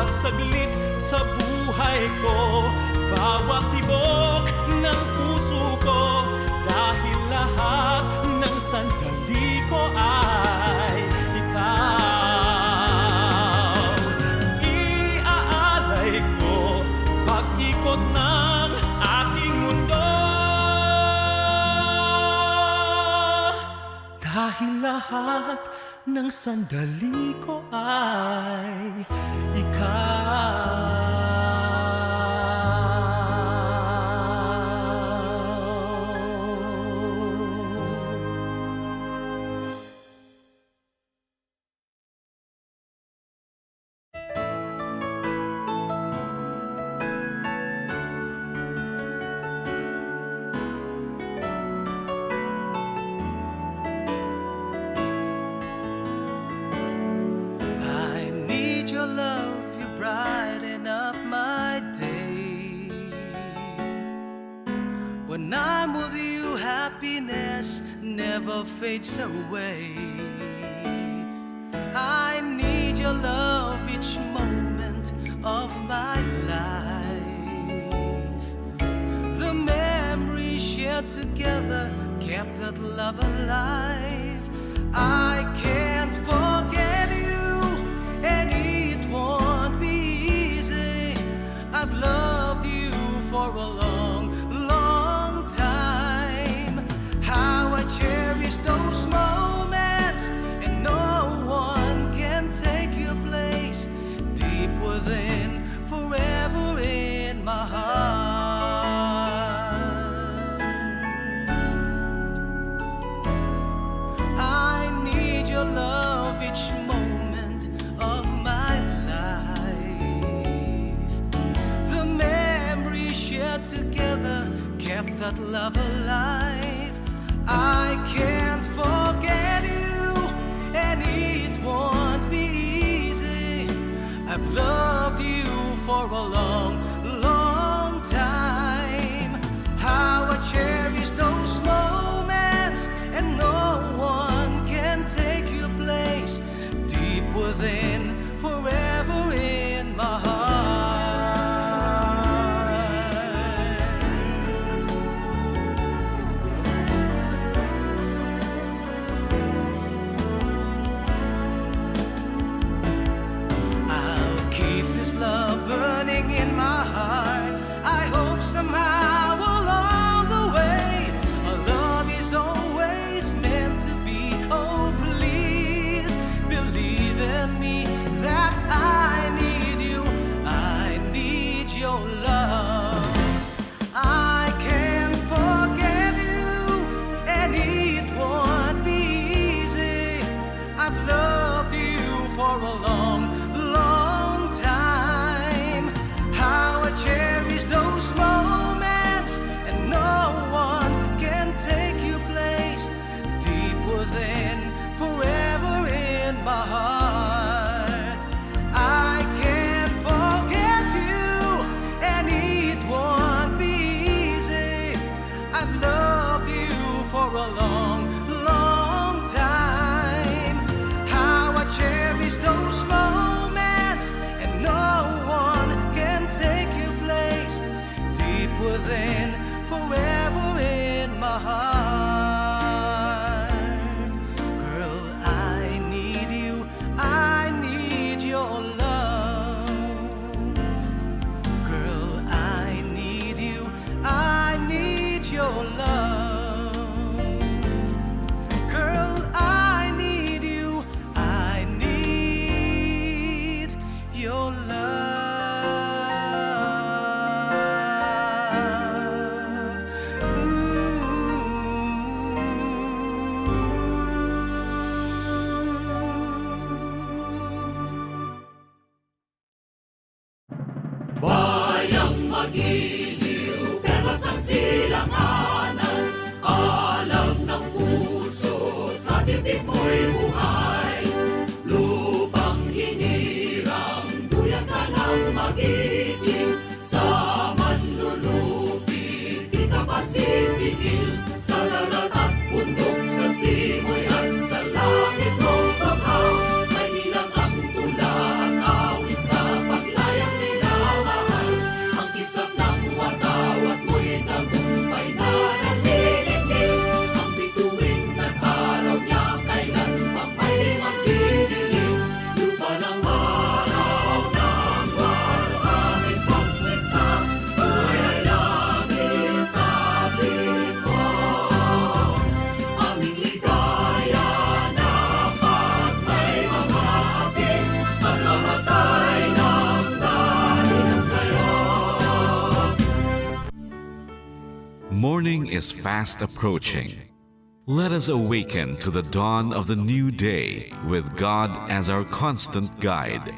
bawat saglit sa buhay ko, bawat tibok ng puso ko, dahil lahat ng sandali ko ay ikaw. Iaalay ko pag-ikot ng ating mundo, dahil lahat ng sandali ko ay ikaw. When I'm with you, happiness never fades away. I need your love each moment of my life. The memories shared together kept that love alive. I can't forget you, and it won't be easy. I've loved you for a long those moments, and no one can take your place. Deep within, forever in my heart. I need your love each moment of my life. The memories shared together kept that love alive. I can't forget you, and it won't be easy. I've loved you for a long, long time. How I cherish those moments, and no one can take your place. Deep within, forever in my heart. Burning in my heart, I hope somehow along the way our love is always meant to be. Oh, please believe in me that I need you. I need your love. I can't forget you, and it won't be easy. I've loved you for a long, long time. How I cherish those moments, and no one can take your place. Deep within, forever in my heart. I can't forget you, and it won't be easy. I've loved you for a long, long time. How I cherish those moments, and no one can take your place. Deep within, forever in my heart. Girl, I need you, I need your love. Girl, I need you, I need your love. Girl, I need you, I need your love. Bayang magiliw, perlas ng silanganan, alam ng puso, sa dibdib mo'y buhay. Lupang hinirang, duyan ka ng magiting, sa manlulupit, di ka masisingil. Sa dagat at bundok, sa simoy at sa langit mong baghaw, may nilang ang tula at awit sa paglalang. morning is fast approaching. Let us awaken to the dawn of the new day with God as our constant guide.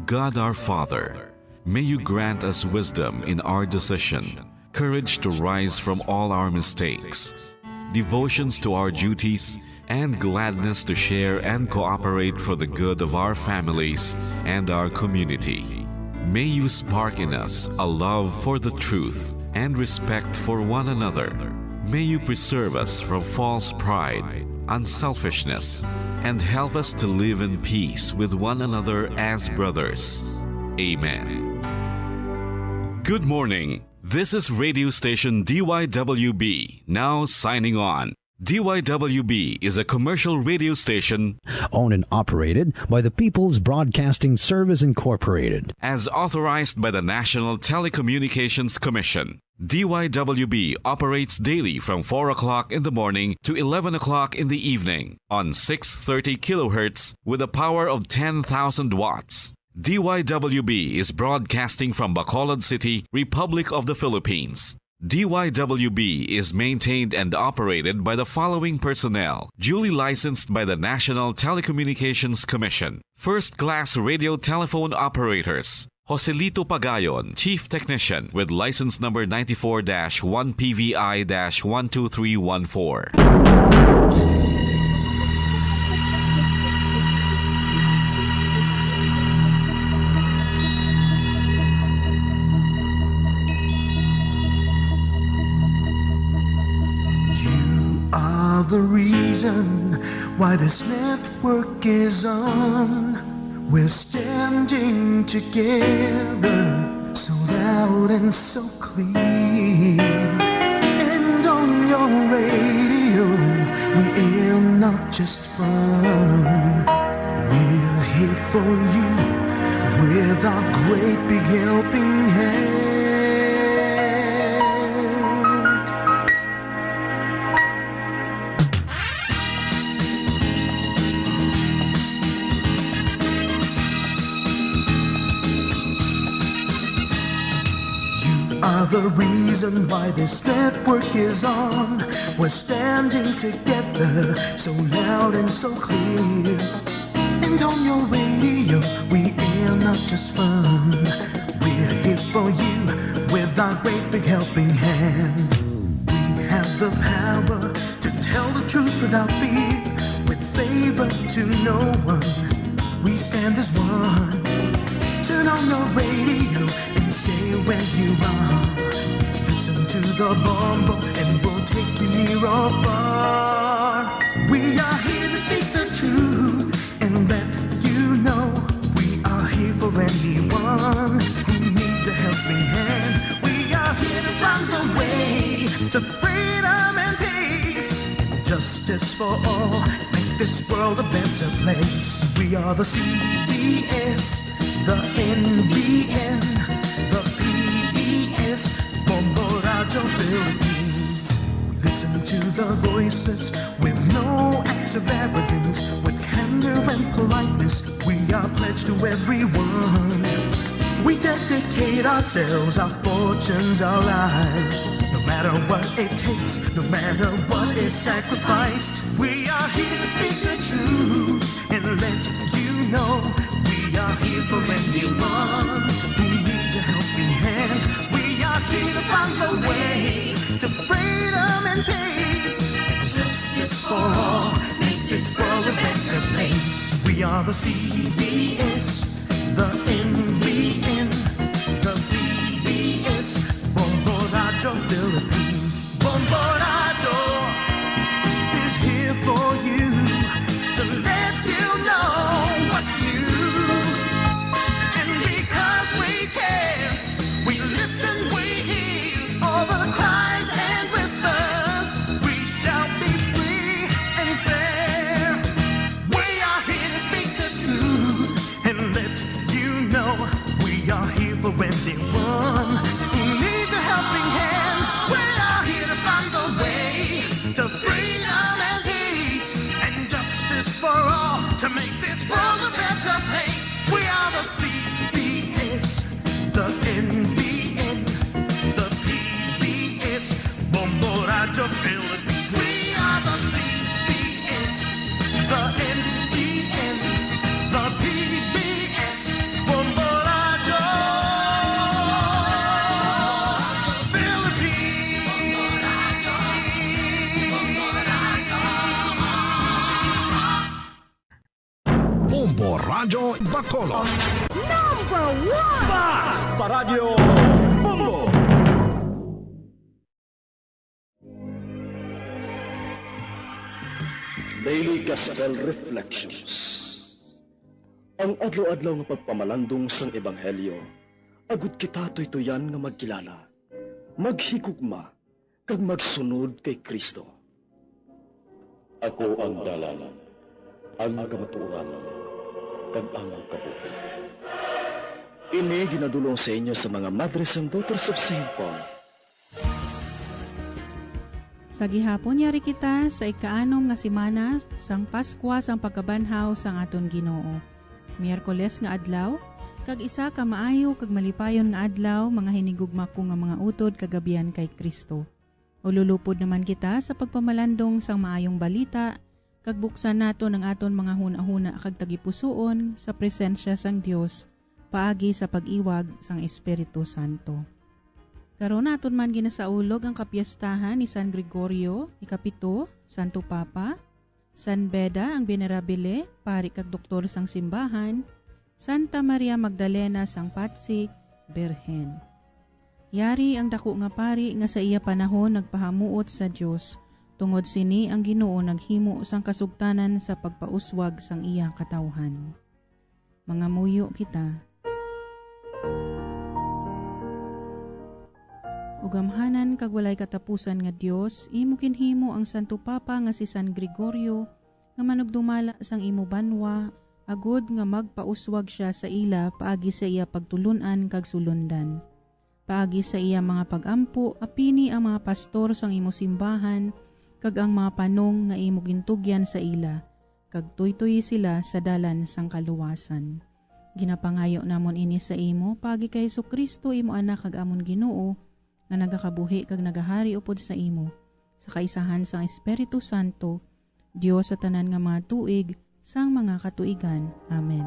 God our Father, may you grant us wisdom in our decision, courage to rise from all our mistakes, devotions to our duties, and gladness to share and cooperate for the good of our families and our community. May you spark in us a love for the truth and respect for one another. May you preserve us from false pride, unselfishness, and help us to live in peace with one another as brothers. Amen. Good morning. This is radio station DYWB, now signing on. DYWB is a commercial radio station owned and operated by the People's Broadcasting Service Incorporated. as authorized by the National Telecommunications Commission. DYWB operates daily from 4 o'clock in the morning to 11 o'clock in the evening on 630 kilohertz with a power of 10,000 watts. DYWB is broadcasting from Bacolod City, Republic of the Philippines. DYWB is maintained and operated by the following personnel, duly licensed by the National Telecommunications Commission. First-class radio telephone operators. Joselito Pagayon, Chief Technician with license number 94-1PVI-12314. Are the reason why this network is on. We're standing together, so loud and so clear. And on your radio, we air not just fun. We're here for you with our great big helping hand. Are the reason why this network is on. We're standing together, so loud and so clear. And on your radio, we air not just fun. We're here for you with our great big helping hand. We have the power to tell the truth without fear, with favor to no one. We stand as one. Turn on your radio and stay where you are. Listen to the bomb and we'll take you near or far. We are here to speak the truth and let you know. We are here for anyone who needs a helping hand. We are here to find the way to freedom and peace. Justice for all, make this world a better place. We are the CBS, the NBN, the PBS, Bomboradio Philippines. We listen to the voices with no acts of arrogance, with candor and politeness. We are pledged to everyone. We dedicate ourselves, our fortunes, our lives. No matter what it takes, no matter what is sacrificed. We are here to speak the truth and let you know. We are here for anyone who needs a helping hand. We are here to find the way to freedom and peace. Justice for all, make this world a better place. We are the CBS, the NBN, the PBS, Bomboradio Philippines. Bomboradio is here for you to let you know what you. And because we care, we listen, we hear all the cries and whispers. We shall be free and fair. We are here to speak the truth and let you know. We are here for anyone who needs a helping hand. We are here to find the way to freedom and peace and justice for all, to make this world a better place. We are the CBS, the NBN, the PBS, Tambo Radyo Bacolod. Daily Gospel Reflections. Ang adlaw-adlaw nga pagpamalandong sang Ebanghelyo, agud kita tuytoyan nga magkilala, maghigugma, kag magsunod kay Kristo. Ako ang dalan, ang kamatuoran, kag ang kabuhi. Ini ginadulong sa inyo sa mga Madres and Daughters of St. Paul. Sa gihapon yari kita sa ikaanom nga semana sang Paskwa sang pagkabanhaw sang aton Ginoo. Miyerkules nga adlaw, kag isa ka maayo kag malipayon nga adlaw mga hinigugma ko nga mga utod kagabian kay Kristo. Ululupod naman kita sa pagpamalandong sang maayong balita, kag buksan nato ng aton mga huna-huna kag tagipusoon sa presensya sang Dios paagi sa pag-iwag sang Espiritu Santo. Karon naton man ginasaulog ang kapiyastahan ni San Gregorio, ikapito, Santo Papa, San Beda ang Venerabile, pari kag doktor sang simbahan, Santa Maria Magdalena sang Patsi, Birhen. Yari ang dako nga pari nga sa iya panahon nagpahamuot sa Dios, tungod sini ang Ginoo naghimo sang kasugtanan sa pagpauswag sang iya katawhan. Mga muyo kita. Ugamhanan kag walay katapusan nga Dios, imo kinhimo ang Santo Papa nga si San Gregorio nga manugdumala sang imo banwa, agud nga magpauswag siya sa ila paagi sa iya pagtulunan kag sulundan. Paagi sa iya mga pagampo, apini ang mga pastor sang imo simbahan kag ang mga panong nga imo gintugyan sa ila, kag tuytoy sila sa dalan sang kaluwasan. Ginapangayo namon ini sa imo paagi kay Jesucristo imo anak kag amon Ginoo, nga nagakabuhi kag nagahari upod sa imo, sa kaisahan sang Espiritu Santo, Dios sa tanan nga mga tuig, sang mga katuigan. Amen.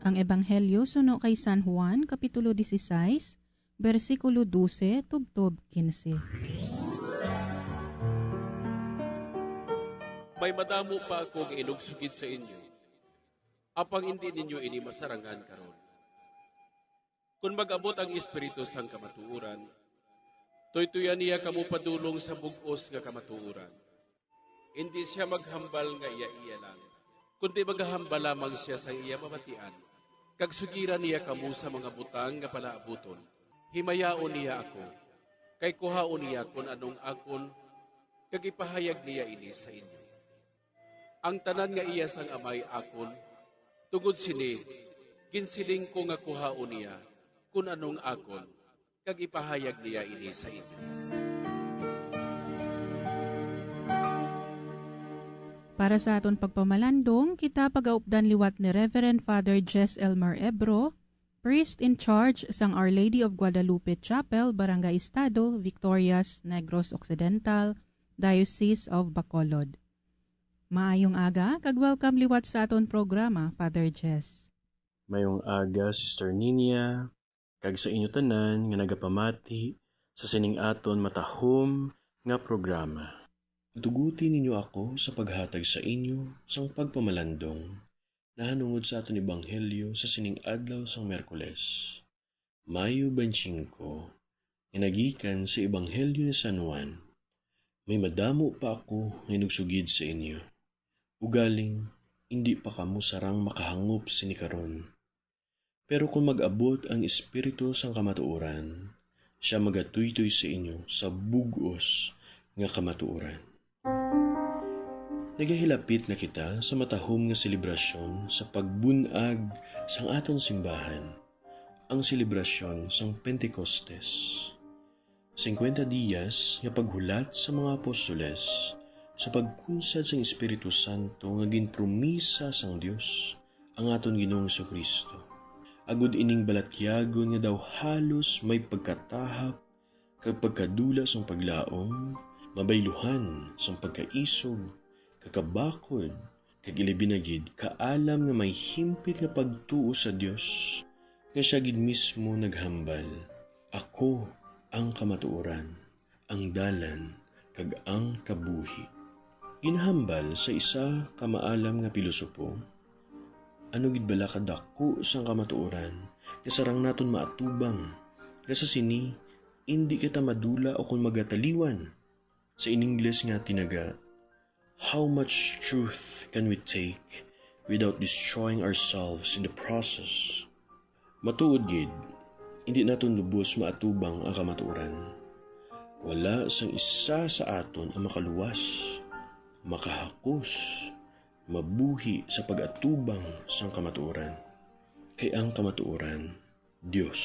Ang Ebanghelyo suno kay San Juan, Kapitulo 16, versikulo 12, tubtob 15. May madamo pa ako nga inugsugid sa inyo, apang hindi ninyo ini masarangan karon. Kung mag-abot ang Espiritu sang kamatuuran, tuytuyan niya kamo padulong sa bugos nga kamatuuran. Hindi siya maghambal nga iya-iya lang, kundi maghambal lamang siya sa iya mamatian. Kag sugiran niya kamo sa mga butang nga palaabuton. Himayaon niya ako, kay kuhaon niya kung anong akon, kag ipahayag niya ini sa inyo. Ang tanan nga iya sang amay akon, tugod sini, ginsiling ko nga kuhaon niya, kung anong akon, kag ipahayag niya ini sa inyo. Para sa aton pagpamalandong, kita pag-aupdan liwat ni Reverend Father Jess Elmer Ebro, Priest in Charge sang Our Lady of Guadalupe Chapel, Barangay Estado, Victorias, Negros Occidental, Diocese of Bacolod. Maayong aga, kag welcome liwat sa aton programa, Father Jess. Mayong aga, Sister Ninia, kag sa inyo tanan nga nagapamati sa sining aton matahom nga programa. Tuguti ninyo ako sa paghatag sa inyo sang pagpamalandong nahanungod sa aton Ebanghelyo sa sining adlaw sang Miyerkules, Mayo 25, nga nagikan sa Ebanghelyo ni San Juan. May madamo pa ako nga inugsugid sa inyo. Ugaling, hindi pa kamo sarang makahangop sini karon. Pero kung mag-abot ang Espiritu sang kamatuoran, siya magatuytoy sa inyo sa bugos nga kamatuoran. Nagahilapit na kita sa matahom nga selebrasyon sa pagbunag sang aton simbahan, ang selebrasyon sang Pentecostes. 50 diyas nga paghulat sa mga apostoles sa pagkunsad sang Espiritu Santo nga ginpromisa sang Dios ang aton Ginoong Jesucristo. Agud ining balatyagon nga daw halos may pagkatahap kag pagkadula sang paglaom, mabayluhan sang pagkaisog, kakabakod, kag ilibinagid kaalam nga may himpit nga pagtuo sa Dios nga siya gid mismo naghambal. Ako ang kamatuoran, ang dalan, kag ang kabuhi. Ginhambal sa isa ka maalam nga pilosopo ano gid bala kadako sang kamatuoran, kasarang naton maatubang, kasa sini, hindi kita madula o kung magataliwan. Sa in English nga tinaga, how much truth can we take without destroying ourselves in the process? Matuod gid, hindi naton lubos maatubang ang kamatuoran. Wala sang isa sa aton ang makaluwas, makahakos, mabuhi sa pag-atubang sang kamatuoran. Kay ang kamatuoran, Dios.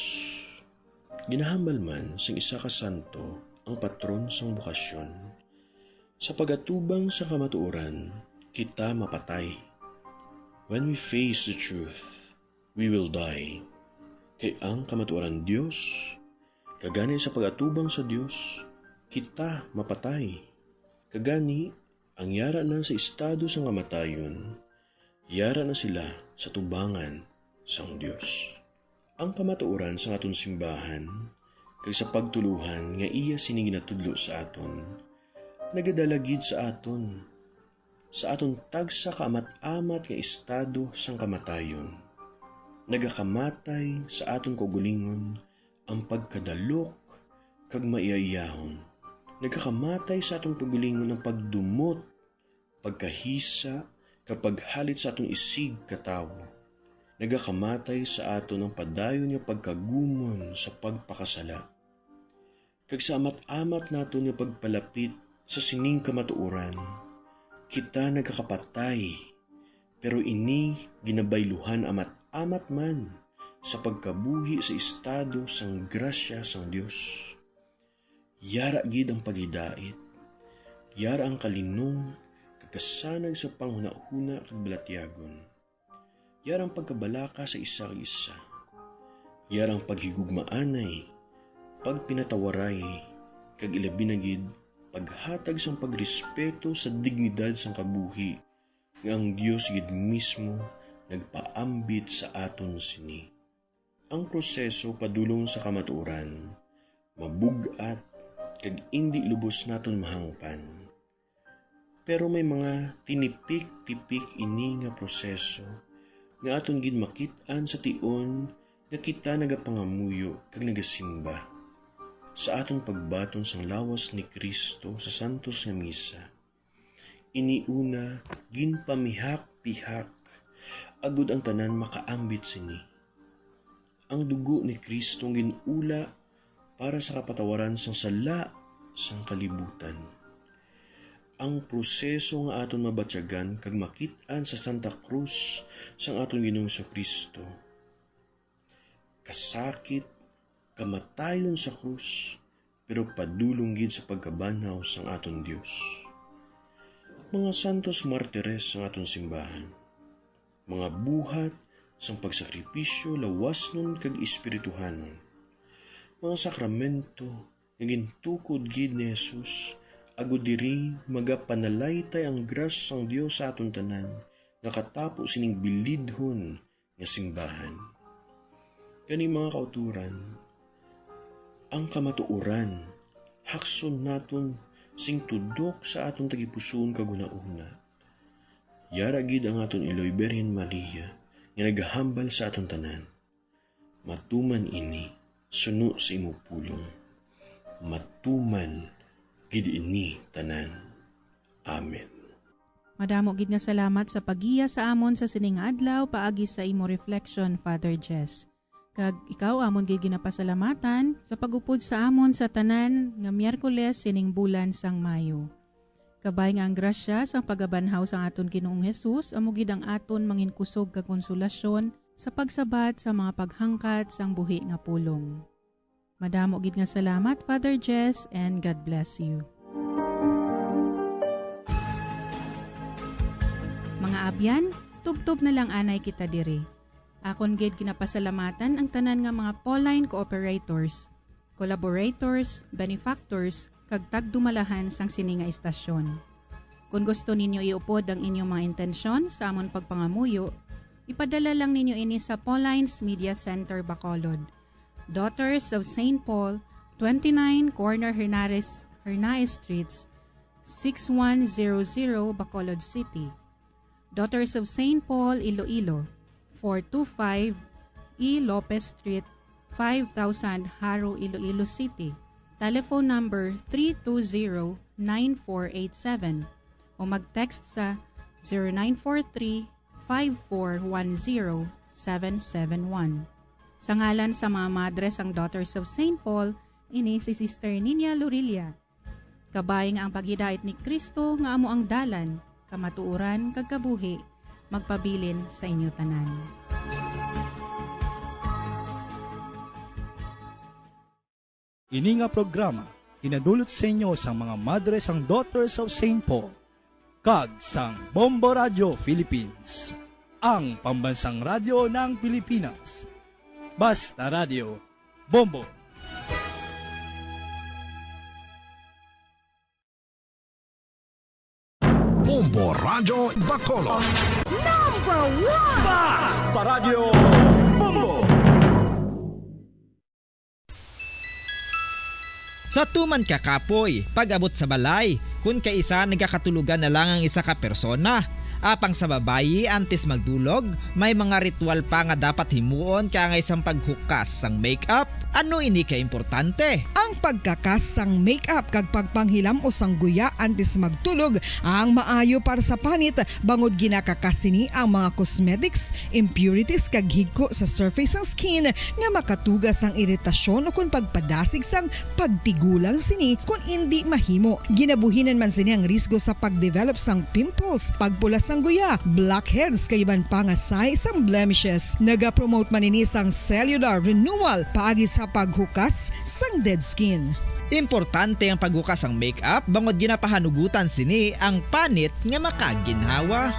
Ginahambal man sang isa ka santo ang patron sang bukasyon. Sa pag-atubang sa kamatuoran, kita mapatay. When we face the truth, we will die. Kay ang kamatuoran Dios, kagani sa pag-atubang sa Dios, kita mapatay. Kagani, ang yara na sa estado sang kamatayon, yara na sila sa tubangan sang Dios. Ang kamatuoran sa aton simbahan, kay sa pagtuluhan nga iya sining ginatudlo sa aton, nagadalagid sa aton tagsa kaamat-amat nga estado sang kamatayon. Nagakamatay sa aton kaugalingon ang pagkadalok kag maiayahon. Nagkakamatay sa atong pagalingon ng pagdumot, pagkahisa, kapag halit sa atong isig katawo. Nagkakamatay sa aton ang padayon nga pagkagumon sa pagpakasala. Kag sa amat-amat naton nga pagpalapit sa sining kamatuoran, kita nagkakapatay, pero ini ginabayluhan amat-amat man sa pagkabuhi sa estado sang grasya sang Dios. Yara gid ang pagidait, yara ang kalinong, kakasanag sa panghuna-huna kag balatyagon. Yara ang pagkabalaka sa isa kag isa. Yara ang paghigugmaanay, pagpinatawaray, kag ilabi na gid paghatag sang pagrespeto sa dignidad sang kabuhi nga ang Dios gid mismo nagpaambit sa aton sini. Ang proseso padulong sa kamatuoran, mabugat kag indi lubos naton mahangpan. Pero may mga tinipik-tipik ini nga proseso nga aton gid makit-an sa tion nga kita nagapangamuyo kag nagasimba sa aton pagbaton sang lawas ni Kristo sa santos nga misa. Iniuna ginpamihak-pihak agud ang tanan makaambit sini. Ang dugo ni Kristo ginula para sa kapatawaran sang sala sang kalibutan. Ang proseso nga aton mabatyagan kag makit-an sa Santa Cruz sang aton Ginoong Kristo. Kasakit, kamatayon sa krus, pero padulong gid sa pagkabanhaw sang aton Dios. Mga santos martires sang aton simbahan, mga buhat sang pagsakripisyo lawasnon kag espirituhanon, mga sakramento nga gintukod gid ni Jesus, agud diri magapanalaitay ang grasya sang Dios sa aton tanan nga katapo sining bilidhon nga simbahan. Kani mga kauturan, ang kamatuoran hakson naton sing tudok sa aton tagipuson kaguna-una. Yara gid ang aton Iloy Birhen Maria nga nagahambal sa aton tanan. Matuman ini suno sa imo pulong. Matuman gid ini tanan. Amen. Madamo gid nga salamat sa pagiya sa amon sa sining adlaw paagi sa imo reflection, Father Jess. Kag ikaw amon gid ginapasalamatan sa pagupod sa amon sa tanan nga Miyerkules sining bulan sang Mayo. Kabay nga ang grasya sang pagabanhaw sang aton Ginoong Hesus amo gid ang aton manginkusog kag konsolasyon sa pagsabat sa mga paghangkat sang buhi nga pulong. Madamo gid nga salamat, Father Jess, and God bless you. Mga abyan, tubtob na lang anay kita diri. Akon gid kinapasalamatan ang tanan nga mga Pauline cooperators, collaborators, benefactors, kag tagdumalahan sang sini nga istasyon. Kung gusto ninyo iupod ang inyong mga intensyon sa amon pagpangamuyo, ipadala lang ninyo ini sa Pauline's Media Center, Bacolod. Daughters of St. Paul, 29 Corner Hernaez Streets, 6100 Bacolod City. Daughters of St. Paul, Iloilo, 425 E. Lopez Street, 5000 Haro, Iloilo City. Telephone number 320-9487 o mag-text sa 0943-5410-771. Sa ngalan sa mga madres ang Daughters of St. Paul, ini si Sister Nina Lurilia. Kabay nga ang paghidait ni Kristo nga amo ang dalan, kamatuuran kag kabuhi, magpabilin sa inyo tanan. Ini nga programa hinadulot sa inyo sang mga madres ang Daughters of St. Paul kag sang Bombo Radio Philippines, ang pambansang radyo ng Pilipinas. Basta Radio Bombo. Bombo Radio Bacolod. Basta Radio Bombo! Sa tuman ka kapoy, pag-abot sa balay, kung kaisa nagakatulugan na lang ang isa ka persona. Apang sa babayi, antes magdulog, may mga ritual pa nga dapat himuon kaya nga isang paghukas sang makeup. Ano ini ka importante? Ang pagkakas sang makeup kag pagpanghilam o sang guya antes magtulog ang maayo para sa panit bangod ginakakasini ang mga cosmetics, impurities kag higko sa surface ng skin nga makatugas ang iritasyon o kung pagpadasig sang pagtigulang sini kung hindi mahimo. Ginabuhinan man sini ang risgo sa pagdevelop sang pimples, pagpula sang guya, blackheads kay iban pa nga size sang blemishes. Naga-promote man ini sang cellular renewal paagi sa paghukas sang dead skin. Importante ang paghukas ang makeup bangod ginapahanugutan sini ang panit nga makaginhawa.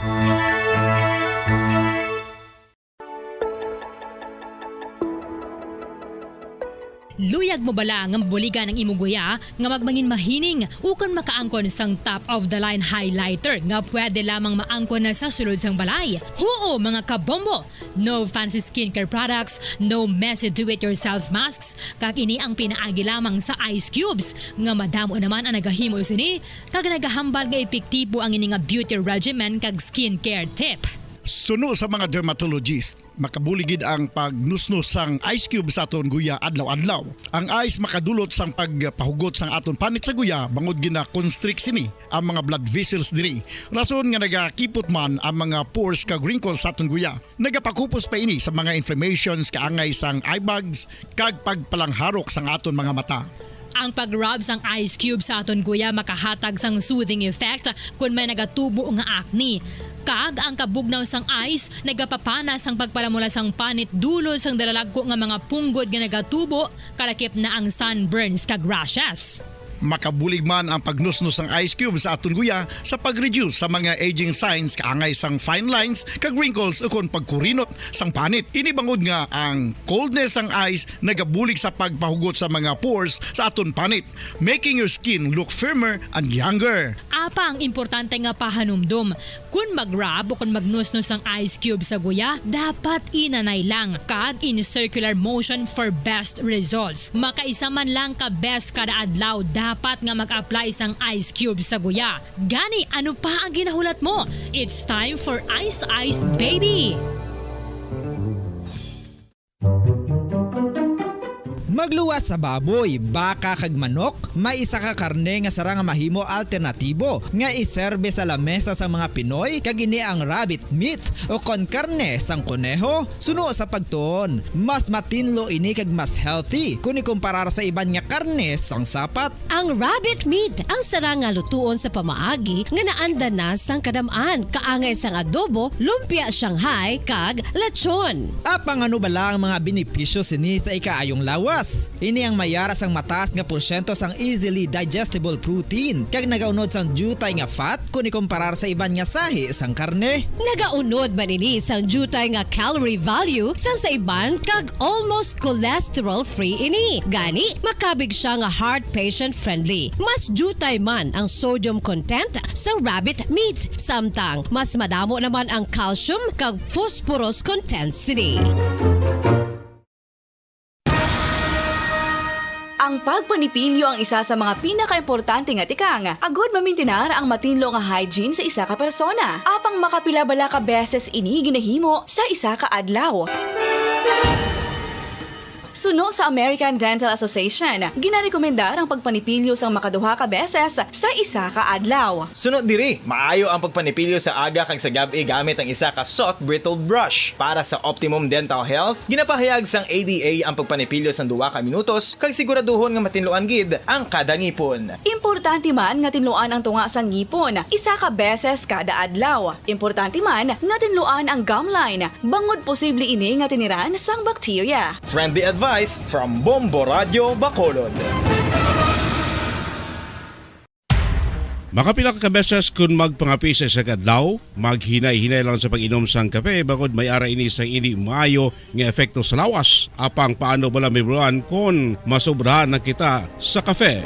Luyag mo bala nga buliga ng imuguya nga magmangin mahining ukon makaangkon sang top of the line highlighter nga pwede lamang maangkon na sa sulod sang balay. Huo mga kabombo! No fancy skincare products, no messy do-it-yourself masks, kag ini ang pinaagi lamang sa ice cubes nga madamo naman ang nagahimo sini kag nagahambal nga epektibo ang ini nga beauty regimen kag skincare tip. Suno sa mga dermatologist, makabuligid ang pagnusnos sang ice cube sa aton guya adlaw-adlaw. Ang ice makadulot sang pagpahugot sang aton panit sa guya bangod gina-constrict sini ang mga blood vessels diri. Rason nga nagakipot man ang mga pores kag wrinkles sa aton guya. Nagapakupos pa ini sa mga inflammations kaangay sang eye bags kag pagpalangharok sang aton mga mata. Ang pag-rub sang ice cube sa aton guya makahatag sang soothing effect kung may nagatubo nga acne. Kag ang kabugnaw sang ice nagapapanas ang pagpalamula sang panit dulo sang dalalagko nga mga punggod nga nagatubo kalakip na ang sunburns kag rashes. Makabulig man ang pagnusnos ng ice cube sa aton guya sa pag-reduce sa mga aging signs kaangay sang fine lines kag wrinkles ukon pagkurinot sang panit. Inibangod nga ang coldness sang ice nagabulig sa pagpahugot sa mga pores sa aton panit, making your skin look firmer and younger. Apa ang importante nga pahanumdum, kung mag-rub o kung magnusnos ang ice cube sa guya, dapat inanay lang kag in circular motion for best results. Makaisa man lang ka best kada adlaw dapat nga mag-apply sang ice cube sa guya. Gani, ano pa ang ginahulat mo? It's time for Ice Ice Baby! Magluwas sa baboy, baka kag manok, may isa ka karne nga sarang mahimo alternatibo nga iserbe sa lamesa sa mga Pinoy kag ini ang rabbit meat o kon karne sang kuneho. Suno sa pagtuon, mas matinlo ini kag mas healthy kung ikumparar sa iban nga karne sang sapat. Ang rabbit meat ang sarang nga lutuon sa pamaagi nga naanda na sang kadamaan kaangay sang adobo, lumpia Shanghai kag lechon. Apang ano bala ang mga benepisyo sini sa ikaayong lawas? Ini ang mayara sang mataas nga porsyento sang easily digestible protein kag nagaunod sang jutay nga fat kung ikumparar sa iban nga sahi sang karne. Nagaunod man ini sang jutay nga calorie value sang sa iban kag almost cholesterol free ini. Gani makabig siya nga heart patient friendly. Mas jutay man ang sodium content sa rabbit meat samtang mas madamo naman ang calcium kag phosphorus content sini. Ang Ang pagpanipilyo ang isa sa mga pinakaimportante nga tikang. Agod mamintinar ang matinlo nga hygiene sa isa ka persona. Apang makapila-bala ka beses ini ginahimo sa isa ka adlaw. Suno sa American Dental Association, ginarekomendar ang pagpanipilyo sang makaduha ka beses sa isa ka adlaw. Sunod diri, maayo ang pagpanipilyo sa aga kag sa gabi gamit ang isa ka soft brittled brush. Para sa optimum dental health, ginapahayag sang ADA ang pagpanipilyo sang 2 ka minutos kag siguraduhon nga matinluan gid ang kada ngipon. Importante man nga tinluan ang tunga sang ngipon, isa ka beses kada adlaw. Importante man nga tinluan ang gum line, bangod posible ini nga tiniran sang bakterya. Friendly advice from Bombo Radio Bacolod. Makapila ka beses kung magpangapi sa isa kadlaw, maghinay-hinay lang sa pag-inom sang kape bagod may ara ini sang hindi maayo nga epekto sa lawas. Apang paano bala mibuan kung masobrahan na kita sa kape.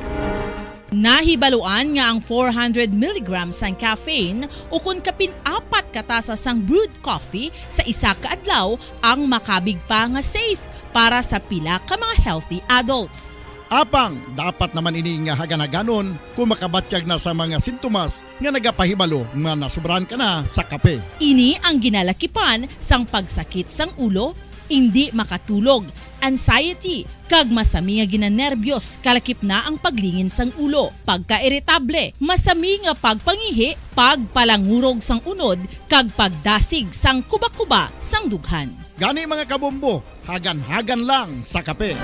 Nahibaluan nga ang 400 mg sang caffeine o kung kapin-4 katasa sang brewed coffee sa isa ka adlaw ang makabig pa nga safe para sa pila ka mga healthy adults. Apang, dapat naman ini nga haganaganon kung makabatyag na sa mga sintomas nga nagapahibalo nga nasubrahan ka na sa kape. Ini ang ginalakipan sang pagsakit sang ulo, hindi makatulog, anxiety, kag masami nga ginanerbiyos, kalakip na ang paglingin sang ulo, pagka-irritable, masami nga pagpangihi, pagpalangurog sang unod, kag pagdasig sang kuba-kuba sang dughan. Gani mga kabombo, hagan-hagan lang sa kape.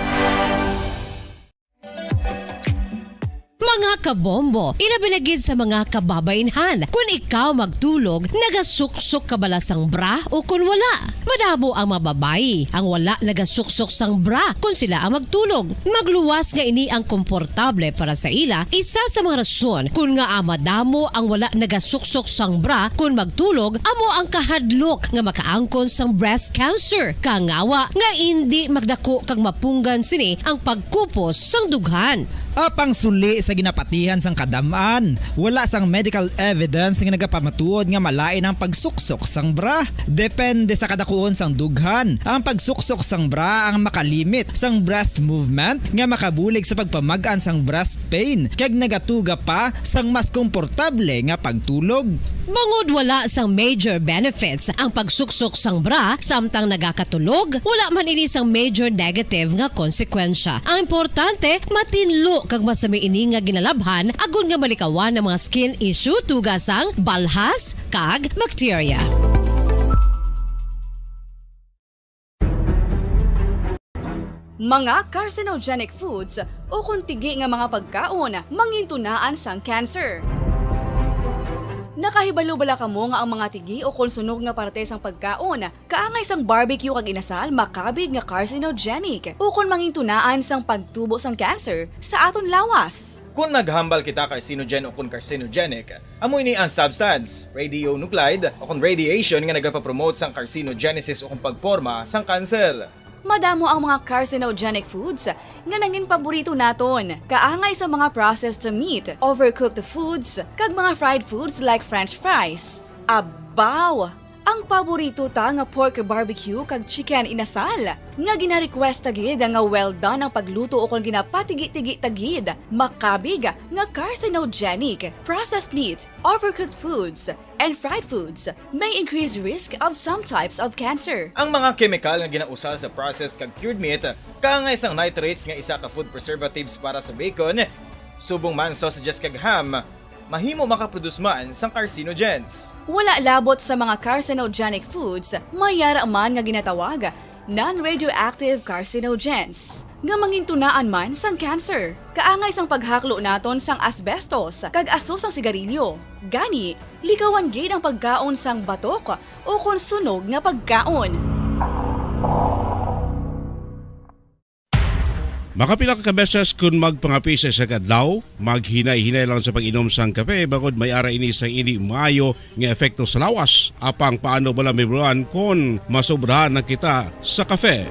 Mga kabombo, ilabilagid sa mga kababainhan. Kung ikaw magtulog, nagasuksok ka bala sang bra o kung wala. Madamo ang mababayi ang wala nagasuksok sang bra kung sila ang magtulog. Magluwas nga ini ang komportable para sa ila. Isa sa mga rason kung nga madamo ang wala nagasuksok sang bra kung magtulog, amo ang kahadlok nga makaangkon sang breast cancer. Kangawa nga hindi magdako kag mapunggan sini ang pagkupos sang dughan. Apang suli sa ginapatihan sang kadamaan, wala sang medical evidence nga nagapamatuod nga malain ang pagsuksok sang bra. Depende sa kadakuon sang dughan. Ang pagsuksok sang bra ang makalimit sang breast movement nga makabulig sa pagpamagaan sang breast pain kag nagatuga pa sang mas komportable nga pagtulog. Bangod wala sang major benefits ang pagsuksok sang bra samtang nagakatulog, wala man ini sang major negative nga konsekwensya. Ang importante, matinlo kag masami ini nga ginalabhan agon nga malikawan ang mga skin issue tugas sang balhas kag bacteria. Mga carcinogenic foods o kung tigi nga mga pagkaon mangintunaan sang cancer. Nakahibalo bala kamo nga ang mga tigi o konsunog nga parte sang pagkaon kaangay sang barbecue kag inasal makabig nga carcinogenic o kon mangintunaan sang pagtubo sang cancer sa aton lawas. Kung maghambal kita carcinogen o kung carcinogenic, amo ini ang substance, radionuclide o kung radiation nga nagapapromote sang carcinogenesis o kung pagporma sang cancer. Madamo ang mga carcinogenic foods nga nangin paborito naton. Kaangay sa mga processed meat, overcooked foods, kag mga fried foods like french fries. Abaw! Ang paborito ta nga pork barbecue kag chicken inasal. Nga gina-request tagid nga well done ang pagluto o kung ginapatigi-tigi tagid. Makabig nga carcinogenic, processed meat, overcooked foods, and fried foods may increase risk of some types of cancer. Ang mga chemical nga ginausal sa processed kag cured meat, kaangay sang nitrates nga isa ka food preservatives para sa bacon, subong man sausages kag ham, mahimo makaproduce man sang carcinogens. Wala labot sa mga carcinogenic foods, mayara man nga ginatawag non-radioactive carcinogens nga mangintunaan man sang cancer. Kaangay sang paghaklo naton sang asbestos kag aso sang sigarilyo. Gani, likawan gid ang pagkaon sang batok o kon sunog nga pagkaon. Makapila ka beses kung magpangapi sa isa kadlaw, maghinay-hinay lang sa pag-inom sang kape bagod may ara ini sang hindi maayo nga epekto sa lawas. Apang paano bala mibuan kung masobrahan na kita sa kape.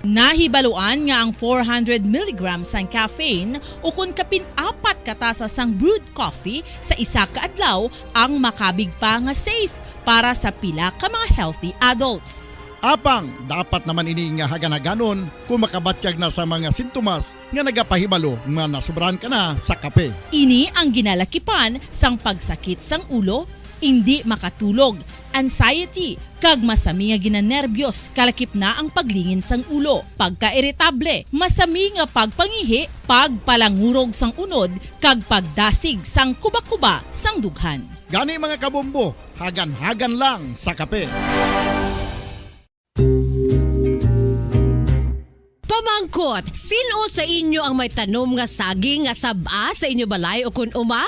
Nahibaluan nga ang 400 mg sang caffeine o kung kapin-4 katasa sang brewed coffee sa isa ka adlaw ang makabig pa nga safe para sa pila ka mga healthy adults. Apang dapat naman ini nga haganaganon kung makabatyag na sa mga sintomas nga nagapahibalo nga nasubrahan ka na sa kape. Ini ang ginalakipan sang pagsakit sang ulo, hindi makatulog, anxiety, kag masami nga ginanerbiyos kalakip na ang paglingin sang ulo, pagka-iritable, masami nga pagpangihi, pagpalangurog sang unod, kag pagdasig sang kuba-kuba sang dughan. Gani mga kabombo, hagan-hagan lang sa kape. Pamangkot, sino sa inyo ang may tanom nga saging nga saba sa inyo balay o kun uma?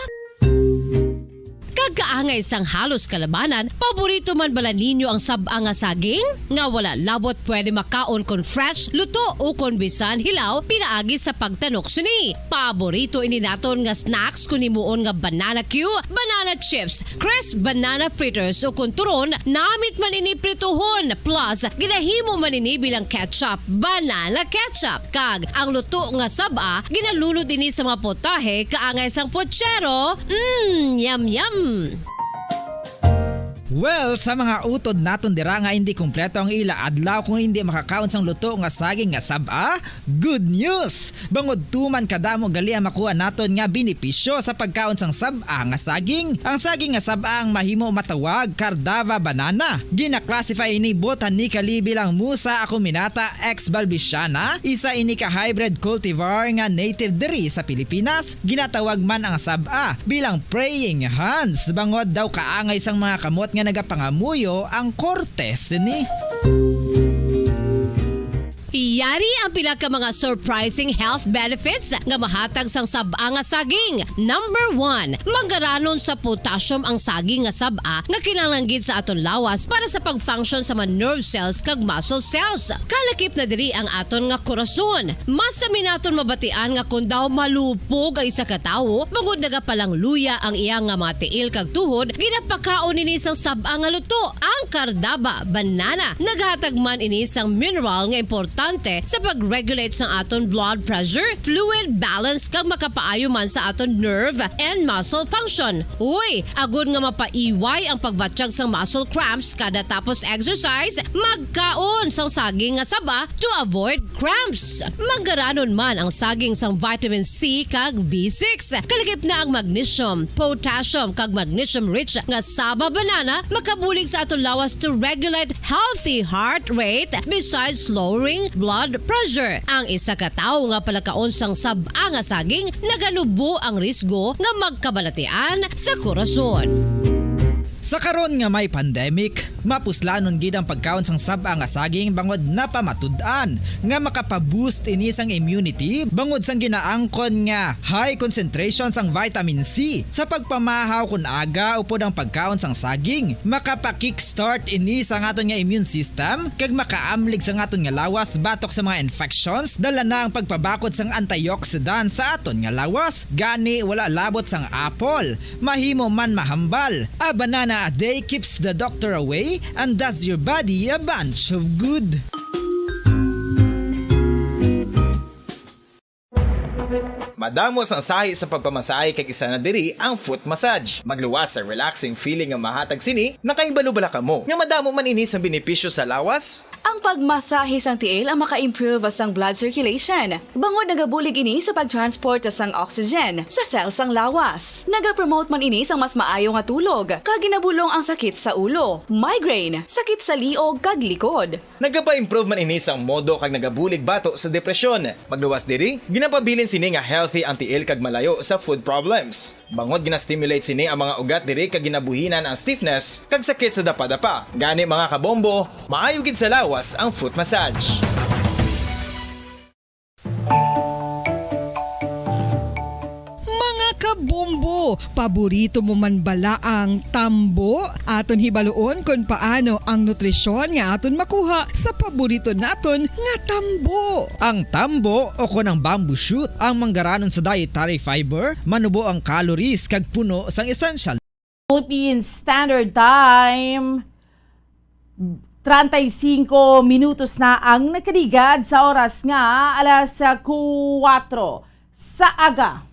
Kagkaangay sang halos kalabanan, paborito man bala ninyo ang saba nga saging? Nga wala labot pwede makaon kon fresh, luto o kon bisan hilaw, pinaagi sa pagtanok suni. Paborito ini naton nga snacks kun himuon nga banana Q, banana chips, crisp banana fritters o kun turon, namit man ini prituhon, plus ginahimo man ini bilang ketchup, banana ketchup. Kag ang luto nga saba, ginalulod ini sa mga potahe kaangay sang pochero. Yum yum! Well, sa mga utod naton dira nga hindi kumpleto ang ila adlaw kung hindi makakaon sang luto nga saging nga saba, good news! Bangod tuman kadamo gali ang makuha naton nga benepisyo sa pagkaon sang saba nga saging. Ang saging nga saba ang mahimo matawag Cardava banana. Gina-classify ini botanically bilang Musa acuminata ex balbisiana, isa ini ka hybrid cultivar nga native diri sa Pilipinas. Ginatawag man ang saba bilang praying hands, bangod daw kaangay sang mga kamot nga nagapangamuyo ang kortes ni. Yari ang pila ka mga surprising health benefits nga mahatag sang saba nga saging. Number 1, manggaranon sa potassium ang saging nga saba nga kinahanglan sa aton lawas para sa pag-function sa mga nerve cells kag muscle cells. Kalakip na diri ang aton nga korason. Mas sa minaton mabatian nga kun daw malupog ang isa ka tawo, bangod nagapalang luya ang iyang nga mga tiil kag tuhod, ginapakaon ini sang saba nga luto, ang Cardava banana. Naghatag man ini sang mineral nga importante sa pag-regulate sa aton blood pressure, fluid balance kag makapaayo man sa aton nerve and muscle function. Uy, agud nga mapaiway ang pagbatsyag sang muscle cramps kada tapos exercise, magkaon sang saging nga saba to avoid cramps. Manggaranon man ang saging sang vitamin C kag B6. Kalakip na ang magnesium, potassium kag magnesium rich nga saba banana makabulig sa aton lawas to regulate healthy heart rate besides lowering blood pressure. Ang isa ka tawo nga palakaon sang saba nga saging nagalubo ang risgo nga magkabalatian sa korason. Sa karon nga may pandemic, mapuslanon gid ang pagkaon sang saba nga saging bangod napamatud-an nga makapaboost ini sang immunity bangod sang ginaangkon nga high concentration sang vitamin C. Sa pagpamahaw kun aga upod ang pagkaon sang saging, makapa-kickstart ini sa aton nga immune system kag makaamlig sa aton nga lawas batok sa mga infections, dala na ang pagpabakod sang antioxidant sa aton nga lawas. Gani wala labot sang apple, mahimo man mahambal. A banana a day keeps the doctor away and does your body a bunch of good. Madamos ang sahi sa pagpamasahe kag isa na diri ang foot massage. Magluwas sa relaxing feeling nga mahatag sini, nakaibalo bala kamo. Nga madamo man ini sa benepisyo sa lawas. Ang pagmasahe sang tiil ang maka-improve sang blood circulation. Bangod nagabulig ini sa pag-transport sang oxygen sa cells sang lawas. Nagapromote man ini sang mas maayo nga tulog, kag ginabulong ang sakit sa ulo, migraine, sakit sa liog kag likod. Nagapa-improve man ini sang modo kag nagabulig bato sa depresyon. Magluwas diri, ginapabilin sini nga healthy ang tiil kag malayo sa food problems. Bangod ginastimulate sini ang mga ugat diri kag ginabuhinan ang stiffness kag sakit sa dapa-dapa. Gani mga kabombo, maayo gid sa lawas ang foot massage. Mga kabombo, paborito mo man bala ang tambo? Aton hibaloon kung paano ang nutrisyon nga aton makuha sa paborito naton nga tambo. Ang tambo o kon ang bamboo shoot ang manggaranon sa dietary fiber, manubo ang calories kag puno sang essential. Philippine Standard Time. 35 minutos na ang nakaligad sa oras nga alas 4 sa aga.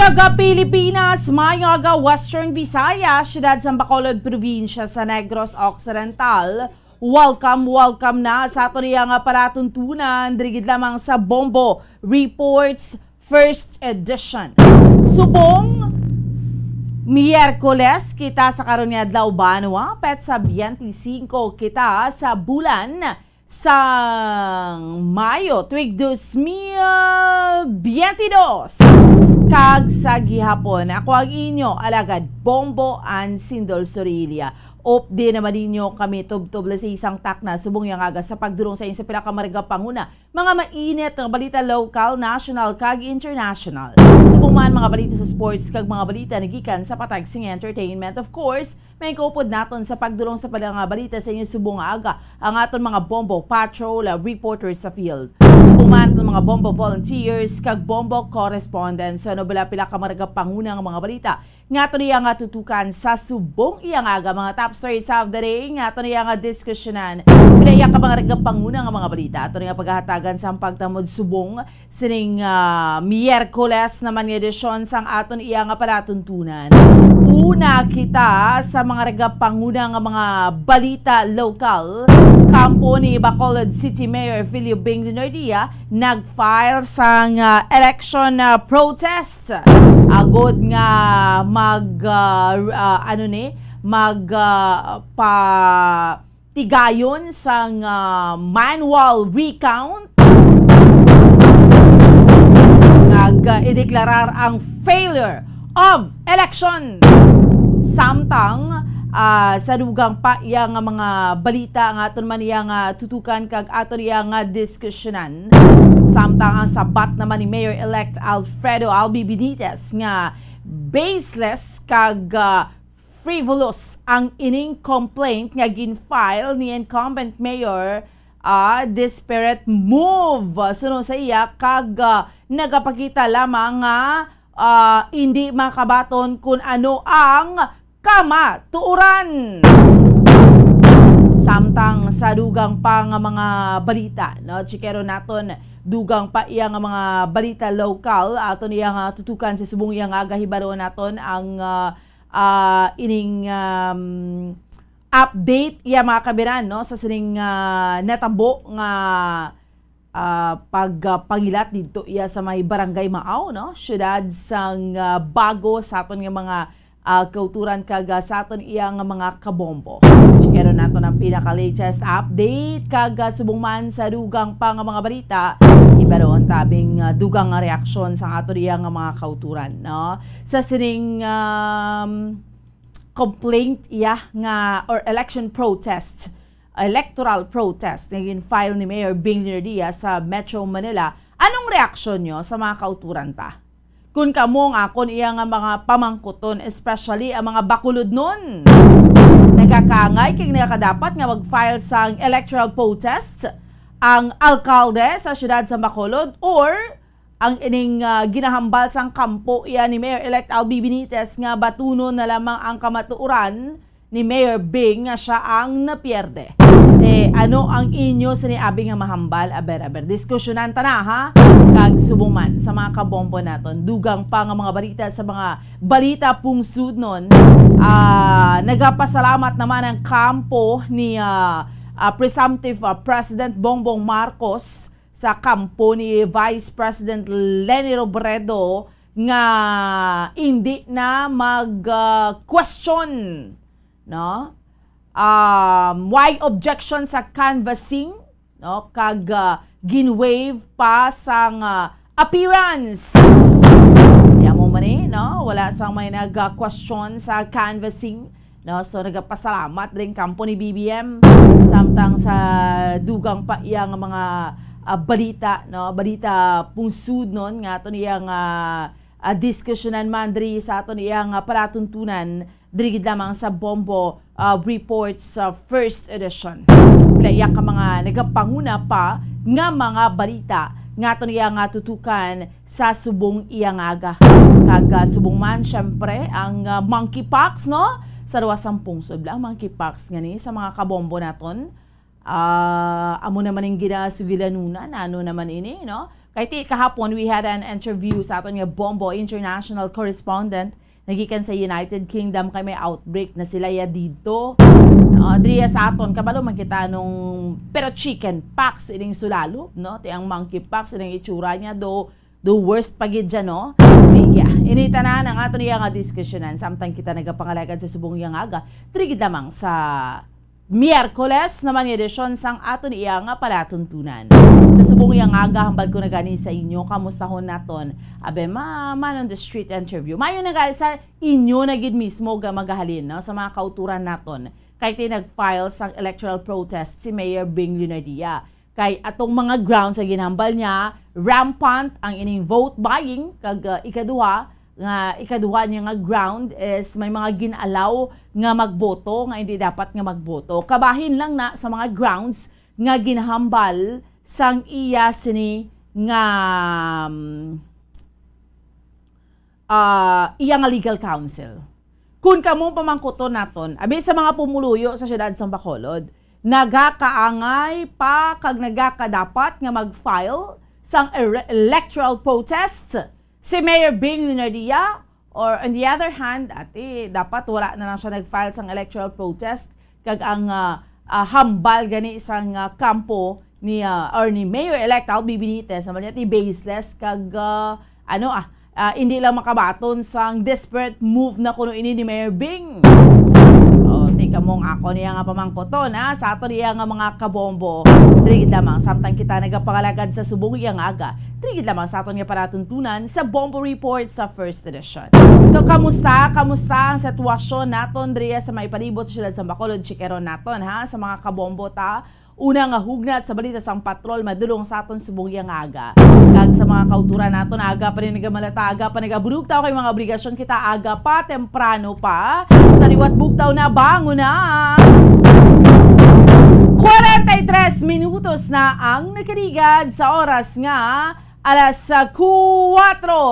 Mayaga Pilipinas, mayaga Western Visayas, siyudad sa Bacolod Provincia sa Negros Occidental. Welcome na sa ato niyang palatuntunan, dirigid lamang sa Bombo Reports First Edition. Subong Miyerkules kita sa karon nga adlaw banwa, petsa 25 kita sa bulan sa Mayo tuig 2022. Kag sa gihapon, ako ang inyo alagad Bombo and Sindol Sorilia. Update naman ninyo kami tubtubla sa isang takna subong yang aga sa pagdurong sa inyo sa pinakamariga panguna. Mga mainit ng balita local, national, kag international. Subong man mga balita sa sports kag mga balita nagikan sa patag sing entertainment. Of course, may kaupod naton sa pagdurong sa palang balita sa inyo subong aga ang aton mga Bombo Patrol reporters sa field. Subong man ng mga Bombo volunteers kag Bombo correspondents. So ano bala pila kamariga panguna ng mga balita nga ito niya nga tutukan sa subong iyang aga mga top stories of the day nga ito niya nga diskusyonan pilaya ka mga regapanguna nga mga balita ito niya paghahatagan sa pagtamod subong sining Miyerkules naman nga edisyon sang aton iya nga palatuntunan. Una kita sa mga regapanguna nga mga balita local. Kampo ni Bacolod City Mayor Filio Bing Lunardia nag-file sang election protest. Agod nga patigayon sang manual recount nag-ideklarar ang failure of election samtang sa dugang pa yang mga balita nga aton man yang tutukan kag aton yang diskusyonan samtang ang sabat naman ni Mayor-elect Alfredo Albi Benitez nga baseless kag frivolous ang ining complaint nga gin-file ni incumbent mayor disparate move sunod sa iya kag nagapakita lamang nga hindi makabaton kung ano ang kamatuoran. Samtang sa dugang pa nga mga balita, no, chikero naton dugang pa iya nga mga balita local aton iya nga tutukan sa subong iya nga gahibaro naton ang ining update iya mga kabiran no sa sining natabo nga pagpangilat dito iya sa may barangay Maaw no syudad sang Bago sa aton nga mga kauturan kag sa aton iya nga mga kabombo. Chikero nato ng pinaka-latest update kag subong man sa dugang pa nga mga balita ibaron tabing dugang nga reaksyon sa aton iya nga mga kauturan no sa sining complaint iya nga or election protest electoral protest na file ni Mayor Bing Lunardia sa Metro Manila. Anong reaksyon nyo sa mga kauturan ta? Kung kamong akon iya nga mga pamangkuton, especially ang mga bakulod nun. Nagkakangay kaya nakadapat nga mag-file sang electoral protest ang alkalde sa siyudad sa Bacolod or ang ining ginahambal sang kampo iya ni Mayor-elect Albi Benitez nga batunon na lamang ang kamatuoran ni Mayor Bing nga siya ang napierde. Ano ang inyo siniabi nga mahambal? Aber, diskusyonan ta na ha? Kag subuman sa mga kabombo naton. Dugang pa nga mga balita sa mga balita pungsud nun. Nagapasalamat naman ang kampo ni presumptive President Bongbong Marcos sa kampo ni Vice President Leni Robredo nga hindi na mag-question no? Why objection sa canvassing no kag ginwave pa sang appearance mo man no wala sang may nag-question sa canvassing no so nagapasalamat ring kampo ni BBM samtang sa dugang pa iyang mga balita no balita pungsud non nga aton iyang diskusyonan man diri sa aton iyang palatuntunan dirigid lamang sa Bombo Reports First Edition. Pilaya ka mga nagapanguna pa nga mga balita nga ito niya nga tutukan sa subong iyang aga. Kag subong man, syempre, ang monkeypox, no? Sa ruwasang pungsod lang, monkeypox nga ni sa mga kabombo naton. Amo naman yung ginasugilanunan, ano naman ini, no? Kay ti kahapon we had an interview sa aton nga Bombo international correspondent nagikan sa United Kingdom kay may outbreak na sila ya dito. Adria sa aton kabalo man kita nung pero chicken pox ining sulalo, no? Ti ang monkeypox ining itsura niya do worst pagid dyan, no? Sige, inita na ang aton nga diskusyonan samtang kita nagapangalagan sa subong yang aga. Trigid lamang sa Miyerkules naman yung edisyon sang aton nga palatuntunan. Sa subong yang aga, hambal ko na gani sa inyo, kamustahon naton. Abe, man on the street interview. Mayo na gani sa inyo na gid mismo magahalin, no? Sa mga kauturan naton. Kay nag-file sang electoral protest si Mayor Bing Lunardia. Kay atong mga grounds sa ginambal niya, rampant ang ining vote buying, kag ikaduha niya nga ground is may mga ginalaw nga magboto nga hindi dapat nga magboto. Kabahin lang na sa mga grounds nga ginahambal sang iya sini nga iya nga legal counsel. Kung kamong pamangkuton naton, abi sa mga pumuluyo sa siyudad sang Bacolod, nagakaangay pa kag nagakadapat nga mag-file sang electoral protests si Mayor Bing Lunardia, or on the other hand, dapat wala na lang siya nag-file sang electoral protest kag ang hambal gani isang kampo ni or ni Mayor-elect Albi Benitez naman niya baseless kag hindi lang makabaton sang desperate move na kuno ini ni Mayor Bing. So, tika mong ako niya nga pamangkoton sa ato niya nga mga kabombo. Trigid lamang samtang kita nagapangalagad sa subong yang aga. Trigid lamang sa aton nga paratuntunan sa Bombo Report sa first edition. So, kamusta ang sitwasyon naton diriya sa may palibot sa siyudad sa Bacolod, Chikeron naton sa mga kabombo ta. Una nga hugnat sa balita sang patrol madulong sa aton subong yang aga. Kag sa mga kauturan naton aga pa rin nagamalata, aga pa nagabudugtaw kay mga obligasyon kita aga pa temprano pa. Sa liwat bugtaw na bango na. 43 minutos na ang nakarigad sa oras nga alas 4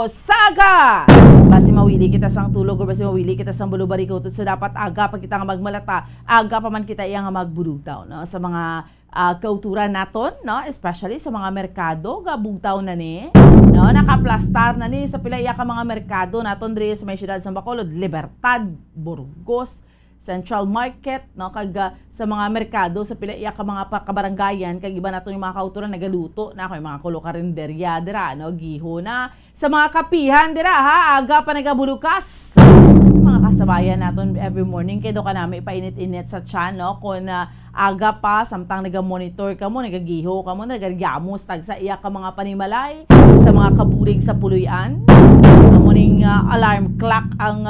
saga. Basi mawili kita sang tulog o basi mawili kita sang bulubari ko so dapat aga pa kita nga magmalata, aga pa man kita iya nga magbudugtaw, no? Sa mga kauturan naton, no? Especially sa mga merkado ga bugtaw na ni, no? Nakaplastar na ni sa pila iya ka mga merkado naton diri sa may siyudad sa Bacolod, Libertad, Burgos, Central Market, no, kag sa mga merkado sa pila iya ka mga kabaranggayan kag iba naton yung mga kauturan nagaluto na kay mga karinderya dira, no, giho na sa mga kapihan dira aga pa nagabulukas. Yung mga kasabayan naton every morning kay do ka nami ipainit-init sa tiyan, no, kun aga pa samtang nagamonitor ka mo, nagagiho ka mo, nagagyamos tag sa iya ka mga panimalay sa mga kaburig sa puluyan. Morning alarm clock ang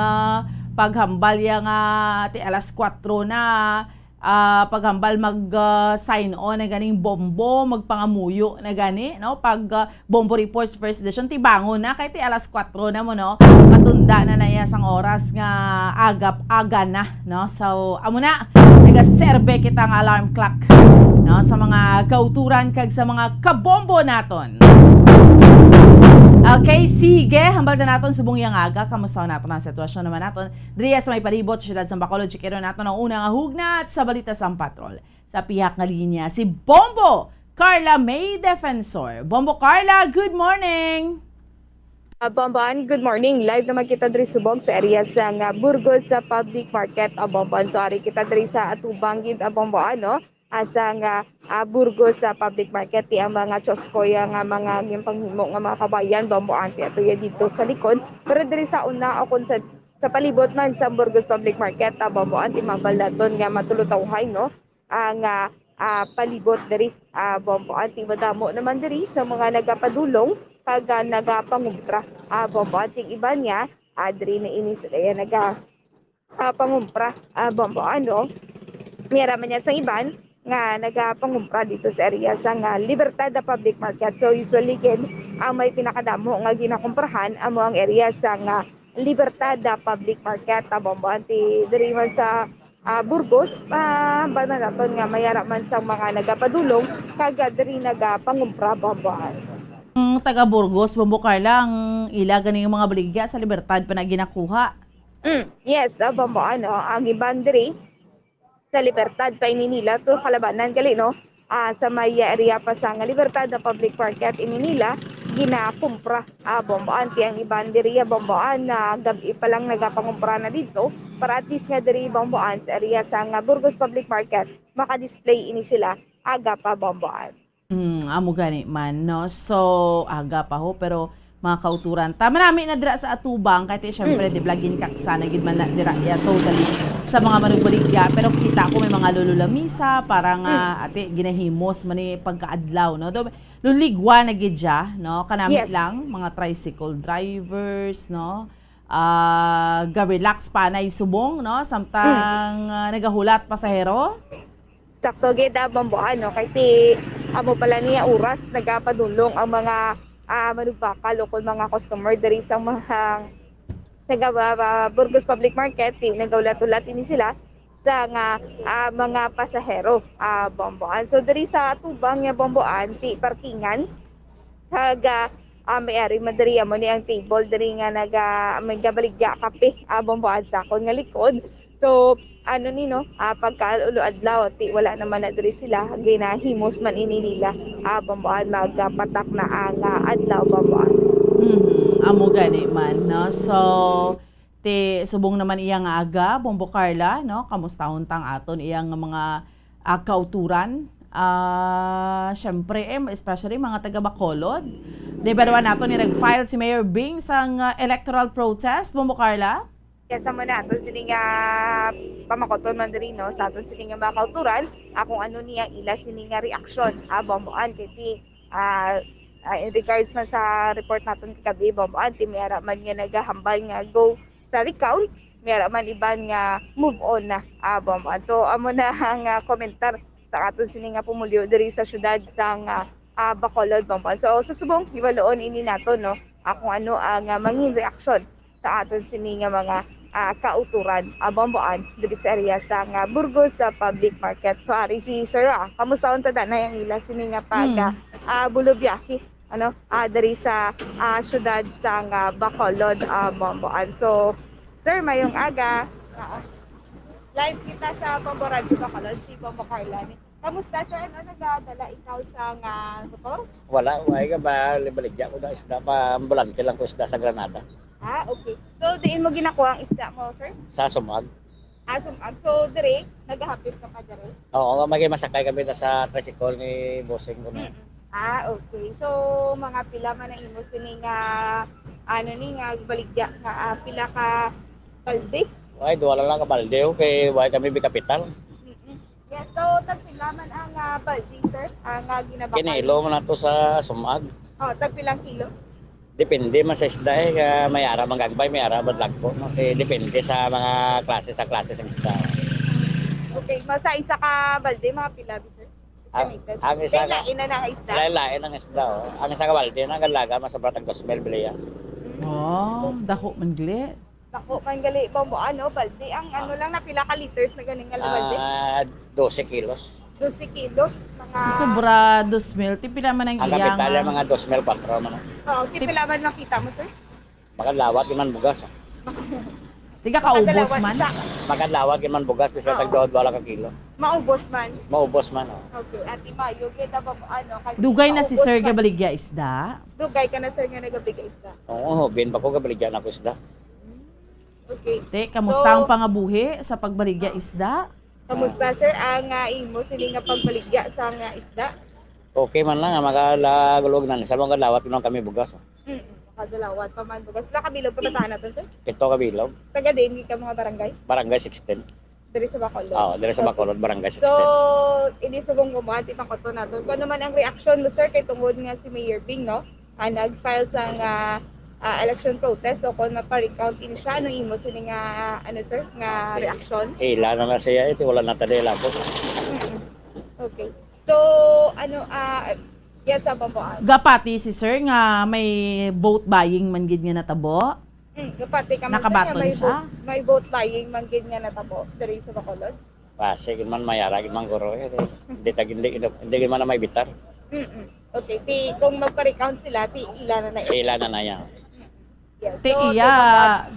paghambal yang ti alas 4 na paghambal mag sign on na ganing bombo magpangamuyo na gani, no, pag Bombo Reports first edition ti bangon na kay ti alas 4 na mo, no, matunda na iya sang oras nga aga na, no. So amo na nagaserbe kita nga alarm clock, no, sa mga kauturan kag sa mga kabombo naton. Okay, sige, hambal na naton subong yang aga. Kamusta naton ang sitwasyon naman naton diriya sa may palibot sa siyudad sa Bacolod, Chikeron naton ang unang hugnat sa balita sang patrol. Sa pihak nga linya si Bombo Carla May Defensor. Bombo Carla, good morning. Bomban, good morning. Live naman kita diri subong sa area sa Burgos sa Public Market. Bomban, sorry kita diri sa Atubang gid Bomban, no? Asa nga Burgos sa Public Market ti ang mga choskoya nga mga panghimo nga mga kabayan Bomboan ti ato ya dito sa likod, pero diri sa una o sa palibot man sa Burgos Public Market Bomboan ti mabalaton nga matulutawhay, no, ang palibot diri Bomboan ti madamo naman diri sa mga nagapadulong kag nagapangumpra Bomboan ti iba niya diri na inis pangumpra Bomboan, no, miyara man niya sa iban nga nagapangumpra dito sa area sa Libertad Public Market. So usually ang may pinakadamo nga ginakumprahan amo ang area sa Libertad Public Market Bomboan ti diri man sa Burgos balman naton nga mayara man sa mga nagapadulong kag diri nagapangumpra Bomboan. Taga Burgos, Bombo Carla, ang ila ganing mga baligya sa Libertad pa na ginakuha. Yes, Bomboan, no, ang iban diri sa Libertad pa ininila to kalabanan gali, no, sa may area pa sa Libertad na Public Market ininila ginakumpra bomboan ti ang iban diri bomboan na gabi pa lang nagapangumpra na dito para at least nga diri bomboan sa area sa nga Burgos Public Market maka-display ini sila aga pa bomboan. Amo gani man no. So aga pa ho pero mga kauturan. Tama namin na dira sa atubang kahit syempre di blagin kaksana gid man na dira ya totally sa mga manugbaligya pero kita ko may mga lululamisa parang ate ginahimos man ni pagkaadlaw no. Luligwa na gid siya no kanami lang mga tricycle drivers no. Ga-relax pa na isubong no samtang nagahulat pasahero. Sakto gid bomboan no kay ti amo pala niya oras nagapadulong ang mga manugbakal o kung mga customer diri sa mga Burgos Public Market nagaulat-ulat ini sila sa nga mga pasahero bomboan. So diri sa tubang nga bomboan ti parkingan kaga may-ari madiri mo ni ang table diri nga may gabaligya kape bomboan sa kon nga likod. So ano ni no pagkaulo adlaw ti wala naman na diri sila ginahimos man ini nila bomboan magpatak na ang adlaw bomboan. Amo gani man no. So ti subong naman iyang aga Bombo Carla no kamustahon tang aton iyang mga kauturan syempre especially mga taga Bacolod. Di ba naton ni nag-file si Mayor Bing sang electoral protest Bombo Carla? Kaya mo na aton sini nga pamakoton man diri no sa aton sini nga mga kauturan kung ano niya ila sini nga reaksyon bomboan kiti in regards man sa report naton kagabi bomboan ti mayara man nga nagahambal nga go sa recount mayara man iban nga move on na bomboan to amo na ang komentar sa aton sini nga pumulyo diri sa syudad sang Bacolod bomboan. So susubong ibaloon ini naton no kung ano ang mangin reaksyon sa aton sini nga mga kauturan bomboan diri sa area sa Burgos sa Public Market. So ari si Sir kamusta unta na yang ila sini nga pag bulubiyaki ano diri sa syudad sa Bacolod bomboan. So Sir mayong aga live kita sa Bombo Radio Bacolod si Bombo Carla ni. Kamusta sir ano nagadala ikaw sa motor? Wala ka ba baligya ko na isda pa ambulante lang ko isda sa Granada. Okay. So, diin mo ginakuha ang isda mo, sir? Sa Sumag. Sumag. So, dire, naghahapit ka pa dire? Oo, masakay kami na sa tricycle ni Bossing ko na. Okay. So, mga pila man ang imo sini nga nga baligya nga pila ka balde? Ay, wala lang ka balde kay wala kami bikapital. Yes, so tagpila man ang balde, sir? Ang ginabakal. Kinilo man nato sa Sumag. Tagpilang kilo? Depende man sa isda may ara man gagbay, may ara badlagpo. Depende sa mga klase sa isda. Okay, sa isa ka balde mga pila sir? Ang isa ka lain na ng isda. Lain ng isda. Ang isa ka balde na galaga masabrat ang 2,000 biliya. Dako man gali. Dako man gali bombo balde ang lang na pila ka liters na ganing nga balde? 12 kilos. 12 kilos. Sobra 2,000. Tipila man ang iyang. Ang kapitalya mga 2,004 man. Tipila man makita mo, sir? Makalawat yun man bugas. Tiga kaubos man? Makalawat yun man bugas. Bisa tagdood wala ka kilo. Maubos man? Maubos man, Okay. At imayo, kita ba Dugay na si Sir Gabaligya isda? Dugay ka na, sir, nga nagabaligya isda? Oo, bin pa ko gabaligya na ko isda. Okay. Kamusta ang pangabuhi sa pagbaligya isda? Kamusta sir ang imo sini nga pagbaligya sa nga isda? Okay man lang magalagulog na sa mga lawat nung kami bugas. Kadalawat pa man bugas. Wala kabilog ka ba natin sir? Ito kabilog. Taga din ka mga barangay? Barangay 16. Diri sa Bacolod. Diri sa Bacolod barangay 16. So, ini subong gumati pang kato naton. Kung naman ang reaction mo sir kay tungod nga si Mayor Bing no? Nag-file sa election protest o kung mapa-recount in siya, ano imo sini nga sir nga reaction? Ila na siya ito wala na tadela ko. Okay. So yes bombo. Gapati si sir nga may vote buying man gid nga natabo. Gapati ka man nakabaton siya. May vote buying man gid nga natabo diri sa Bacolod. Kasi man mayara gid man guro hindi man na may bitar. Okay, kung magpa-recount sila, ila na na. Ila na na yan.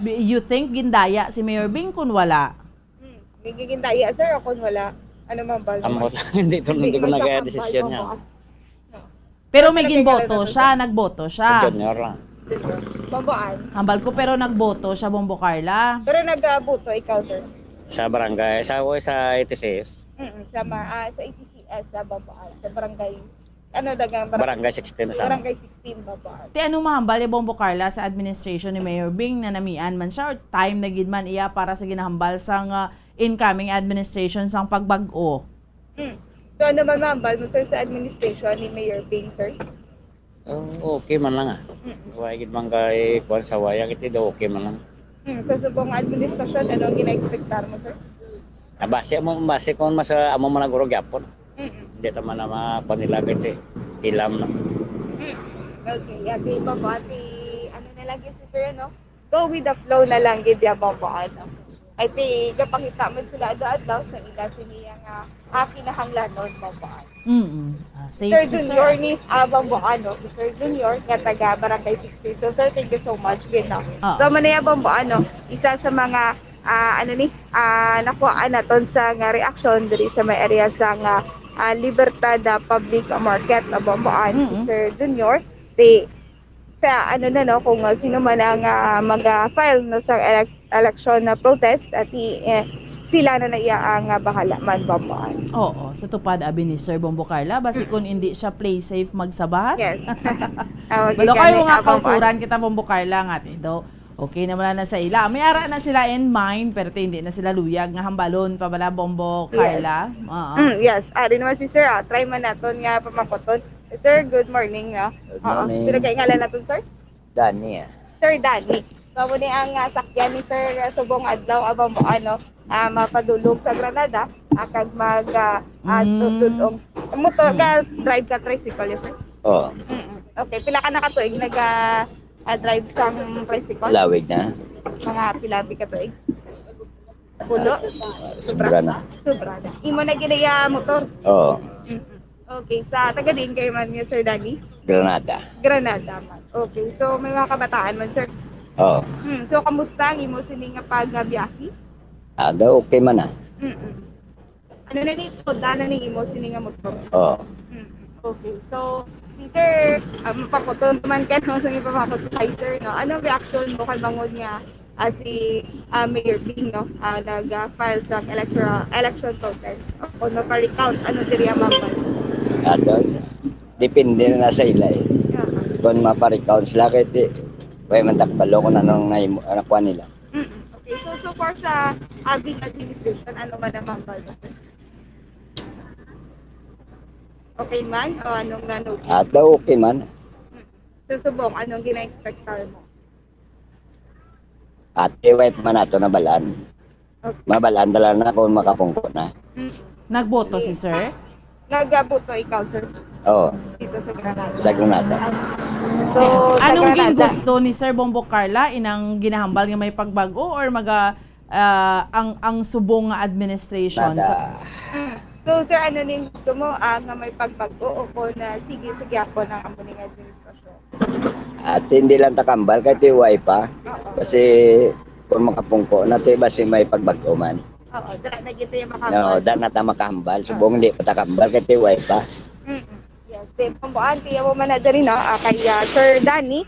You think gindaya si Mayor Bing kun wala? Gindaya sir o kun wala? Ano man ba? Hindi ko nagaya desisyon niya. Pero may ginboto siya, nagboto siya. Junior lang. Bamboan. Hambal ko pero nagboto siya, Bombo Carla. Pero nagbuto ikaw, sir? Sa barangay, sa ETCS. Sa ATCS sa Bamboan, sa barangay. Ano dagang Barangay 16 na sa Barangay 16 Bamboan. Ti ano mahambal ni Bombo Carla sa administration ni Mayor Bing na namian man siya or time na gid man iya para sa ginahambal sang incoming administration sang pagbag-o? So ano man mahambal mo, sir, sa administration ni Mayor Bing, sir? Okay man lang Wala gid man kay kuan sa waya kiti do okay man lang. Sa subong administrasyon, ano gina-expectar mo, sir? Base kon mas amo man naguro gyapon. Hindi naman na makuha nila kasi ilam lang. Okay, ati babati, ano na lang yun si sir, no? Go with the flow na lang gid ya babaan. Ay ti kapakita man sila adlaw sa ila siniya nga kinahanglanon babaan. Safe Sir si Junior sir. ni Bamboan, no? Si Sir Junior nga taga Barangay 16. So sir, thank you so much gid, no? So manaya Bamboan, no? Isa sa mga nakuha naton sa nga reaction diri sa may area sa nga Libertad Public Market na Bamboan, si Sir Junior. Sa ano na, no, kung sino man ang mag-file no sa election na protest at sila na iya ang bahala man Bamboan. Oo, sa tupad abi ni Sir Bombo Carla basi kung hindi siya play safe magsabat. Yes. Balo kayo nga kauturan kita Bombo Carla nga do. Okay na wala na sa ila. May ara na sila in mind pero hindi na sila luyag nga hambalon pa bala Bombo Carla. Yes. Ari naman si Sir, try man naton nga pamakoton. Sir, good morning. Good morning. Sino kay ngalan naton, sir? Dani Sir Danny. So mo ni ang sakyan ni Sir subong adlaw abang mo mapadulog sa Granada kag mag tutudong motor ka drive ka tricycle, yes, sir? Oo. Okay, pila ka nakatuig drive sang tricycle? Lawig na. Mga pilabi ka tuig? Pulo? Sobra na. Sobra na. Imo na ginaya motor? Oo. Okay, sa taga din kayo man niya, Sir Danny? Granada. Granada man. Okay, so may mga kabataan man, sir? Oo. So kamusta ang imo sini nga pagbiyahe? Okay man na. Ano na ni dana ni imo sini nga motor? Oo. Okay, so si Sir, mapakoton man ka no sa ipapakoton kay Sir, no? Anong reaction mo kay bangod nga si Mayor Bing, no? Nag-file sa election protest. Kung mapa-recount, ano diri ang mambal? Depende na sa ila Kung mapa-recount sila kaya pwede man takbalo kung anong nakuha nila. Okay, so far sa Bing administration, ano man ang mambal? Okay man? O anong nanood? Okay man. So subong, anong gina-expectar mo? White man nato na balaan. Okay. Mabalaan dala na kung makapungko na. Nagboto si Sir? Nagboto ikaw, sir? Oo. Dito sa Granada? Sa Granada. So, sa anong Granada, gusto ni Sir Bombo Carla inang ginahambal nga may pagbago or ang subong nga administration? So, sir, ano ning gusto mo nga may pagbago o kung sige ako ng amuning administrasyon? At hindi lang takambal kahit iway pa. Kasi kung makapungko na ito basi may pagbago man. Oo, dala na gito yung makambal. No, dahil na makahambal. Subong hindi pa takambal kahit iway pa. Yes, pambuan tiya mo man na diri, no, kay Sir Danny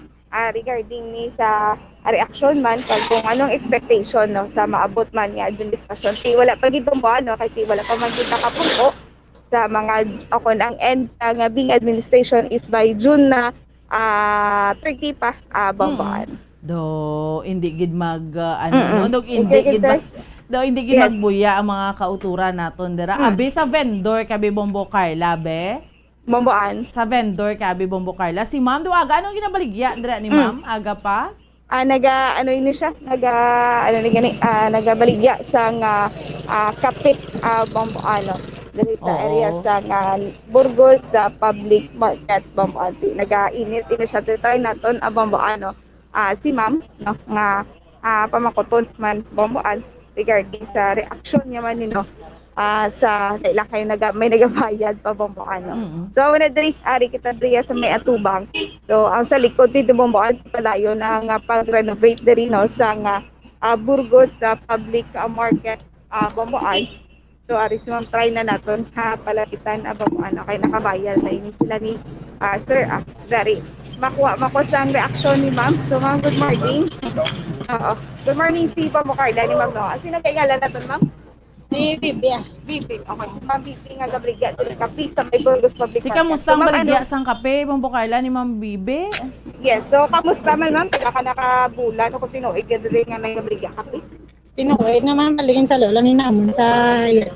regarding ni sa reaction man kung anong expectation, no, sa maabot man nga administrasyon. Wala pa gid pambuan, no, kay wala pa man gid nakapungko sa mga akon ang end sa nga Bing administration is by June na 30 pa bambuan. Do hindi gid mag hindi gid magbuya ang mga kauturan naton dira. Abi sa vendor kabi Bombo Carla be. Bambuan. Sa vendor kabi Bombo Carla. Si Ma'am do aga anong ginabaligya dira ni Ma'am? Aga pa? Nagabaligya sa kapit Bambuan, diri sa area sa Burgos sa public market Bambuan. Nagainit siya try naton Bambuan, si Ma'am, no, nga pamakoton man Bambuan regarding sa reaction niya man nino sa ilang kayo may nagabayad pa Bambuan, no. So wala diri ari kita diri sa may atubang. So ang sa likod dito Bambuan padayon ang pag-renovate diri, no, sa Burgos sa public market Bambuan. So ari si ma'am try na naton ha palapitan abang ano kay nakabayal na ini sila ni sir dari makuha mako sa reaction ni ma'am. So ma'am, good morning. Good morning si Ma'am Carla ni ma'am no. Sino kay ngalan naton ma'am? Si Bibi. Bibi. Okay. Ma'am Bibi nga gabriga dili kape sa may Burgos Public Di Market. kamusta ang baligya sang kape, Bombo Carla ni Ma'am Bibi? Yes. So kamusta man ma'am? Pila ka nakabulan o kung tinuig dili nga may gabriga kape? Tinuwi naman maligin sa lola ni namon sa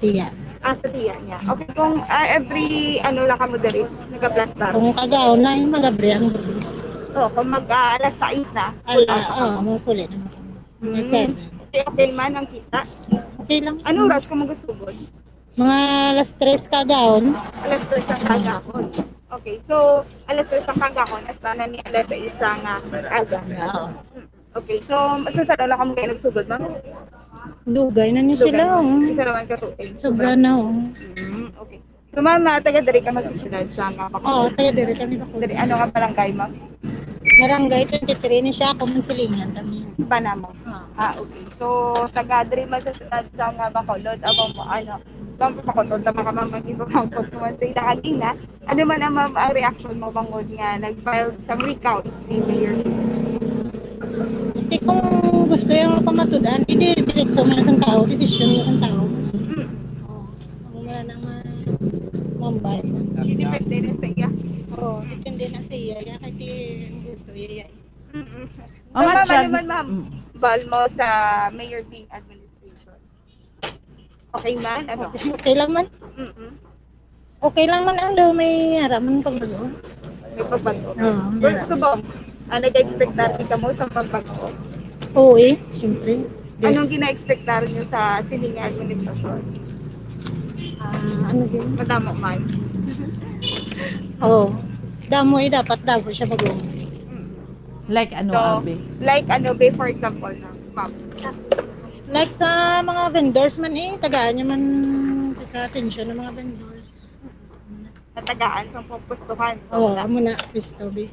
tiya. Sa tiya niya. Okay, kung every ano lang ka mo dali, nag-plastar. Kung kagaon na yung magabre ang Burgos. Kung alas 6 na. Mo puli naman. Mga 7. Okay man ang kita. Okay lang. Ano oras ko magusugod? Mga alas 3 kagaon. Alas 3 ang kagahon. Okay, so alas 3 ang kagahon, hasta na ni alas 6 ang aga. Okay, so sa lang ka mo kayo nagsugod, ma'am? Dugay na ni sila. Isa naman ka tuting. Sobra na. Okay. So ma'am, taga-diri ka magsisunod sa nga Oo, taga-diri kami ako. Dari ano nga barangay, ma'am? Barangay 23 ni siya ako mansilingan kami. Banamo. Okay. So taga-diri magsisunod sa nga Bacolod, abang mo ano? Ma'am, pakoton tama ka ma'am mag-ibang naman sa ilagin na. Ano man ang ma'am ang reaction mo bangod nga nag-file sa recount si Mayor? Hindi kung gusto yung pamatudan, hindi direksyon mo na sa tao, desisyon mo sa tao. Wala naman mambay. Depende na sa iya. Oo, depende na sa iya. Kaya kahit gusto iya. So ma'am, ano man ma'am, bal mo sa Mayor Ping administration? Okay man? Ano? Okay lang man. Okay lang man ano, may haraman pagbago. May pagbago? Oo. So bang, nag-expectar ka mo sa pagbago? Oo siyempre. Anong gina-expectar nyo sa sininga administrasyon? Ano yun? Madamo man. Oo. Damo dapat dago siya bago. Like ano, So, Abe? like ano, be for example na, ma'am? Like sa mga vendors man tagaan niya man sa atensyon ng mga vendors. Natagaan sa pupustuhan. Oo, amo na, Cristo be.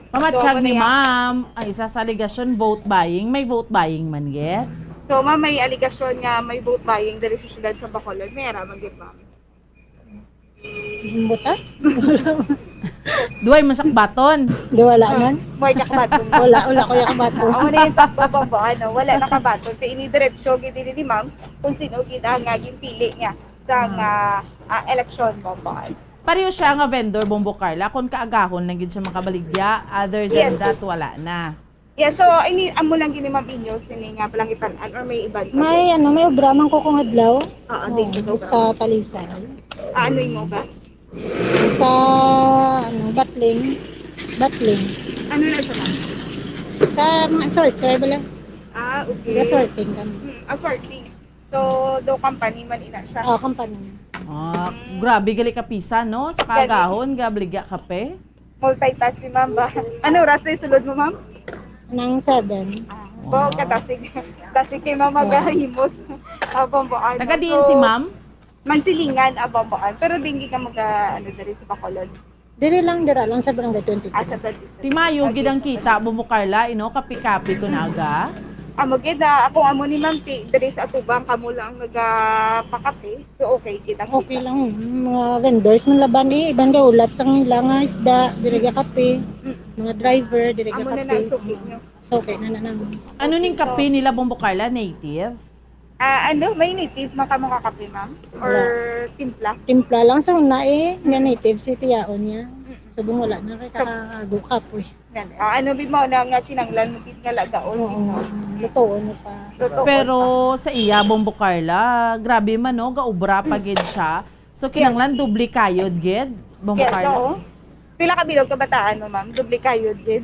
Mamatsyag So, ni ano yan? ma'am, ang isa sa aligasyon, vote buying. May vote buying man, get? So, ma'am, may aligasyon nga may vote buying dali sa syudad sa Bacolod. May araman din, ma'am. Buta? Duway masak baton. Wala man. May kakabaton. Wala ko yung kabaton. Ako na yung takbo bambo, ano, wala nakabaton. Kaya inidiretso, giti ni ma'am, kung sino kita nga pili niya sa election bambo. Pareho siya nga vendor, Bombo Carla. Kung kaagahon lang gid siya makabaligya, other than Yes. that, wala na. Yeah, so, amo lang gini ma'am inyo, sini nga palang itanan, or may iba? May may obraman ko kung adlaw. Thank you. Sa Talisay. Ano yung mo ba? Sa Batling. Ano na siya ma'am? Sa mga sorter bala. Okay. Sorting kami. Sorting. So, do company man ina siya? Company. Grabe, gali ka pisa, no? Sa kaagahon, gabaligya kape. Multitask ni ma'am ba? Ano oras na yung sulod mo ma'am? Nang 7. Bo, katasig. Tasig kay ma'am magahimos. Abamboan. Taga diin si ma'am? Mansilingan, abamboan. Pero dingi ka dari sa Bacolod. Dira lang sa barangay 22. Sa 22. Timayo, gidang kita, Bombo Carla, kapi-kapi ko na aga. Mageda, ako amo ni ma'am, dari sa atubang, kamo lang nagpakape. So, okay, kita. Okay lang. Mga vendors man laban ibang gaulat sang ilang isda, diriga kape. Mga driver, diriga Amo kape. na naisukit nyo. So, okay na naman. Ano ning kape nila, Bombo Carla? Native? May native makamo kakape ma'am? Or timpla? Timpla lang sa una nga native si tiyaon niya. So, wala na kay kakago kapoy. Ano din mo na nga sinanglan mo nga lagaon? Lutoon mo pa. Pero sa iya, Bombo Carla, grabe man, no? Gaubra pa gid siya. So, kinanglan, dubli kayod, gid, Bombo Yes, Carla? oo. Pila ka bilog kabataan mo, ma'am? Dubli kayo din.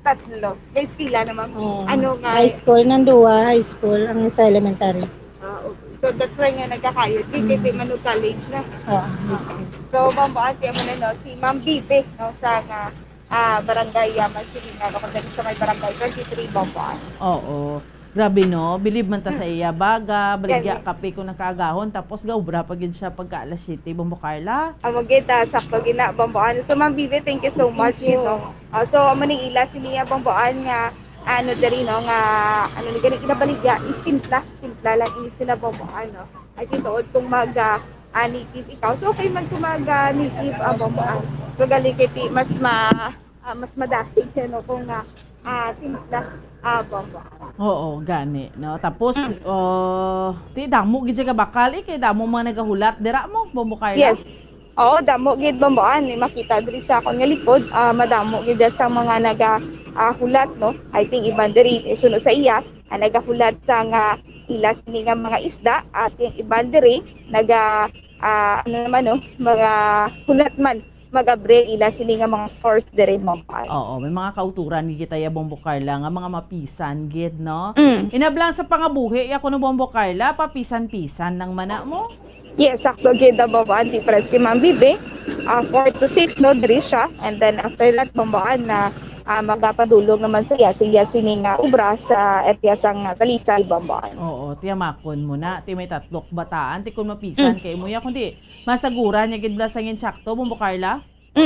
Tatlo. Guys, pila na, ma'am? Ano nga? High school ng duwa, high school, ang sa elementary. Okay. So, that's why nga nagkakayod. Hindi Manu College na. High school. So, ma'am, ate mo na, no? Si Ma'am Bibe, no? Sa barangay Mansilingan. Kung dito sa may barangay 23, Bambuan. Oo. Grabe, no? Believe man ta sa iya. Baga, baligya, kape ko ng kaagahon. Tapos, gaubra pa gid siya pagka alas 7, Bombo Carla. Magita, sakto gina, Bambuan. So, Ma'am Bibe, thank you so much. So, maning ila si Nia Bambuan nga ano diri no nga ano ni gani kinabaligya is timpla lang ini sila bomboan no. Ay tinuod kung mag native ikaw. So okay man kung mag native bomboan. So gali kiti mas madasig no kung timpla bomboan. Oo, gani, no. Tapos ti damo gid ka bakal kay damo mga nagahulat dira mo, Bombo Carla. Yes. Oo, damo gid bomboan ni makita diri sa akong nga likod, madamo gid sa mga nagahulat no. I think iban diri suno sa iya nagahulat sa nga ilas ni nga mga isda at yung iban diri ano naman no, mga hulat man magabre ila sini nga mga stores diri mo. Oo, may mga kauturan ni kita ya Bombo Carla nga mga mapisan gid no. Inablang sa pangabuhi ako no Bombo Carla, papisan-pisan nang mana mo. Yes, sakto gid babaan ti pres kay Ma'am Bibi. 4 to 6 no diri siya and then after that babaan na magapadulog naman siya sini nga ubra sa area sang Talisay babaan. Oo, tiyamakon mo na ti may tatlok bataan ti kun mapisan kay mo ya kundi masagura niya gid blasangin sakto Bombo Carla.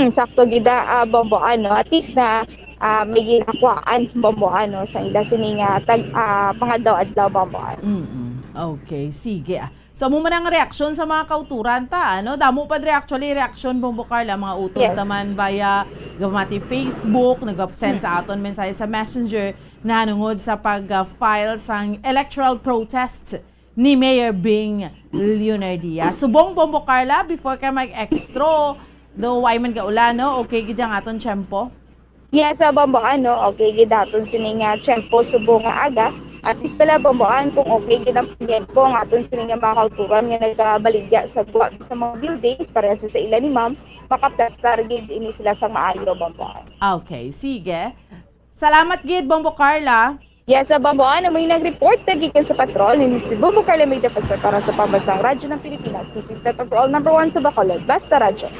Sakto gid babaan no at least na may ginakwaan babaan no sa ila sini nga mga daw adlaw babaan. Okay, sige. So, mo man ang reaksyon sa mga kauturan ta, ano? Damo pa reaction Bombo Carla, mga utod naman via gamati Facebook, nag-send sa aton mensahe sa Messenger na nungod sa pag-file sang electoral protest ni Mayor Bing Leonardia. Subong Bombo Carla, before ka mag-extra, do why man ka ulan, no? Okay, gidang aton tiyempo? Yes, Bomboan, no? Okay, gidaton sini nga tiyempo subong nga aga. At least pala Bomboan kung okay gid ang tiyempo nga aton sini nga mga kauturan nga nagabaligya sa mga buildings para sa ila ni Ma'am, makaplastar gid ini sila sa maayo Bomboan. Okay, sige. Salamat gid Bombo Carla. Yes, Bomboan, may nag-report na gikan sa patrol ni si Bombo Carla may dapat sa para sa pambansang radyo ng Pilipinas. Consistent overall number 1 sa Bacolod, Basta Radyo.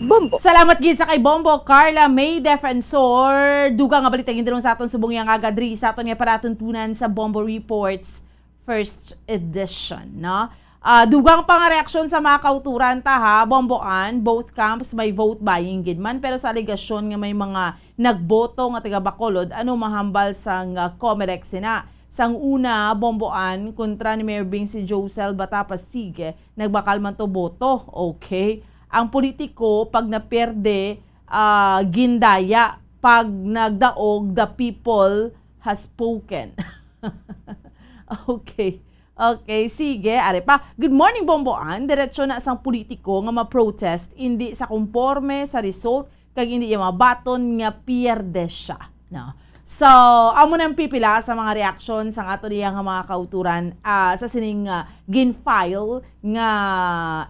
Bombo. Salamat gid sa kay Bombo Carla May Defensor. Duga nga balitagin din sa aton subong yang agadri sa aton nga paratuntunan sa Bombo Reports first edition, no? Dugang pang reaksyon sa mga kauturan ta ha, Bomboan, both camps may vote buying gid man pero sa alegasyon nga may mga nagboto nga taga Bacolod ano mahambal sang Comelec sina. Sang una, Bomboan kontra ni Mayor Bing si Josel Batapasig nagbakal man to boto. Okay. Ang politiko, pag naperde, gindaya. Pag nagdaog, the people has spoken. Okay. Okay, sige. Are pa. Good morning, Bomboan. Diretso na sang politiko nga ma-protest, hindi sa konforme sa result, kag hindi yung mabaton nga pierde siya. No? So, amo nang pipila sa mga reaksyon sa ato niya nga mga kauturan sa sining gin-file nga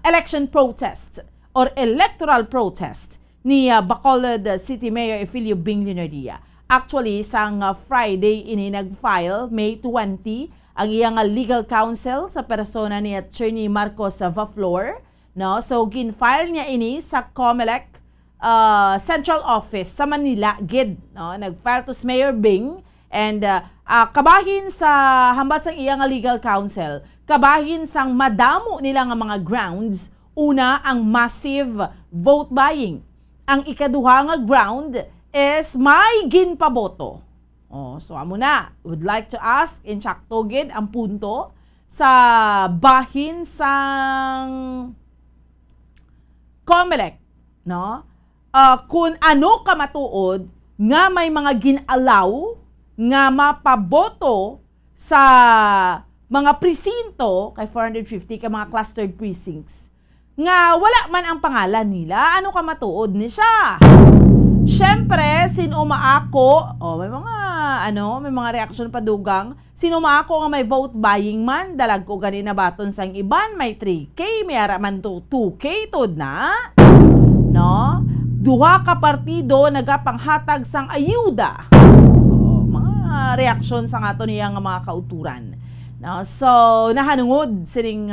election protest or electoral protest ni Bacolod City Mayor Efilio Bing Leonardia. Actually, sang Friday ini nag-file, May 20, ang iyang legal counsel sa persona ni Attorney Marcos Vaflor. No? So, gin-file niya ini sa Comelec Central Office sa Manila, gid. No? Nag-file to Mayor Bing and kabahin sa hambal sang iyang legal counsel, kabahin sang madamo nila nga mga grounds. Una, ang massive vote buying. Ang ikaduha nga ground is may ginpaboto. So amo na, would like to ask in Chaktogid ang punto sa bahin sang Comelec, no? Kung ano ka matuod nga may mga ginalaw nga mapaboto sa mga presinto kay 450 ka mga clustered precincts nga wala man ang pangalan nila, ano ka matuod ni siya? Syempre, sino maako, may mga reaksyon pa dugang, sino maako nga may vote buying man, dalag ko ganina baton sang iban, may 3K, may araman to 2K, tod na. No? Duha ka partido nagapanghatag sang ayuda. Mga reaksyon sa ato niya nga mga kauturan. No? So, nahanungod sining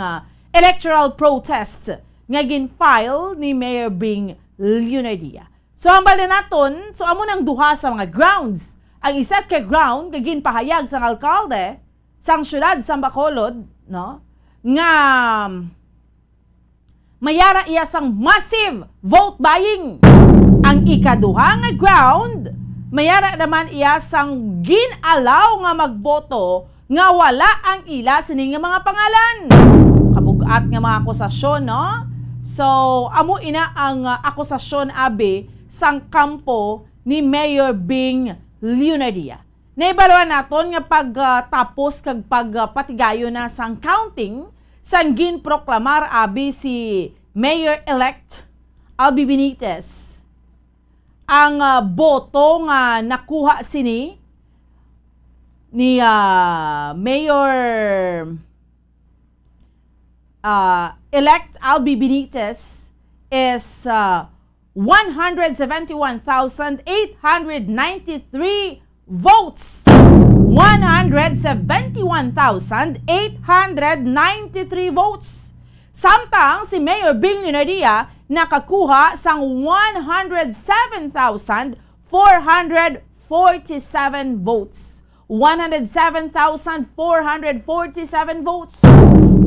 electoral protest nga gin-file ni Mayor Bing Leonardia. So, ang bala naton, so amo nang duha sa mga grounds. Ang isa ka ground, kagin pahayag sang alkalde, sang syudad sa Bacolod, no? Nga mayara iya sang massive vote buying. Ang ikaduha nga ground, mayara naman iya sang ginalaw nga magboto nga wala ang ila sining nga mga pangalan. Kabugat nga mga akusasyon, no? So, amo ina ang akusasyon abi sang kampo ni Mayor Bing Leonardia. Naibaluan naton nga pagtapos kag pagpatigayo na sang counting sang ginproklamar abi si Mayor-elect Albi Benitez. Ang boto nga nakuha sini ni Mayor elect Albi Benitez is 171,893 votes. 171,893 votes. Samtang si Mayor Bing Leonardia nakakuha sang 107,447 votes. 107,447 votes.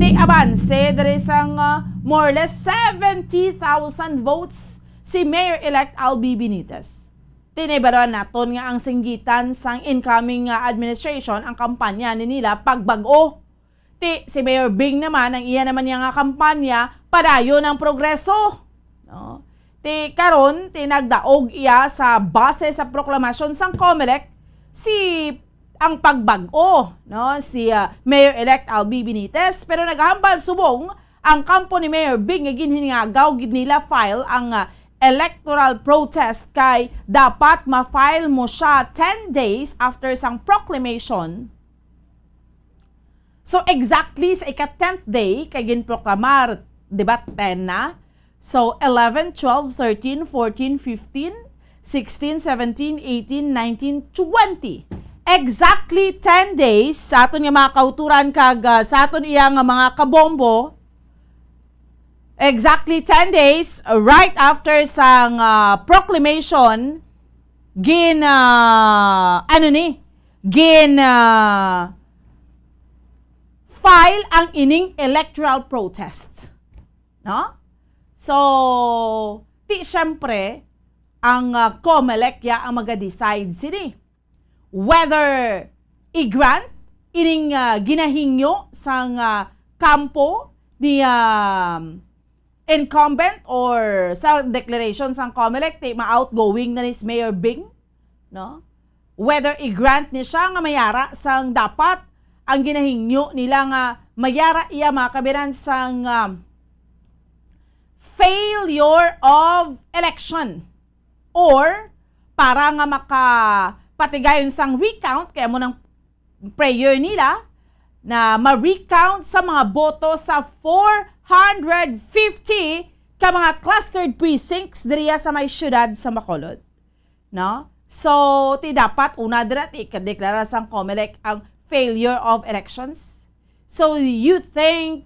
Di abanse dere sang more or less 70,000 votes si Mayor-elect Albi Benitez. Tinibaruan naton nga ang singgitan sang incoming administration ang kampanya ni nila pagbago. Si Mayor Bing naman, ang iya naman nga kampanya padayon ng progreso. No? Karon nagdaog iya sa base sa proklamasyon sang COMELEC ang pagbago, no? Si Mayor-elect Albi Benitez, pero naghambal subong ang kampo ni Mayor Bing nga ginhingagaw gid nila file ang electoral protest kay dapat ma-file mo siya 10 days after sang proclamation. So exactly sa ika-10th day kay ginproklamar, diba 10 na? So 11, 12, 13, 14, 15, 16, 17, 18, 19, 20. Exactly 10 days sa aton nga mga kauturan kag sa aton iya nga mga kabombo. Exactly 10 days right after sang proclamation file ang ining electoral protest. No? So, syempre ang COMELEC ya ang maga-decide sini whether i-grant ining ginahingyo sang kampo ni incumbent or sa declaration sang COMELEC ma-outgoing na ni Mayor Bing, no? Whether i-grant ni siya nga mayara sang dapat ang ginahingyo nila nga mayara iya makabiran sang failure of election or para nga makapatigayon sang recount kaya mo ng prayer nila na ma-recount sa mga boto sa 450 ka mga clustered precincts diriya sa may syudad sa Bacolod. No? So, dapat una dira ikadeklara sang COMELEC ang failure of elections. So, you think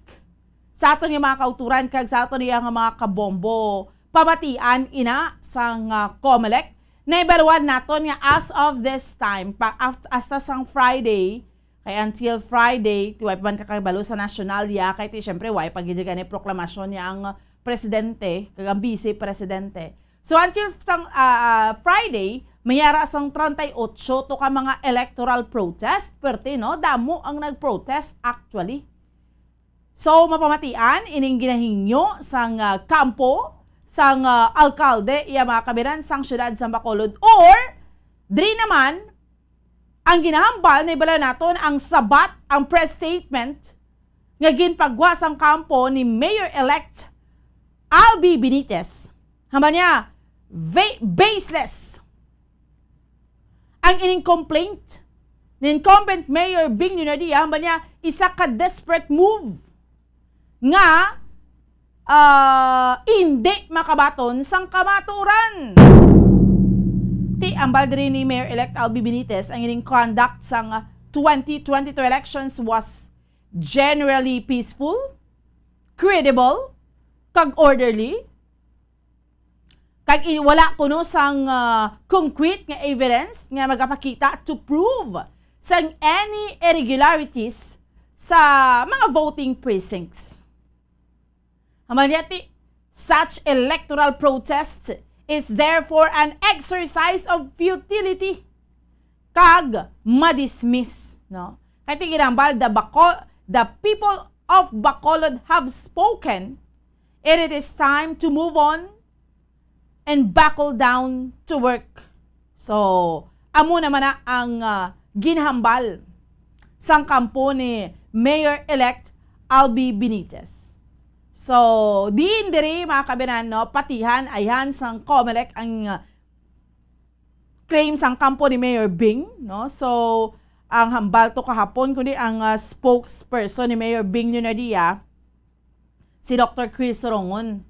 sa aton yung mga kauturan kag sa aton yung mga kabombo pamatian ina sang COMELEC na ibaluan naton nga as of this time hasta sang Friday kay until Friday tiway pa man kakabalo sa nasyonalya kay syempre way paggidigan ni proklamasyon niya ang presidente kag ang vice presidente. So until Friday mayara sang 38 to ka mga electoral protest perti no damo ang nagprotest actually. So mapamatian ining ginahingyo sang kampo sang alkalde iya mga kabiran sang syudad sa Bacolod or diri naman ang ginahambal na ibala naton ang sabat ang press statement nga ginpagwa sang kampo ni Mayor-elect Albi Benitez. Hamba niya baseless ang ining complaint ni incumbent Mayor Bing Leonardia. Hamba niya isa ka desperate move nga hindi makabaton sang kamaturan. Ambal diri ni Mayor-elect Albi Benitez ang ining conduct sang 2022 elections was generally peaceful, credible, kag orderly. Kag wala kuno sang concrete nga evidence nga magapakita to prove sang any irregularities sa mga voting precincts. Such electoral protests is therefore an exercise of futility kag madismiss, no? Kaya ginambal, the people of Bacolod have spoken, and it is time to move on and buckle down to work. So, amo naman na ang ginhambal sang kampo ni Mayor-elect Albi Benitez. So, diin diri mga kabinan, no, patihan ayan sang COMELEC ang claim sang kampo ni Mayor Bing, no? So, ang hambal to kahapon kundi ang spokesperson ni Mayor Bing Lunardia, si Dr. Chris Rongon.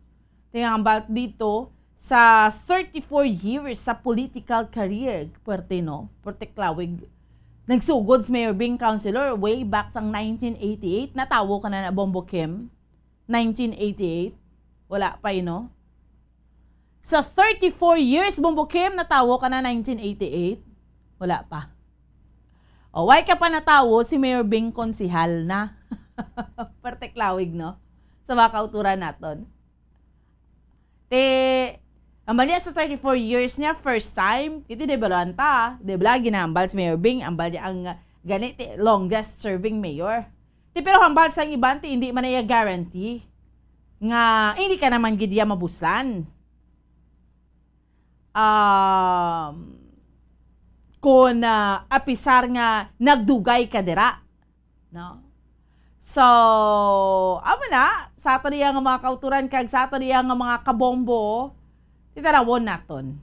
Tingnan hambal dito sa 34 years sa political career, puwerte, no? Puwerte klawig. Nagsugod si Mayor Bing Councilor way back sang 1988. Natawo ka na Bombo Kim? 1988? Wala pa yun, no? Sa 34 years, Bombo Kim, natawo ka na 1988? Wala pa. O, why ka pa natawo si Mayor Bing konsihal na? Perteklawig, no? Sa mga kauturan natin. Ang bali sa 34 years niya, first time, ito debalanta, debla, ginambal si Mayor Bing, ang bali ang ganit, longest serving mayor. Pero hambal sa iban, hindi man na guarantee nga hindi ka naman gidya mabuslan. Kung apisar nga nagdugay ka dira. No? So, amo na, sa ato niya nga mga kauturan, kag sa ato niya nga mga kabombo, itarawon naton.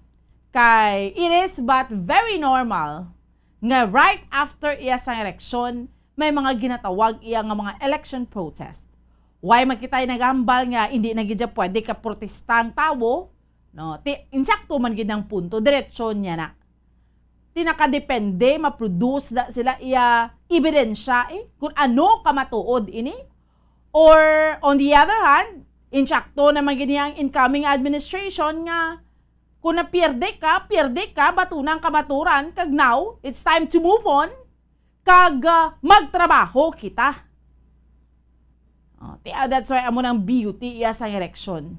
Kay, it is but very normal nga right after iya sa eleksyon, may mga ginatawag iya nga mga election protest. Why makitay nagambal nga hindi na gidya pwede ka protestang tawo, no? Insakto man gid ang punto, diretsyon niya na. Tinakadepende, ma-produce da sila iya ebidensya kung ano ka matuod ini. Or on the other hand, insakto naman gid ang incoming administration nga kung napierde ka, batunang kamaturan, kag now, it's time to move on, kag magtrabaho kita. That's why amo ng beauty iya sa election.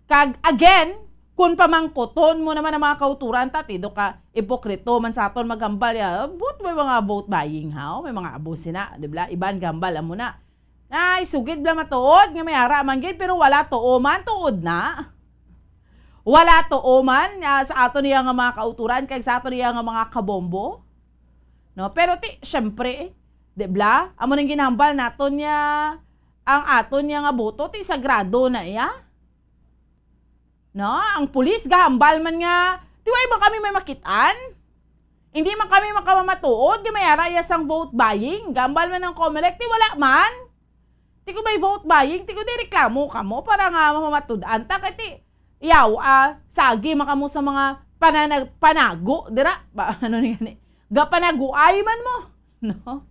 Kag again, kung pamangkoton mo naman ang mga kauturan, tatido ka, ipokrito man sa aton magambal, but may mga vote buying, ha? May mga abusin na, di ba? Iban gambal, amo na. Ay, sugid bla matuod, nga may ara manggid, pero wala tuo man, tuod na. Wala tuo man sa aton niya nga mga kauturan, kag sa aton niya nga mga kabombo. No? Pero syempre, di ba? Amo nang ginambal naton niya, ang aton niya nga boto, sagrado na iya. No? Ang pulis, gahambal man nga, tiway ba kami may makitaan? Hindi man kami makamamatuod, may araya sang vote buying, gambal man ng COMELEC, wala man. Ti ko may vote buying, ti ko di reklamo ka mo, para nga mamamatudan, takiti, sagi makamo sa mga panago, dira, ano ni gapanago, ay man mo, no?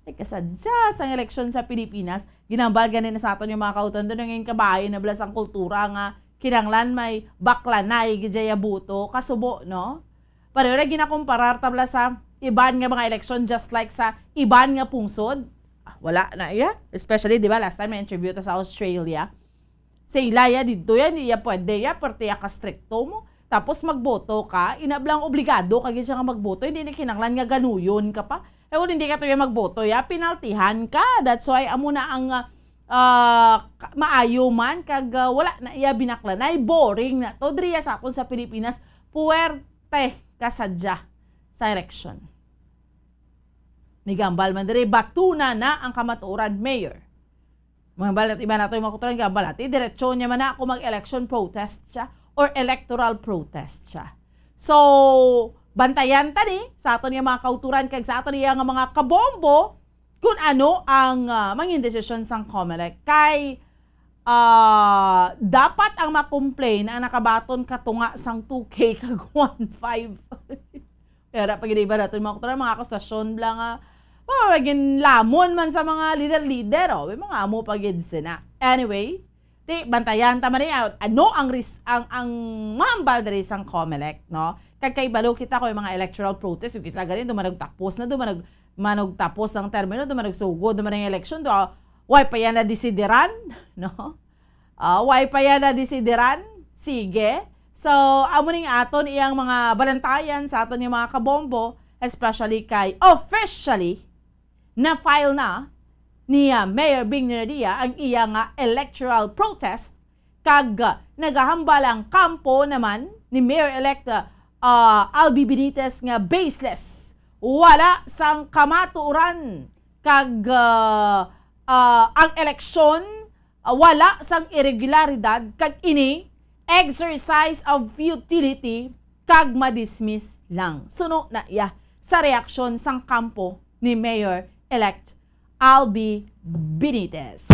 Ay kasadya sa eleksyon sa Pilipinas, ginambal ganin na sa aton yung mga kautan doon ngayon kabahay na blas ang kultura nga kinanglan may baklanay gijaya buto kasubo, no? Pero rin ginakumparar tabla sa iban nga mga eleksyon just like sa iban nga pungsod. Wala na iya. Especially, di ba, last time na interview ta sa Australia. Sa ilaya dito yan, iya pwede ya, parte ya ka-stricto mo. Tapos magboto ka, inablang obligado kagin siya nga magboto, hindi na kinanglan nga ganuyon ka pa. Kung hindi ka tuya magboto, ya, pinaltihan ka. That's why, amo na ang maayo man, kag wala na iya binaklanay, boring na to. Driya sa akon sa Pilipinas, puwerte kasadya sa election. Nigambal man diri, batuna na ang kamaturan mayor. Mga balat, iba na ito yung makuturan, gambal ati, diretsyo niya man na kung mag-election protest siya or electoral protest siya. So, bantayan tani sa aton yung mga kauturan kag sa aton yung mga kabombo kung ano ang mga desisyon sang COMELEC. Kay dapat ang makomplain ang nakabaton katunga sang 2K kag 1.5. Kaya pag iba natin mga kauturan, mga akusasyon lang maging lamon man sa mga leader-leader, may mga amo pagid sina. Anyway, bantayan tama rin ano ang mahambal diri sang COMELEC, no? Kagkaibalo kita ko yung mga electoral protest, yung isa ganin, dumanagtapos na, dumanagtapos ng termino, dumanagsugod, dumanag election, why pa yan na desideran, no? Why pa yan na desideran? Sige. So, amo ning aton iyang mga balantayan sa aton yung mga kabombo, especially kay officially na file na ni Mayor Bing Nadia ang iyang electoral protest kag nagahambal ang kampo naman ni Mayor-elect Albi Benitez nga baseless. Wala sang kamatuoran kag ang eleksyon, wala sang irregularidad kag ini exercise of futility kag madismiss lang. Suno na iya sa reaksyon sang kampo ni Mayor-elect Albi Benitez.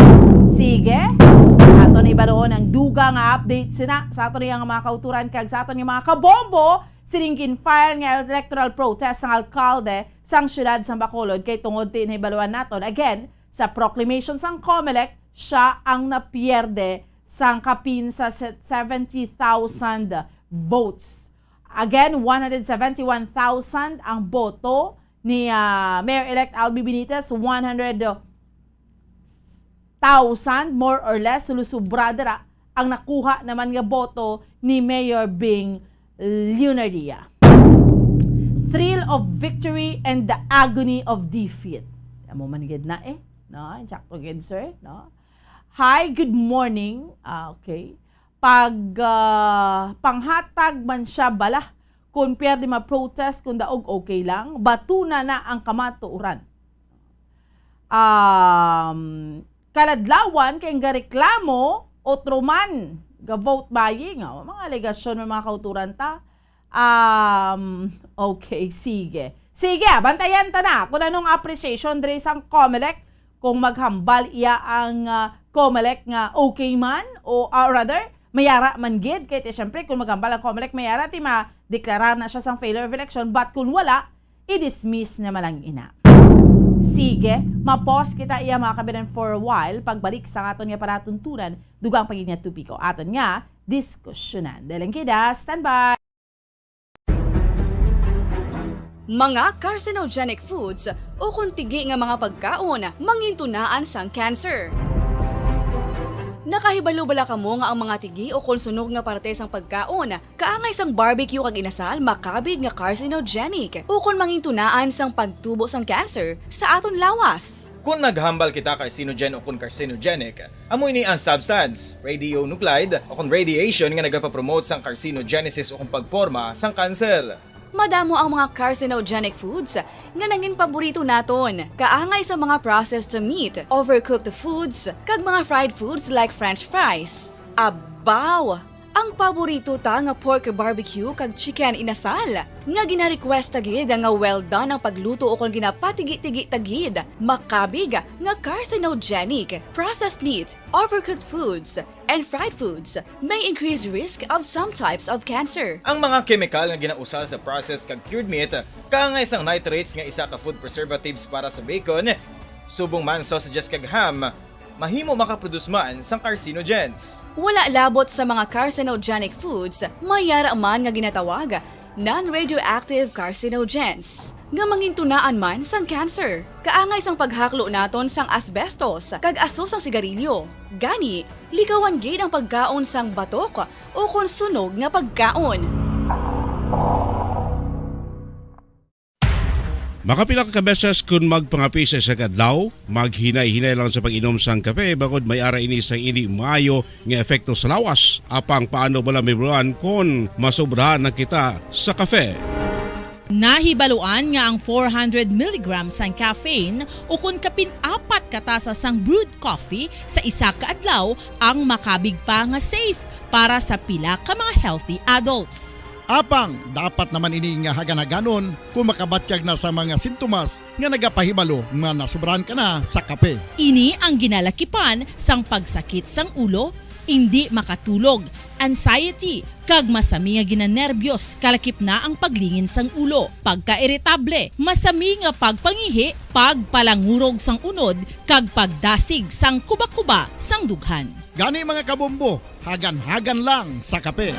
Sige, ato ni ba doon ang duga nga update sina sa ato niyang mga kauturan kag sa ato niyang mga kabombo siningkin fire nga electoral protest ng alkalde sang syudad sa Bacolod kay tungod tin hibaluan naton again sa proclamation sang COMELEC siya ang napierde sang kapin sa 70,000 votes. Again, 171,000 ang boto ni Mayor-elect Albi Benitez, 100,000 more or less sulusubradera ang nakuha naman nga boto ni Mayor Bing Leonardia. Thrill of victory and the agony of defeat. Amo man gid na no? Sakto gid sir, no? Hi, good morning. Okay. Pag panghatag man siya bala, kung pwede ma-protest, kung daog okay lang, batuna na ang kamatuuran. Kaladlawan, kay nga reklamo, otro man, ga-vote buying, mga alegasyon ng mga kauturan ta. Okay, sige. Sige, bantayan ta na kung anong appreciation dre sang COMELEC, kung maghambal iya ang COMELEC nga okay man, o rather, mayara man gid kay syempre kung magambal ang COMELEC mayara ti ma-deklarar na siya sang failure of election, but kung wala, i-dismiss na malang ina. Sige, ma-pause kita iya mga kabinan for a while pagbalik sa aton nga paratuntunan dugang pagiging tupiko. Aton nga diskusyonan. Dalang kita, standby! Mga carcinogenic foods o kuntigi nga mga pagkaon mangintunaan sang cancer. Nakahibalo bala kamo nga ang mga tigi o konsunog nga parte sang pagkaon kaangay sang barbecue kag inasal makabig nga carcinogenic o kon mangintunaan sang pagtubo sang cancer sa aton lawas. Kung naghambal kita carcinogen o kung carcinogenic, amoy ni ang substance, radionuclide o kung radiation nga nagapapromote sang carcinogenesis o kung pagporma sang cancer. Madamo ang mga carcinogenic foods nga nangin paborito naton. Kaangay sa mga processed meat, overcooked foods, kag mga fried foods like french fries. Abaw! Ang paborito ta nga pork barbecue kag chicken inasal. Nga gina-request tagid nga well done ang pagluto o kung ginapatigi-tigi tagid. Makabig nga carcinogenic, processed meat, overcooked foods, and fried foods may increase risk of some types of cancer. Ang mga chemical nga ginausal sa processed kag cured meat, kaangay sang nitrates nga isa ka food preservatives para sa bacon, subong man sausages kag ham, mahimo makaproduce man sang carcinogens. Wala labot sa mga carcinogenic foods, mayara man nga ginatawag non-radioactive carcinogens nga mangintunaan man sang cancer. Kaangay sang paghaklo naton sang asbestos kag aso sang sigarilyo. Gani, likawan gid ang pagkaon sang batok o konsunog nga pagkaon. Makapila ka beses kung magpangapi sa kadlaw, maghinay-hinay lang sa pag-inom sang kape bakod may ara ini sang hindi maayo nga efekto sa lawas. Apang paano bala mibruan kung masobrahan na kita sa kape. Nahibaluan nga ang 400 mg sang caffeine o kung kapin-apat katasa sang brewed coffee sa isa ka adlaw ang makabig pa nga safe para sa pila ka mga healthy adults. Apang, dapat naman ini nga haganaganon kung makabatyag na sa mga sintomas nga nagapahibalo nga nasubrahan ka na sa kape. Ini ang ginalakipan sang pagsakit sang ulo, hindi makatulog, anxiety, kag masami nga ginanerbiyos kalakip na ang paglingin sang ulo, pagka-iritable, masami nga pagpangihi, pagpalangurog sang unod, kag pagdasig sang kuba-kuba sang dughan. Gani mga kabombo, hagan-hagan lang sa kape.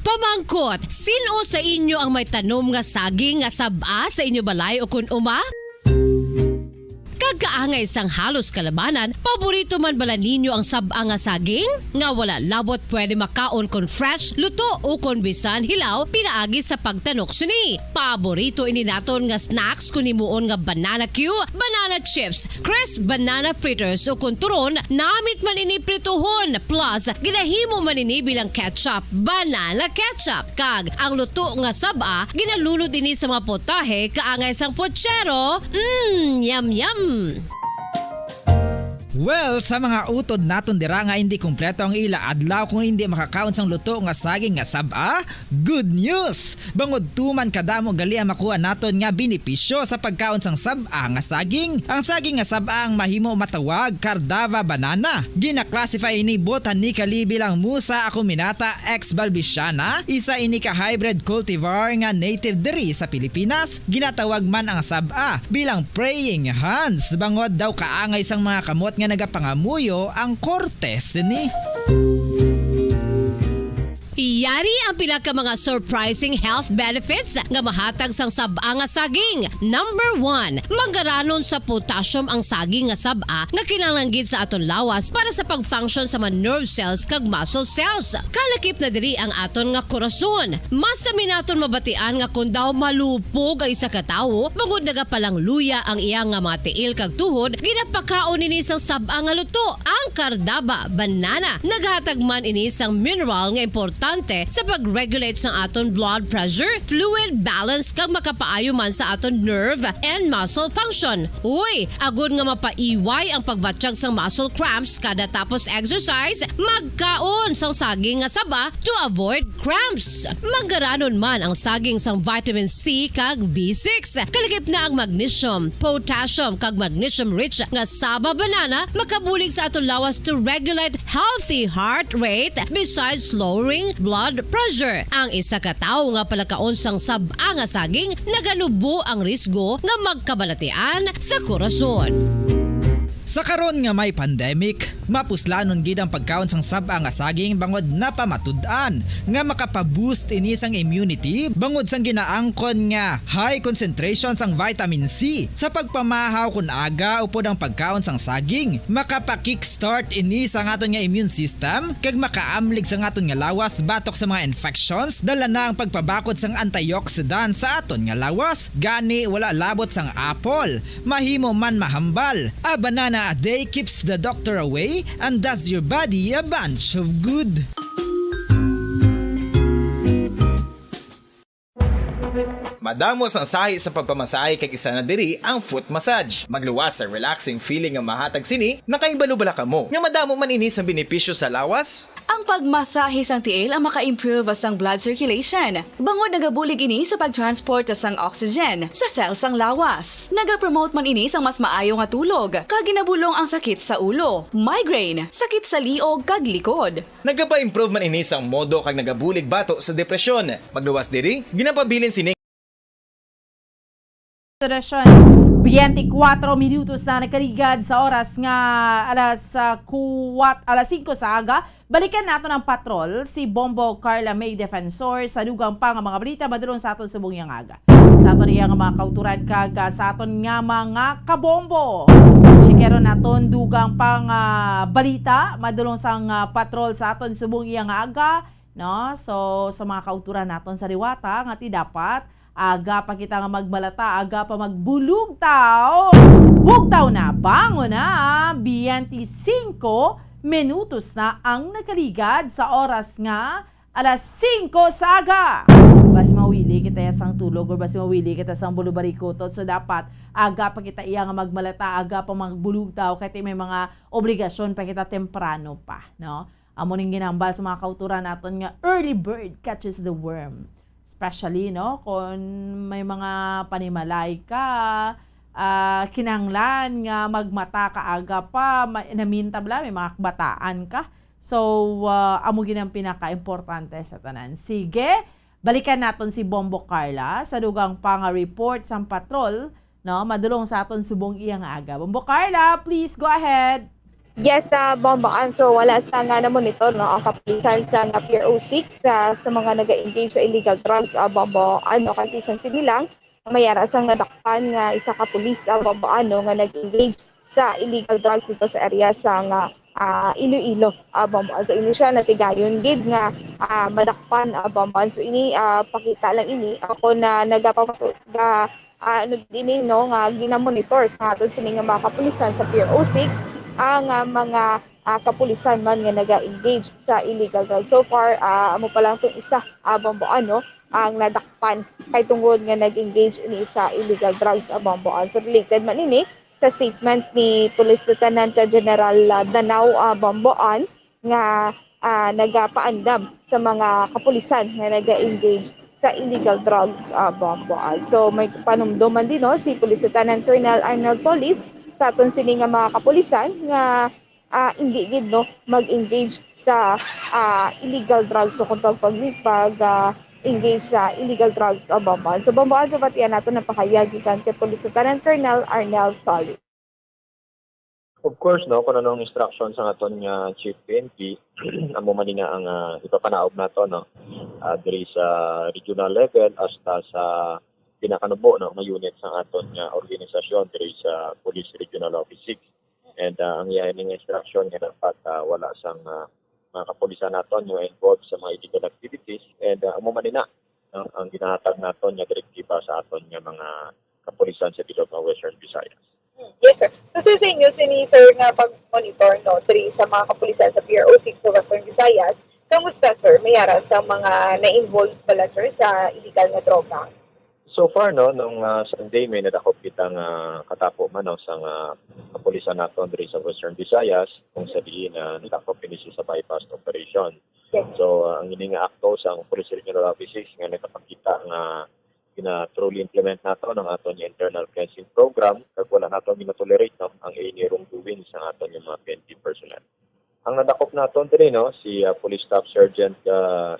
Pamangkot, sino sa inyo ang may tanom nga saging nga saba sa inyo balay o kun uma? Kagkaangay sang halos kalabanan, paborito man bala ninyo ang sab-a nga saging? Nga wala labot pwede makaon kon fresh, luto o kon bisan hilaw pinaagi sa pagtanok sini. Paborito ini naton nga snacks kun himuon nga banana Q, banana chips, crisp banana fritters o kun turon namit man ini prituhon plus ginahimo man ini bilang ketchup, banana ketchup. Kag ang luto nga sab-a ginalunod ini sa mga potahe kaangay sang pochero. Yum yum. Well, sa mga utod naton dira nga hindi kumpleto ang ila adlaw kung hindi makakaon sang luto nga saging nga sab-a, good news! Bangod tuman kadamo gali ang makuha naton nga benepisyo sa pagkaon sang sab-a nga saging. Ang saging nga sab-a ang mahimo matawag Cardava banana. Gina-classify ini botanically bilang Musa acuminata ex balbisiana, isa ini ka hybrid cultivar nga native diri sa Pilipinas. Ginatawag man ang sab-a bilang praying hands, bangod daw kaangay sang mga kamot nga nagapangamuyo ang kortes ni. Yari ang pila ka mga surprising health benefits nga mahatag sang sab-a nga saging. Number 1, manggaranon sa potassium ang saging nga sab-a nga kinahanglan sa aton lawas para sa pag-function sa mga nerve cells kag muscle cells. Kalakip na diri ang aton nga korason. Mas sa minaton mabatian nga kun daw malupog ang isa ka tawo, bangod nagapalang luya ang iyang nga mga tiil kag tuhod, ginapakaon ini sang sab-a nga luto, ang Cardava banana. Naghatag man ini sang mineral nga importante sa pag-regulate sa aton blood pressure, fluid balance kag makapaayo man sa aton nerve and muscle function. Uy, agud nga mapaiway ang pagbatsyag sang muscle cramps kada tapos exercise, magkaon sang saging nga saba to avoid cramps. Manggaranon man ang saging sang vitamin C kag B6. Kalakip na ang magnesium, potassium kag magnesium rich nga saba banana makabulig sa aton lawas to regulate healthy heart rate besides lowering blood pressure. Ang isa ka tawo nga palakaon sang sab-a nga saging naganubo ang risgo nga magkabalatian sa korason. Sa karon nga may pandemic, mapuslanon gid ang pagkaon sang sab-a nga saging bangod napamatud-an nga makapaboost ini sang immunity bangod sang ginaangkon nga high concentration sang vitamin C. Sa pagpamahaw kun aga upod ang pagkaon sang saging, makapa-kickstart ini sa aton nga immune system kag makaamlig sa aton nga lawas batok sa mga infections, dala na ang pagpabakod sang antioxidant sa aton nga lawas. Gani wala labot sang apple, mahimo man mahambal. A banana a day keeps the doctor away and does your body a bunch of good. Madamos ang sahi sa pagpamasahe kag isa na diri ang foot massage. Magluwas sa relaxing feeling nga mahatag sini, nakaibalo-bala ka mo. Nga madamo man ini sa benepisyo sa lawas. Ang pagmasahe sang tiil ang maka-improve sang blood circulation. Bangod nagabulig ini sa pag-transport sang oxygen sa cells sang lawas. Nagapromote man ini sang mas maayo nga tulog, kag ginabulong ang sakit sa ulo, migraine, sakit sa liog kag likod. Nagapa-improve man ini sang modo kag nagabulig bato sa depresyon. Magluwas diri, ginapabilin sini 24 minutos na nakaligad sa oras nga alas 5 sa aga. Balikan nato ng patrol si Bombo Carla May Defensor sa dugang pa nga mga balita madulong sa aton subong yang aga. Sa aton iya nga mga kauturan kag sa aton nga mga kabombo. Sikero naton dugang pa nga balita madulong sang patrol sa aton subong yang aga, no? So sa mga kauturan naton sa Diwata nga ti dapat aga pa kita nga magbalata, aga pa magbulugtaw. Bugtaw na, bango na, 25 minutos na ang nakaligad sa oras nga alas 5 sa aga. Basi mawili kita sang tulog o basi mawili kita sang bulubarikotot. So dapat aga pa kita iya nga magbalata, aga pa magbulugtaw kasi may mga obligasyon pa kita temprano pa, no? Amo ning ginambal sa mga kauturan naton nga early bird catches the worm. Especially, no, kung may mga panimalay ka, kinanglan nga magmata ka aga pa, namintabla, may mga bataan ka. So, amo ginang pinaka-importante sa tanan. Sige, balikan naton si Bombo Carla sa dugang pang-report sa patrol, no, madulong sa aton subong iyang aga. Bombo Carla, please go ahead. Yes, Bombaan. So wala sa nga na monitor no ang kapulisan sa Pier 06 sa mga nag-engage sa illegal drugs, Bombaan o kantisan sinilang mayara sang nadakpan nga isa ka pulis babaano nga nag-engage sa illegal drugs dito sa area sang Iloilo bambuan. So ini siya natigayon gid nga madakpan bambuan. So ini pakita lang ini ako na ano din no nga ginamonitor sa aton sini nga mga kapulisan sa Pier 06 ang mga kapulisan man nga naga-engage sa illegal drugs. So far amo pa lang tong isa bambuan no ang nadakpan kay tungod nga nag-engage ini sa illegal drugs bambuan. So related man ini sa statement ni Police Lieutenant General Danao Bamboan nga nagapaandam sa mga kapulisan nga naga-engage sa illegal drugs Bamboan. So may panumduman din no si Police Lieutenant Colonel Arnold Solis sa aton sini nga mga kapulisan nga hindi gid no mag-engage sa illegal drugs so kung engage sa illegal drugs Bamboan. So Bamboan sa batian nato napahayag gikan kay Police Lieutenant Colonel Arnel Solis. Of course no kung anong instruction sa aton nga Chief PNP amo man nga ang ipapanaog nato no diri sa regional level hasta sa pinakanubo no nga unit sa aton nga organisasyon diri sa Police Regional Office 6. And ang iyaning instruction nga dapat wala sang mga kapulisan naton yung involved sa mga illegal activities and amo man na ang ginahatag naton nga direktiba sa aton nga mga kapulisan sa Bilog ng Western Visayas. Yes, sir. So sa inyo, Sir, nga pag-monitor no, sa mga kapulisan sa Pier 06 sa Western Visayas, kamusta, sir, mayara sa mga na-involved pala, sir, sa illegal na droga? So far, no, nung Sunday, may nadakop kitang katapo man no, sa kapulisan naton diri sa Western Visayas kung sa diin nadakop pinisi sa bypass operation. Yes. So, ang ini nga akto sa Police Regional Office 6 nga nakapakita nga truly implement nato ng aton internal cleansing program kag wala nato ginatolerate no ang any wrongdoing sa aton yung mga PNP personnel. Ang nadakop naton diri no si Police Staff Sergeant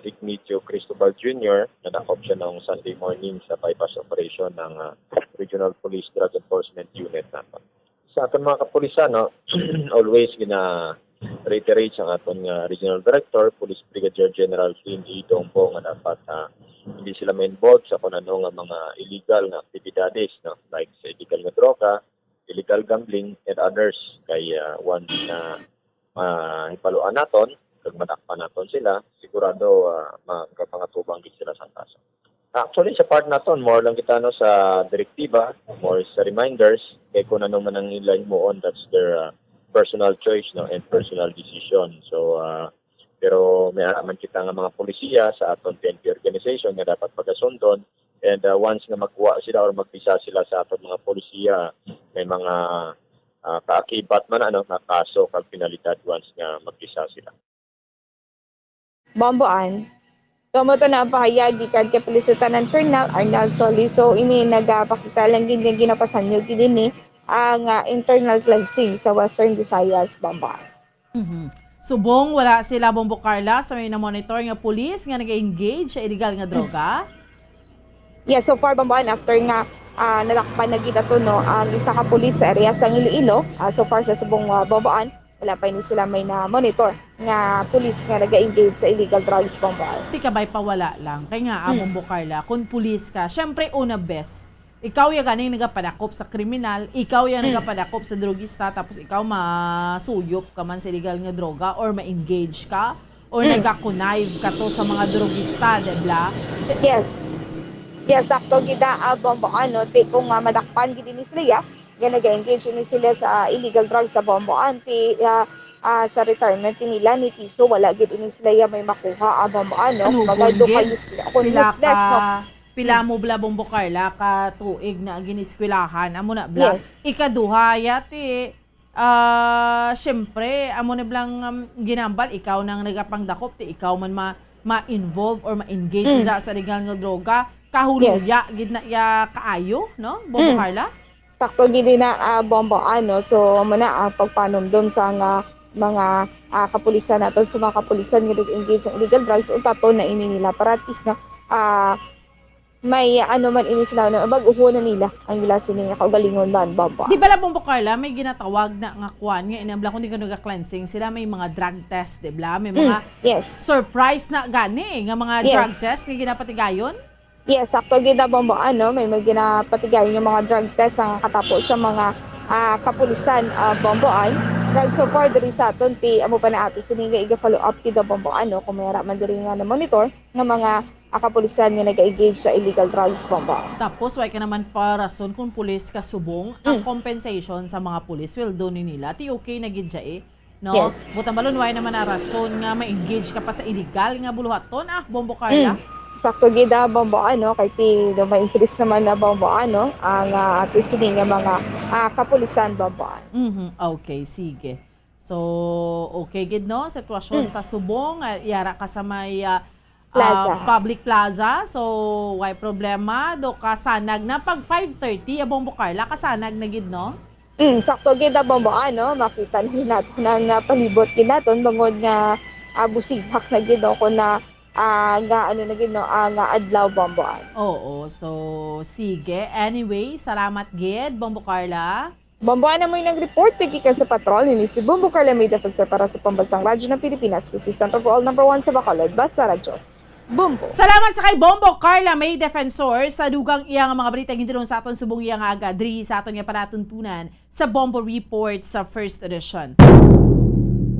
Ignacio Cristobal Jr. nadakop siya noong Sunday morning sa bypass operation ng Regional Police Drug Enforcement Unit naton. Sa aton mga kapulisan no always reiterate sa aton Regional Director Police Brigadier General Tim E. Dombo nga dapat hindi sila ma-involved sa kung ano nga mga illegal na aktibidades no like sa illegal na droga, illegal gambling and others kay once na ipaluan naton kag madakpan naton sila sigurado magkapangatubang gid sila sa kaso. Actually sa part naton more lang kita no sa direktiba, more sa reminders kay kung ano man ang ilang mo on that's their personal choice no and personal decision. So pero may araman kita nga mga polisiya sa aton PNP organization nga dapat pagasundon and once nga magkuha sila or magpisa sila sa aton mga polisiya may mga kaakibat man nga kaso kag penalidad once nga magpisa sila. Bamboan. So mo to na pahayag gikan kay Police Lieutenant Colonel Arnel Solis. So ini nagapakita lang gid nga ginapasan nyo gid ni ang internal cleansing sa Western Visayas Bamboan. Subong wala sila Bombo Carla sa may na-monitor nga police nga nag-engage sa illegal nga droga? Yeah, so far Bamboan after nga nadakpan na gid ato no ang isa ka police sa area sa Iloilo. So far sa subong Bamboan wala pa ni sila may na-monitor nga police nga nag-engage sa illegal drugs Bamboan. Di ka ba'y pawala lang? Kaya nga Bombo Carla, kung police ka, syempre una best. Ikaw yung ganing nagapadakop sa kriminal, ikaw yung nagapadakop sa drogista, tapos ikaw masuyop ka man sa illegal nga droga or ma-engage ka or nagakunaive ka to sa mga drogista, diba? Yes. Yes, sakto gida Bamboan, no? Kung madakpan gid ni sila, nga nag-engage ni sila sa illegal drugs sa Bamboan, sa retirement nila ni Tiso, wala gid ni sila may makuha Bamboan, no? Magado kayo sila. Kung useless, no? Pila mo bla Bombo Carla ka tuig na giniskwelahan amo na bla yes. Ikaduha yati syempre amo na blang ginambal ikaw nang nagapangdakop ti ikaw man ma-involve or ma-engage sa illegal nga droga kahuluya yes. Gid na ya kaayo no Bombo Carla sakto gid na Bombo so amo na ang pagpanumdum sa mga kapulisan naton sa mga kapulisan nga nag-engage sa illegal drugs utato na ini nila para at least na may man ini sila na mag-uhunan nila ang ila sini nga kaugalingon man Bamba. Di ba la Bombo Carla may ginatawag na nga kuan nga inambla kun di ka naga-cleansing sila may mga drug test di ba may mga yes. Surprise na gani nga mga drug test nga ginapatigayon? Yes, sakto gid bombo may ginapatigayon yung mga drug test ang katapos sa mga kapulisan bomboan. Drug so far diri sa aton ti amo pa na ato siniga iga follow up gid bomboan kung mayara man diri nga na monitor nga mga kapulisan nga nag-engage sa illegal drugs bomboan. Tapos why ka naman pa rason kung pulis ka subong ang compensation sa mga pulis will do ni nila ti okay na gid siya no? Yes. Buta balon why naman na rason nga ma-engage ka pa sa illegal nga buluhaton Bombo Carla. Sakto gid bombo kay ti do ma-increase naman na bombo ang ato sini nga mga kapulisan bomboan. Okay, sige. So, okay gid no sitwasyon ta subong yara ka sa may Plaza. Public plaza. So, why problema do kasanag na pag 5:30 Bombo Carla kasanag na gid no? Sakto gid bombo makita na natin ang palibot gid naton bangod nga busighak na gid ko na nga adlaw bomboan. Oo, so sige. Anyway, salamat gid Bombo Carla. Bomboan na mo'y nag-report gikan sa patrol ni si Bombo Carla may defensor para sa pambansang radyo ng Pilipinas, consistent overall number 1 sa Bacolod, Basta Radyo. Bombo. Salamat sa kay Bombo Carla may defensor sa dugang iyang mga balita gintilon sa aton subong iyang aga diri sa aton nga panatuntunan sa Bombo Report sa first edition.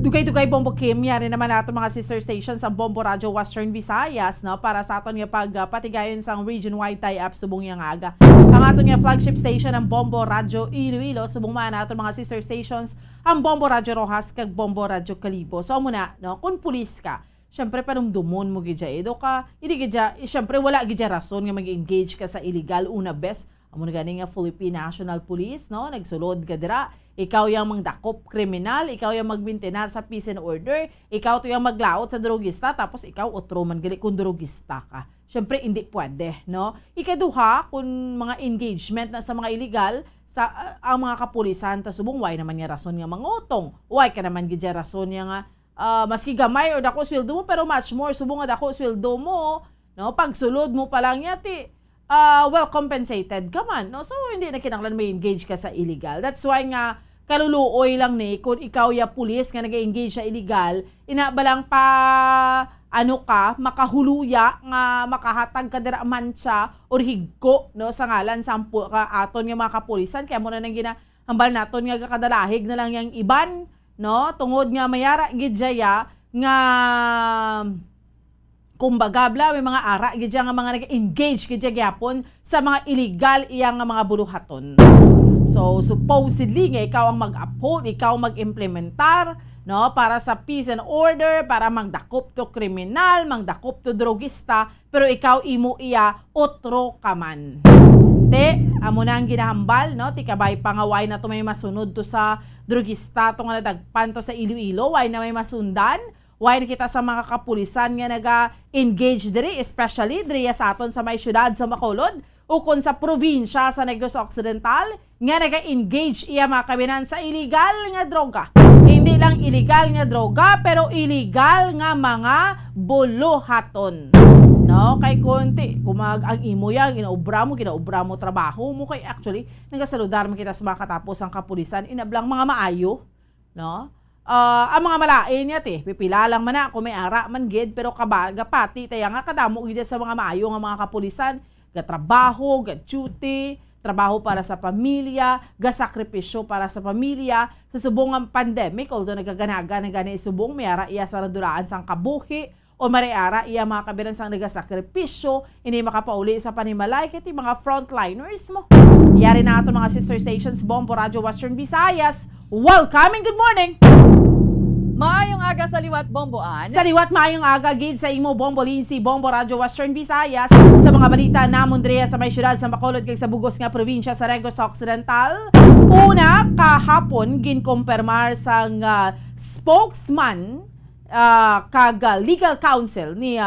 Dugay-dugay Bombo Kim, yari naman nato mga sister stations sa Bombo Radio Western Visayas no, para sa aton nga pagpatigayon sang region-wide tie-up subong yang aga. Ang aton nga flagship station ang Bombo Radio Iloilo, subong man nato mga sister stations ang Bombo Radio Rojas kag Bombo Radio Calibo. So muna, no, kung pulis ka, syempre panumdumon mo gidya do ka, hindi gidya, syempre wala gidya rason nga mag-engage ka sa illegal una best. Amo na gani nga Philippine National Police, no, nagsulod ka dira. Ikaw yung magdakop kriminal, ikaw yung magbintenar sa peace and order, ikaw to yung maglaot sa drogista, tapos ikaw otro man gali kung drogista ka. Syempre, hindi pwede, no? Ikaduha, kung mga engagement na sa mga illegal, sa ang mga kapulisan, tasubong, why naman nga rason nga mangutong? Why ka naman gidya rason nga maski gamay or dako sweldo mo, pero much more, subong nga dako sweldo mo, no? Pagsulod mo pa lang yati, well compensated ka man, no? So hindi na kinahanglan may engage ka sa illegal. That's why nga kaluluoy lang ni kung ikaw ya pulis nga nag-engage sa illegal, ina ba lang pa makahuluya nga makahatag ka dira mancha or higko no sa ngalan sa aton nga mga kapulisan, kaya mo na nang ginahambal naton nga kadalahig na lang yang iban, no? Tungod nga mayara gid jaya nga kumbaga may mga ara gidya nga mga nag-engage gidya gyapon sa mga illegal iyang nga mga buluhaton. So supposedly nga ikaw ang mag-uphold, ikaw mag-implementar, no, para sa peace and order, para mangdakop to kriminal, mangdakop to drogista, pero ikaw imo iya otro ka man. Amo na ang ginahambal, no, ti kabay pangaway na to may masunod to sa drogista to nga nadagpan to sa Iloilo, why na may masundan. Why nakita sa mga kapulisan nga naga-engage diri, especially diri sa aton sa may syudad sa Bacolod o kung sa probinsya sa Negros Occidental nga naga-engage iya mga kabinan sa illegal nga droga. Hindi lang illegal nga droga, pero illegal nga mga buluhaton. No, kay konti kumag ang imo yang ginaobra mo trabaho mo, kay actually nagasaludar man kita sa mga katapos ang kapulisan inablang mga maayo, no? Ang mga malain niya pipila lang man na kung may ara man gid, pero kabaga pati taya nga kadamo gid sa mga maayo nga mga kapulisan, ga trabaho, ga duty, trabaho para sa pamilya, ga sakripisyo para sa pamilya sa subong ng pandemic, although nagaganaga na gani subong may ara iya sa nadulaan sang kabuhi o mariara iya mga kabiran sang nagasakripisyo, hindi makapauli sa panimalay kiti mga frontliners mo. Yari na ato mga sister stations Bombo Radio Western Visayas. Welcome and good morning! Maayong aga sa liwat Bomboan. Sa liwat maayong aga gid sa imo Bombo Lindsay, Bombo Radio Western Visayas. Sa mga balita namon diya sa may syudad sa Bacolod kag sa bugos nga probinsya sa Negros Occidental. Una, kahapon ginkumpirmar sang spokesman kag legal counsel ni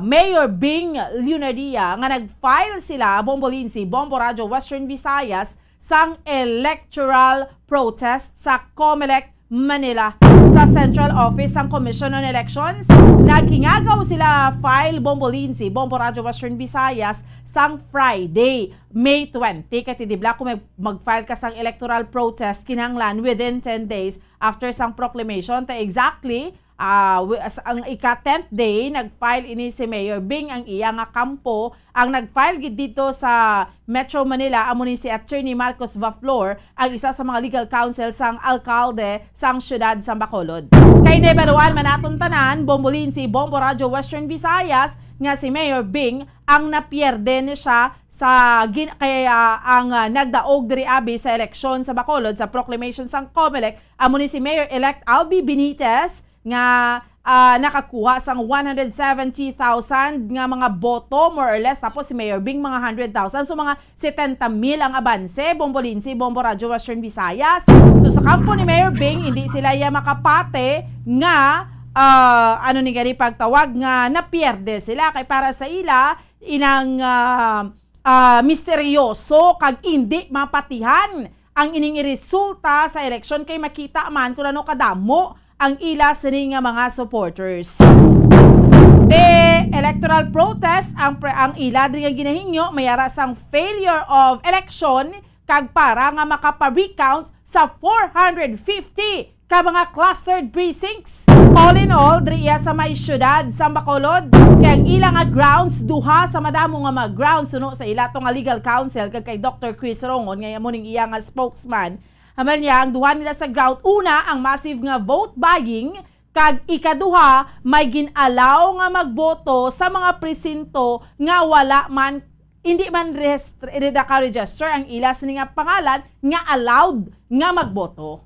Mayor Bing Leonardia nga nag-file sila Bombo Lindsay, Bombo Radio Western Visayas sang electoral protest sa COMELEC Manila sa Central Office ng Commission on Elections. Naghingagaw sila file Bombo Lindsay, Bombo Radio Western Visayas sang Friday, May 20. Katidibla kung mag-file ka sang electoral protest kinahanglan within 10 days after sang proclamation ta exactly ang ika-10th day, nag-file ini si Mayor Bing ang iya nga kampo. Ang nag-file gid dito sa Metro Manila, amo ni si Attorney Marcos Vaflor, ang isa sa mga legal counsel sang alkalde sang siyudad sa Bacolod. Kay nebaluan man aton tanan, bombolin si Bombo Radio Western Visayas nga si Mayor Bing ang napierde ni siya sa kaya ang nagdaog diri abi sa eleksyon sa Bacolod sa proclamation sang COMELEC, amo ni si Mayor-elect Albi Benitez nga nakakuha sang 170,000 nga mga boto more or less, tapos si Mayor Bing mga 100,000, so mga 70,000 ang abanse. Bombolin si Bombo Radio Western Visayas. So sa kampo ni Mayor Bing, hindi sila makapate nga ni gani pagtawag nga napierde sila, kay para sa ila inang misteryoso kag hindi mapatihan ang ining resulta sa eleksyon, kay makita man kung ano kadamo ang ila sining nga mga supporters. The electoral protest ang ila diri nga ginahingyo mayara sang failure of election kag para nga makapa-recount sa 450 ka mga clustered precincts. All in all, diriya sa may syudad sa Bacolod, kay ang ila nga grounds, duha sa madamo nga mga grounds suno sa ila nga legal counsel kag kay Dr. Chris Rongon nga amo ning iya nga spokesman. Hamal niya ang duha nila sa ground, una ang massive nga vote buying, kag ikaduha may ginalaw nga magboto sa mga presinto nga wala man, hindi man register ang ila sa nga pangalan nga allowed nga magboto.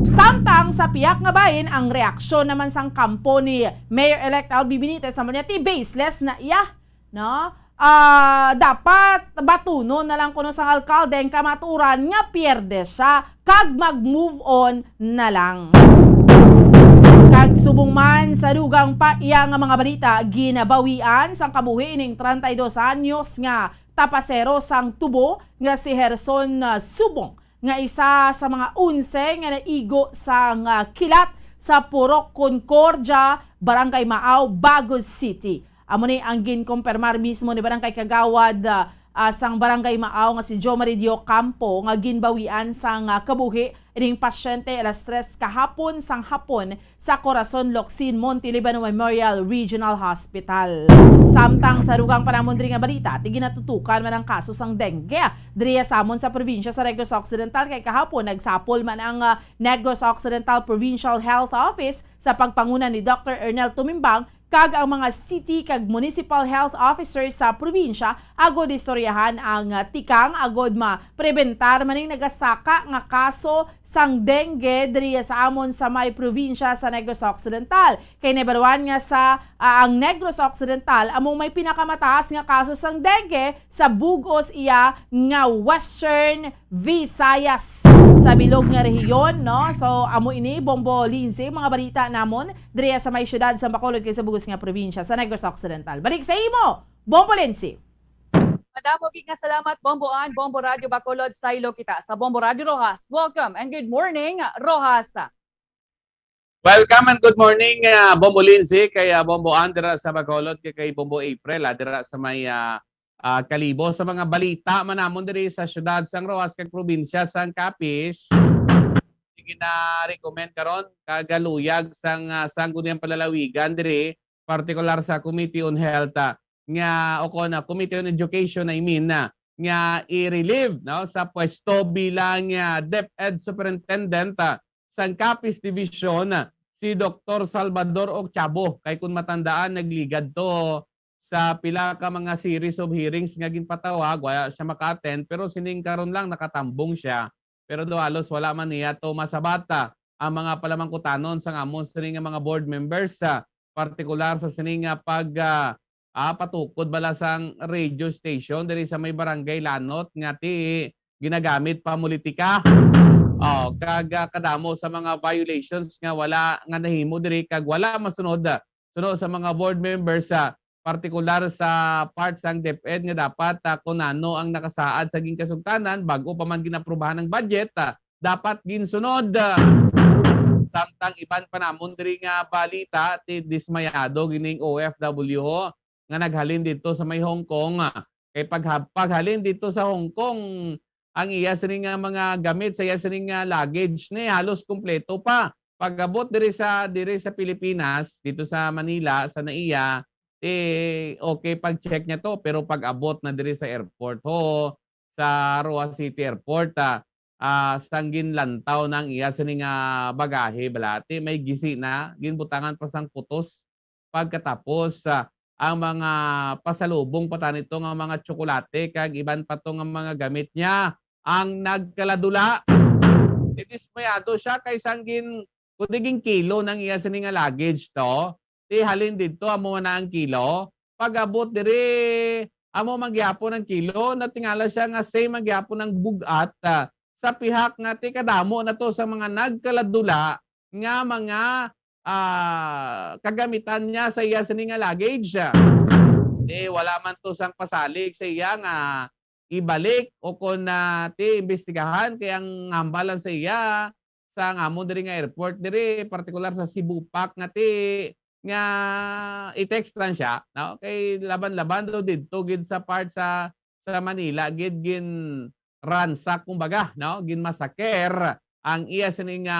Samtang sa piyak nga bahin, ang reaksyon naman sang kampo ni Mayor-elect Albi Benitez naman niya baseless na iya, no? Dapat batuno na lang kuno sang alkalde ang kamaturan nga pierde siya kag mag-move on na lang. Kag subong man sa dugang pa iya nga mga balita, ginabawian sang kabuhi ning 32 anyos nga tapasero sang Tubo nga si Herson Subong, nga isa sa mga 11 nga naigo sang kilat sa Purok Concordia, Barangay Maaw, Bagos City. Amo ni ang ginkumpirmar mismo ni Barangay Kagawad sang Barangay Maaw nga si Jo Maridio Campo nga ginbawian sang kabuhi ining pasyente alas 3 kahapon sang hapon sa Corazon Locsin Montiliban Memorial Regional Hospital. Samtang sa rugang panamon diri nga balita, ginatutukan man ang kaso sang dengue diriya samon sa probinsya sa Negros Occidental, kay kahapon nagsapol man ang Negros Occidental Provincial Health Office sa pagpanguna ni Dr. Ernel Tumimbang kag ang mga city kag municipal health officers sa probinsya agod istoryahan ang tikang agod ma-prebentar maning nagasaka nga kaso sang dengue diriya sa amon sa may probinsya sa Negros Occidental. Kay nebaruan nga sa ang Negros Occidental among may pinakamataas nga kaso sang dengue sa bugos iya nga Western Visayas sa bilog nga rehiyon, no? So amo ini Bombo Lindsay mga balita namon diriya sa may syudad sa Bacolod kay sa bugos nga probinsya sa Negros Occidental. Balik sa imo, Bombo Lindsay. Madamo nga salamat, Bomboan, Bombo Radio Bacolod, Silo kita sa Bombo Radio Rojas. Welcome and good morning, Rojas. Welcome and good morning, Bombo Lindsay, kay Bomboan dira sa Bacolod, kay Bombo April, dira sa may Kalibo. Sa mga balita manamon diri sa syudad sang Rojas kag probinsya sang Capiz, gina-recommend karon kagaluyag sang sangguniang palalawigan diri, partikular sa Committee on Health nga Committee on Education nga i-relieve no sa pwesto bilang DepEd Superintendent sang Capiz Division si Dr. Salvador Occhabo. Kay kun matandaan nagligad to sa pila ka mga series of hearings nga ginpatawag, wala siya maka-attend, pero sining karon lang nakatambong siya. Pero do halos wala man niya to masabata ang mga palamangkutanon sa amon sining mga board members partikular sa sining patukod bala sang radio station diri sa may barangay Lanot nga ti ginagamit pa politika. Kag kadamo sa mga violations nga wala nga nahimo diri kag wala masunod sa mga board members partikular sa parts ng DepEd nga dapat kung ano ang nakasaad sa ginkasugtanan bago pa man ginaprubahan ng budget, dapat ginsunod. Samtang iban pa namon diri nga balita ti dismayado gining OFW nga naghalin dito sa may Hong Kong. Kay paghalin dito sa Hong Kong, ang iya sining nga mga gamit sa iya sining nga luggage ni halos kumpleto pa. pag-abot diri sa Pilipinas, dito sa Manila, sa NAIA, okay pag-check niya to, pero pag-abot na diri sa airport sa Roa City Airport, sanggin lantaw ng iya sining bagahe balati, may gisi na ginbutangan pa sang putos pagkatapos ang mga pasalubong pa nito nga mga tsokolate kag iban pa to nga mga gamit niya ang nagkaladula. Dismayado siya kay sanggin kudiging kilo ng iya sining luggage to. Halin dito amo na ang kilo. Pag-abot diri amo magyapon ng kilo, natingala siya nga same magyapon ng bugat sa pihak nga ti kadamo na to sa mga nagkaladula nga mga kagamitan niya sa iya sining luggage. Wala man to sang pasalig sa iya nga ibalik o kung imbestigahan kaya ang hambalan sa iya sa ngamo diri nga airport diri partikular sa Cebu Pac nga i-text lang siya no kay laban-laban do didto gid sa part sa Manila gid gin ransak kumbaga no gin masaker ang iya sining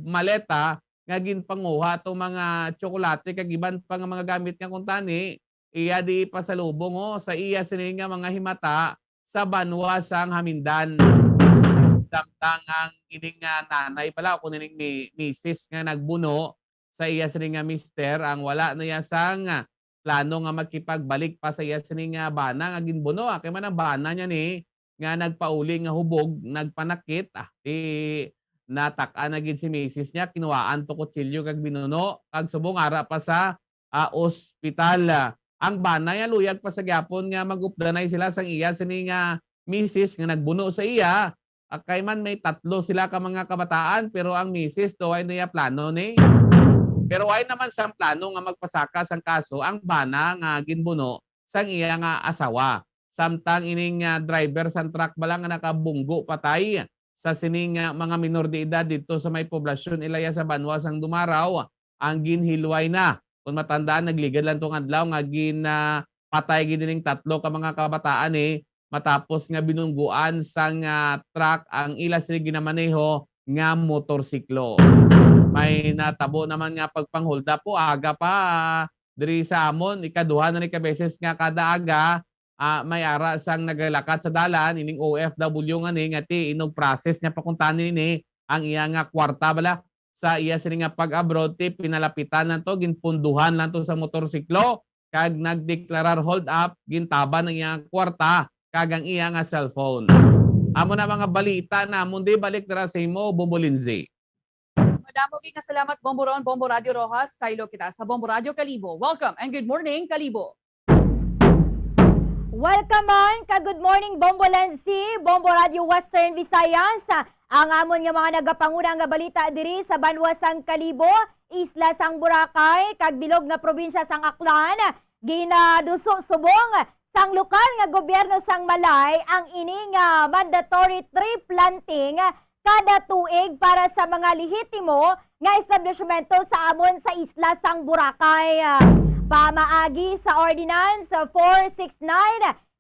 maleta nga gin panguha to mga tsokolate kag iban pa nga mga gamit nga kuntani iya di pasalubong sa iya sining mga himata sa banwa sang Hamindan. Samtang ang ining nanay pala kung ining misis nga nagbuno sa iya sining mister ang wala na iya sang plano nga magkipagbalik pa sa iya sining bana nga ginbuno kay man ang bana niya ni nga nagpauli nga hubog nagpanakit natak-an na gid si misis niya kinuhaan to kutsilyo kag binuno kag subong ara pa sa ospital. Ang bana ya luyag pa sa gyapon nga magupdanay sila sang iya sining misis nga nagbuno sa iya. Kay man may 3 sila ka mga kabataan pero ang misis do ay niya plano ni. Pero ay naman sang plano nga magpasaka sang kaso ang bana nga ginbuno sang iya nga asawa. Samtang ining driver sang truck bala nga nakabunggo patay sa sining mga minor de edad dito sa may poblasyon ilaya sa banwa sang Dumaraw ang ginhilway na. Kung matandaan, nagligad lang itong adlaw nga patay gining 3 ka mga kabataan matapos nga binungguan sang truck ang ila sila ginamaneho nga motorsiklo. May natabo naman nga pagpanghulda po aga pa diri sa amon ikaduha na ni kabeses nga kada aga may ara sang nagalakat sa dalan ining OFW nga ngati inog process niya pakuntanin ang iya nga kwarta bala sa iya sini nga pag-abroad pinalapitan lang to ginpunduhan lang to sa motorsiklo kag nagdeklarar hold up gintaban ng iya kwarta kag ang iya nga cellphone. Amo na mga balita na mundi balik dira sa imo Bombo Lindsay. Madamo nga salamat Bombo Ron, Bombo Radio Rojas, saylo kita sa Bombo Radio Kalibo. Welcome and good morning Kalibo. Welcome on ka good morning Bombo Lindsay, Bombo Radio Western Visayas. Ang amon nga mga nagapanguna nga balita diri sa banwa sang Kalibo, isla sang Boracay, kag bilog nga probinsya sang Aklan, ginaduso subong sang lokal nga gobyerno sang Malay ang ining mandatory tree planting kada tuig para sa mga lehitimo nga establishmento sa amon sa isla sang Boracay. Pamaagi sa Ordinance 469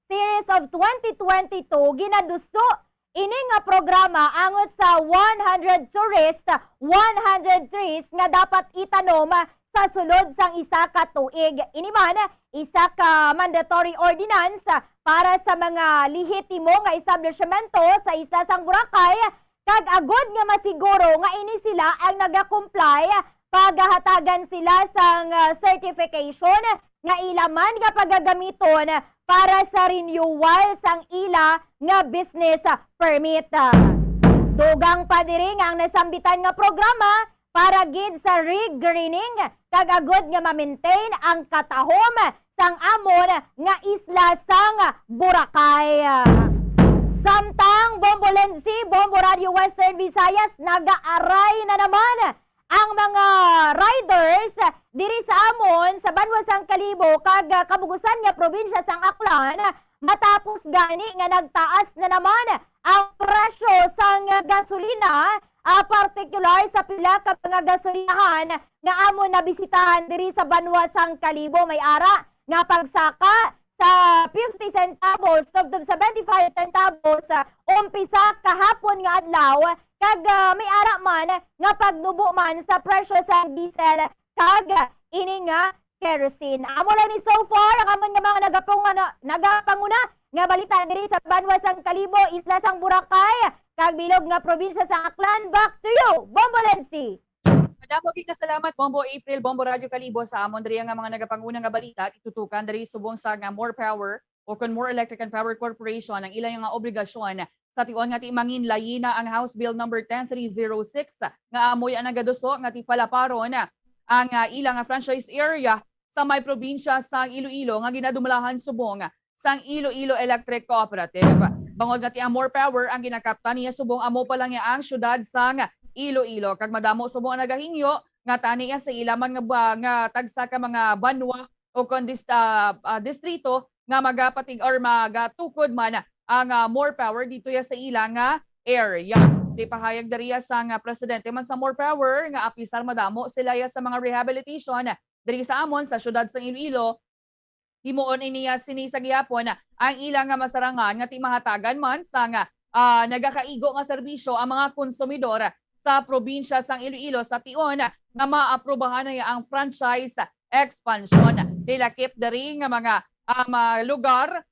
Series of 2022 ginaduso ini nga programa angot sa 100 tourist, 100 trees nga dapat itanom sa sulod sang isa ka tuig. Ini man isa ka mandatory ordinance para sa mga lehitimo nga establishmento sa isla sang Boracay kag agod nga masiguro nga ini sila ang naga-comply pagahatagan sila sang certification nga ilaman nga pagagamiton para sa renewal sang ila nga business permit. Dugang pa diri nga ang nasambitan nga programa para gid sa regreening kag agod nga ma-maintain ang katahom sang amon nga isla sang Boracay. Samtang Bombo Lindsay, Bombo Radio Western Visayas, nag-aaray na naman ang mga riders diri sa amon sa banwa sang Kalibo kag kabugusan nga probinsya sang Aklan matapos gani nga nagtaas na naman ang presyo sang gasolina, partikular sa pila ka mga gasolinahan nga amon nabisitahan diri sa banwa sang Kalibo. May ara nga pagsaka sa 50 centavos tubtob sa 25 centavos umpisa kahapon nga adlaw kag may ara man nga pagnubo man sa presyo sa diesel kag ini nga kerosene. Amo lang ni so far ang amon nga mga nagapanguna nga balita diri sa Banwa sang Kalibo, Isla sang Boracay, kag bilog nga probinsya sa Aklan. Back to you, Bombo Lensi. Madamo gid salamat Bombo April, Bombo Radio Kalibo sa amon diri nga mga nagapanguna nga balita itutukan diri subong sa nga More Power o kon More Electric and Power Corporation ang ilang nga obligasyon sa tion nga ti mangin layina ang House Bill number 10306 nga amoy ang nagaduso nga ti palaparon ang ilang nga franchise area sa may probinsya sang Iloilo nga ginadumalahan subong sang Iloilo Electric Cooperative. Bangod nga ti More Power ang ginakaptan niya subong amo pa lang ang syudad sang Iloilo kag madamo subong nagahingyo nga tani sa ilaman nga tagsa ka mga banwa o kon distrito nga magapatig or magatukod man ang More Power dito ya sa ilang area. Di pahayag dariya sa presidente man sa More Power nga apisar madamo sila ya sa mga rehabilitation diri sa amon sa syudad sa Iloilo. Himuon iniya sinisa gihapon ang ilang nga masarangan nga ti mahatagan man sa nagakaigo nga serbisyo ang mga konsumidor sa probinsya sang Iloilo sa tion na maaprubahan na ang franchise expansion. Dilakip diri nga mga lugar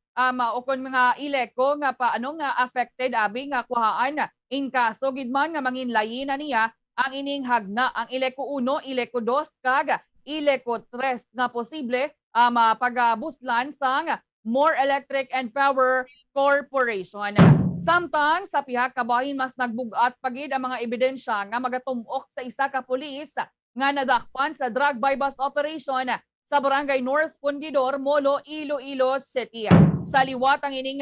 o kon mga ileko nga paano nga affected abi nga kuhaan in kaso gidman nga manginlayin na niya ang ining hagna ang ileko 1, ileko 2 kag ileko 3 nga posible pagabuslan sang More Electric and Power Corporation. Samtang sa pihak kabahin mas nagbugat pagid ang mga ebidensya nga magatumok sa isa ka pulis nga nadakpan sa drug bypass operation sa Barangay North Fundidor, Molo, Iloilo City. Sa liwat ang ining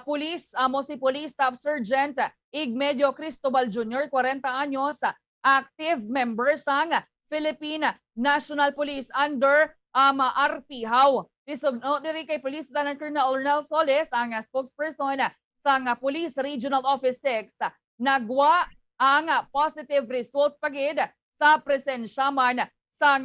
pulis, amo si Police Staff Sergeant Igmedio Cristobal Jr., 40 anyos, active member sang Philippine National Police under RP-HAW. Tisugno diri kay Police Lieutenant Colonel Ornel Soles, ang spokesperson sa Police Regional Office 6, nagwa ang positive result pagid sa presensya man sa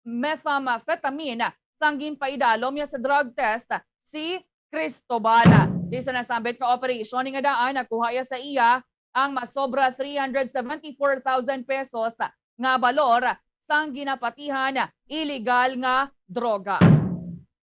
methamphetamine sang ginpaidalom niya sa drug test si Cristobal. Di sa nasabit nga operasyon nga daan nakuha ya sa iya ang masobra 374,000 pesos nga balor sang ginapatihan illegal nga droga.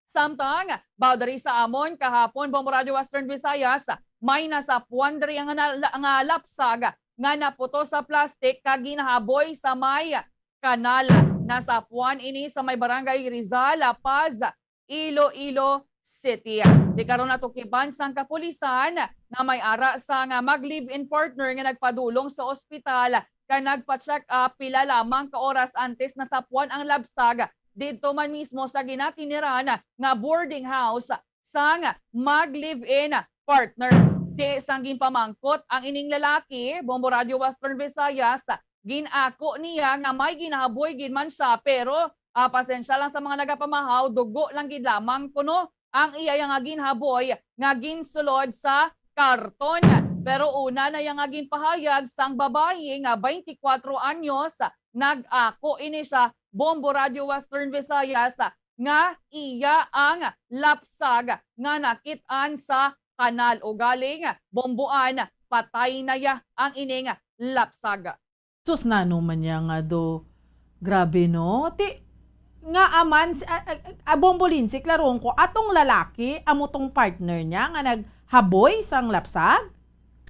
Samtang, bawdari sa amon kahapon Bombo Radio Western Visayas, may nasapuan diri nga lapsag nga naputo sa plastic kag ginahaboy sa may kanal. Nasapuan ini sa may barangay Rizal, La Paz, Iloilo City. Di karon natukiban sang kapulisan na may ara sa nga mag-live-in partner nga nagpadulong sa ospital kay nagpa-check up pila lamang ka oras antes nasapuan ang lapsag dito man mismo sa ginatiniran nga boarding house sang mag-live-in partner. Di sangging pamangkot ang ining lalaki, Bombo Radio Western Visayas, ginako niya nga may ginahaboy gid man siya pero pasensya lang sa mga nagapamahaw, dugo lang gid lamang kuno ang iya nga ginhaboy nga ginsulod sa karton. Pero una na yang aging pahayag sang babae nga 24 anyos nag-ako ini siya Bombo Radio Western Visayas nga iya ang lapsag nga nakit-an sa kanal o galing bomboan patay na ya ang ining lapsag. Sus na naman niya nga do. Grabe no. Nga aman, Bombolin, si klaron ko, atong lalaki, amo tong partner niya nga naghaboy sang lapsag?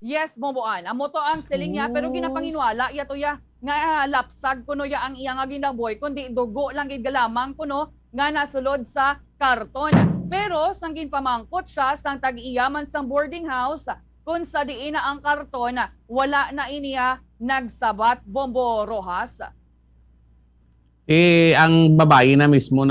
Yes, Bomboan. Amo to ang siling niya pero ginapanginwala iya to ya nga lapsag kuno ya ang iya nga ginaboy kundi dugo lang gid galamang kuno nga nasulod sa karton. Pero sanggin pamangkot siya sang tag-iyaman sang boarding house kung sa diin na ang karton wala na iniya nagsabat, Bombo Rojas. Ang babae na mismo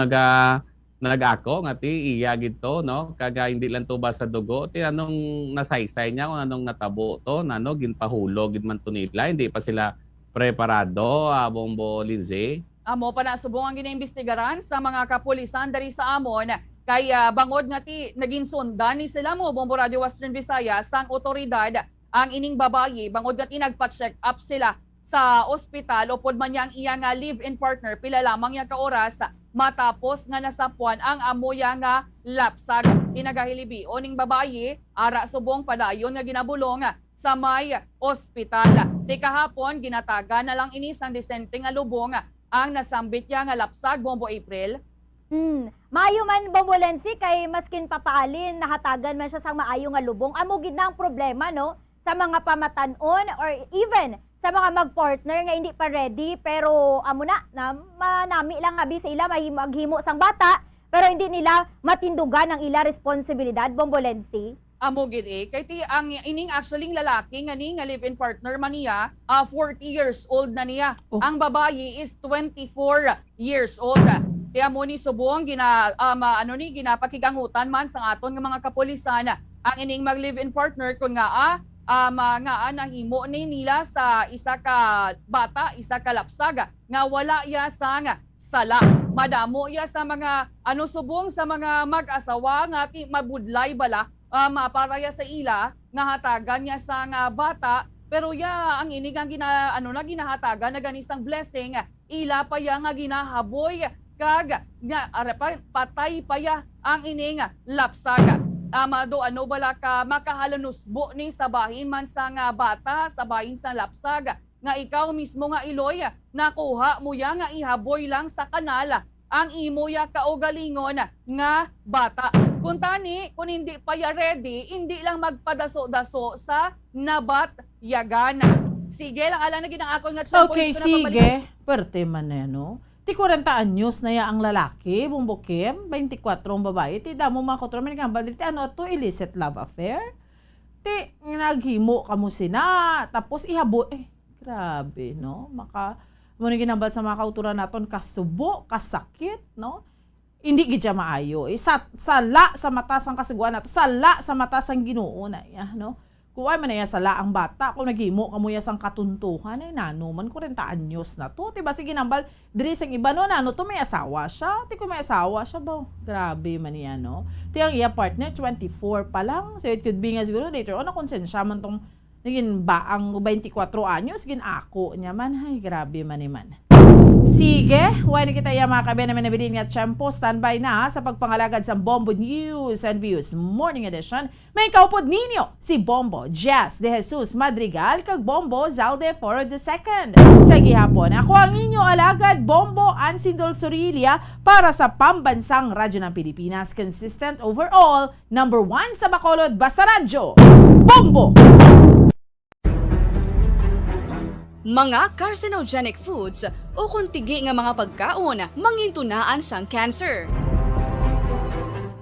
nag-ako nga ti iya gito no kaga hindi lang to basta dugo ti anong nasaysay niya kung anong natabo to nano ginpahulog gid man to nila hindi pa sila preparado Bombo Lindsay. Amo pa na subong ang ginaimbestigaran sa mga kapulisan dari sa amon kay bangod nga ti naging sundan ni sila mo Bombo Radio Western Visayas sang otoridad ang ining babae bangod nga ti nagpa-check up sila sa ospital upod man yang iya nga live-in partner pila lamang ya ka oras matapos nga nasapuan ang amoya nga lapsag. Tinagahilibi oning babaye ara subong padayon nga ginabulong sa may ospital. Di kahapon, ginataga na lang ini sang disenteng alubong ang nasambit niya nga lapsag, Bombo April. Maayo man Bombolensi kay maskin papaalin nahatagan man siya sang maayo nga lubong. Amo gid na ang problema no sa mga pamatanon or even sa mga mag-partner nga hindi pa ready pero amo na manami lang abi sa ila maghimo sang bata pero hindi nila matindugan ang ila responsibilidad, Bombolensi. Amo gid kay ti ang ining actually lalaki nga ni nga live-in partner man niya 40 years old na niya. Ang babayi is 24 years old. Kaya mo ni subong ginapakigangutan man sa aton nga mga kapulisan ang ining mag-live-in partner kun nga nahimo ni nila sa isa ka bata, isa ka lapsag nga wala ya sang sala. Madamo ya sa mga subong sa mga mag-asawa nga ti mabudlay bala para ya sa ila nga hatagan niya sa nga bata pero ya ang ining ginahatagan naganisang blessing ila pa ya nga ginahaboy kag patay pa ya ang ining lapsag. Amado bala ka makahalanusbo ni sa bahin man sa nga bata, sa bahin sa lapsag nga ikaw mismo nga Iloy nakuha mo ya nga ihaboy lang sa kanal ang imo ya kaugalingon nga bata. Kung tani, kung hindi pa ya ready, hindi lang magpadaso-daso sa nabat yagana. Sige lang ala na ginang akon nga tsampo. Okay, sige. Pwerte man na no. Ti 40 anyos na ya ang lalaki, Bumbokim, 24 ang babae. Ti damo mga kontrol, manigambal, ti to illicit love affair? Ti naghimo ka mo sina, tapos ihabo, grabe, no? Muna ginambal sa mga kauturan naton, kasubo, kasakit, no? Hindi gidya maayo. Sala sa mata sang kasiguan nato, sala sa mata sang Ginoo na ya, no? Kung ay man na sala ang bata, kung naghimo ka mo sang katuntuhan, nanuman 40 anyos na to. Diba sige nambal, diri sang iba no, to may asawa siya. Ti kung may asawa siya ba? Grabe man yan, no? Ti ang iya partner, 24 pa lang. So it could be nga siguro later on, nakonsensya man tong naging baang 24 anyos, ginako niya man. Ay, grabe man man. Sige, wala kita yung mga kabe namin nabilin nga tiyempo. Standby na sa pagpangalagad sa Bombo News and Views Morning Edition. May kaupod ninyo si Bombo Jazz de Jesus Madrigal kag Bombo Zalde Foro II. Sa gihapon, ako ang inyo alagad Bombo Ansindol Sorilia para sa Pambansang Radyo ng Pilipinas. Consistent overall, number 1 sa Bacolod, basta radyo, Bombo! Mga carcinogenic foods o kuntigi nga mga pagkaon mangintunaan sang cancer.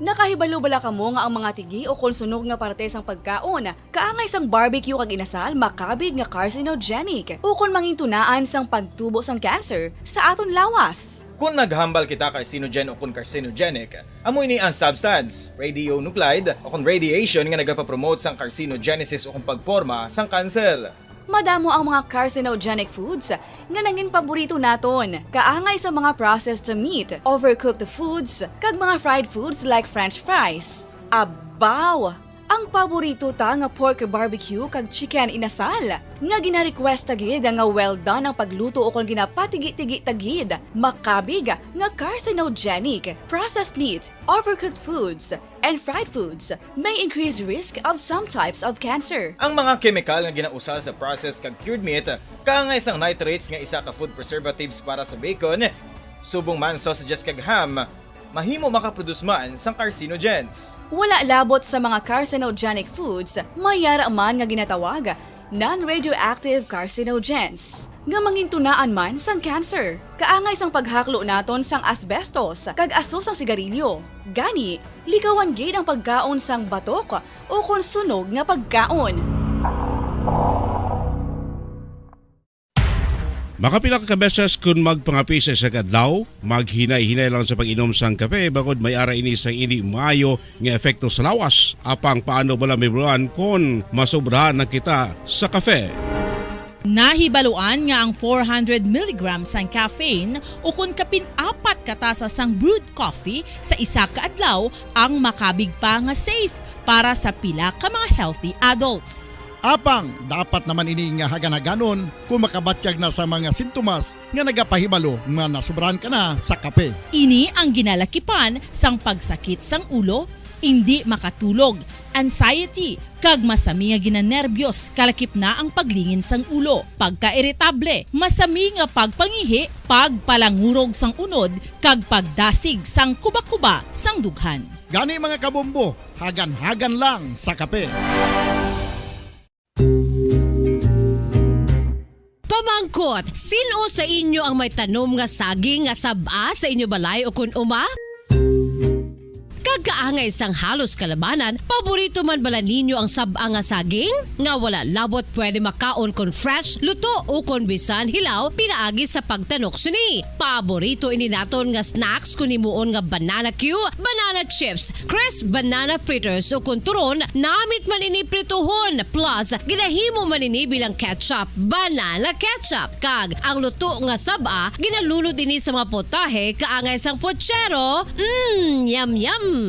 Nakahibalo bala kamo nga ang mga tigi o konsunog nga parte sang pagkaon kaangay sang barbecue kag inasal makabig nga carcinogenic o kon mangintunaan sang pagtubo sang cancer sa aton lawas. Kung maghambal kita carcinogen o kung carcinogenic, amoy ni ang substance, radionuclide o kung radiation nga nagapapromote sang carcinogenesis o kung pagporma sang cancer. Madamo ang mga carcinogenic foods nga nangin paborito naton. Kaangay sa mga processed meat, overcooked foods, kag mga fried foods like french fries. Abaw! Ang paborito ta nga pork barbecue kag chicken inasal. Nga gina-request tagid nga well done ang pagluto o kung ginapatigi-tigi tagid. Makabig nga carcinogenic, processed meat, overcooked foods, and fried foods may increase risk of some types of cancer. Ang mga chemical nga ginausal sa processed kag cured meat, kaangay sang nitrates nga isa ka food preservatives para sa bacon, subong man sausages kag ham, mahimo makaproduce man sang carcinogens. Wala labot sa mga carcinogenic foods, mayara man nga ginatawag non-radioactive carcinogens nga mangintunaan man sang cancer. Kaangay sang paghaklo naton sang asbestos kag aso sang sigarilyo. Gani, likawan gid ang pagkaon sang batok o konsunog nga pagkaon. Makapila ka beses kung magpangapisa sa kadlaw, maghinay-hinay lang sa pag-inom sang kape bakod may ara ini sang hindi maayo nga epekto sa lawas. Apang paano bala may buruan kung masobrahan na kita sa kape. Nahibaluan nga ang 400 mg sang caffeine o kung kapin-apat katasa sang brewed coffee sa isa ka adlaw ang makabig pa nga safe para sa pila ka mga healthy adults. Apang, dapat naman ini nga haganaganon kung makabatyag na sa mga sintomas nga nagapahibalo nga nasubrahan ka na sa kape. Ini ang ginalakipan sang pagsakit sang ulo, hindi makatulog, anxiety, kag masami nga ginanerbiyos kalakip na ang paglingin sang ulo, pagka-iritable, masami nga pagpangihi, pagpalangurog sang unod, kag pagdasig sang kuba-kuba sang dughan. Gani mga kabombo, hagan-hagan lang sa kape. Pamangkot, sino sa inyo ang may tanom nga saging nga saba sa inyo balay o kun uma? Kagkaangay sang halos kalabanan, paborito man bala ninyo ang saba nga saging? Nga wala labot pwede makaon kon fresh, luto o kon bisan hilaw pinaagi sa pagtanok sini. Paborito ini naton nga snacks kun himuon nga banana Q, banana chips, crisp banana fritters o kun turon, namit man ini prituhon plus ginahimo man ini bilang ketchup, banana ketchup. Kag ang luto nga saba ginalunod ini sa mga potahe kaangay sang pochero. Yum yum.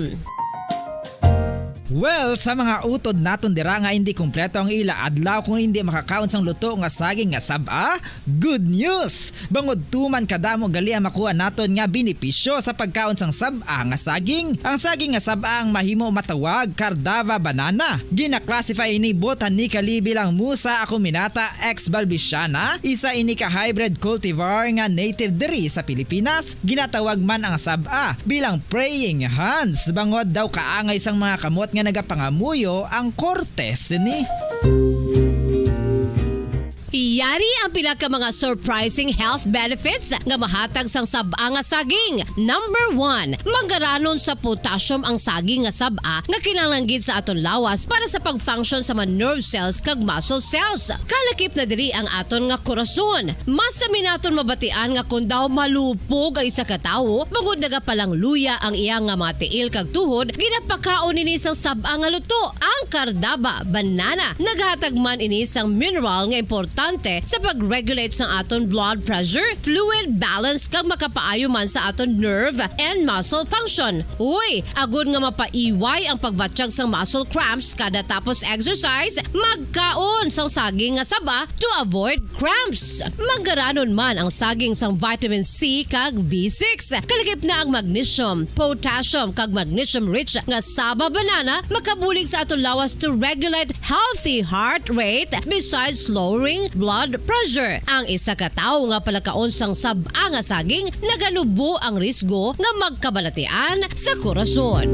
Well, sa mga utod naton dira nga hindi kumpleto ang ila adlaw kung hindi makakaon sang luto nga saging nga saba, good news! Bangod tuman kadamo gali ang makuha naton nga benepisyo sa pagkaon sang saba nga saging. Ang saging nga saba ang mahimo matawag Cardava banana. Gina-classify ini botanically bilang Musa acuminata ex balbisiana, isa ini ka hybrid cultivar nga native diri sa Pilipinas. Ginatawag man ang saba bilang praying hands. Bangod daw kaangay sang mga kamot nga nagapangamuyo ang kortes ni. Yari ang pila ka mga surprising health benefits nga mahatag sang saba nga saging. Number 1, manggaranon sa potassium ang saging nga saba nga kinahanglan sa aton lawas para sa pag-function sa mga nerve cells kag muscle cells. Kalakip na diri ang aton nga korason. Mas sa minaton mabatian nga kun daw malupog ang isa ka tawo, bangod nagapalang luya ang iyang nga mga tiil kag tuhod, ginapakaon ini sang saba nga luto, ang Cardava banana. Naghatag man ini sang mineral nga importante sa pag-regulate sa aton blood pressure, fluid balance kag makapaayo man sa aton nerve and muscle function. Uy, agud nga mapaiway ang pagbatsyag sang muscle cramps kada tapos exercise, magkaon sang saging nga saba to avoid cramps. Manggaranon man ang saging sang vitamin C kag B6. Kalakip na ang magnesium, potassium kag magnesium rich nga saba banana makabulig sa aton lawas to regulate healthy heart rate besides lowering blood pressure. Ang isa ka tawo nga palakaon sang saba nga saging nagalubo ang risgo nga magkabalatian sa korason.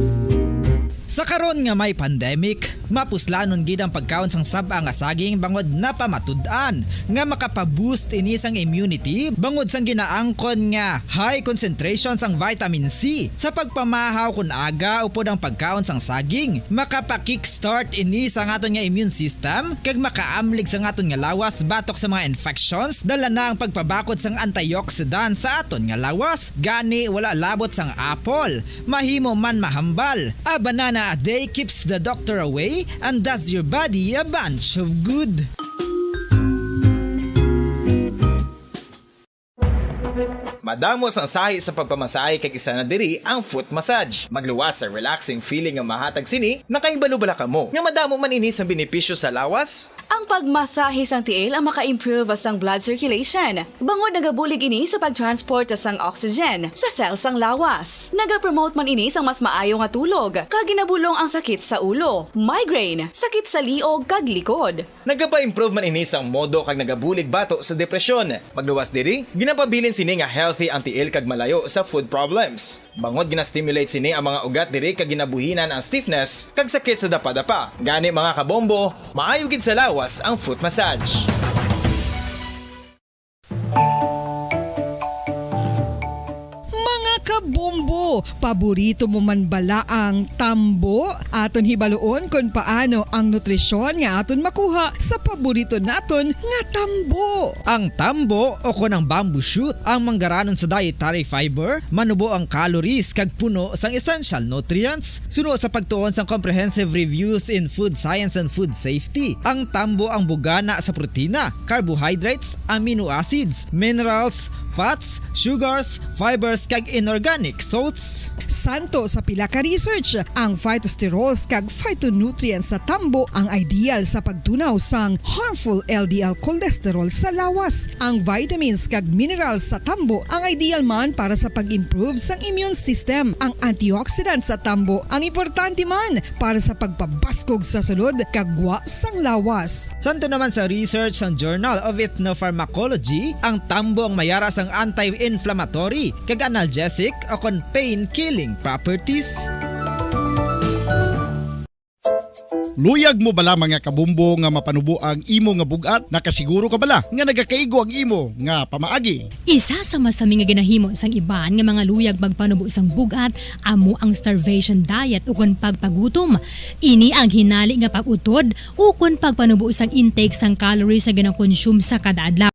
Sa karon nga may pandemic, mapuslanon gid ang pagkaon sang saba nga saging bangod napamatud-an nga makapaboost ini sang immunity bangod sang ginaangkon nga high concentration sang vitamin C. Sa pagpamahaw kun aga upod ang pagkaon sang saging, makapa-kickstart ini sa aton nga immune system kag makaamlig sa aton nga lawas batok sa mga infections. Dala na ang pagpabakod sang antioxidant sa aton nga lawas. Gani wala labot sang apple, mahimo man mahambal. A banana a day keeps the doctor away and does your body a bunch of good. Madamos ang sahi sa pagpamasahe kag isa na diri ang foot massage. Magluwas sa relaxing feeling nga mahatag sini, nakaibalo bala kamo. Nga madamo man ini sa benepisyo sa lawas. Ang pagmasahe sang tiil ang maka-improve sang blood circulation. Bangod nagabulig ini sa pag-transport sang oxygen sa cells sang lawas. Nagapromote man ini sang mas maayo nga tulog, kag ginabulong ang sakit sa ulo, migraine, sakit sa liog kag likod. Nagapa-improve man ini sang modo kag nagabulig bato sa depresyon. Magluwas diri, ginapabilin sini nga healthy ang tiil kag malayo sa food problems. Bangod gina-stimulate sini ang mga ugat diri kag ginabuhinan ang stiffness kag sakit sa dapa-dapa. Gani mga kabombo, maayo gid sa lawas ang foot massage. Kabombo, paborito mo man bala ang tambo? Aton hibaloon kung paano ang nutrisyon nga aton makuha sa paborito naton nga tambo. Ang tambo o kon ang bamboo shoot ang manggaranon sa dietary fiber, manubo ang calories kag puno sang essential nutrients. Suno sa pagtuon sang comprehensive reviews in food science and food safety, ang tambo ang bugana sa protina, carbohydrates, amino acids, minerals, fats, sugars, fibers kag inorganic salts Santo sa pila ka research, ang phytosterols kag phytonutrients sa tambo ang ideal sa pagtunaw sang harmful LDL cholesterol sa lawas. Ang vitamins kag minerals sa tambo ang ideal man para sa pag-improve sang immune system. Ang antioxidants sa tambo ang importante man para sa pagpabaskog sa sulod kag gwa sang lawas. Santo naman sa research ng Journal of Ethnopharmacology, ang tambo ang mayara sang anti-inflammatory kag analgesic o kon pain-killing properties. Luyag mo bala mga kabumbo nga mapanubo ang imo nga bugat? Nakasiguro ka bala nga nagakaigo ang imo nga pamaagi? Isa sa masami nga ginahimo sang iban nga mga luyag magpanubo sang bugat amo ang starvation diet ukon pagpagutom. Ini ang hinali nga pag-utod ukon pagpanubo sang intake sang calories sa gina-consume sa kada adlaw.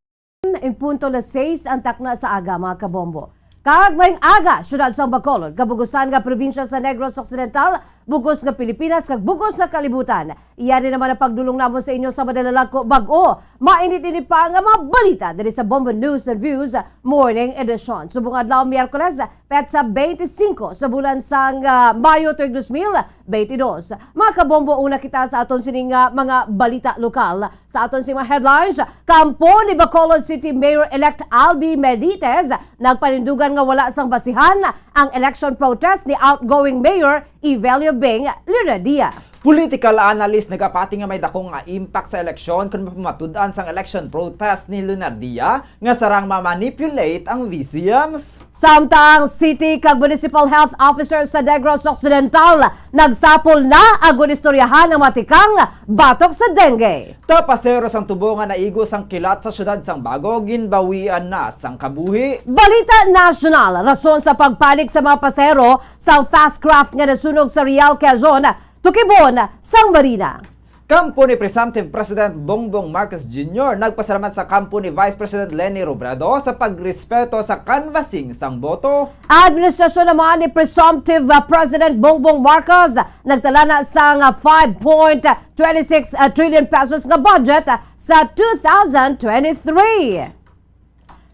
In punto las 6 ang takna sa aga mga kabombo. Kagmayng aga, syudad sa Bacolod, kabugusan nga probinsya sa Negros Occidental, bugos nga Pilipinas, kag bugos nga kalibutan. Iyan din naman ang pagdulong namon sa inyo sa madalalako bag-o. Mainit-init pa nga mga balita dali sa Bombo News and Views Morning Edition. Subong adlaw Miyerkules, petsa 25 sa bulan sang Mayo 2022. Mga kabombo, una kita sa aton sining mga balita lokal. Sa aton sining mga headlines, kampo ni Bacolod City Mayor-elect Albi Benitez nagpanindugan nga wala sang basihan ang election protest ni outgoing Mayor Evelio Beng Liradia. Political analyst nagapati nga may dakong nga impact sa eleksyon kung mapamatud-an sang election protest ni Lunardia nga sarang ma-manipulate ang VCMs. Samtang City kag Municipal Health Officer sa Negros Occidental nagsapol na agon istoryahan ng matikang batok sa dengue. Tapasero sang tubo nga naigo sang kilat sa syudad sang Bago ginbawian na sang kabuhi. Balita national, rason sa pagpanik sa mga pasero sang fast craft nga nasunog sa Real Quezon, Tukibon, sang Marina. Kampo ni Presumptive President Bongbong Marcos Jr. nagpasalamat sa kampo ni Vice President Leni Robredo sa pagrespeto sa canvassing sang boto. Administrasyon naman ni Presumptive President Bongbong Marcos nagtala na sang 5.26 trillion pesos nga budget sa 2023.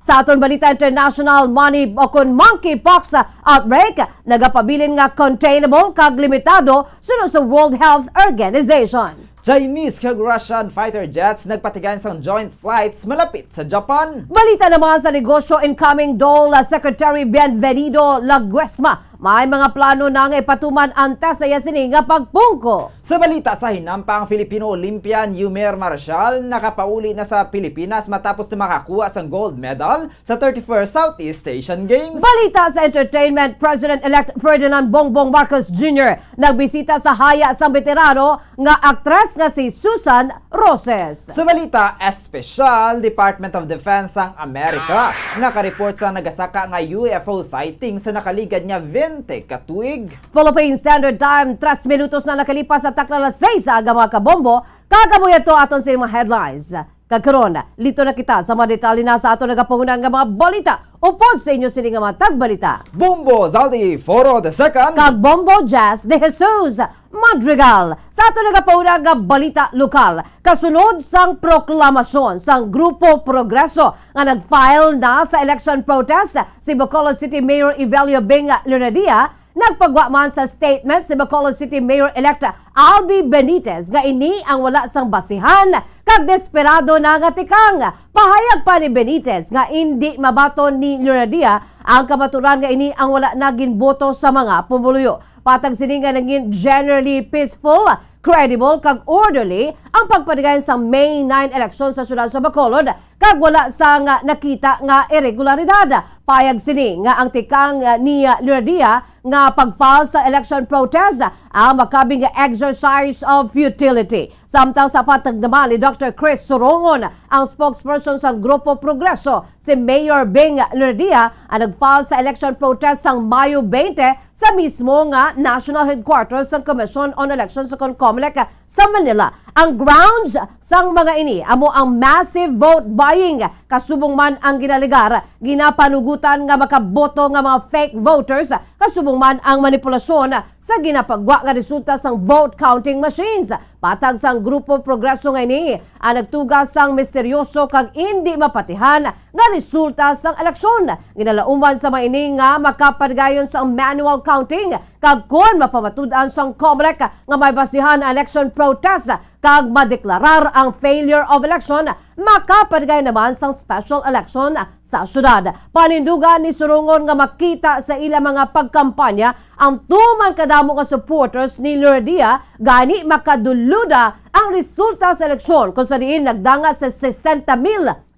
Sa aton balita international, money o kun monkeypox outbreak nagapabilin nga containable kag limitado sunod sa World Health Organization. Chinese kag Russian fighter jets nagpatigan sang joint flights malapit sa Japan. Balita naman sa negosyo, incoming Dole Secretary Bienvenido Laguesma may mga plano na nga ipatuman antes sa yasini nga pagpungko. Sa balita sa hinampang Filipino Olympian Yumer Marshall nakapauli na sa Pilipinas matapos na makakuha sang gold medal sa 31st Southeast Asian Games. Balita sa entertainment, President-elect Ferdinand Bongbong Marcos Jr. nagbisita sa haya sang veterano nga aktres nga si Susan Roses. Sa balita espesyal, Department of Defense ang Amerika nakareport sa nagasaka nga UFO sighting sa nakaligad nga 20 katuig. Philippine Standard Time, 3 minutos na nakalipas sa takla las 6 sa aga mga kabombo. Kagamoy ito aton sa mga headlines. Kagkaroon, lito na kita sa mga detalye na sa aton nagapangunang nga mga balita. Upod sa inyo sining mga tagbalita. Bombo Zaldi Foro II kag Bombo Jazz de Jesus Madrigal sa aton nagapangunang nga balita lokal. Kasunod sang proklamasyon sang Grupo Progreso nga nag-file na sa election protest si Bacolod City Mayor Evelio Beng Liradia, nagpagwa man sa statement si Bacolod City Mayor-elect Albi Benitez nga ini ang wala sang basihan kag desperado na nga tikang. Pahayag pa ni Benitez nga hindi mabaton ni Liradia ang kamaturan nga ini ang wala naging boto sa mga pumuluyo. Patag sini nga naging generally peaceful, credible kag orderly ang pagpanigayon sa May 9 election sa syudad sa Bacolod kag wala sa nga nakita nga irregularidad. Payag sini nga ang tikang ni Liradia nga pag-file sa election protest ang makabing exercise of futility. Samtang sa patag naman ni Dr. Chris Sorongon, ang spokesperson sa Grupo Progreso, si Mayor Beng Liradia ang nag-file sa election protest sang Mayo 20 sa mismo nga national headquarters ng Commission on Elections sa COMELEC sa Manila. Ang grounds sang mga ini amo ang massive vote buying, kasubong man ang ginaligar, ginapanugutan nga makaboto nga mga fake voters, kasubong man ang manipulasyon sa ginapagwa nga resulta sang vote counting machines. Patag sang Grupo Progreso nga ini ang nagtugas sang misteryoso kag hindi mapatihan nga resulta sang eleksyon. Ginalauman sa maini nga makapadgayon sang manual counting kag kon mapamatud-an sang COMELEC nga may basihan ang election protest kag madeklarar ang failure of election, makapadgay naman sang special election sa syudad. Panindugan ni Surungon nga makita sa ilang mga pagkampanya ang tuman kadamo nga supporters ni Lourdia gani makaduluda ang resulta sa eleksyon kung sa diin nagdanga sa 60,000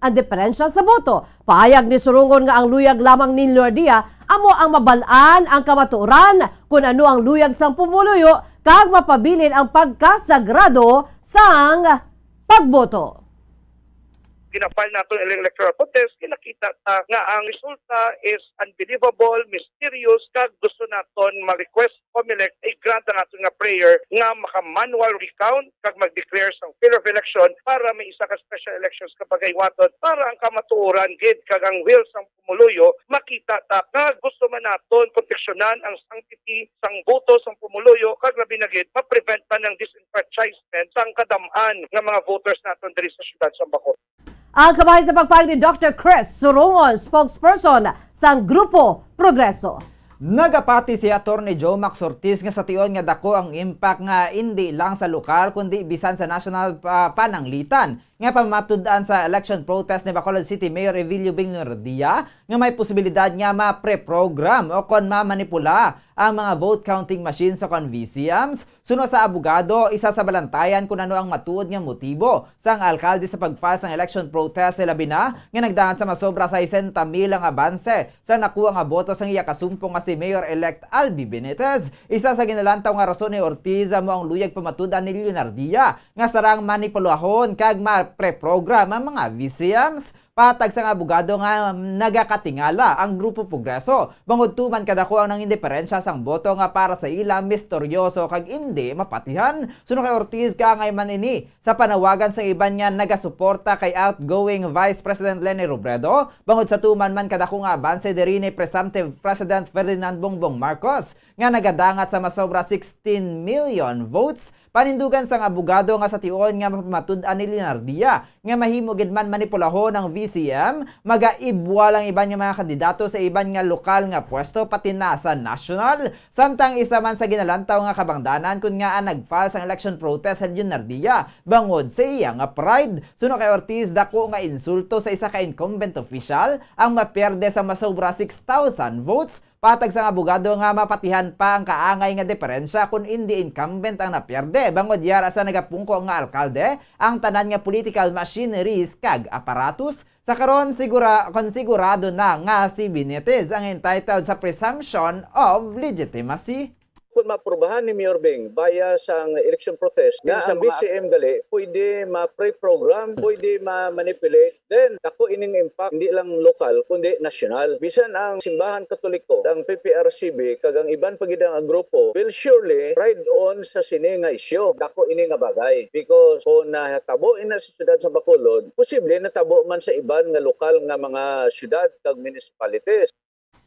ang diferensya sa boto. Pahayag ni Surungon nga ang luyag lamang ni Lourdia amo ang mabalaan ang kamatuoran kung ano ang luyag sang pumuluyo kag mapabilin ang pagkasagrado sang pagboto. Ginafile nato ang electoral protest, kinakita ta nga ang resulta is unbelievable, mysterious, kag gusto naton ma-request COMELEC ay grant ang aton nga prayer nga maka-manual recount kag mag-declare sang failure of election para may isa ka special elections kapag iwaton para ang kamatuoran gid kag ang will sang pumuluyo makita ta nga gusto man naton proteksyonan ang sanctity sang boto sang pumuluyo kag labi na gid ma-prevent pa ng disenfranchisement sang kadam-an nga mga voters naton diri sa syudad sa Bacolod. Ang kabahay sa pagpahayag ni Dr. Chris Surungon, spokesperson sang Grupo Progreso. Nagapati si Attorney Joe Max Ortiz nga sa tion nga dako ang impact nga hindi lang sa lokal kundi bisan sa national pananglitan nga pamatud-an sa election protest ni Bacolod City Mayor Evilio Bing Lourdia nga may posibilidad nga ma-pre-program o kon ma-manipula ang mga vote counting machines o kon VCMs. Suno sa abogado, isa sa balantayan kung ano ang matuod nga motibo sang alkalde sa pag-file sang election protest sa labi na nga nagdahan sa masobra sa 60,000 ang abanse sa nakuha nga boto sang iya kasumpong nga si Mayor-elect Albi Benitez. Isa sa ginalantaw nga rason ni Ortiz mo ang luyag pamatud-an ni Lourdia nga sarang manipulahon kag pre-program ang mga VCMs. Patag sa abogado nga nagakatingala ang Grupo Progreso bangod tuman kadako ang nang indiferensya sang boto nga para sa ila misteryoso kag hindi mapatihan. Suno kay Ortiz kangay man ini sa panawagan sa iban nga nagasuporta kay outgoing Vice President Leni Robredo bangod sa tuman man kadako nga abanse diri ni presumptive President Ferdinand Bongbong Marcos nga nagadangat sa masobra 16 million votes. Panindugan sang abogado nga sa tion nga mapamatud-an ni Lourdia nga mahimo gid man manipulahon ang VCM, magaibwa lang iban nga mga kandidato sa iban nga lokal nga pwesto pati na sa national. Samtang isa man sa ginalantaw nga kabangdanan kun nga nagfile sang election protest sa Lourdia bangod sa iya nga pride. Suno kay Ortiz dako nga insulto sa isa ka incumbent official ang maperde sa masobra 6,000 votes. Patag sa abogado nga mapatihan pa ang kaangay nga diferensya kung hindi incumbent ang naperde. Bangod yara sa nagapungko nga alkalde, ang tanan nga political machineries kag aparatus. Sa karon konsigurado na nga si Benitez ang entitled sa presumption of legitimacy. Kung maprobahan ni Mayor Beng via sang election protest, nga ang BCM gali, pwede ma-pre-program, pwede ma-manipulate, then ako ining impact, hindi lang lokal, kundi national. Bisan ang simbahan katoliko, ang PPRCB, kag ang iban pagidang grupo, will surely ride on sa sini nga isyo. Dako ini nga bagay. Because kung natabo ina sa syudad sa Bacolod, posible natabo man sa iban nga lokal nga mga syudad kag municipalities.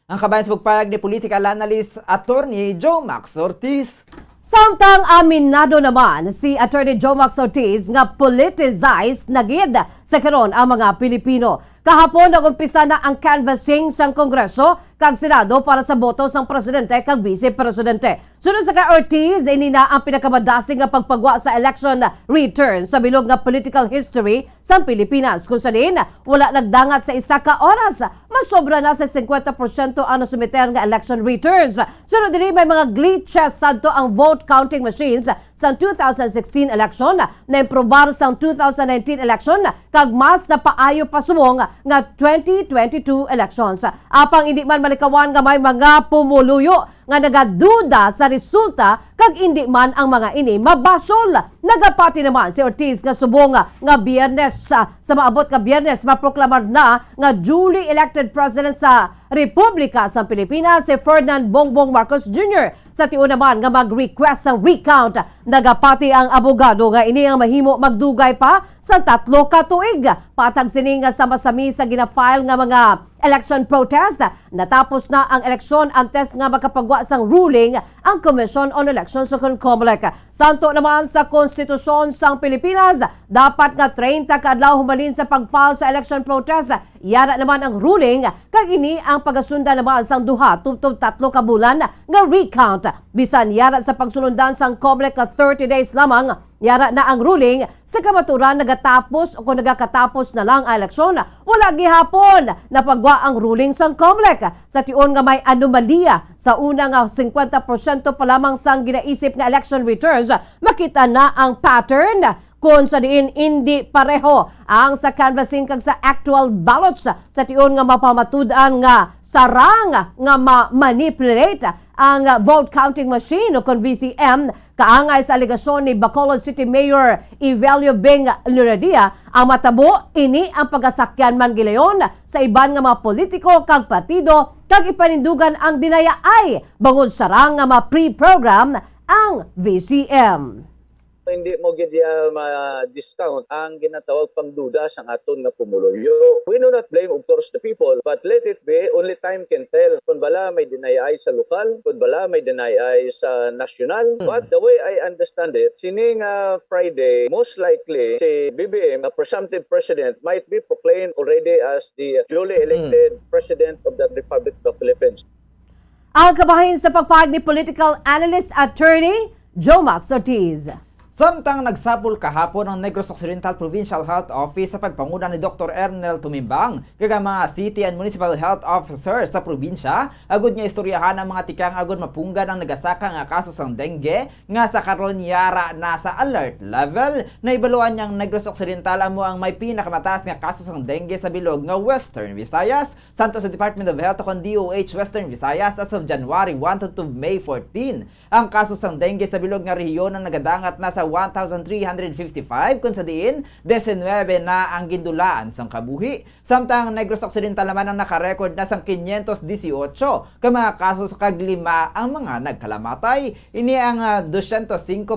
Ang kabayan sa pagpayag ni political analyst Attorney Joe Max Ortiz. Samtang aminado naman si Attorney Joe Max Ortiz nga politicized na gid sa karon ang mga Pilipino. Kahapon nagumpisa na ang canvassing sang Kongreso kag Senado para sa boto sang presidente kag vice-presidente. Sunod sa kay Ortiz, ini na ang pinakamadasing nga pagpagwa sa election return sa bilog nga political history sa Pilipinas. Kung saan wala nagdangat sa isa ka oras, masobra na sa 50% ang nasumiter nga election returns. Sunod din may mga glitches sadto ang vote counting machines sa 2016 election na improbar sa 2019 election kag mas napaayo pa sumong nga 2022 elections. Apang hindi man malikawan nga may mga pumuluyo nga nagaduda sa resulta kag hindi man ang mga ini mabasol. Nagapati naman si Ortiz nga subong nga Biyernes sa maabot ka Biyernes maproklamar na nga duly elected president sa Republika sa Pilipinas si Ferdinand Bongbong Marcos Jr. Sa tion naman nga mag-request ng recount, nagapati ang abogado nga ini ang mahimo magdugay pa sa 3 ka tuig. Patag sini nga sama-sami sa ginafile nga mga election protest. Natapos na ang eleksyon antes nga makapagwa sang ruling ang Commission on Elections o COMELEC. Santo naman sa konstitusyon sang Pilipinas, dapat nga 30 kaadlaw humalin sa pag-file sa election protest. Yara naman ang ruling kag ini ang pagasunda naman sang duha tubtob 3 ka bulan nga recount. Bisan yara sa pagsulundan sang COMELEC 30 days lamang, yara na ang ruling sa kamaturan nagatapos o kung nagakatapos na lang ang eleksyon. Wala gihapon na pagwa ang ruling sang COMELEC sa tion nga may anomalya sa una nga 50% pa lamang sang ginaisip nga election returns. Makita na ang pattern kung sa diin hindi pareho ang sa canvassing kag sa actual ballots sa tion nga mapamatud-an nga sarang nga ma-manipulate ang vote counting machine o kung VCM kaangay sa aligasyon ni Bacolod City Mayor Evelio Beng Luradia. Ang matabo ini ang pagasakyan man gilayon sa iban nga mga politiko kag partido kag ipanindugan ang dinayaay bangod sarang nga ma-pre-program ang VCM. Hindi mo gidya ma-discount ang ginatawag pangduda sa aton nga pumulolyo. We do not blame, of course, the people, but let it be, only time can tell. Kung bala may deny sa lokal, kung bala may deny sa national. But the way I understand it, sining Friday, most likely, si BBM, a presumptive president, might be proclaimed already as the duly elected president of the Republic of the Philippines. Ang kabahin sa pagpahayag ni political analyst attorney Jomax Ortiz. Samtang nagsapol kahapon ang Negros Occidental Provincial Health Office sa pagpanguna ni Dr. Ernel Tumimbang kag mga city and municipal health officers sa probinsya, agud nga istoryahan ang mga tikang agud mapunggan ang nagasaka nga kaso sang dengue nga sa karon yara na sa alert level. Naibaluan niyang Negros Occidental amo ang may pinakamataas nga kaso sang dengue sa bilog nga Western Visayas. Santo sa Department of Health kon DOH Western Visayas as of January 1 to May 14. Ang kaso sang dengue sa bilog nga rehiyon ang nagadangat na sa 1,355 kung sa diin 19 na ang gindulaan sang kabuhi. Samtang Negros Occidental naman ang nakarecord na sang 518 ka mga kaso sa kaglima ang mga nagkalamatay. Ini ang 205%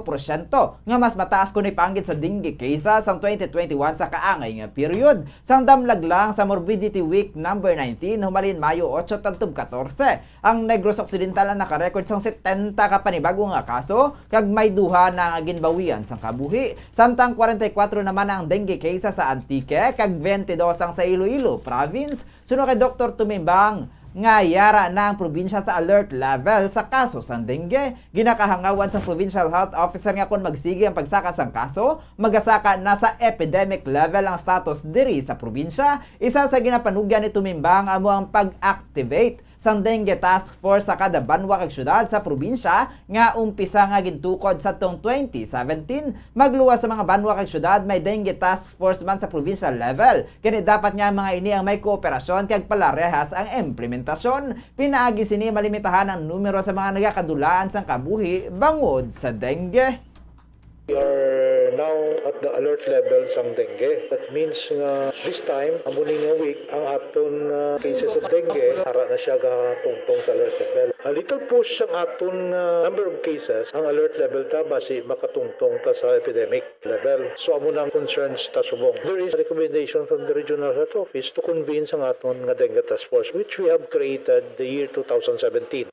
nga mas mataas kung ipanggit sa dengue kaysa sang 2021 sa kaangay nga period. Sang damlag lang sa Morbidity Week number 19 humalin Mayo 8 tagtub 14. Ang Negros Occidental ang nakarecord sang 70 ka panibago nga kaso kag may duha na nga ginbawian sang kabuhi. Samtang 44 naman ang dengue kaysa sa Antique kag 22 ang sa Iloilo province. Suno kay Dr. Tumimbang nga yara na ang probinsya sa alert level sa kaso sang dengue. Ginakahangawan sa provincial health officer nga kung magsige ang pagsaka sang kaso, magasaka na sa epidemic level ang status diri sa probinsya. Isa sa ginapanugyan ni Tumimbang amo ang pag-activate sang dengue task force sa kada banwa kag syudad sa probinsya nga umpisa nga gintukod sa tong 2017. Magluwas sa mga banwa kag syudad may dengue task force man sa provincial level. Kani dapat nga mga ini ang may kooperasyon kag palarehas ang implementasyon. Pinaagi sini malimitahan ang numero sa mga nagakadulaan sang kabuhi bangod sa dengue. We are now at the alert level sang dengue. That means nga this time, amuning nga week, ang aton cases of dengue, hara na siya tungtong sa alert level. A little push sang aton number of cases, ang alert level ta basi makatungtong ta sa epidemic level. So amunang concerns ta subong. There is a recommendation from the Regional Health Office to convene sang aton nga dengue task force, which we have created the year 2017.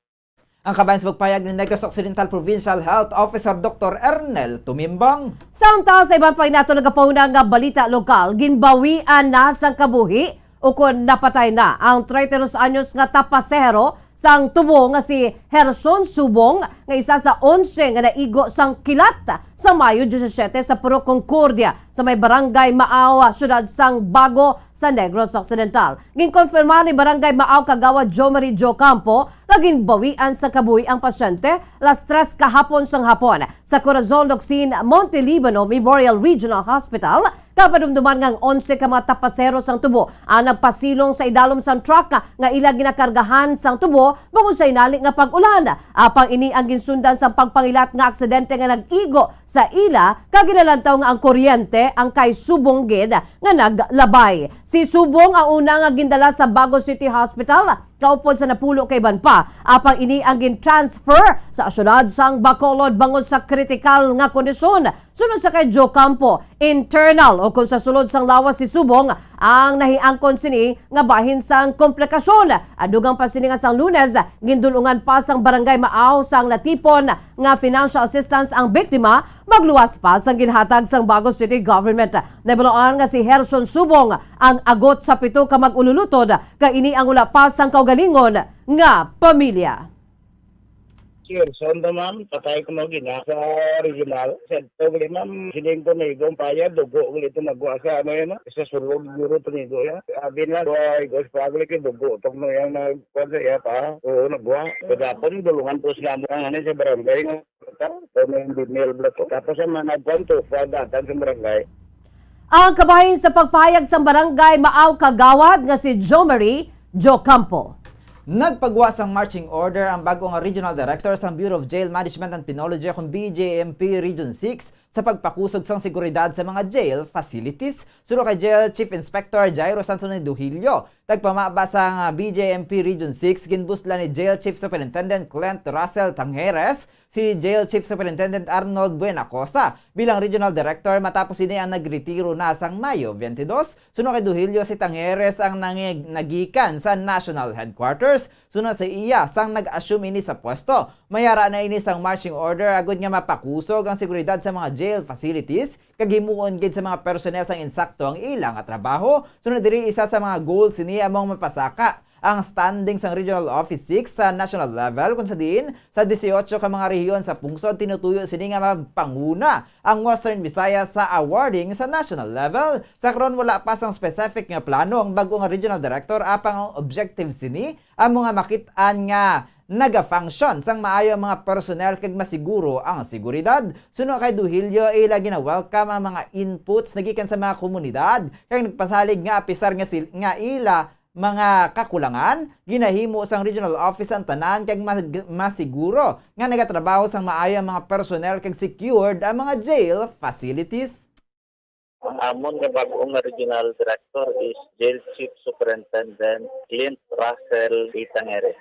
Ang kabayan sa pagpayag ni Negros Occidental Provincial Health Officer Dr. Ernel Tumimbang. Samtang sa ibang paginato nagapahuna nga balita lokal, ginbawian na sang kabuhi o kung napatay na ang 32 anyos nga tapasero sang tubo nga si Herson Subong nga isa sa 11 nga naigo sang kilat sa Mayo 17 sa Puro Concordia sa may barangay Maaw, syudad sang Bago sa Negros Occidental. Ginkonfirma ni Barangay Maaw Kagawa Jomari Jo Campo na ginbawian sa kabuhi ang pasyente las 3 kahapon sang hapon sa Corazon Locsin Montelibano Memorial Regional Hospital. Kapadumduman ngang 11 ka mga tapasero sang tubo ang nagpasilong sa idalom sang truck nga ila ginakargahan sang tubo bangod sa inali nga pag-ulan. Apang ini ang ginsundan sa pagpangilat nga aksidente nga nag-igo sa ila kaginalantaw nga ang kuryente ang kay Subong gid nga naglabay. Si Subong ang una nga gindala sa Bago City Hospital kaupod sa napulo kay Banpa. Apang ini ang gin-transfer sa syudad sang Bacolod bangod sa kritikal nga kondisyon. Sunod sa kay Joe Campo, internal o kung sa sulod sang lawas si Subong ang nahiangkon sini nga bahin sang komplikasyon. Adugang pa sini nga sang Lunes, gindulungan pa sang barangay Maaw sang natipon nga financial assistance ang biktima, magluwas pa sang ginhatag sang Bago City Government. Nabalaan nga si Herson Subong ang agot sa 7 ka mag-ululutod ka ini ang ula pa sang kaugalingon nga pamilya. Sure, sonda ma'am, patay ko mo gina sa original. Sa tobli ma'am, sining ko na igong paya, dugo ko ito nagwa sa ano yan, sa sulog guro to nigo ya. Abi na, igos pagli ko dugo, itong no yan nagkwansa ya pa, oo nagwa. Kadapon, dulungan po sila mo ang ano sa barangay nga. So may email block ko. Tapos ang mga nagkwanto, pagdatan sa barangay. Ang kabahin sa pagpahayag sa barangay Maaw Kagawad nga si Jo Marie Joe Campo. Nagpagwa sang marching order ang bagong Regional Director sa Bureau of Jail Management and Penology kung BJMP Region 6 sa pagpakusog sang seguridad sa mga jail facilities. Suno kay Jail Chief Inspector Jairo Anthony Duhilio. Tagpamaba sang BJMP Region 6, ginbusla ni Jail Chief Superintendent Clint Russell Tangheres si Jail Chief Superintendent Arnold Buenacosa bilang Regional Director matapos ini ang nagretiro na sang Mayo 22. Sunod kay Duhilio, si Tangheres ang nagikan sa National Headquarters. Sunod sa iya sang nag-assume ini sa pwesto. Mayara na ini sang marching order agud nga mapakusog ang seguridad sa mga jail facilities kag himuon gid sa mga personnel sang insakto ang ilang trabaho. Sunod diri isa sa mga goals ini among mapasaka ang standing sang Regional Office 6 sa national level kung sa diin sa 18 ka mga rehiyon sa pungsod tinutuyo sini nga mapanguna ang Western Visayas sa awarding sa national level. Sa karon wala pa sang specific nga plano ang bagong Regional Director apang ang objective sini ang mga makit-an nga naga-function sang maayo ang mga personnel kag masiguro ang seguridad. Suno kay Duhilio, ila gina-welcome ang mga inputs nagikan sa mga komunidad kag nagpasalig nga apisar nga ila mga kakulangan, ginahimo sang regional office ang tanan kag masiguro nga nagatrabaho sang maayo ang mga personnel kag secured ang mga jail facilities. Ang amon nga bagong regional director is Jail Chief Superintendent Clint Russell Tangheres.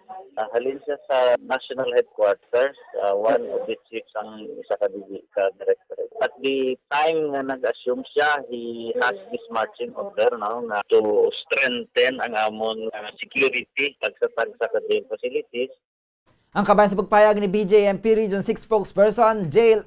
Halin siya sa national headquarters, one of the chiefs ang isa ka director. At the time nga nag-assume siya, he has this marching order now na to strengthen ang amon security pagsatag sa jail facilities. Ang kabayan sa pagpayag ni BJMP Region 6 spokesperson, Jail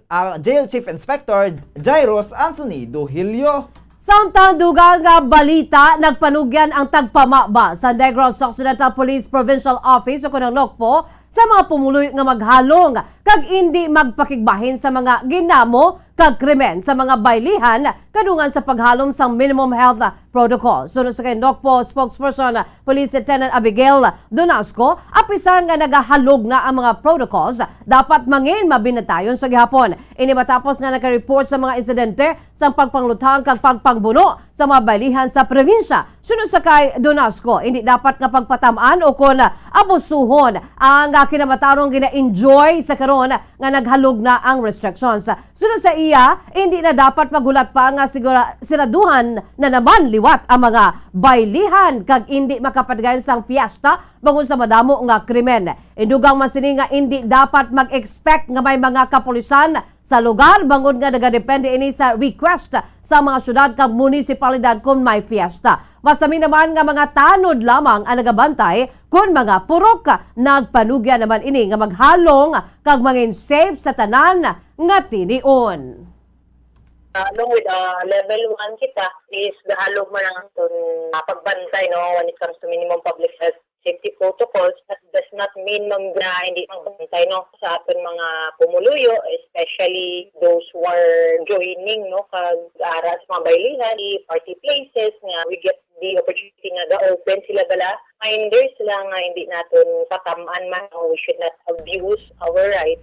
Chief Inspector Jairos Anthony Duhilio. Samtang dugang nga balita, nagpanugyan ang tagpamaba sa Negros Occidental Police Provincial Office o kunang Lokpo sa mga pumuloy nga maghalong kag hindi magpakigbahin sa mga ginamo kag krimen sa mga baylihan kadungan sa paghalom sang minimum health protocol. Sunod sa kay Nokpo spokesperson Police Lieutenant Abigail Donasco, apisar nga nagahalog na ang mga protocols dapat mangin mabinatayon sa gihapon. Ini matapos nga naka-report sa mga insidente sa pagpanglutang kag pagpangbuno sa mga baylihan sa probinsya. Sunod sa kay Donasco, hindi dapat nga pagpatamaan o kun abusuhon ang kinamatarong gina-enjoy sa karon nga naghalog na ang restrictions. Sunod sa iya, hindi na dapat maghulat pa nga siraduhan na naman liwat ang mga baylihan kag hindi makapadayon sang fiesta bangon sa madamo nga krimen. Indugang man sini nga hindi dapat mag-expect nga may mga kapulisan sa lugar bangon nga nagadepende ini sa request sa mga syudad kag munisipalidad kung may fiesta. Masami naman nga mga tanod lamang ang nagabantay kung mga purok nagpanugya naman ini nga maghalong kag mangin safe sa tanan nga tinion. Along with level 1 kita is nahalog mo lang itong pagbantay when it comes to minimum public health safety protocols. That does not mean na hindi magbantay sa aton mga pumuluyo, especially those who are joining kag-ara sa mga baylihan, party places nga we get the opportunity nga ga-open sila bala. Minders sila nga hindi natin patamaan man, we should not abuse our rights.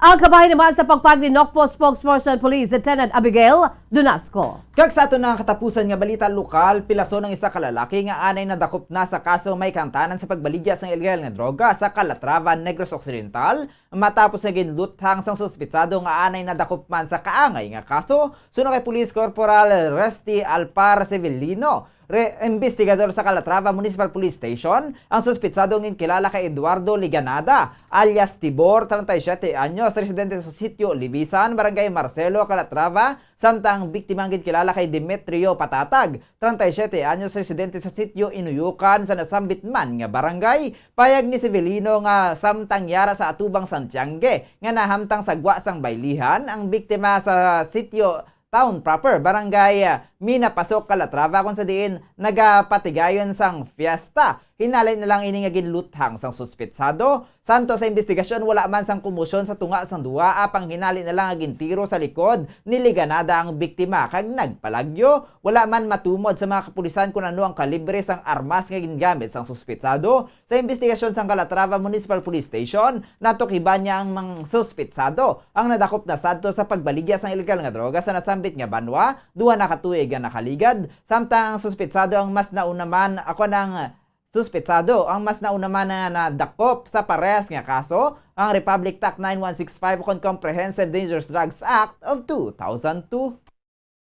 Ang kabahin naman sa pagpag ni Nokpo spokesperson Police Lieutenant Abigail Donasco. Kag sa ato ng katapusan nga balita lokal, pilaso ng isa ka lalaki nga anay nadakop na sa kaso may kantanan sa pagbaligya sa ilegal nga droga sa Calatrava, Negros Occidental matapos nga ginluthang sang suspitsado nga anay nadakop man sa kaangay nga kaso. Suno kay Police Corporal Resty Alpar Sevillino, investigador sa Calatrava Municipal Police Station, ang suspitsadong kilala kay Eduardo Liganada alias Tibor, 37 anyos, residente sa sitio Libisan, Barangay Marcelo, Calatrava, samtang biktimang kilala kay Demetrio Patatag, 37 anyos, residente sa sitio Inuyukan sa nasambit man nga barangay. Payag ni Severino nga samtang yara sa atubang Santiangge nga nahamtang sa gwa sang baylihan ang biktima sa sitio Town proper, Barangay Minapasok, Calatrava, kung sa diin nagapatigayon sang fiesta. Hinalay na lang ini nga ginluthang sang suspetsado. Santo sa investigasyon, wala man sang kumusyon sa tunga sang duwa, apang hinali na lang nga gintiro sa likod ni Liganada ang biktima kag nagpalagyo. Wala man matumod sa mga kapulisan kung ano ang kalibre sang armas nga gingamit sang suspetsado. Sa investigasyon sang Calatrava Municipal Police Station, natukiban niya ang mga suspetsado ang nadakop na sadto sa pagbaligya sang ilegal nga droga sa nasambit nga banwa, duha na katuig nga nakaligad. Samtang suspetsado ang mas nauna man na nadakop sa parehas nga kaso, ang Republic Act 9165 o Comprehensive Dangerous Drugs Act of 2002.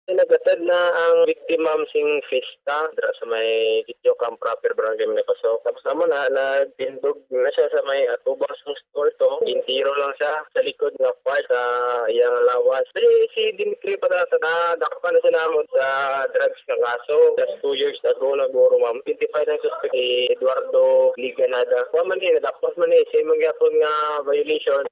Nagatad na ang biktima sing Festa dira sa may sitio Camp Proper, Barangay Minapasok. Tapos naman nagtindog na siya sa may atubang store to. Intiro lang siya sa likod nga part sa iyang lawas. Si Dimitri Patata na dakpan na siya namon sa drugs nga kaso. Just 2 years ago naguro ma'am. 25 na suspect si Eduardo Liganada. Kuha man din, nadakpas man siya mangyapon nga violation.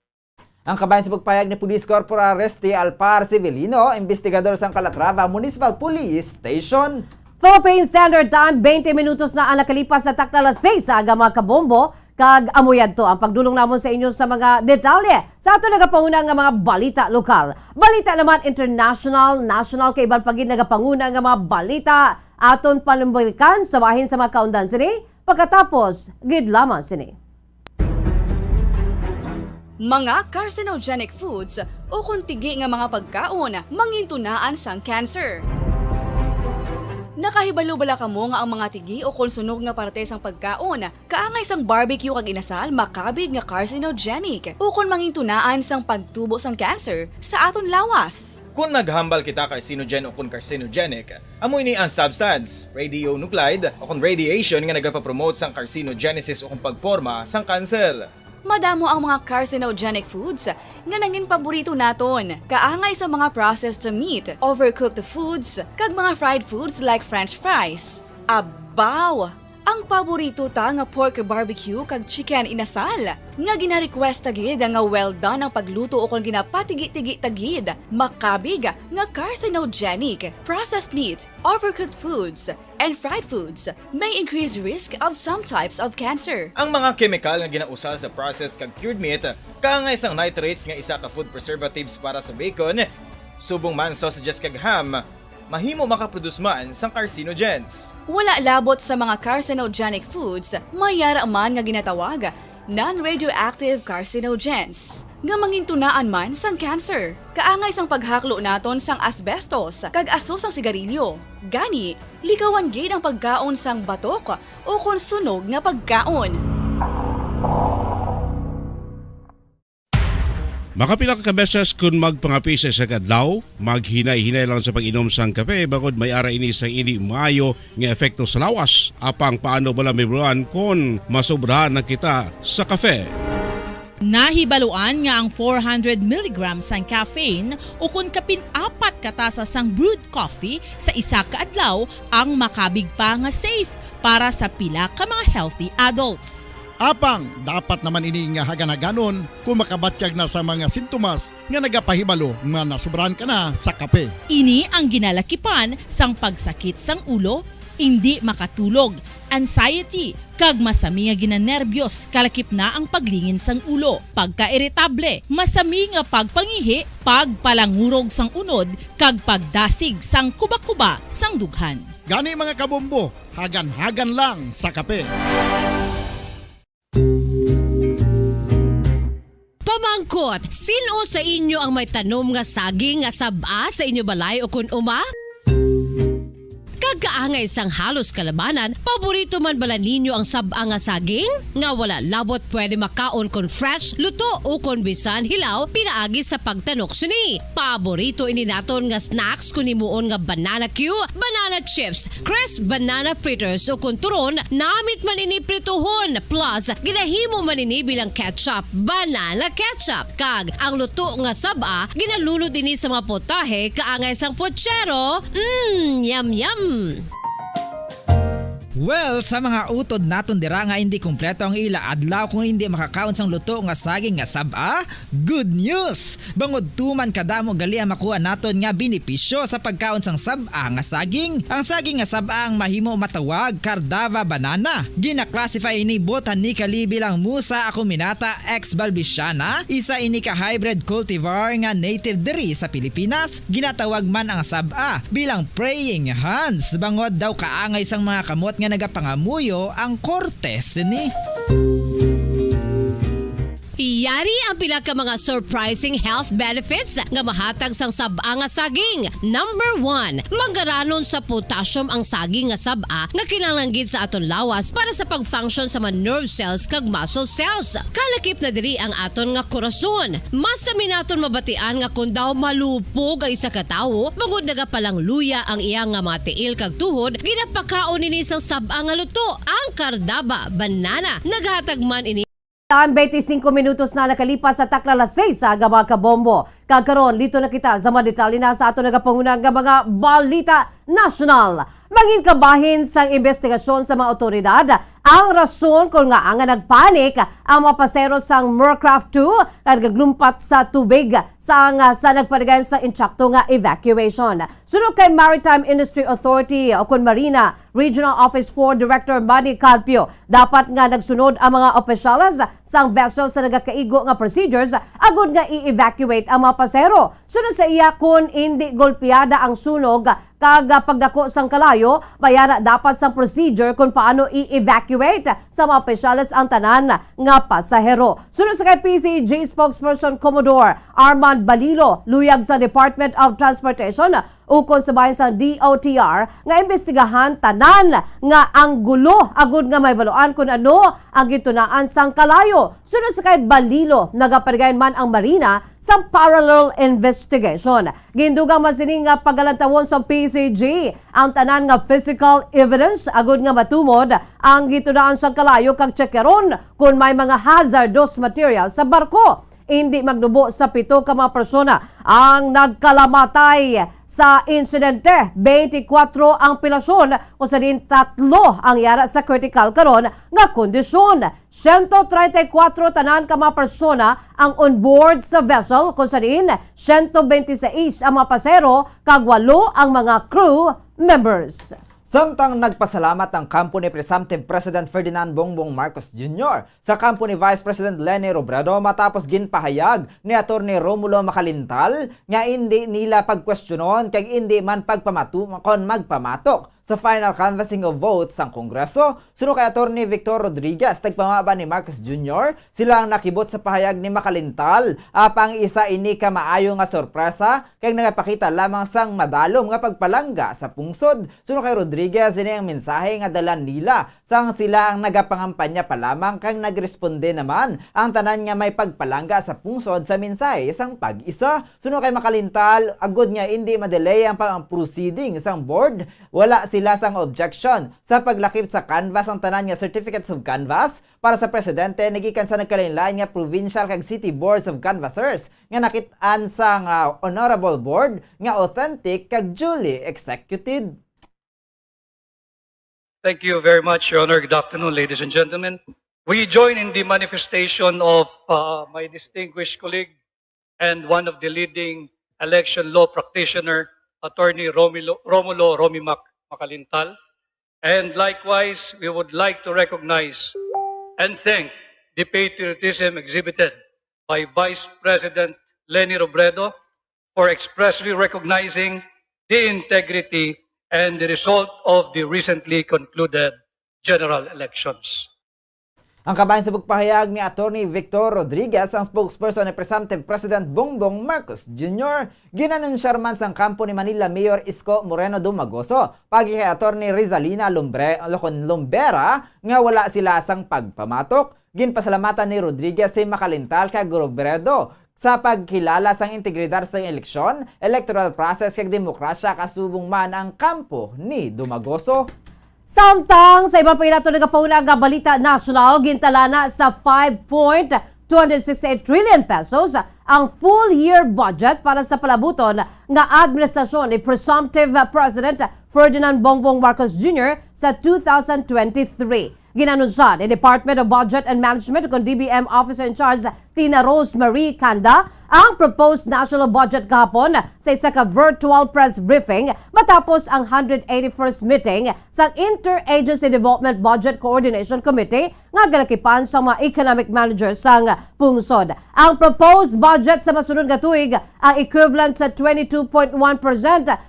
Ang kabayan sa pagpayag ni Police Corporal Resti Alpar Severino, investigador sa Calatrava Municipal Police Station. Philippine Standard Time, 20 minutos na ang nakalipas sa takta alas 6 sa aga mga kabombo. Kag amuyad to ang pagdulong namon sa inyo sa mga detalye sa ato nagapanguna nga mga balita lokal. Balita naman international, national kay iban pagin nagapanguna nga mga balita aton palumbalikan sa bahin sa mga kaundan sini. Pagkatapos, gid lamang sini. Mga carcinogenic foods o kuntigi nga mga pagkaon mangintunaan sang cancer. Nakahibalo bala kamo nga ang mga tigi o konsunog nga parte sang pagkaon kaangay sang barbecue kag inasal makabig nga carcinogenic o kon mangintunaan sang pagtubo sang cancer sa aton lawas. Kung naghambal kita carcinogen o kung carcinogenic, amoy ni ang substance, radionuclide o kung radiation nga nagapapromote sang carcinogenesis o kung pagporma sang cancer. Madamo ang mga carcinogenic foods nga nangin paborito naton. Kaangay sa mga processed meat, overcooked foods, kag mga fried foods like french fries. Abaw! Ang paborito ta nga pork barbecue kag chicken inasal. Nga gina-request tagid nga well done ang pagluto o kung ginapatigi-tigi tagid. Makabig nga carcinogenic, processed meat, overcooked foods, and fried foods may increase risk of some types of cancer. Ang mga chemical nga ginausal sa processed kag cured meat, kaangay sang nitrates nga isa ka food preservatives para sa bacon, subong man sausages kag ham, mahimo makaproduce man sang carcinogens. Wala labot sa mga carcinogenic foods, mayara man nga ginatawag non-radioactive carcinogens nga mangintunaan man sang cancer. Kaangay sang paghaklo naton sang asbestos kag aso sang sigarilyo. Gani, likawan gid ang pagkaon sang batok o konsunog nga pagkaon. Makapila ka beses kung magpangapisa sa kadlaw, maghinay-hinay lang sa pag-inom sang kape bakod may ara ini sang hindi maayo nga epekto sa lawas. Apang paano bala mibruan kung masobrahan na kita sa kape. Nahibaluan nga ang 400 mg sang caffeine o kung kapin-apat katasa sang brewed coffee sa isa ka adlaw ang makabig pa nga safe para sa pila ka mga healthy adults. Apang, dapat naman ini nga haganaganon kung makabatyag na sa mga sintomas nga nagapahibalo nga nasubrahan ka na sa kape. Ini ang ginalakipan sang pagsakit sang ulo, hindi makatulog, anxiety, kag masami nga ginanerbiyos kalakip na ang paglingin sang ulo, pagka-iritable, masami nga pagpangihi, pagpalangurog sang unod, kag pagdasig sang kuba-kuba sang dughan. Gani mga kabombo, hagan-hagan lang sa kape. Pamangkot, sino sa inyo ang may tanom nga saging nga saba sa inyo balay o kun uma? kagkaangay sang halos kalabanan, paborito man bala ninyo ang sab-a nga saging? Nga wala labot pwede makaon kon fresh, luto o kon bisan hilaw, pinaagi sa pagtanok sini. Paborito ini naton nga snacks kun himuon nga banana Q, banana chips, crisp banana fritters o kun turon, namit man ini prituhon, plus ginahimo man ini bilang ketchup, banana ketchup. Kag ang luto nga sab-a, ginalunod ini sa mga potahe kaangay sang pochero. Yum yum. Well, sa mga utod naton dira nga hindi kumpleto ang ila adlaw kung hindi makakaon sang luto nga saging nga sab-a, good news! Bangod tuman kadamo gali ang makuha naton nga benepisyo sa pagkaon sang sab-a nga saging. Ang saging nga sab-a ang mahimo matawag Cardava banana. Gina-classify ini botanically bilang Musa acuminata ex balbisiana, isa ini ka hybrid cultivar nga native diri sa Pilipinas. Ginatawag man ang sab-a bilang praying hands. Bangod daw kaangay sang mga kamot nga nagapangamuyo ang kortes ni. Yari ang pila ka mga surprising health benefits nga mahatag sang sab-a nga saging. Number 1, manggaranon sa potassium ang saging nga sab-a nga kinahanglan gid sa aton lawas para sa pag-function sa mga nerve cells kag muscle cells. Kalakip na diri ang aton nga korason. Mas sa minaton mabatian nga kun daw malupog ang isa ka tawo, magud nagapalang luya ang iyang nga mga tiil kag tuhod, ginapakaon ini sang sab-a nga luto, ang Cardava banana. Naghatag man ini Ang 25 minutos na nakalipas sa takla las 6 sa Agaba Kabombo. Kagkaroon, lito na kita sa mga detalye na sa ato nagapangunang mga balita national. Mangin kabahin sa investigasyon sa mga otoridad ang rason kung nga ang nagpanik ang mga pasero sang Mercraft 2 at gaglumpat sa tubig sa nagparigan sa insyakto nga evacuation. Sunod kay Maritime Industry Authority o kun Marina Regional Office 4 Director Manny Calpio, dapat nga nagsunod ang mga opisyalis sang vessel sa nagakaigo nga procedures agud nga i-evacuate ang mga pasero. Sunod sa iya kung hindi golpeada ang sunog kag pagdako sang kalayo, bayara dapat sang procedure kung paano i-evacuate sa mga opisyalis ang tanan nga pasahero. Sunod sa kay PCG spokesperson Commodore Armand Balilo, luyag sa Department of Transportation ukon sa bayan sa DOTR nga imbestigahan tanan nga ang gulo agud nga may baluan kung ano ang gitunaan sang kalayo. Sunod sa kay Balilo, nagaparigayon man ang Marina sa parallel investigation. Gindugang masining nga pagalantawon sa PCG ang tanan nga physical evidence agud nga matumod ang gitunaan sang kalayo kag tsekeron kung may mga hazardous material sa barko. Hindi magnubo sa 7 ka mga persona ang nagkalamatay sa insidente. 24 ang pilasyon kung sa din 3 ang yara sa critical karon nga kondisyon. 134 tanan ka mga persona ang on board sa vessel kung sa din 126 ang mga pasero kag 8 ang mga crew members. Samtang nagpasalamat ang kampo ni Presumptive President Ferdinand Bongbong Marcos Jr. sa kampo ni Vice President Leni Robredo matapos ginpahayag ni Atty. Romulo Macalintal nga hindi nila pagkwestiyonon kag hindi man pagpamatukon magpamatok sa final canvassing of votes sang Kongreso. Sunod kay Atty. Victor Rodriguez, tagpamaba ni Marcos Jr., sila ang nakibot sa pahayag ni Macalintal. Apang isa ini ka maayo nga sorpresa kay nagapakita lamang sang madalom nga pagpalangga sa pungsod. Sunod kay Rodriguez, ini ang mensahe nga dalan nila sang sila ang nagapangampanya pa lamang kang nagresponde naman ang tanan nga may pagpalangga sa pungsod sa mensahe sang pag-isa. Sunod kay Macalintal, agud nga hindi madelay ang proceeding sang board. Wala sila sang objection sa paglakip sa canvas ang tanan nga certificates of canvas para sa presidente nagikan sa nagkalain-lain nga provincial kag city boards of canvassers nga nakit-an sang honorable board nga authentic kag duly executed. Thank you very much, Your Honor. Good afternoon, ladies and gentlemen. We join in the manifestation of my distinguished colleague and one of the leading election law practitioner, Attorney Romulo Romimac Macalintal. And likewise, we would like to recognize and thank the patriotism exhibited by Vice President Leni Robredo for expressly recognizing the integrity and the result of the recently concluded general elections. Ang kabahin sa pagpahayag ni Attorney Victor Rodriguez, ang spokesperson ni Presumptive President Bongbong Marcos Jr., ginanunsar man sang kampo ni Manila Mayor Isko Moreno Dumagoso pagi kay Attorney Rizalina Lumbera nga wala sila sang pagpamatok. Ginpasalamatan ni Rodriguez si makalintal kay Robredo sa pagkilala sang integridad sa eleksyon, electoral process kag demokrasya kasubong man ang kampo ni Dumagoso. Samtang sa ibang pinato nagapuna nga balita national, gintala na sa 5.268 trillion pesos ang full year budget para sa palabuton nga administrasyon ni Presumptive President Ferdinand Bongbong Marcos Jr. sa 2023. Ginanunsad ni Department of Budget and Management kung DBM Officer in Charge Tina Rose Marie Canda ang proposed national budget kahapon sa isa ka virtual press briefing matapos ang 181st meeting sa Interagency Development Budget Coordination Committee nga galakipan sa mga economic managers sang pungsod. Ang proposed budget sa masunod nga tuig ang equivalent sa 22.1%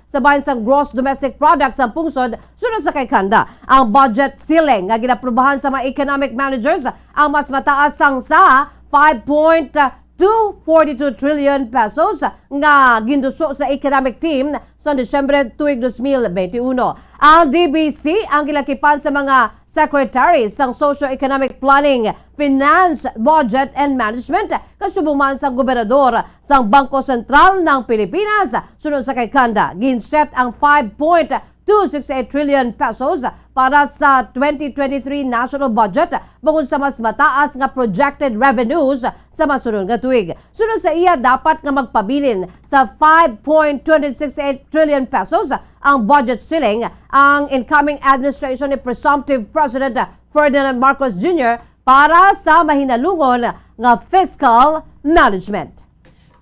sa bahin sang gross domestic product sa pungsod sunod sa kay Kanda. Ang budget ceiling nga ginaprubahan sa mga economic managers ang mas mataas sang sa 5.242 trillion pesos nga ginduso sa economic team sa Disyembre tuig 2021. Ang DBC ang gilakipan sa mga secretaries sang Socio-Economic Planning, Finance, Budget and Management kasubong man sa gobernador sang Bangko Sentral ng Pilipinas sunod sa kay Kanda. Ginset ang 5.268 trillion pesos para sa 2023 national budget bukod sa mas mataas nga projected revenues sa masunod nga tuig. Sunod sa iya, dapat nga magpabilin sa 5.268 trillion pesos ang budget ceiling ang incoming administration ni Presumptive President Ferdinand Marcos Jr. para sa mahinalungon nga fiscal management.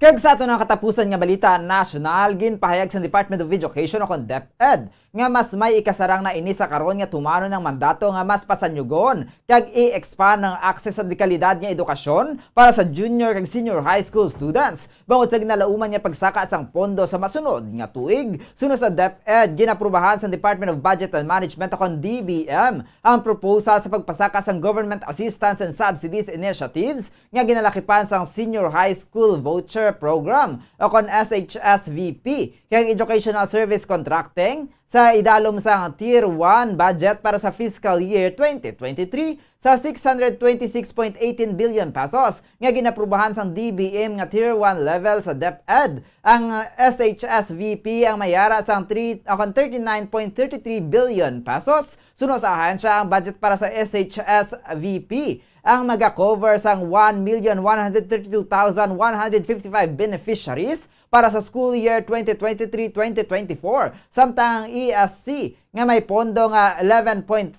Kag sa ato ng katapusan nga balita national, ginpahayag sa Department of Education o DepEd nga mas may ikasarang na ini sa karon nga tumano ng mandato nga mas pasanyugon kag i-expand ang access sa dekalidad nga edukasyon para sa junior kag senior high school students. Bangod sa ginalauman nga pagsaka sang pondo sa masunod nga tuig, sunod sa DepEd ginaprubahan sa Department of Budget and Management o DBM ang proposal sa pagpasaka sang Government Assistance and Subsidies Initiatives nga ginalakipan sang Senior High School Voucher Program o SHSVP kag Educational Service Contracting sa idalom sa Tier 1 budget para sa fiscal year 2023 sa 626.18 billion pesos nga ginaprubahan sang DBM nga Tier 1 level sa DepEd. Ang SHSVP ang mayara sang 39.33 billion pesos. Sunod sa ahensya ang budget para sa SHSVP ang mag-cover sang 1,132,155 beneficiaries para sa school year 2023-2024. Samtang ESC nga may pondo nga 11.5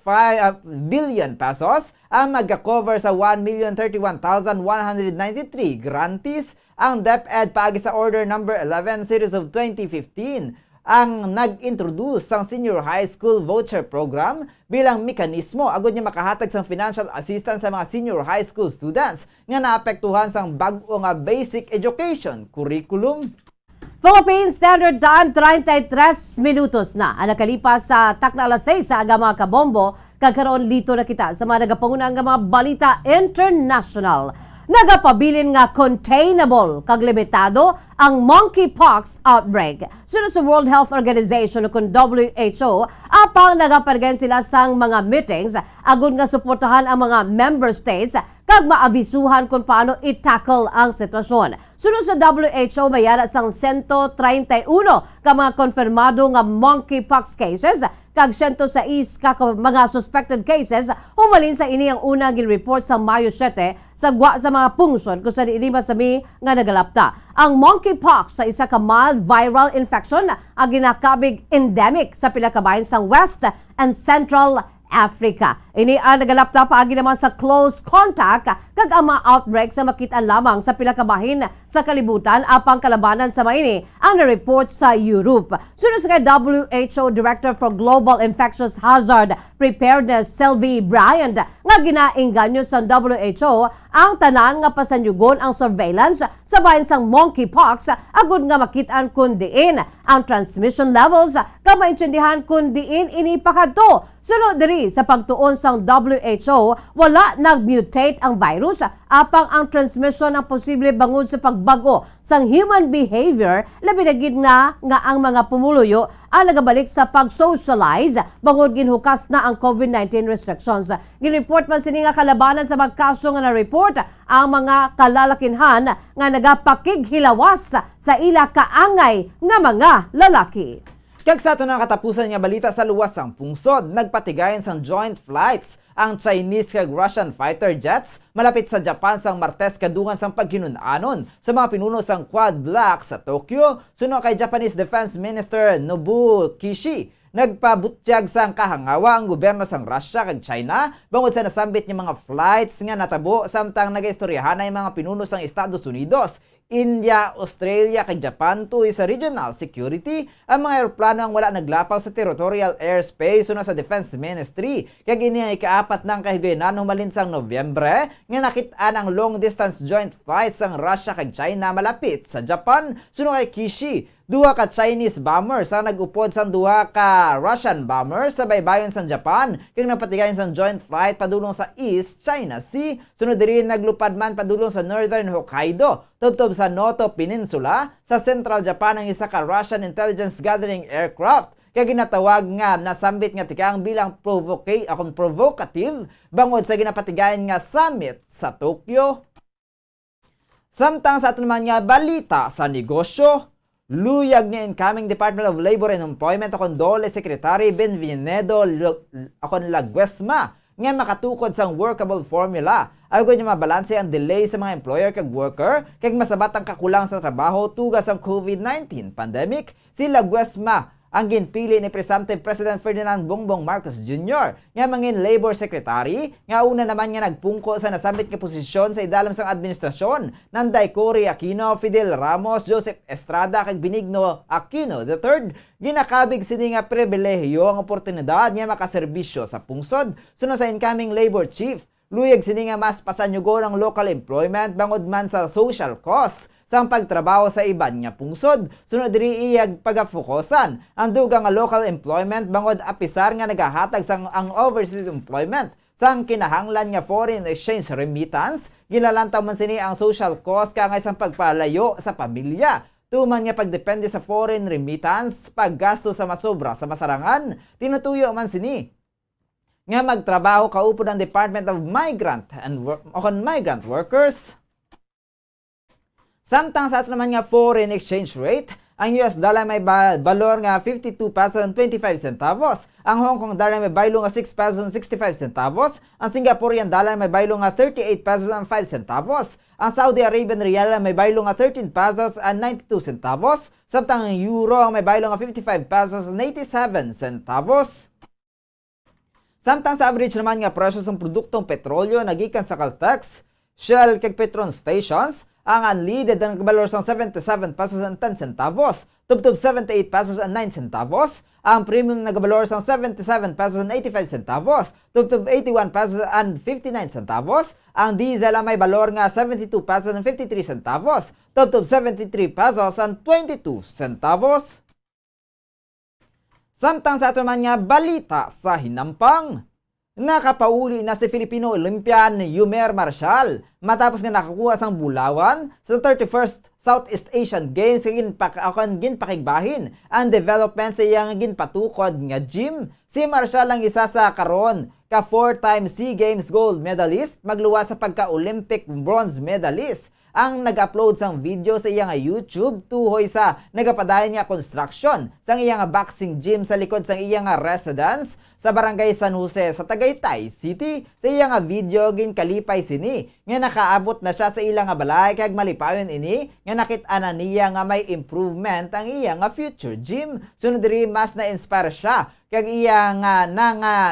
billion pesos ang mag-cover sa 1,031,193 grantees. Ang DepEd paagi sa Order Number 11 Series of 2015 ang nag-introduce sang Senior High School Voucher Program bilang mekanismo agud niya makahatag sang financial assistance sa mga senior high school students nga naapektuhan sang bag-o nga basic education curriculum. Philippine Standard Time, 33 minutos na ang nakalipas sa takna alas 6 sa aga mga kabombo. Kagkaroon lito na kita sa mga nagapangunang nga mga balita international. Nagapabilin nga containable kag limitado ang monkeypox outbreak. Sunod sa World Health Organization o WHO, apang nagapargen sila sang mga meetings agud nga suportahan ang mga member states kag maabisuhan kung paano i-tackle ang sitwasyon. Sunod sa WHO, mayara sang 131 ka mga konfirmado nga monkeypox cases kag 106 ka mga suspected cases humalin sa ini ang unang gin-report sa Mayo 7 sa gwa sa mga pungsod kung saan ini masami nga nagalapta. Ang monkeypox sa isa ka mild viral infection ang ginakabig endemic sa pila ka bahin sa West and Central Africa. Ini ang nagalapta paagi naman sa close contact kag ang mga outbreak sa makita lamang sa pila ka bahin sa kalibutan apang kalabanan sa maini ang na-report sa Europe. Sunod sa WHO Director for Global Infectious Hazard Preparedness Sylvie Bryant nga ginainganyo sa WHO ang tanan nga pasanyugon ang surveillance sa bahin sang monkeypox agud nga makitaan kun diin ang transmission levels ka maintindihan kun diin ini pakadto. Sunod diri sa pagtuon sa sang WHO, wala nag-mutate ang virus apang ang transmission ng posible bangod sa pagbago sang human behavior labi na gid nga ang mga pumuluyo ang nagabalik sa pag-socialize bangod ginhukas na ang COVID-19 restrictions. Ginreport man sini nga kalabanan sa magkaso nga na-report ang mga kalalakinhan nga nagapakighilawas sa ila kaangay nga mga lalaki. Kag sa ito na katapusan nga balita sa luwas sang pungsod, nagpatigayon sang joint flights ang Chinese kag Russian fighter jets malapit sa Japan sang Martes kadungan sang paghinunanon sa mga pinuno sang Quad Block sa Tokyo suno kay Japanese Defense Minister Nobuo Kishi. Nagpabutyag sang kahangawa ang gobyerno sang Russia kag China bangod sa nasambit nga mga flights nga natabo samtang nagaistoryahan ay mga pinuno sang Estados Unidos, India, Australia kag Japan tuy sa regional security ang mga eroplano ang wala naglapaw sa territorial airspace suno sa Defense Ministry. Kag ini ay kaapat ng kahigayonan humalin sang Nobyembre nga nakit-an ang long distance joint flights sang Russia kag China malapit sa Japan suno kay Kishi. Duha ka Chinese bombers ang nag-upod sang duha ka Russian bombers sa baybayon sang Japan kag napatigayon sang joint flight padulong sa East China Sea. Sunod diri naglupad man padulong sa Northern Hokkaido tubtob sa Noto Peninsula sa Central Japan ang isa ka Russian intelligence gathering aircraft kaya ginatawag nga nasambit nga tikang bilang provocative bangod sa ginapatigayon nga summit sa Tokyo. Samtang sa aton naman nga balita sa negosyo, luyag ni incoming Department of Labor and Employment o Condole Secretary Benvenido Laguesma nga makatukod sang workable formula agon niya mabalanse ang delay sa mga employer kag worker kag masabat ang kakulang sa trabaho tugas ang COVID-19 pandemic. Si Laguesma ang ginpili ni Presumptive President Ferdinand Bongbong Marcos Jr. nga mangin Labor Secretary nga una naman nga nagpungko sa nasambit nga posisyon sa idalam sang administrasyon nanday Cory Aquino, Fidel Ramos, Joseph Estrada kag Benigno Aquino III. Ginakabig sini nga pribilehiyo ang oportunidad nga makaserbisyo sa pungsod suno sa incoming Labor Chief. Luyag sini nga mas pasanyugo ng local employment bangod man sa social cost sang pagtrabaho sa iban nga pungsod. Sunod diri iyag pagafokusan ang dugang nga local employment bangod apisar nga nagahatag sang ang overseas employment sang kinahanglan nga foreign exchange remittance. Gilalantaw man sini ang social cost kangay sang pagpalayo sa pamilya. Tuman nga pagdepende sa foreign remittance, paggasto sa masobra sa masarangan, tinutuyo man sini nga magtrabaho kaupod ang Department of Migrant Workers. Samtang sa ato naman nga foreign exchange rate, ang US dollar may balor nga 52 pesos and 25 centavos. Ang Hong Kong dollar may baylo nga 6 pesos and 65 centavos. Ang Singaporean dollar may baylo nga 38 pesos and 5 centavos. Ang Saudi Arabian Riyal may baylo nga 13 pesos and 92 centavos. Samtang ang euro may baylo nga 55 pesos and 87 centavos. Samtang sa average naman nga presyo ng produktong petrolyo nagikan sa Caltex, Shell kag Petron stations, ang unleaded ang kabalor sang 77 pesos and 10 centavos, tubtob 78 pesos and 9 centavos, ang premium na kabalor sang 77 pesos and 85 centavos, tubtob 81 pesos and 59 centavos, ang diesel ang may balor nga 72 pesos and 53 centavos, tubtob 73 pesos and 22 centavos. Samtang sa ato man nga balita sa hinampang, nakapauli na si Filipino Olympian Yumer Marcial matapos nga nakakuha sang bulawan sa 31st Southeast Asian Games kag ginpakigbahin ang development sa iyang ginpatukod nga gym. Si Marcial ang isa sa karon ka 4-time SEA Games gold medalist magluwas sa pagka-Olympic bronze medalist. Ang nag-upload sang video sa iyang YouTube tuhoy sa nagapadayon nga construction sang iyang boxing gym sa likod sang iyang residence sa barangay San Jose sa Tagaytay City. Sa iyang video ginkalipay sini nga nakaabot na siya sa ilang balay kag malipayon ini nga nakit-ana niya nga may improvement ang iyang future gym. Sunod diri mas na-inspire siya kag iya nga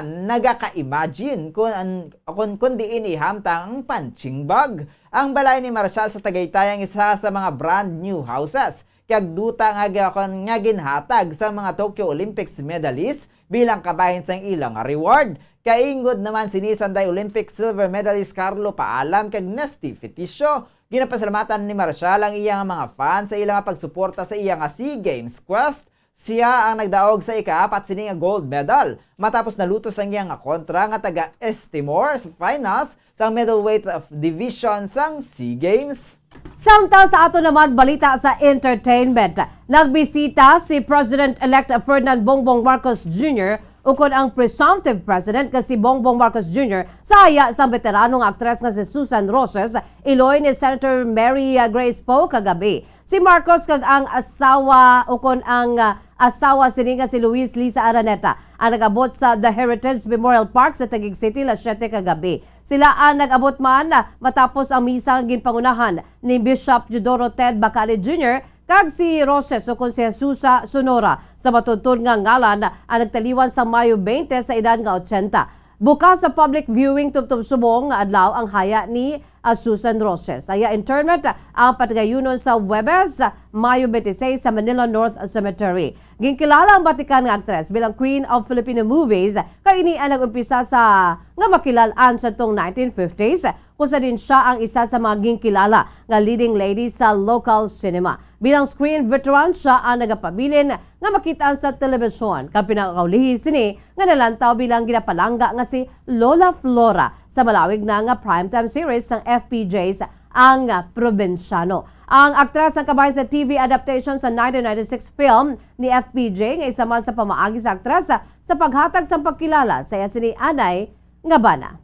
nagaka-imagine kung diin ihamtang punching bag. Ang balay ni Marcial sa Tagaytay ang isa sa mga brand new houses kag duta nga ginhatag sa mga Tokyo Olympics medalists bilang kabahin sang ilang reward. Kaingod naman sinisanday Olympic silver medalist Carlo Paalam kag Nesty Feticio. Ginapasalamatan ni Marcial ang iyang mga fans sa ilang pagsuporta sa iyang SEA Games quest. Siya ang nagdaog sa ika-4 sini nga gold medal matapos nalutos ang iyang kontra nga taga Estimor sa finals sa middleweight division sang SEA Games. Samtang sa ato naman balita sa entertainment, nagbisita si President-elect Ferdinand Bongbong Marcos Jr. ukon ang presumptive president nga si Bongbong Marcos Jr. sa haya sa veteranong aktres nga si Susan Roses, iloy ni Senator Mary Grace Poe kagabi. Si Marcos kag ang asawa ukon ang asawa sini nga si Luis Lisa Araneta ang nag-abot sa The Heritage Memorial Park sa Taguig City las 7 kagabi. Sila ang nag-abot man matapos ang misang ginpangunahan ni Bishop Teodoro Ted Bacari Jr. kag si Roses ukon si Jesusa Sonora sa matutud nga ngalan ang nagtaliwan sa Mayo 20 sa edad nga 80. Bukas sa public viewing tubtob subong nga adlaw ang haya ni Susan Roses. Aya interment ang patgayunon sa Webes, Mayo 26 sa Manila North Cemetery. Ginkilala ang Batikan nga aktres bilang Queen of Filipino Movies kay ini ang nag-umpisa sa nga makilalaan sa tong 1950s kung sa din siya ang isa sa mga ginkilala nga leading lady sa local cinema. Bilang screen veteran siya ang nagapabilin nga makitaan sa telebisyon kang pinakaulihi sini nga nalantaw bilang ginapalangga nga si Lola Flora sa malawig na nga primetime series ng FPJs ang Provinciano. Ang aktres ang kabay sa TV adaptation sa 1996 film ni FPJ nga isa man sa pamaagi sa aktres sa paghatag sa pagkilala sa iya sini Anay Ngabana.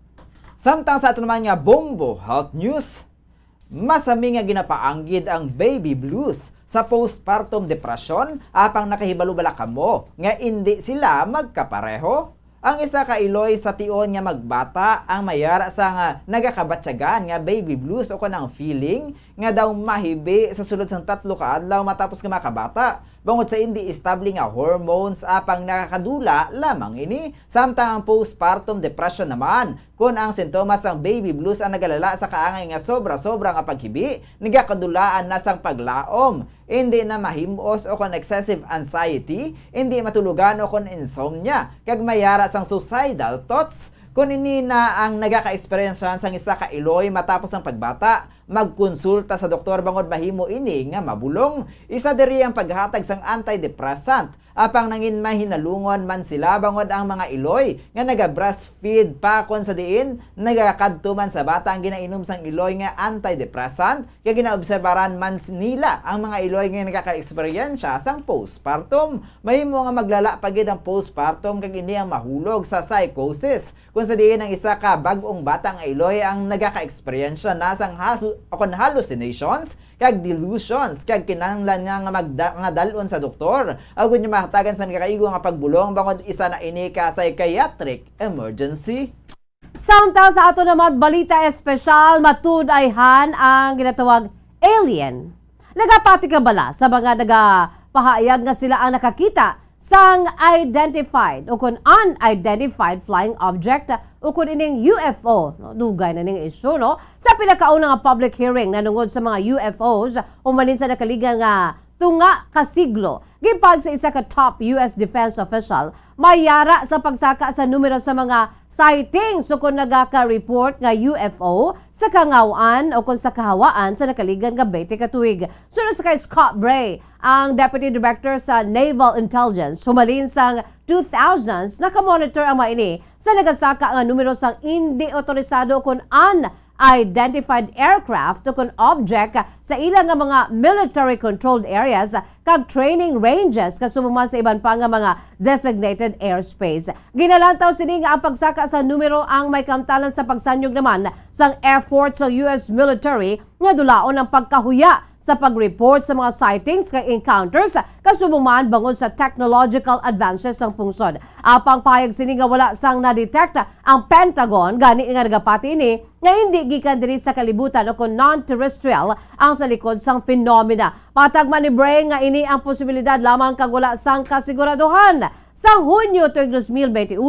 Samtang sa ato naman nga Bombo Health News, masami nga ginapaanggid ang baby blues sa postpartum depression apang nakahibalo-bala kamo nga hindi sila magkapareho. Ang isa ka iloy sa tion nga magbata ang mayara sa nga nagakabatyagan nga baby blues o kanang feeling nga daw mahibi sa sulod sang 3 ka adlaw matapos nga makabata. Bangod sa hindi estable nga hormones apang nakakadula lamang ini. Samtang ang postpartum depression naman, kung ang sintomas ng baby blues ang nagalala sa kaangay nga sobra-sobra nga paghibi, nagakadulaan na sang paglaom, hindi na mahimos o kon excessive anxiety, hindi matulugan o kon insomnia, kag mayara sang suicidal thoughts. Kung ini na ang nagaka-experience sang isa ka iloy matapos ang pagbata, magkonsulta sa doktor bangod mahimo ini nga mabulong. Isa diri ang paghatag sang antidepressant apang nangin mahinalungon man sila bangod ang mga iloy nga naga-breastfeed pa kon sa diin nagakadto man sa bata ang ginainom sang iloy nga antidepressant kaya ginaobserbaran man nila ang mga iloy nga nagaka-experience sang postpartum. Mahimo nga maglala pagid ang postpartum kag ini ang mahulog sa psychosis kung sa diin ang isa ka bag-ong batang iloy ang nagaka-experience na sang hallucinations kag delusions kag kinahanglan nga dalon sa doktor agud niya mahatagan sa nakaigo nga pagbulong bangod isa na ini ka psychiatric emergency. Samtang sa ato naman balita espesyal, matud-ayhan ang ginatawag alien. Nagapati ka bala sa mga nagapahayag nga sila ang nakakita sang identified o kun unidentified flying object o kun ining UFO. No? Dugay na ning issue, no? Sa pinakauna nga public hearing na nungod sa mga UFOs, umalin sa nakaligan nga tunga ka siglo. Gipag sa isa ka top US defense official, mayara sa pagsaka sa numero sa mga sightings so kung nagaka-report nga UFO sa kangawaan o kung sa kahawaan sa nakaligan nga 20 ka tuig. Sunod sa kay Scott Bray, ang Deputy Director sa Naval Intelligence, humalin sang 2000s, nakamonitor ang maini sa nagasaka nga numero sang hindi otorisado kung unidentified aircraft o kung object sa ilang nga mga military controlled areas kag training ranges kasumuman sa iban pa nga mga designated airspace. Ginalantaw sini nga ang pagsaka sa numero ang may kamtalan sa pagsanyog naman sang effort sa US military nga dulaon ang pagkahuya sa pag-report sa mga sightings kay encounters kasumuman bangod sa technological advances ng pungsod. Apang payag sini nga wala sang na-detect ang Pentagon gani nga nagapati ini nga hindi gikan diri sa kalibutan o kung non-terrestrial ang sa likod sang phenomena. Patag man ni Bray nga ini ang posibilidad lamang kag wala sang kasiguraduhan. Sang Hunyo 2021,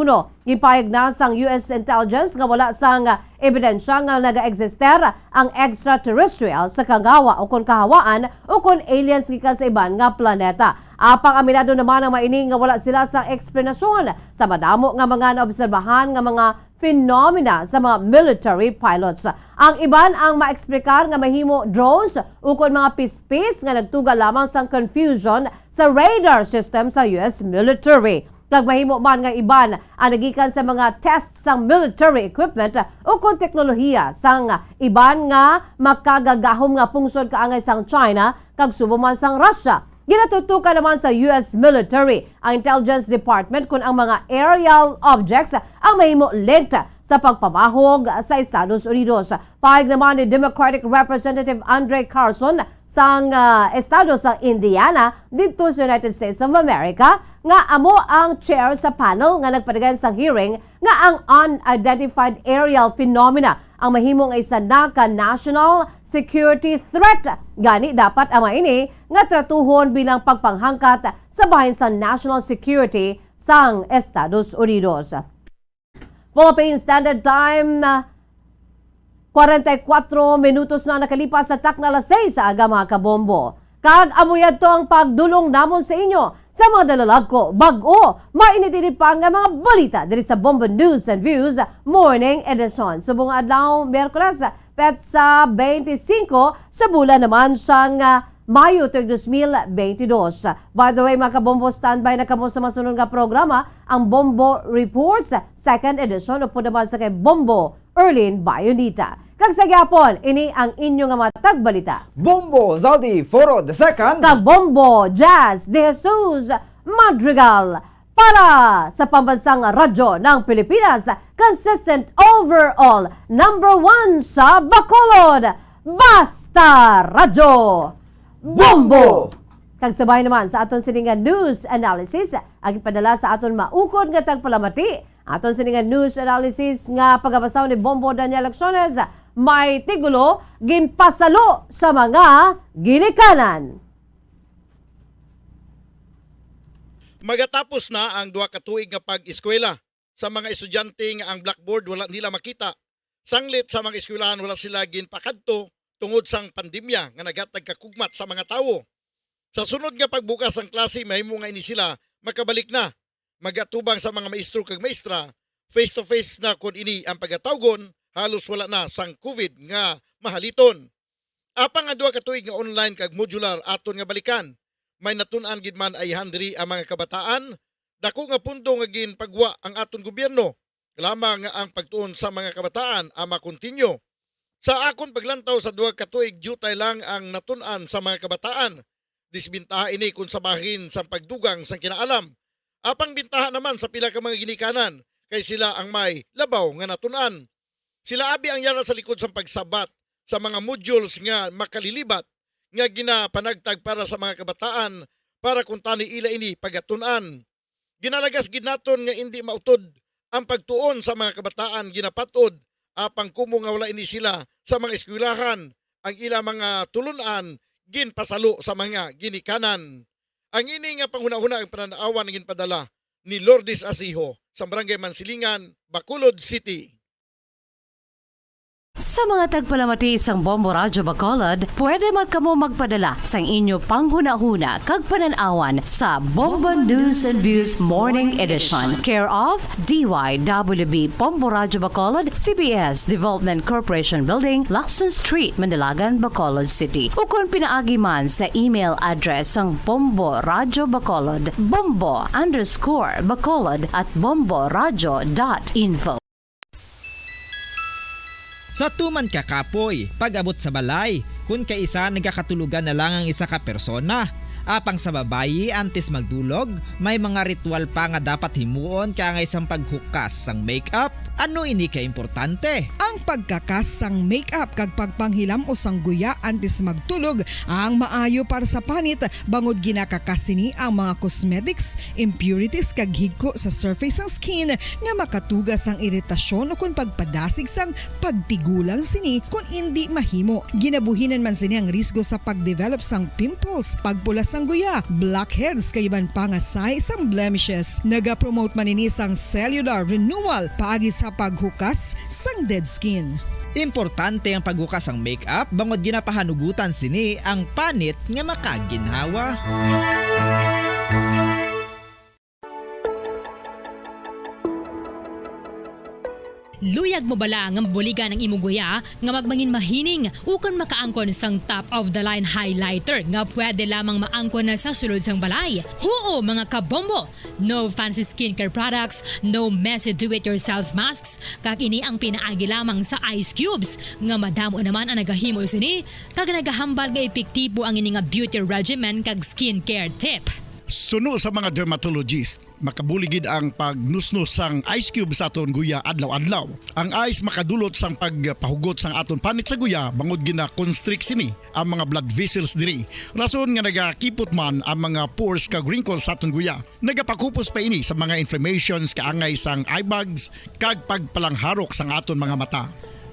gipayag na sang US intelligence nga wala sang ebidensya nga naga-exister ang extraterrestrial sa kangawa o kon kahawaan o kon aliens gikan sa iban nga planeta. Apang aminado naman ang maini nga wala sila sa eksplanasyon sa madamo nga mga naobserbahan nga mga phenomena sa mga military pilots. Ang iban ang maeksplikar nga mahimo drones ukon mga pispis nga nagtuga lamang sang confusion sa radar system sa US military. Kag mahimo man nga iban ang nagikan sa mga tests sang military equipment ukon teknolohiya sang iban nga makagagahom nga pungsod kaangay sang China kag subong man sang Russia. Ginatutukan naman sa US military ang Intelligence Department kung ang mga aerial objects ang mahimo linked sa pagpamahog sa Estados Unidos. Pahig naman ni Democratic Representative Andre Carson sang estado sa Indiana dito sa United States of America nga amo ang chair sa panel nga nagpadagan sa hearing nga ang unidentified aerial phenomena ang mahimong isa na ka national security threat. Gani dapat ang ini nga tratuhon bilang pagpanghangkat sa bahin sa national security sang Estados Unidos. Philippine Standard Time 44 minutos na nakalipas sa takna alas 6 sa aga mga kabombo. Kag amuyad to ang pagdulong namon sa inyo sa mga dalalag ko. Bag-o, mainit-init pa ang mga balita diri sa Bombo News and Views Morning Edition. Subong adlaw Miyerkules, petsa 25 sa bulan naman sang Mayo 2022. By the way, mga kabombo, standby na kamo sa masunod nga programa, ang Bombo Reports, second edition, upo naman sa kay Bombo Erlin Bayonita. Kag sa gyapon, ini ang inyo nga matag balita. Bombo Zaldi Foro the second. Kag Bombo Jazz de Jesus Madrigal para sa pambansang radyo ng Pilipinas, consistent overall, #1 sa Bacolod, Basta Radyo Bombo! Kag sabay naman sa aton siningan news analysis, ang ipadala sa aton maukod nga tagpalamati. Aton siningan news analysis nga pagabasaw ni Bombo Daniel Acciones, may tigulo ginpasalo sa mga ginikanan. Magatapos na ang 2 ka tuig nga pag-eskwela sa mga estudyante nga ang blackboard wala nila makita. Sanglit sa mga eskwelahan wala sila ginpakadto tungod sang pandemya nga nagatag kakugmat sa mga tawo. Sa sunod nga pagbukas ang klase, mahimo nga ini sila makabalik na. Magatubang sa mga maestro kag maestra, face to face na kun ini ang pagatawgon, halos wala na sang COVID nga mahaliton. Apang ang 2 ka tuig nga online kag modular aton nga balikan. May natun-an gid man ay handiri ang mga kabataan. Dako nga punto nga ginpagwa ang aton gobyerno. Lamang nga ang pagtuon sa mga kabataan ang makontinyo. Sa akon paglantaw sa 2 ka tuig, jutay lang ang natun-an sa mga kabataan. Disbintaha ini kung sabahin sa pagdugang sa kinaalam. Apang bintaha naman sa pila ka mga ginikanan, kay sila ang may labaw nga natun-an. Sila abi ang yara sa likod sa pagsabat sa mga modules nga makalilibat nga ginapanagtag para sa mga kabataan para kung tani ila ini pagatun-an. Ginalagas gid naton nga hindi mautod ang pagtuon sa mga kabataan ginapatod apang kumo nga wala ini sila sa mga eskwelahan, ang ila mga tulunan ginpasalo sa mga ginikanan. Ang ini nga panghuna-huna ang pananaawan nga ginpadala ni Lourdes Asijo sa Barangay Mansilingan, Bacolod City. Sa mga tagpalamati isang Bombo Radyo Bacolod, pwede man kamo magpadala sang inyo panghuna-huna kag pananawan sa Bombo News and Views Morning Edition. Care of DYWB Bombo Radyo Bacolod, CBS Development Corporation Building, Lacson Street, Mandalagan, Bacolod City. O kung pinaagi man sa email address sang Bombo Radyo Bacolod, bombo_bacolod@bomboradyo.info. Sa tuman ka kapoy, pag-abot sa balay, kung kaisa nagkakatulugan na lang ang isa ka persona. Apang sa babayi antes magdulog, may mga ritual pa nga dapat himuon kaya nga isang paghukas sang makeup. Ano ini ka importante? Ang pagkakas sang makeup kag pagpanghilam o sangguya antes magtulog ang maayo para sa panit bangod ginakakasini ang mga cosmetics, impurities kag higko sa surface sang skin nga makatugas ang iritasyon o kung pagpadasig sang pagtigulang sini kung hindi mahimo. Ginabuhinan man sini ang risgo sa pagdevelop sang pimples, pagpula sang guya, blackheads kay iban pangasay sang blemishes. Naga-promote man ini sang cellular renewal paagi sa paghukas sang dead skin. Importante ang paghukas ang makeup bangod ginapahanugutan sini ang panit nga makaginhawa. Luyag mo bala nga mabuligan ang imong guya nga magmangin mahining ukon makaangkon sang top of the line highlighter nga pwede lamang maangkon na sa sulod sang balay. Huo mga kabombo, no fancy skincare products, no messy do-it-yourself masks, kag ini ang pinaagi lamang sa ice cubes nga madamo naman ang nagahimo sini kag nagahambal nga epektibo ang ini nga beauty regimen kag skincare tip. Suno sa mga dermatologist, makabuligid ang pagnusnos sang ice cube sa aton guya adlaw-adlaw. Ang ice makadulot sang pagpahugot sang aton panit sa guya bangod gina constrict sini ang mga blood vessels diri. Rason nga nagakipot man ang mga pores kag wrinkles sa aton guya. Nagapakupos pa ini sa mga inflammations kaangay sang eye bags kag pagpalangharok sang aton mga mata.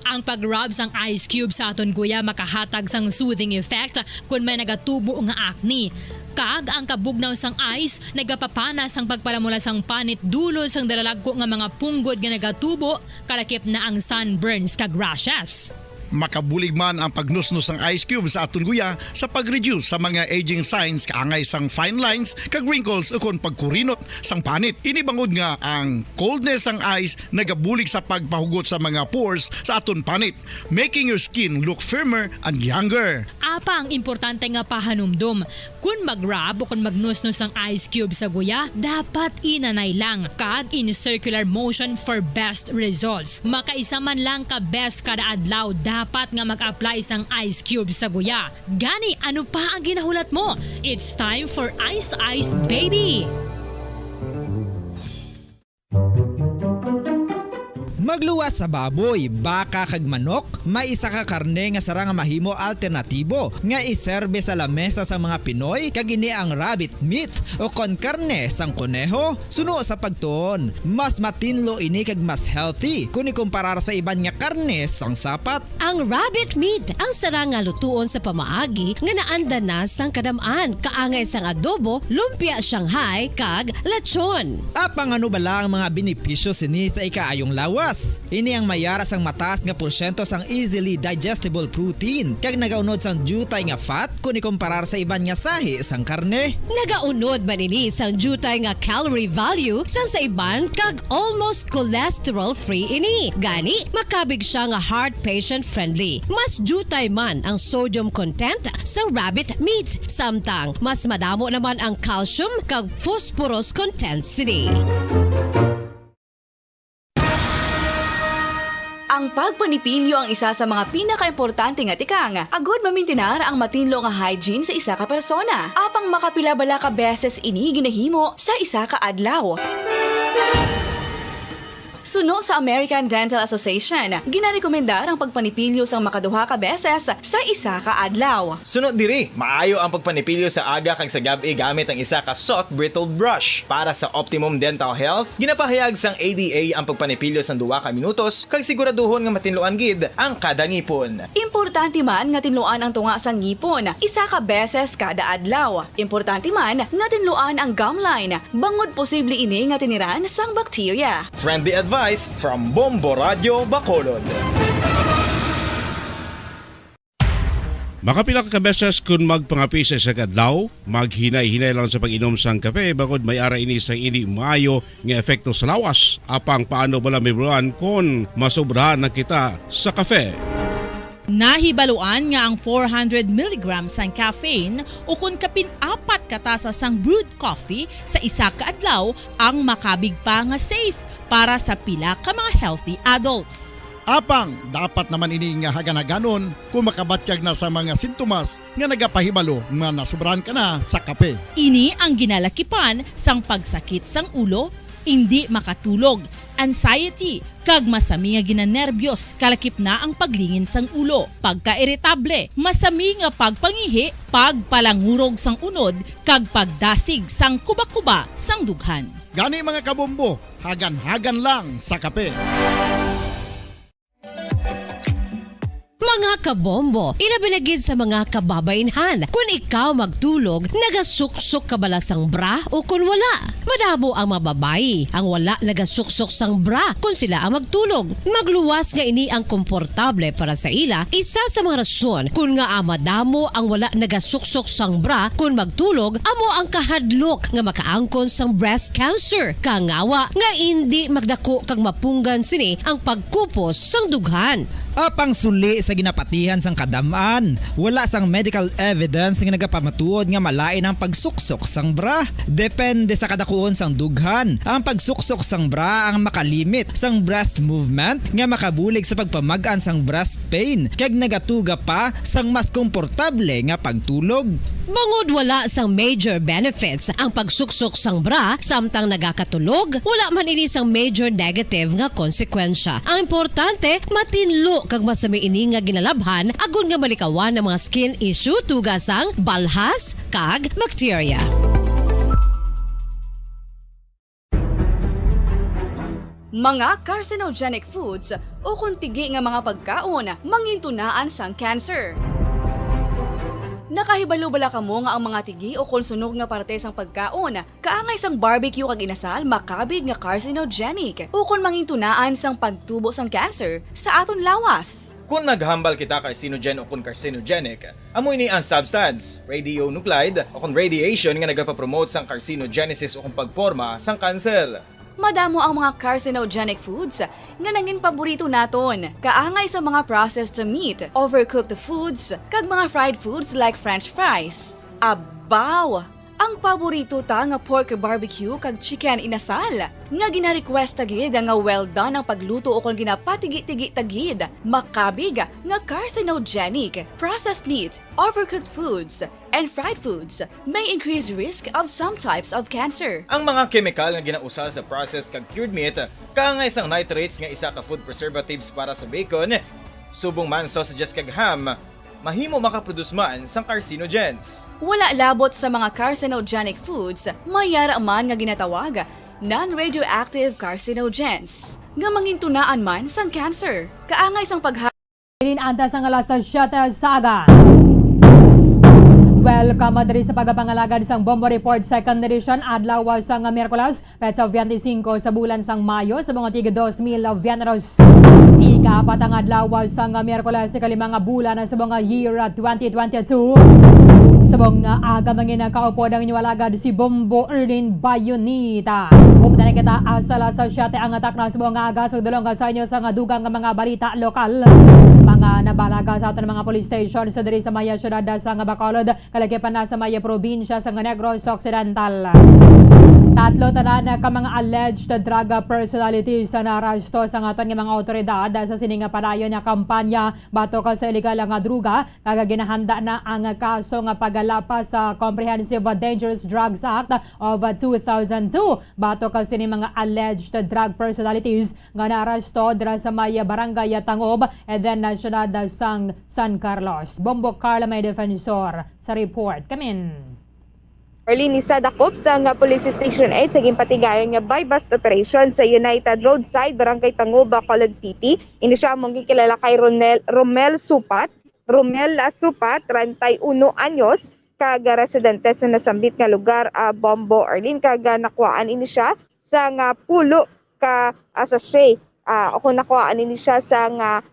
Ang pag-rub sang ice cube sa aton guya makahatag sang soothing effect kung may nagatubo nga acne. Kag ang kabugnaw sang ice nagapapana sang pagpalamula sang panit dulo sang dalalagko nga mga punggod nga nagatubo kalakip na ang sunburns kag rashes. Makabulig man ang pagnusnos ng ice cube sa aton guya sa pag-reduce sa mga aging signs kaangay sang fine lines kag wrinkles ukon pagkurinot sang panit. Ini bangod nga ang coldness sang ice nagabulig sa pagpahugot sa mga pores sa aton panit, making your skin look firmer and younger. Apa ang importante nga pahanumdum, kung mag-rub o kung magnusnos ang ice cube sa guya, dapat inanay lang kag in circular motion for best results. Makaisa man lang ka best kada adlaw dapat nga mag-apply sang ice cube sa guya. Gani, ano pa ang ginahulat mo? It's time for Ice Ice Baby! Magluwas sa baboy, baka kag manok, may isa ka karne nga sara nga mahimo alternatibo nga iserbe sa lamesa sa mga Pinoy kag ini ang rabbit meat o kon karne sang kuneho. Suno sa pagtuon, mas matinlo ini kag mas healthy kung ikumparar sa iban nga karne sang sapat. Ang rabbit meat ang sara nga lutuon sa pamaagi nga naanda na sang kadamaan, kaangay sang adobo, lumpia Shanghai kag lechon. Apang ano bala ang mga benepisyo sini sa ikaayong lawas? Ini ang mayara sang mataas nga porsyento sang easily digestible protein kag nagaunod sang jutay nga fat kung ikumparar sa iban nga sahi sang karne. Nagaunod man ini sang jutay nga calorie value sang sa iban kag almost cholesterol free ini. Gani makabig siya nga heart patient friendly. Mas jutay man ang sodium content sa rabbit meat, samtang mas madamo naman ang calcium kag phosphorus content sini. Ang pagpanipilyo ang isa sa mga pinaka-importante nga tikang. Agod mamintinar ang matinlo nga hygiene sa isa ka persona. Apang makapilabala ka beses ini ginahimo sa isa ka adlaw. Suno sa American Dental Association, ginarekomendar ang pagpanipilyo sang makaduha ka beses sa isa ka adlaw. Suno diri, maayo ang pagpanipilyo sa aga kag sa gabi gamit ang isa ka soft brittle brush. Para sa optimum dental health, ginapahayag sang ADA ang pagpanipilyo sang 2 ka minutos kag siguraduhon nga matinloan gid ang kada ngipon. Importante man nga tinluan ang tunga sang ngipon, isa ka beses kada adlaw. Importante man nga tinluan ang gum line, bangod posible ini nga tiniran sang bakterya. Friendly advice from Bombo Radio Bacolod. Makapila ka beses kung magpangapi sa isa kadlaw, maghinay-hinay lang sa pag-inom sang kape bagod may ara ini sang hindi maayo nga epekto sa lawas. Apang paano bala mibruan kung masobrahan na kita sa kape. Nahibaluan nga ang 400 mg sang caffeine o kung kapin-4 katasa sang brewed coffee sa isa ka adlaw ang makabig pa nga safe para sa pila ka mga healthy adults. Apang, dapat naman ini nga haganaganon kung makabatyag na sa mga sintomas nga nagapahibalo nga nasubrahan ka na sa kape. Ini ang ginalakipan sang pagsakit sang ulo, hindi makatulog, anxiety, kag masami nga ginanerbiyos kalakip na ang paglingin sang ulo, pagka-iritable, masami nga pagpangihi, pagpalangurog sang unod, kag pagdasig sang kuba-kuba sang dughan. Gani mga kabombo, hagan-hagan lang sa kape. Mga kabombo, ilabilagid sa mga kababainhan. Kung ikaw magtulog, nagasuksok ka bala sang bra o kung wala. Madamo ang mababayi, ang wala nagasuksok sang bra kung sila ang magtulog. Magluwas nga ini ang komportable para sa ila, isa sa mga rason kung nga madamo ang wala nagasuksok sang bra kung magtulog, amo ang kahadlok nga makaangkon sang breast cancer. Kangawa nga hindi magdako kag mapunggan sini ang pagkupos sang dughan. Apang suli sa ginapatihan sang kadamaan, wala sang medical evidence nga nagapamatuod nga malain ang pagsuksok sang bra. Depende sa kadakuon sang dughan. Ang pagsuksok sang bra ang makalimit sang breast movement nga makabulig sa pagpamagan sang breast pain kag nagatuga pa sang mas komportable nga pagtulog. Bangod wala sang major benefits ang pagsuksok sang bra samtang nagakatulog, wala man ini sang major negative nga konsekwensya. Ang importante, matinlo kag masami ini nga ginalabhan agon nga malikawan ng mga skin issue tugasang balhas kag bacteria. Mga carcinogenic foods o kuntigi nga mga pagkaon mangintunaan sang cancer. Nakahibalo bala kamo nga ang mga tigi o konsunog nga parte sang pagkaon kaangay sang barbecue kag inasal makabig nga carcinogenic o kon mangintunaan sang pagtubo sang cancer sa aton lawas. Kung naghambal kita carcinogen o kung carcinogenic, amoy ni ang substance, radionuclide o kung radiation nga nagapapromote sang carcinogenesis o kung pagporma sang cancer. Madamo ang mga carcinogenic foods nga nangin paborito naton. Kaangay sa mga processed meat, overcooked foods, kag mga fried foods like french fries. Abaw! Ang paborito ta nga pork barbecue kag chicken inasal. Nga gina-request tagid nga well done ang pagluto o kung ginapatigi-tigi-tagid. Makabig nga carcinogenic, processed meat, overcooked foods, and fried foods may increase risk of some types of cancer. Ang mga chemical nga ginausal sa processed kag cured meat, kaangay sang nitrates nga isa ka food preservatives para sa bacon, subong man sausages kag ham, mahimo makaproduce man sang carcinogens. Wala labot sa mga carcinogenic foods, mayara man nga ginatawag non-radioactive carcinogens nga mangintunaan man sang cancer. Kaangay sang Andas ang alas sa Shata Saga. Welcome diri sa pagapangalagad sang Bombo Report 2nd edition adlaw sang Miyerkules, petsa 25 sa bulan sang Mayo sa mga tig 2022. Ika-4 ang adlaw sang Miyerkules sa kalimang bulan sa mga year 2022. Sa mga aga mangin kaupo ang inyong alagad si Bombo Erlin Bayonita. Pupunta na kita asala sa Shate ang atak na sa mga aga sa dulong sa inyo sa dugang mga balita lokal. Mga nabalaga sa ato ng mga police station sa diri sa Maya Syudad sa Bacolod, kalagipan na sa Maya Probinsya sa Negros Occidental. Tatlo tanan ka mga alleged drug personalities sa narasto sa aton nga mga otoridad sa sininga padayon nga kampanya batok sa illegal nga druga kag ginahanda na ang kaso nga pagalapas sa Comprehensive Dangerous Drugs Act of 2002 batok sa sining mga alleged drug personalities nga narasto dira sa Maya Barangay Tangob and then Nasyonal sang San Carlos. Bombo Carla may defensor sa report. Kamin. Arlene isa dakop sa nga Police Station 8 sa ginpatigayon nga buy-bust operation sa United Roadside, Barangay Tangob, Bacolod City. Ini siya mong gikilala kay Romel Supat, 31 anyos, kag residente sa nasambit nga lugar, Bombo Arlene, kag nakuhaan ini siya sa nga pulo ka sachet. O kung nakuhaan ini siya sa nga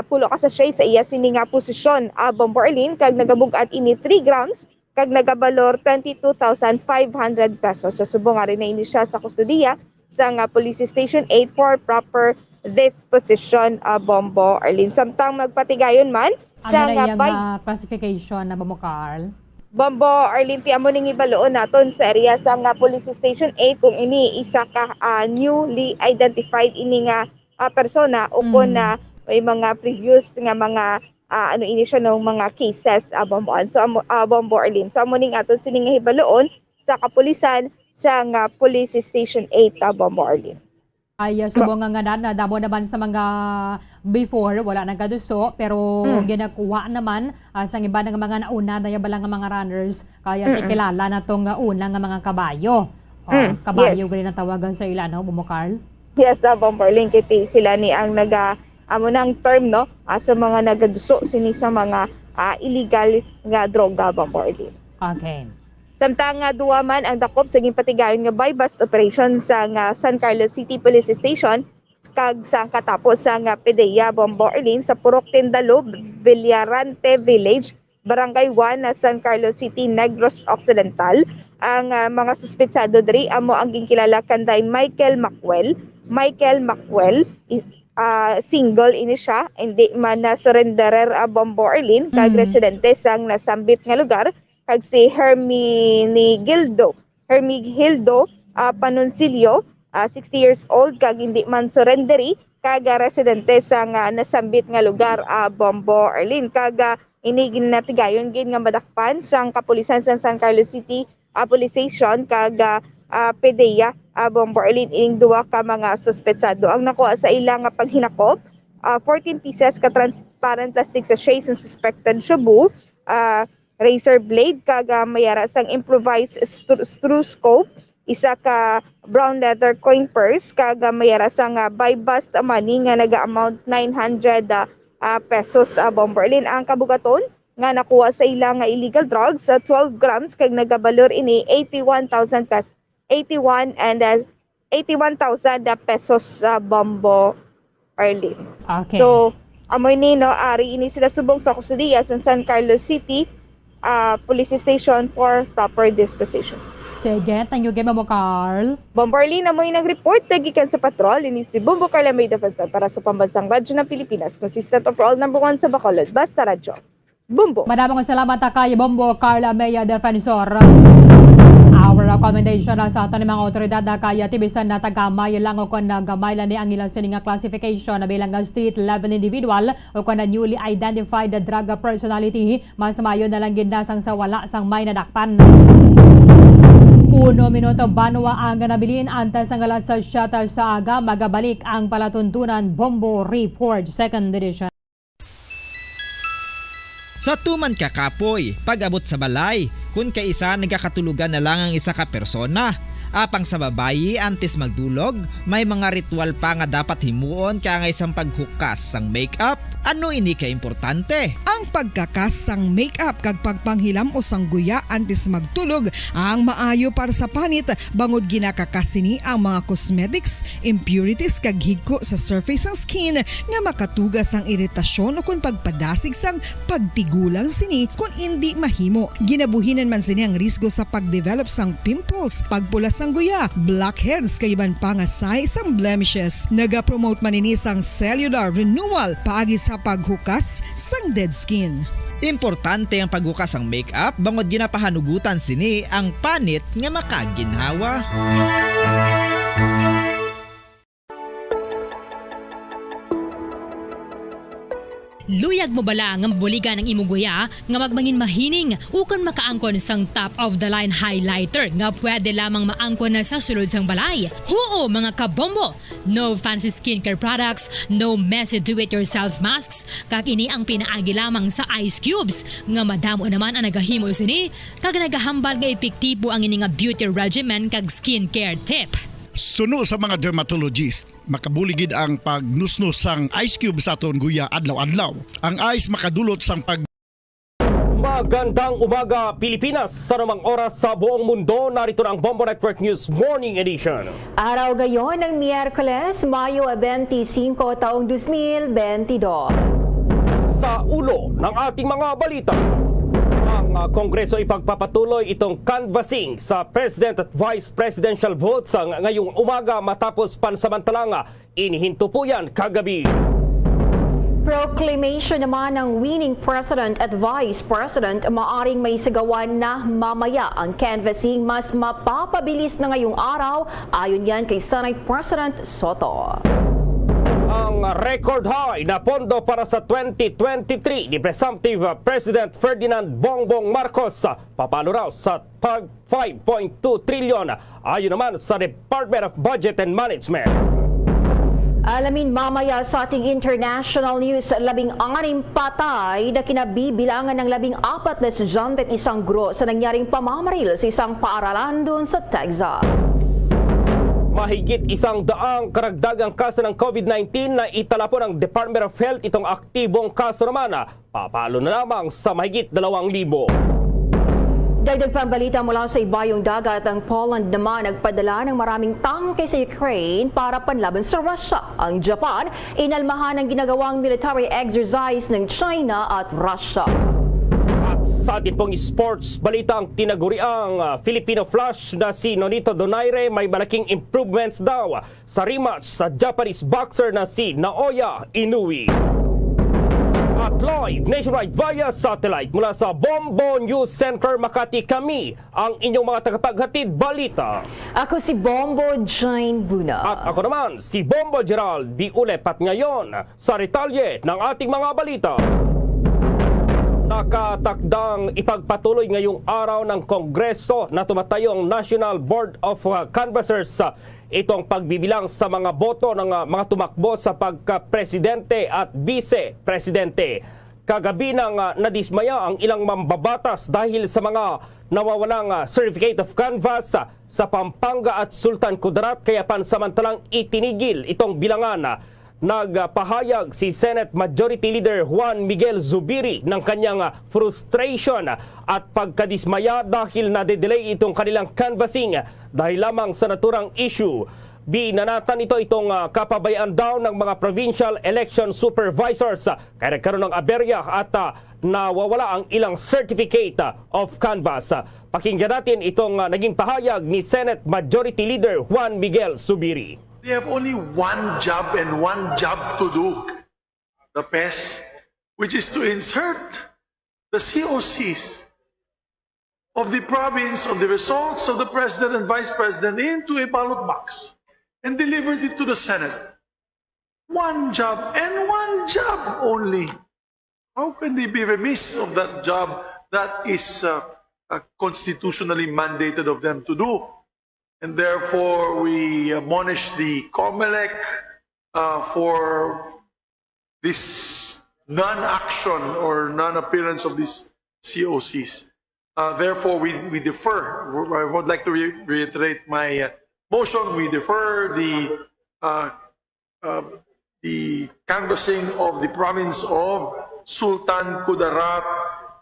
pulo ka sachet sa iya sini nga posisyon, Bombo Arlene, kag nagabugat ini 3 grams kag nagabalor 22,500 pesos. So subong nga rin na ini siya sa kustudiya sa nga Police Station 8 for proper disposition, Bombo Arlene. Samtang magpatigayon man sa nga classification na Bombo Carl? Bombo Arlene, ti amo ning ibaloon naton sa area sa nga Police Station 8 kung ini isa ka newly identified ini nga persona o kung na may mga previous nga mga ini siya ng mga cases, Bomboan. So Bombo Arlene, so amo ning aton sining hibaloon sa kapulisan sa nga Police Station 8, Bombo Arlene. Ay subong nga na damo naman sa mga before wala nang kaduso pero ginakuha naman sa iba ng mga nauna na yabala nga mga runners kaya tikilala na tong una nga mga kabayo. Kabayo yes. Gali na tawagan sa ila, no, Bombo Carl? Yes, Bombo Arlene, kiti sila ni ang amo nang term no sa mga nagaduso sini sa mga illegal nga droga bombarding. Okay. Samtang nga duwa man ang dakop sa patigayon nga buy-bust operation sa nga San Carlos City Police Station kag sa katapos sa nga PDEA bombarding sa Purok Tindalo, Villarante Village, Barangay 1 na San Carlos City, Negros Occidental. Ang mga suspetsado diri amo ang ginkilala kanday Michael Macwell, single ini siya, hindi man na surrenderer bomborlin kag residente sang nasambit nga lugar, kag si Herminigildo Panoncillo, 60 years old, kag hindi man surrenderi, kag residente sang nasambit nga lugar bomborlin, kag inigin natigayon gin nga madakpan sang kapulisan sa San Carlos City Police Station kag PDEA bomborlin ining duwa ka mga suspetsado. Ang nakuha sa ilang nga paghinakop, 14 pieces ka transparent plastic sachet sa suspected shabu, razor blade kag mayara sang improvised screw scope, isa ka brown leather coin purse kag mayara sang buy-bust money nga naga-amount 900 pesos bomborlin. Ang kabugaton nga nakuha sa ilang nga illegal drugs 12 grams kag nagabalor ini 81,000 pesos. 81,000 pesos bombo Arlene. Okay. So amoy ni no ari ini sila subong sa kustudiya sa San Carlos City Police Station for proper disposition. Sige, thank you mo Carl. Bombarlin amoy nag-report gikan sa patrol ini si Bumbo Carla May Defensa para sa pambansang radyo ng Pilipinas, consistent of all number 1 sa Bacolod, Basta Radyo. Bumbo. Madamang salamat kay Bombo Carla May Defensor. Our recommendation sa ato ni mga otoridad kaya tibisan na tagamay lang o kung nagamay lang ni ang ilang sininga classification na bilang street level individual o kung na newly identified drug personality, mas mayo na lang ginasang sa wala sang may nadakpan. 1 minuto banwa ang nabilin antes ang alas 7 sa aga, magabalik ang palatuntunan Bombo Report 2nd edition. Sa tuman kakapoy, pag-abot sa balay, kung kaisa nagkakatulugan na lang ang isa ka persona. Apang sa babayi antes magdulog, may mga ritual pa nga dapat himuon kaya nga isang paghukas sang makeup. Ano ini ka importante? Ang pagkakas sang makeup kag pagpanghilam o sangguya antes magtulog ang maayo para sa panit bangod ginakakasini ang mga cosmetics, impurities kag higko sa surface ng skin nga makatugas ang iritasyon o kung pagpadasig sang pagtigulang sini kung hindi mahimo. Ginabuhinan man sini ang risgo sa pagdevelop sang pimples, pagpula sang guya, blackheads kay iban pa nga size sang blemishes. Naga-promote man ini sang cellular renewal paagi sa paghukas sang dead skin. Importante ang paghukas ang makeup bangod ginapahanugutan sini ang panit nga makaginhawa. Luyag mo bala nga mabuligan ang imuguya nga magmangin mahining ukon makaangkon sang top of the line highlighter nga pwede lamang maangkon na sa sulod sang balay. Huo mga kabombo! No fancy skincare products, no messy do-it-yourself masks, kag ini ang pinaagi lamang sa ice cubes nga madamo naman ang nagahimo sini kag nagahambal nga epektibo ang ini nga beauty regimen kag skincare tip. Suno sa mga dermatologist, makabuligid ang pagnusnos sang ice cube sa aton guya adlaw-adlaw. Ang ice makadulot sang Magandang umaga Pilipinas! Sa namang oras sa buong mundo, narito na ang Bombo Network News Morning Edition. Araw gayon ng Miyerkules, Mayo 25, taong 2022. Sa ulo ng ating mga balita, ang Kongreso ipagpapatuloy itong canvassing sa President at Vice Presidential votes ngayong umaga matapos pansamantalang inihinto po yan kagabi. Proclamation naman ng winning President at Vice President maaring may sigawan na mamaya. Ang canvassing mas mapapabilis na ngayong araw ayon yan kay Senate President Soto. Ang record high na pondo para sa 2023 ni Presumptive President Ferdinand Bongbong Marcos papalo raw sa 5.2 trilyon ayon naman sa Department of Budget and Management. Alamin mamaya sa ating international news, 16 patay na kinabibilangan ng 14 na estudyante at isang guro sa nangyaring pamamaril sa isang paaralan doon sa Texas. Mahigit 100 karagdagang kaso ng COVID-19 na itala po ng Department of Health. Itong aktibong kaso naman papalo na lamang sa mahigit 2,000. Dagdag pang balita mula sa ibayong dagat, ang Poland naman nagpadala ng maraming tangke sa Ukraine para panlaban sa Russia. Ang Japan, inalmahan ang ginagawang military exercise ng China at Russia. At sa atin pong sports balita, ang tinaguriang Filipino Flash na si Nonito Donaire may malaking improvements daw sa rematch sa Japanese boxer na si Naoya Inoue. At live nationwide via satellite mula sa Bombo News Center Makati, kami ang inyong mga tagapaghatid balita. Ako si Bombo Jane Buna. At ako naman si Bombo Gerald Di Ulep. At ngayon sa detalye ng ating mga balita. Nakatakdang ipagpatuloy ngayong araw ng Kongreso na tumatayong National Board of Canvassers itong pagbibilang sa mga boto ng mga tumakbo sa pagka-presidente at vice-presidente. Kagabi nang nadismaya ang ilang mambabatas dahil sa mga nawawalang certificate of canvass sa Pampanga at Sultan Kudarat, kaya pansamantalang itinigil itong bilangan. Nagpahayag si Senate Majority Leader Juan Miguel Zubiri ng kanyang frustration at pagkadismaya dahil nade-delay itong kanilang canvassing dahil lamang sa naturang issue. Binanatan itong kapabayaan daw ng mga provincial election supervisors kaya nagkaroon ng aberya at nawawala ang ilang certificate of canvass. Pakinggan natin itong naging pahayag ni Senate Majority Leader Juan Miguel Zubiri. They have only one job and one job to do, the PES, which is to insert the COCs of the province of the results of the president and vice president into a ballot box and delivered it to the Senate. One job and one job only. How can they be remiss of that job that is constitutionally mandated of them to do? And therefore, we admonish the COMELEC for this non-action or non-appearance of these COCs. Therefore, we defer. I would like to reiterate my motion. We defer the canvassing of the province of Sultan Kudarat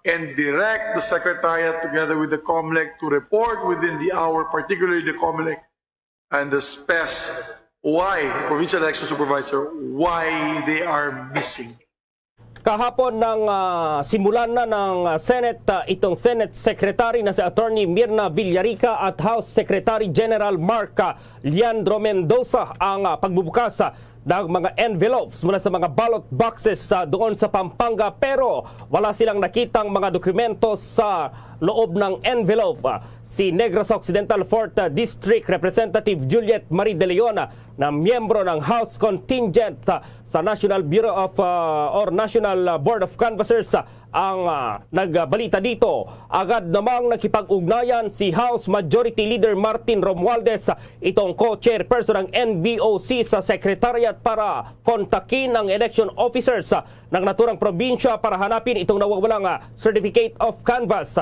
and direct the Secretariat together with the COMELEC to report within the hour, particularly the COMELEC and the SPES, why, Provincial Election Supervisor, why they are missing. Kahapon nang simulan na ng Senate, itong Senate Secretary na si Attorney Mirna Villarica at House Secretary General Mark Leandro Mendoza ang pagbubukas ng mga envelopes mula sa mga ballot boxes doon sa Pampanga, pero wala silang nakitang mga dokumento sa loob ng envelope. Si Negros Occidental 4th District Representative Juliet Marie de Leon na miyembro ng House Contingent sa National Bureau of or National Board of Canvassers ang nagbalita dito. Agad namang nakipag-ugnayan si House Majority Leader Martin Romualdez, itong co-chairperson ng NBOC sa Secretariat, para kontakin ang election officers ng naturang probinsya para hanapin itong nawawalang certificate of canvass.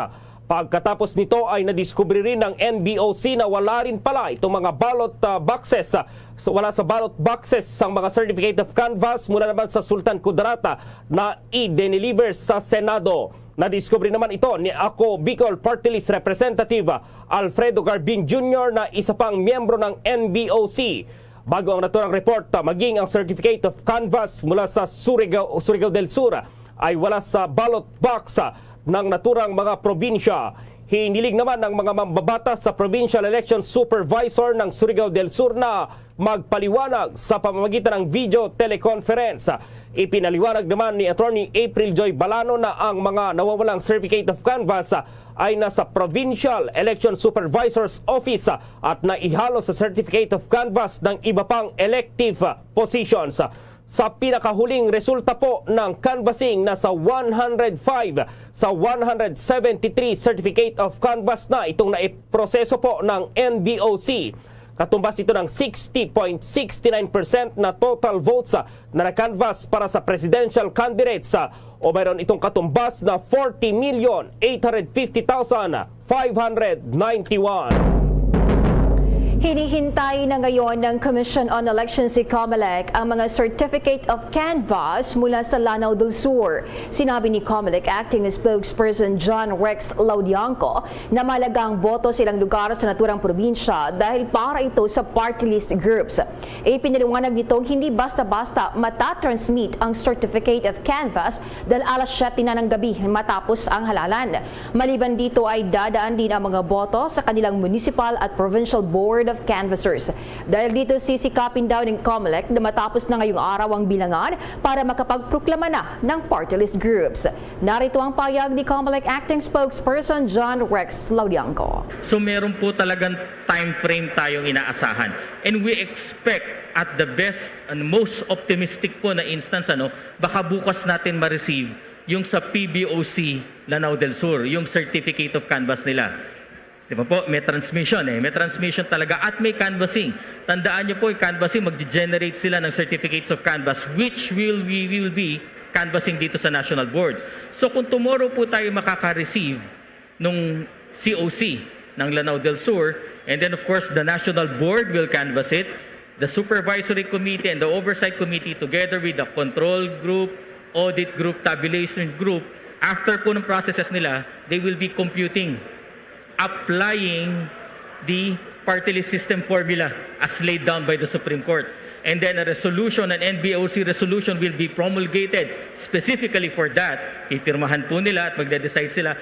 Pagkatapos nito ay nadiskubre rin ng NBOC na wala rin pala itong mga ballot boxes. Wala sa ballot boxes ang mga certificate of canvass mula naman sa Sultan Kudarat na i-deliver sa Senado. Nadiskubre naman ito ni Ako Bicol Party List Representative Alfredo Garbin Jr. na isa pang miyembro ng NBOC. Bago ang naturang report, maging ang certificate of canvass mula sa Surigao del Sur ay wala sa ballot box ng naturang mga probinsya. Hinilig naman ng mga mambabatas sa Provincial Election Supervisor ng Surigao del Sur na magpaliwanag sa pamamagitan ng video teleconference. Ipinaliwanag naman ni Attorney April Joy Balano na ang mga nawawalang certificate of canvass ay nasa Provincial Election Supervisor's Office at naihalo sa certificate of canvass ng iba pang elective positions. Sa pinakahuling resulta po ng canvassing, nasa 105 sa 173 certificate of canvass na itong naiproseso po ng NBOC. Katumbas ito ng 60.69% na total votes na na-canvass para sa presidential candidates, o mayroon itong katumbas na 40,850,591. Hinihintay na ngayon ng Commission on Elections si COMELEC ang mga Certificate of Canvass mula sa Lanao del Sur. Sinabi ni COMELEC Acting Spokesperson John Rex Laudianco na malagang boto silang lugar sa naturang probinsya dahil para ito sa party list groups. Ipinaliwanag nitong hindi basta-basta matatransmit ang Certificate of Canvass dahil alas 7 na ng gabi matapos ang halalan. Maliban dito ay dadaan din ang mga boto sa kanilang municipal at provincial board of canvassers. Dahil dito sisikapin daw ng COMELEC na matapos na ngayong araw ang bilangan para makapagproklama na ng party list groups. Narito ang payag ni COMELEC Acting Spokesperson John Rex Laudianco. So meron po talagang time frame tayong inaasahan. And we expect at the best and most optimistic po na instance, baka bukas natin ma-receive yung sa PBOC Lanao del Sur, yung certificate of canvass nila. Di ba po? May transmission May transmission talaga at may canvassing. Tandaan niyo po, yung canvassing, mag-generate sila ng certificates of canvass which we will be canvassing dito sa national boards. So kung tomorrow po tayo makaka-receive nung COC ng Lanao del Sur, and then of course the national board will canvass it, the supervisory committee and the oversight committee together with the control group, audit group, tabulation group, after po ng processes nila, they will be computing, applying the party list system formula as laid down by the Supreme Court. And then a resolution, an NBOC resolution will be promulgated specifically for that. Ipirmahan po nila at magde-decide sila.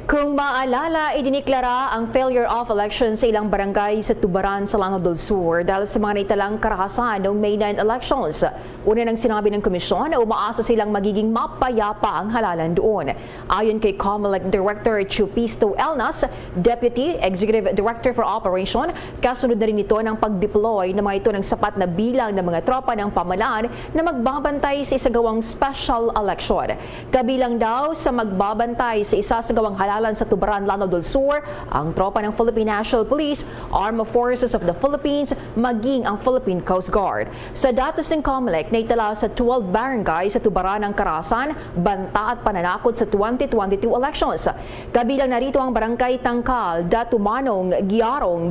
Kung maalala, idiniklara ang failure of election sa ilang barangay sa Tubaran sa Lanao del Sur dahil sa mga naitalang karakasan noong May 9 elections. Una nang sinabi ng komisyon na umaasa silang magiging mapayapa ang halalan doon. Ayon kay COMELEC Director Chupisto Elnas, Deputy Executive Director for Operation, kasunod na rin ito ng pag-deploy na mga ito ng sapat na bilang ng mga tropa ng pamalaan na magbabantay sa isagawang special election. Kabilang daw sa magbabantay sa isasagawang halalan sa Tubaran, Lanao del Sur, ang tropa ng Philippine National Police, Armed Forces of the Philippines, maging ang Philippine Coast Guard. Sa datos ng COMELEC, naitala sa 12 barangay sa Tubaran ng karahasan, banta at pananakot sa 2022 elections. Kabilang narito ang Barangay Tangkal, Datumanong, Giarong,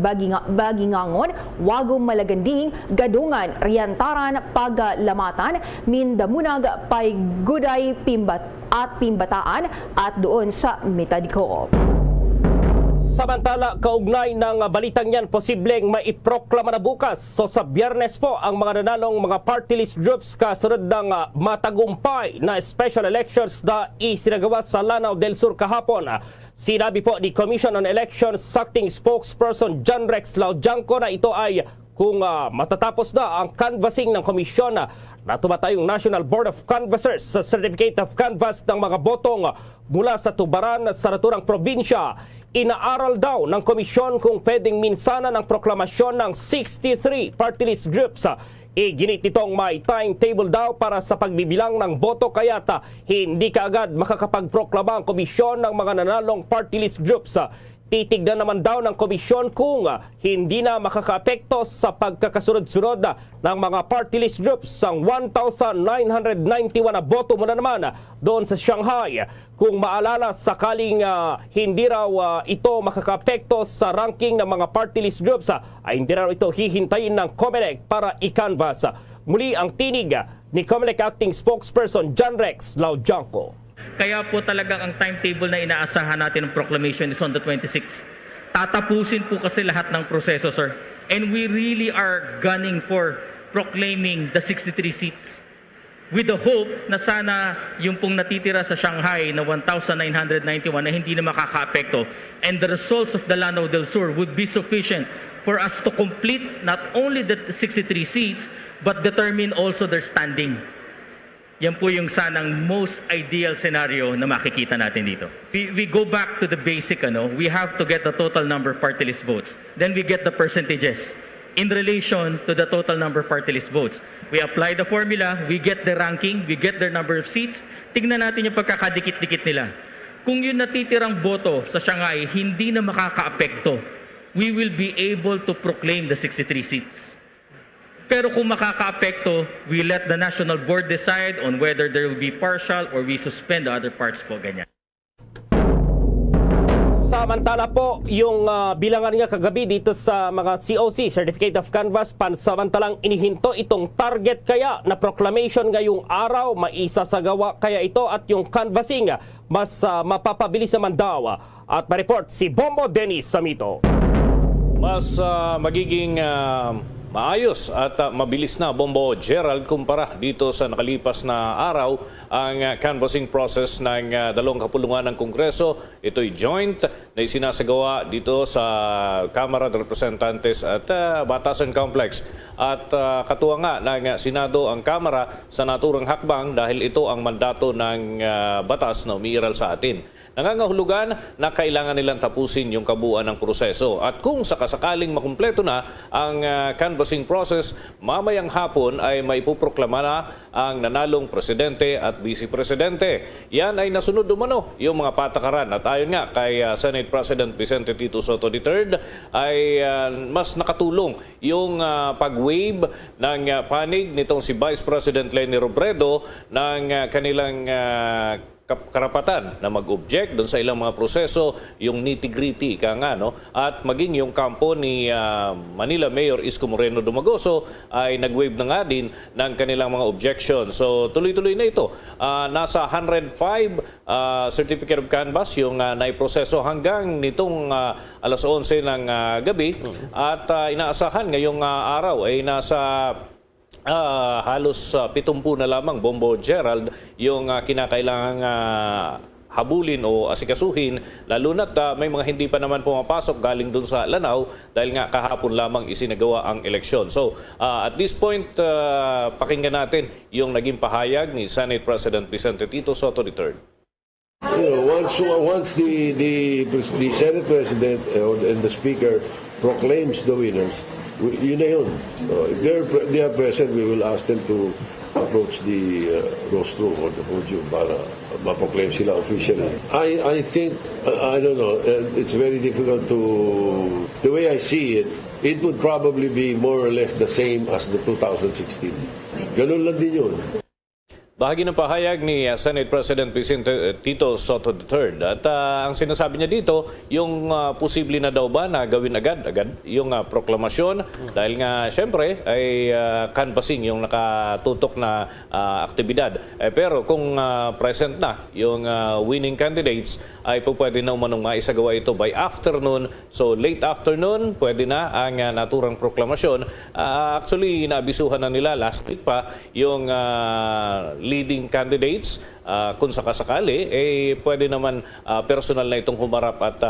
Bagingangon, Wagum Malaganding, Gadungan, Riantaran, Paglamatan, Mindamunag, Paiguday, Pimbataan at doon sa Mitadco. Samantala, kaugnay ng balitang yan, posibleng maiproklama na bukas. So sa Biyernes po, ang mga nanalong mga party list groups kasunod ng matagumpay na special elections na isinagawa sa Lanao del Sur kahapon. Sinabi po ni Commission on Elections Acting Spokesperson John Rex Laudianco na ito ay kung matatapos na ang canvassing ng komisyon na tumatayong National Board of Canvassers sa Certificate of Canvass ng mga botong mula sa Tubaran sa naturang probinsya. Inaaral daw ng komisyon kung pwedeng minsana ng proklamasyon ng 63 party list groups. Iginit nitong may timetable daw para sa pagbibilang ng boto kaya't hindi kaagad makakapagproklama ang komisyon ng mga nanalong party list groups. Titignan naman daw ng komisyon kung hindi na makakaapekto sa pagkakasunod-sunod ng mga party list groups ang 1,991 na boto muna naman doon sa Shanghai. Kung maalala, sakaling hindi raw ito makakaapekto sa ranking ng mga party list groups, ay hindi raw ito hihintayin ng COMELEC para i-canvass. Muli ang tinig ni COMELEC Acting Spokesperson John Rex Laudianco. Kaya po talagang ang timetable na inaasahan natin ng proclamation is on the 26th. Tatapusin po kasi lahat ng proseso, sir. And we really are gunning for proclaiming the 63 seats with the hope na sana yung pong natitira sa Shanghai na 1,991 na hindi na makakaapekto and the results of the Lanao del Sur would be sufficient for us to complete not only the 63 seats but determine also their standing. Yan po yung sanang most ideal scenario na makikita natin dito. We go back to the basic, we have to get the total number of party list votes. Then we get the percentages in relation to the total number of party list votes. We apply the formula, we get the ranking, we get their number of seats. Tingnan natin yung pagkakadikit-dikit nila. Kung yung natitirang boto sa Shanghai hindi na makakaapekto, we will be able to proclaim the 63 seats. Pero kung makakaapekto, we let the National Board decide on whether there will be partial or we suspend the other parts po, ganyan. Sa Samantala po, yung bilangan nga kagabi dito sa mga COC, Certificate of Canvass, pansamantalang inihinto itong target kaya na proclamation ngayong araw, maisasagawa kaya ito at yung canvassing mas mapapabilis naman daw. At ma-report si Bombo Dennis Samito. Mas magiging maayos at mabilis na, Bombo Gerald, kumpara dito sa nakalipas na araw ang canvassing process ng dalawang kapulungan ng Kongreso. Ito'y joint na isinasagawa dito sa Kamara de Representantes at Batasan Complex. At katuwa nga ng Senado ang Kamara sa naturang hakbang dahil ito ang mandato ng batas na umiiral sa atin. Nangangahulugan na kailangan nilang tapusin yung kabuuan ng proseso. At kung sakasakaling makumpleto na ang canvassing process, mamayang hapon ay maipuproklama na ang nanalong presidente at vice-presidente. Yan ay nasunod umano yung mga patakaran. At ayon nga kay Senate President Vicente Tito Soto III ay mas nakatulong yung pag-waive ng panig nitong si Vice President Leni Robredo ng kanilang karapatan na mag-object doon sa ilang mga proseso, yung nitty-gritty ka nga, no? At maging yung kampo ni Manila Mayor Isko Moreno Dumagoso ay nag-waive na nga din ng kanilang mga objection. So tuloy-tuloy na ito. Nasa 105 Certificate of Canvass yung naiproseso hanggang nitong alas 11 ng gabi at inaasahan ngayong araw ay nasa halos 70 na lamang, Bombo Gerald, yung kinakailangang habulin o asikasuhin, lalo na't may mga hindi pa naman pumapasok galing dun sa Lanao dahil nga kahapon lamang isinagawa ang eleksyon. So at this point, pakinggan natin yung naging pahayag ni Senate President Vicente Tito Soto III. Once the Senate President and the Speaker proclaims the winners, yun na yun. So, if they are present, we will ask them to approach the rostrum or the podium para ma-proclaim sila officially. I think, I don't know, it's very difficult to, the way I see it, it would probably be more or less the same as the 2016. Ganun lang din yun. Bahagi ng pahayag ni Senate President Vicente Tito Soto III. At ang sinasabi niya dito, yung posible na daw ba na gawin agad yung proklamasyon dahil nga syempre ay canvassing yung nakatutok na aktibidad. Pero kung present na yung winning candidates, ay pwede na umanong maisagawa ito by afternoon. So late afternoon, pwede na ang naturang proklamasyon. Actually, naabisuhan na nila last week pa yung leading candidates. Kung sakasakali, pwede naman personal na itong humarap at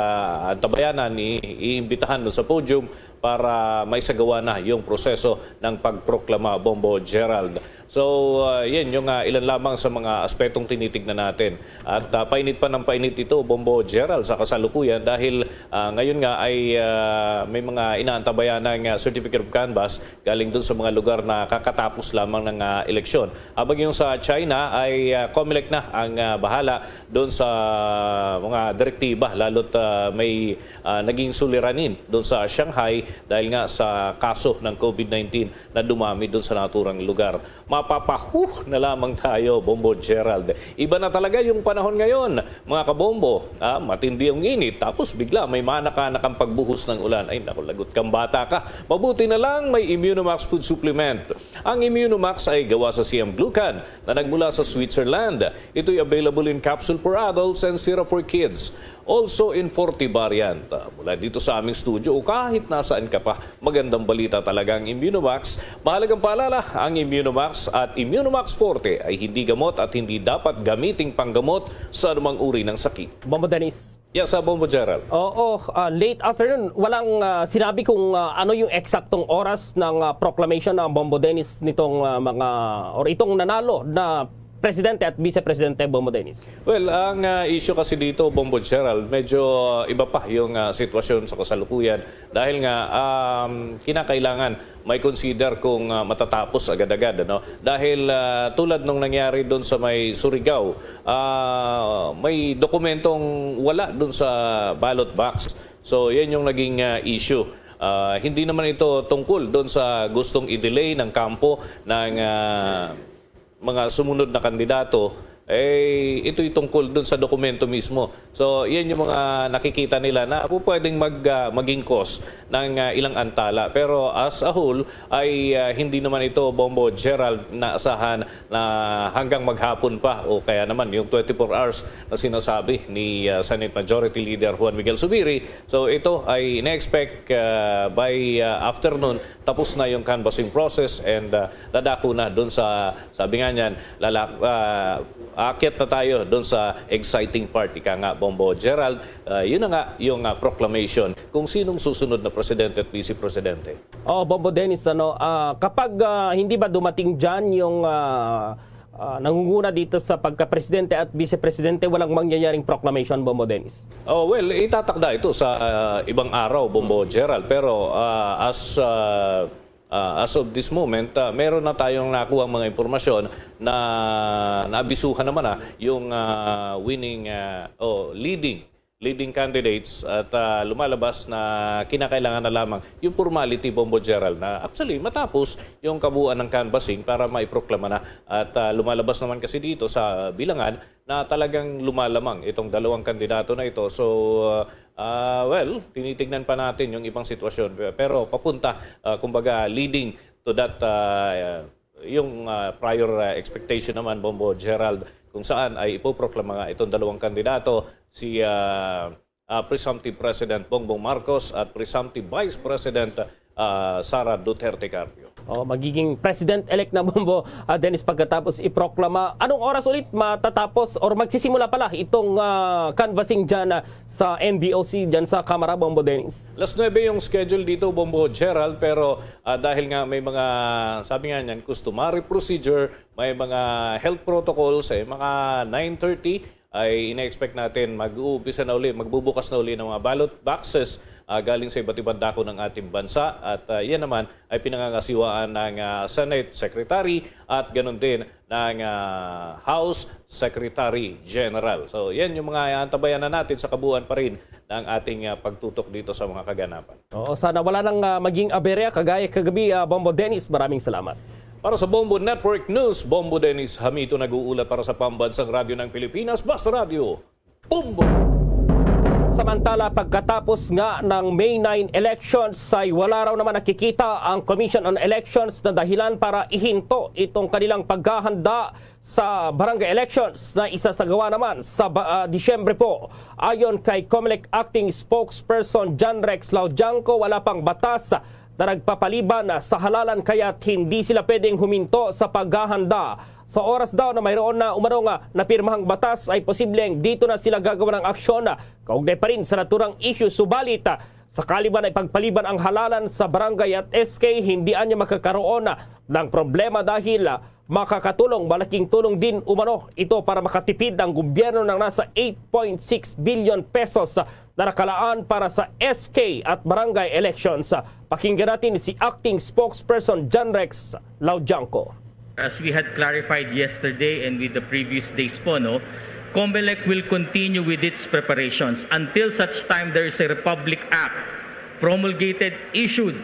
antabayanan, iimbitahan doon sa podium para maisagawa na yung proseso ng pagproklama, Bombo Gerald. So, yan yung ilan lamang sa mga aspetong tinitignan natin. At painit pa ng painit ito, Bombo Gerald, sa kasalukuyan dahil ngayon nga ay may mga inaantabayan ng Certificate of Canvass galing dun sa mga lugar na kakatapos lamang ng eleksyon. Habang yung sa China ay COMELEC na ang bahala doon sa mga direktiba, lalo't may naging suliranin doon sa Shanghai dahil nga sa kaso ng COVID-19 na dumami doon sa naturang lugar. Mapapahuh na lamang tayo, Bombo Gerald. Iba na talaga yung panahon ngayon, mga kabombo. Matindi yung init, tapos bigla may manak-anakang pagbuhos ng ulan. Ay, naku, lagot kang bata ka. Mabuti na lang may Immunomax food supplement. Ang Immunomax ay gawa sa CM Glucan na nagmula sa Switzerland. Ito'y available in capsule for adults and syrup for kids. Also in 40 variant. Mula dito sa aming studio o kahit nasaan ka pa, magandang balita talaga ang Immunomax. Mahalagang paalala, ang Immunomax at Immunomax Forte ay hindi gamot at hindi dapat gamiting panggamot sa anumang uri ng sakit. Bombo Dennis. Yes, Bombo Gerald. Oo, late afternoon. Walang sinabi kung ano yung eksaktong oras ng proclamation ng Bombo Dennis nitong itong nanalo na Presidente at Vice-Presidente, Bombo Dennis. Well, ang issue kasi dito, Bombo Gerald, medyo iba pa yung sitwasyon sa kasalukuyan dahil nga kinakailangan may consider kung matatapos agad-agad. Ano? Dahil tulad nung nangyari doon sa may Surigao, may dokumentong wala doon sa ballot box. So, yan yung naging issue. Hindi naman ito tungkol doon sa gustong i-delay ng kampo ng mga sumunod na kandidato. ito'y tungkol dun sa dokumento mismo. So, yan yung mga nakikita nila na pwedeng maging cause ng ilang antala. Pero as a whole, ay hindi naman ito, Bombo Gerald, na asahan na hanggang maghapon pa o kaya naman yung 24 hours na sinasabi ni Senate Majority Leader Juan Miguel Zubiri. So, ito ay ina-expect by afternoon, tapos na yung canvassing process and dadako na doon sa, sabi nga niyan, aakyat na tayo doon sa exciting part. Ika nga, Bombo Gerald, yun na nga yung proclamation kung sinong susunod na presidente at vice presidente. Bombo Dennis, kapag hindi ba dumating dyan yung nangunguna dito sa pagka-presidente at vice-presidente, walang mangyayaring proclamation, Bombo Dennis? Well, itatakda ito sa ibang araw, Bombo Gerald. Pero as of this moment, meron na tayong nakuha mga impormasyon na naabisuhan naman yung winning leading candidates at lumalabas na kinakailangan na lamang yung formality, Bombo Gerald, na actually matapos yung kabuuan ng canvassing para maiproklama na. At lumalabas naman kasi dito sa bilangan na talagang lumalamang itong dalawang kandidato na ito. So, well, tinitignan pa natin yung ibang sitwasyon. Pero papunta, kumbaga, leading to that, yung prior expectation naman, Bombo Gerald, kung saan ay ipoproklama nga itong dalawang kandidato, si Presumptive President Bongbong Marcos at Presumptive Vice President Sara Duterte Carpio. Magiging President-elect na Bombo Dennis pagkatapos iproklama. Anong oras ulit matatapos or magsisimula pala itong canvassing dyan sa NBOC, dyan sa Kamara, Bombo Dennis? 9 yung schedule dito, Bombo Gerald, pero dahil nga may mga, sabi nga niyan, customary procedure, may mga health protocols, mga 9:30 ay ina-expect natin mag-uumpisa na uli, magbubukas na uli ng mga ballot boxes galing sa iba't ibang dako ng ating bansa. At yan naman ay pinangangasiwaan ng Senate Secretary at ganun din ng House Secretary General. So yan yung mga antabayan na natin sa kabuuan pa rin ng ating pagtutok dito sa mga kaganapan. Sana wala nang maging aberya kagaya kagabi, Bombo Dennis. Maraming salamat. Para sa Bombo Network News, Bombo Dennis Hamito nag-uulat para sa Pambansang Radyo ng Pilipinas, Basta Radio, Bombo! Samantala, pagkatapos nga ng May 9 elections ay wala raw naman nakikita ang Commission on Elections na dahilan para ihinto itong kanilang paghahanda sa barangay elections na isasagawa naman sa Disyembre po. Ayon kay COMELEC Acting Spokesperson John Rex Laujanco, wala pang batas na nagpapaliban sa halalan kaya't hindi sila pwedeng huminto sa paghahanda. Sa oras daw na mayroon na umanong napirmahang batas ay posibleng dito na sila gagawa ng aksyon kaugnay pa rin sa naturang issue. Subalit sakali man ay pagpaliban ang halalan sa barangay at SK, hindi anya makakaroon ng problema dahil makakatulong, malaking tulong din umano ito para makatipid ang gobyerno ng nasa 8.6 billion pesos na nakalaan para sa SK at barangay elections. Pakinggan natin si Acting Spokesperson John Rex Laujanco. As we had clarified yesterday and with the previous days po, COMELEC will continue with its preparations until such time there is a Republic Act promulgated, issued,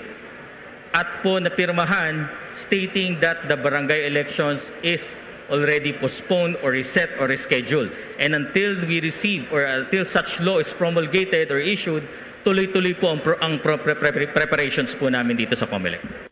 at po napirmahan stating that the barangay elections is already postponed or reset or rescheduled. And until we receive or until such law is promulgated or issued, tuloy-tuloy po ang preparations po namin dito sa COMELEC.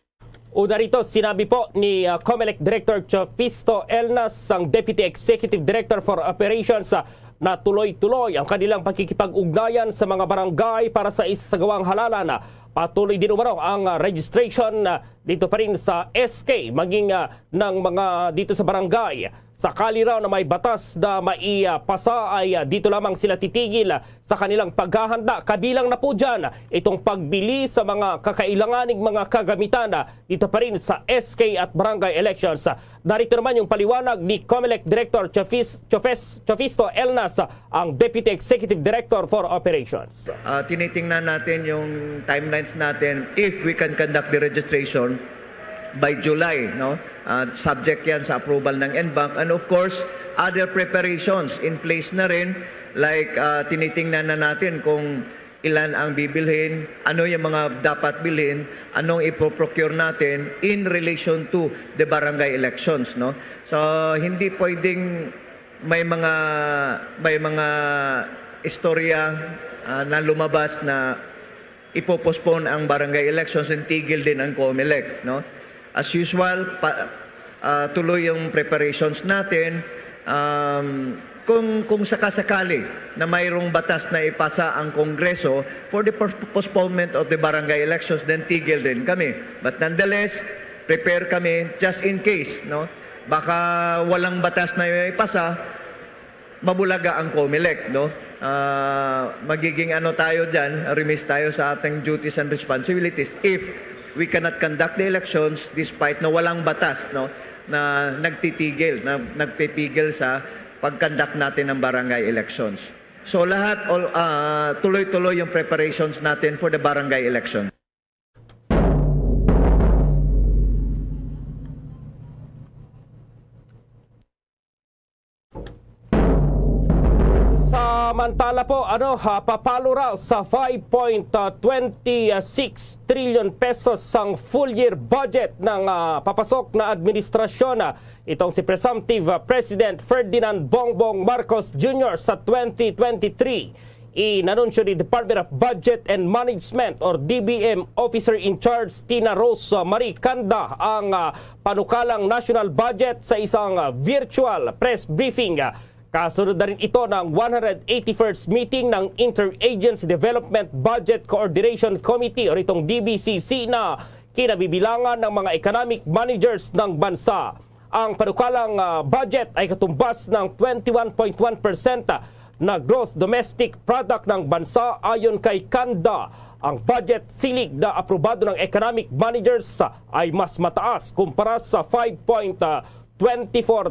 Una rito, sinabi po ni COMELEC Director Chofisto Elnas, ang Deputy Executive Director for Operations, na tuloy-tuloy ang kanilang pakikipag-ugnayan sa mga barangay para sa isasagawang halalan. Patuloy din umano ang registration dito pa rin sa SK, maging ng mga dito sa barangay. Sakali raw na may batas na maipasa ay dito lamang sila titigil sa kanilang paghahanda. Kabilang na po dyan itong pagbili sa mga kakailanganing mga kagamitan dito pa rin sa SK at barangay elections. Narito naman yung paliwanag ni COMELEC Director Chofisto Elnas, ang Deputy Executive Director for Operations. Tinitingnan natin yung timelines natin if we can conduct the registration by July, no? Subject yan sa approval ng NBank, and of course other preparations in place na rin, like tinitingnan na natin kung ilan ang bibilhin, ano yung mga dapat bilhin, anong ipoprocure natin in relation to the barangay elections, no? So hindi pwedeng may mga istorya na lumabas na ipopospone ang barangay elections and tigil din ang COMELEC, no? As usual, tuloy yung preparations natin. Kung sakasakali na mayroong batas na ipasa ang Kongreso for the postponement of the barangay elections, then tigil din kami. But nonetheless, prepare kami just in case, no? Baka walang batas na ipasa, mabulaga ang COMELEC, no? Magiging tayo dyan, remiss tayo sa ating duties and responsibilities if we cannot conduct the elections despite na walang batas, no, na nagpipigil sa pag-conduct natin ng barangay elections. So lahat, tuloy-tuloy yung preparations natin for the barangay election. Samantala po, papalo raw sa 5.26 trillion pesos ang full year budget ng papasok na administrasyon. Itong si Presumptive President Ferdinand Bongbong Marcos Jr. sa 2023. Inanunsyo ni Department of Budget and Management or DBM Officer in Charge Tina Rose Marie Canda ang panukalang national budget sa isang virtual press briefing. Kasunod na rin ito ng 181st meeting ng Interagency Development Budget Coordination Committee o itong DBCC na kinabibilangan ng mga economic managers ng bansa. Ang panukalang budget ay katumbas ng 21.1% na gross domestic product ng bansa ayon kay Canda. Ang budget silig na aprobado ng economic managers ay mas mataas kumpara sa 5.24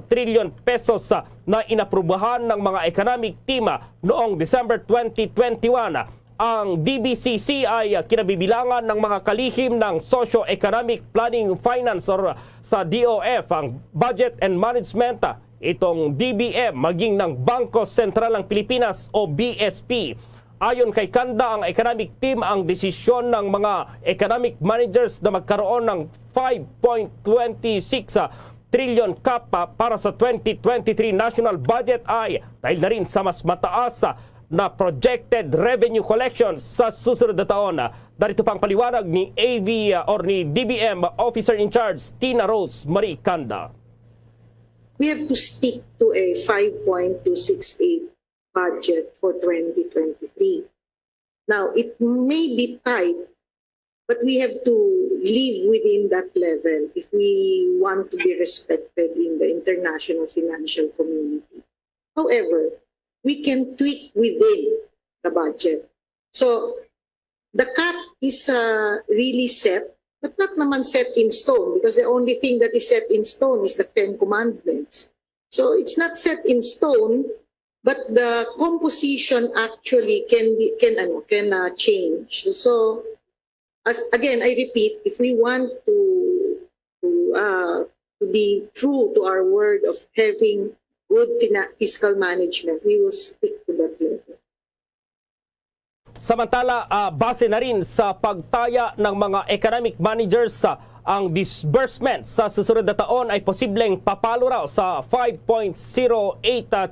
trillion pesos na inaprubahan ng mga economic team noong December 2021. Ang DBCC ay kinabibilangan ng mga kalihim ng Socio-Economic Planning Finance or sa DOF, ang Budget and Management, itong DBM, maging ng Bangko Sentral ng Pilipinas o BSP. Ayon kay Canda, ang economic team ang desisyon ng mga economic managers na magkaroon ng 5.26 trillion cap para sa 2023 national budget ay dahil na rin sa mas mataas na projected revenue collections sa susunod na taon. Darito pang paliwanag ni AV or ni DBM Officer in Charge Tina Rose Marie Canda. We have to stick to a 5.268 budget for 2023. Now, it may be tight, but we have to live within that level if we want to be respected in the international financial community. However, we can tweak within the budget. So, the cap is really set, but not naman set in stone, because the only thing that is set in stone is the 10 Commandments. So, it's not set in stone, but the composition actually can change. So, again, I repeat, if we want to be true to our word of having good fiscal management, we will stick to that level. Samantala, base na rin sa pagtaya ng mga economic managers, ang disbursement sa susunod na taon ay posibleng papalo raw sa 5.08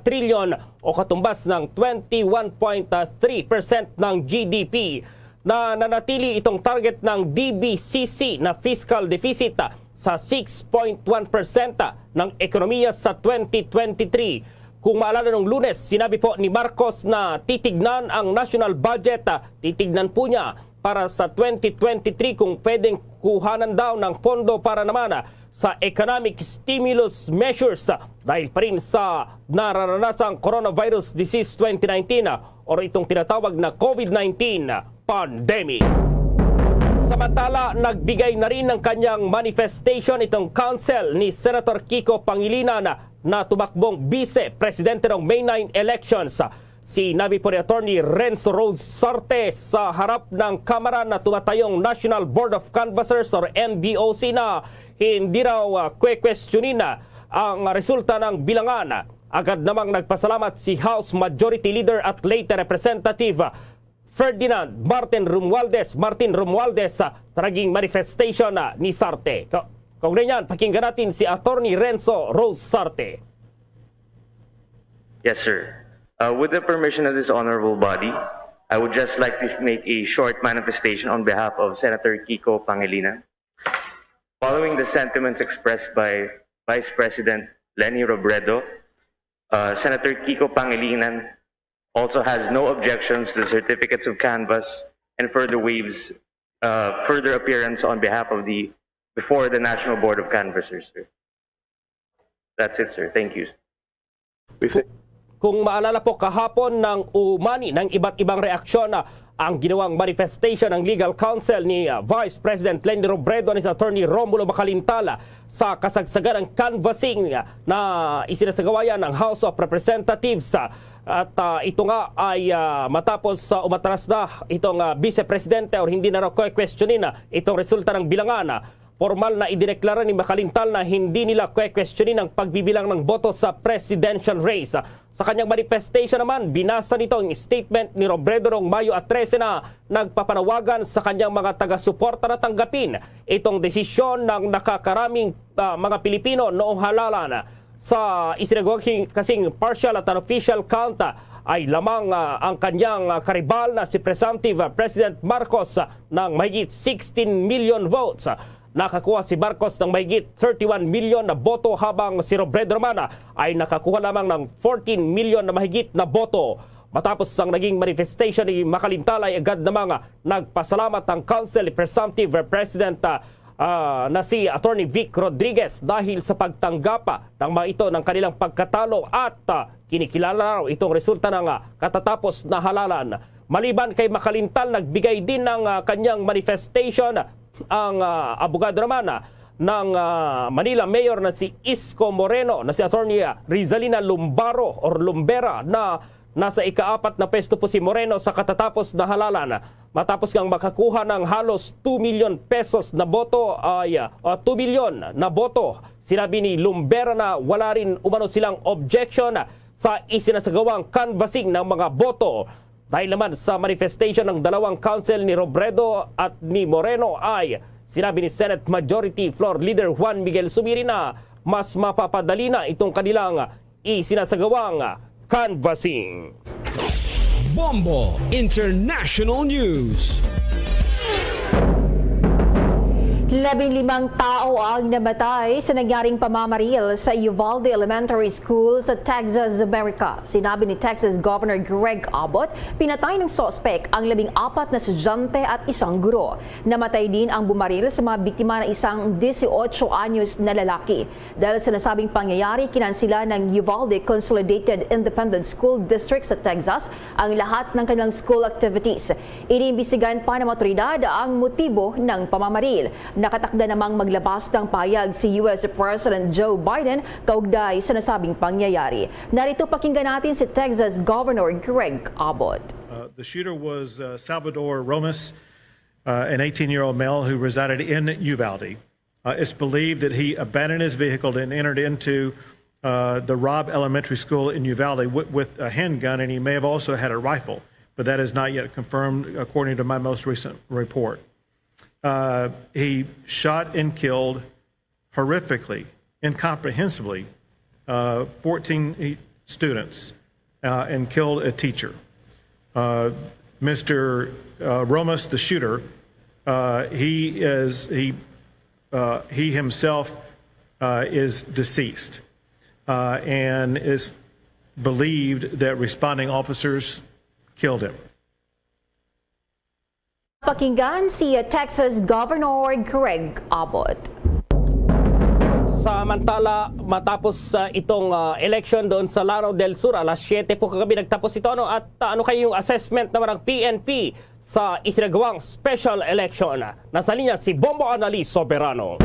trillion o katumbas ng 21.3% ng GDP. Na nanatili itong target ng DBCC na fiscal deficit sa 6.1% ng ekonomiya sa 2023. Kung maalala nung Lunes, sinabi po ni Marcos na titignan ang national budget, titignan po niya para sa 2023 kung pwedeng kuhanan daw ng pondo para naman sa economic stimulus measures dahil pa rin sa nararanasang coronavirus disease 2019 o itong tinatawag na COVID-19 pandemic. Samantala, nagbigay na rin ng kanyang manifestation itong council ni Senator Kiko Pangilinan na tumakbong vice-presidente ng May 9 elections. Sinabi po ni Attorney Renzo Rosarte sa harap ng Kamara na tumatayong National Board of Canvassers or NBOC na hindi raw questionin ang resulta ng bilangan. Agad namang nagpasalamat si House Majority Leader at late Representative Ferdinand Martin Romualdez sa naging manifestation ni Sarte. Kung ganyan, pakinggan natin si Attorney Renzo Rosarte. Yes, sir. With the permission of this honorable body, I would just like to make a short manifestation on behalf of Senator Kiko Pangilinan. Following the sentiments expressed by Vice President Leni Robredo, Senator Kiko Pangilinan also has no objections to the certificates of canvass and further waives further appearance on behalf of before the National Board of Canvassers, sir. That's it, sir. Thank you. Kung maalala po kahapon ng umani ng iba't ibang reaksyon ang ginawang manifestation ng legal counsel ni Vice President Leni Robredo ni Attorney Romulo Macalintala sa kasagsagan ng canvassing na isinasagawa yan ng House of Representatives. At ito nga ay matapos umatras na itong Vice Presidente or hindi na questionin itong resulta ng bilangan. Formal na idineklara ni Macalintal na hindi nila questionin ang pagbibilang ng boto sa presidential race. Sa kanyang manifestation naman, binasa nito ang statement ni Robredo noong Mayo 13 na nagpapanawagan sa kanyang mga taga-suporta na tanggapin itong desisyon ng nakakaraming mga Pilipino noong halalan. Sa isinagawang kasing partial at unofficial count ay lamang ang kanyang karibal na si Presumptive President Marcos ng mahigit 16 million votes. Nakakuha si Marcos ng mahigit 31 million na boto habang si Robredo naman ay nakakuha lamang ng 14 million na mahigit na boto. Matapos ang naging manifestation ni Macalintal ay agad namang nagpasalamat ang Council Presumptive President na si Attorney Vic Rodriguez dahil sa pagtanggap ng mga ito ng kanilang pagkatalo at kinikilala raw itong resulta ng katatapos na halalan. Maliban kay Macalintal, nagbigay din ng kanyang manifestation ang abogado naman ng Manila Mayor na si Isko Moreno na si Attorney Rizalina Lumbera na nasa ika-4 na pwesto po si Moreno sa katatapos na halalan. Matapos kang makakuha ng halos 2 million pesos na boto ay 2 million na boto. Sinabi ni Lumbera na wala rin umano silang objection sa isinasagawang canvassing ng mga boto. Dahil naman sa manifestation ng dalawang council ni Robredo at ni Moreno ay sinabi ni Senate Majority Floor Leader Juan Miguel Zubiri na mas mapapadali na itong kanilang isinasagawang canvassing. Bombo International News. 15 tao ang namatay sa nangyaring pamamaril sa Uvalde Elementary School sa Texas, America. Sinabi ni Texas Governor Greg Abbott, pinatay ng sospek ang 14 na estudyante at isang guro. Namatay din ang bumaril sa mga biktima na isang 18 anyos na lalaki. Dahil sa nasabing pangyayari, kinansila ng Uvalde Consolidated Independent School District sa Texas ang lahat ng kanilang school activities. Iniimbestigahan pa ng otoridad ang motibo ng pamamaril. Nakatakda namang maglabas ng payag si US President Joe Biden kaugnay sa nasabing pangyayari. Narito pakinggan natin si Texas Governor Greg Abbott. The shooter was Salvador Romas, an 18-year-old male who resided in Uvalde. It's believed that he abandoned his vehicle and entered into the Robb Elementary School in Uvalde with a handgun, and he may have also had a rifle, but that is not yet confirmed according to my most recent report. He shot and killed horrifically, incomprehensibly, 14 students and killed a teacher. Mr. Romas, the shooter, he himself is deceased and is believed that responding officers killed him. Pakinggan si Texas Governor Greg Abbott. Samantala, matapos itong election doon sa Lanao del Sur, alas 7 po kagabi nagtapos ito. At ano kayo yung assessment naman ng PNP sa isinagawang special election? Nasa linya si Bombo Annalise Soberano.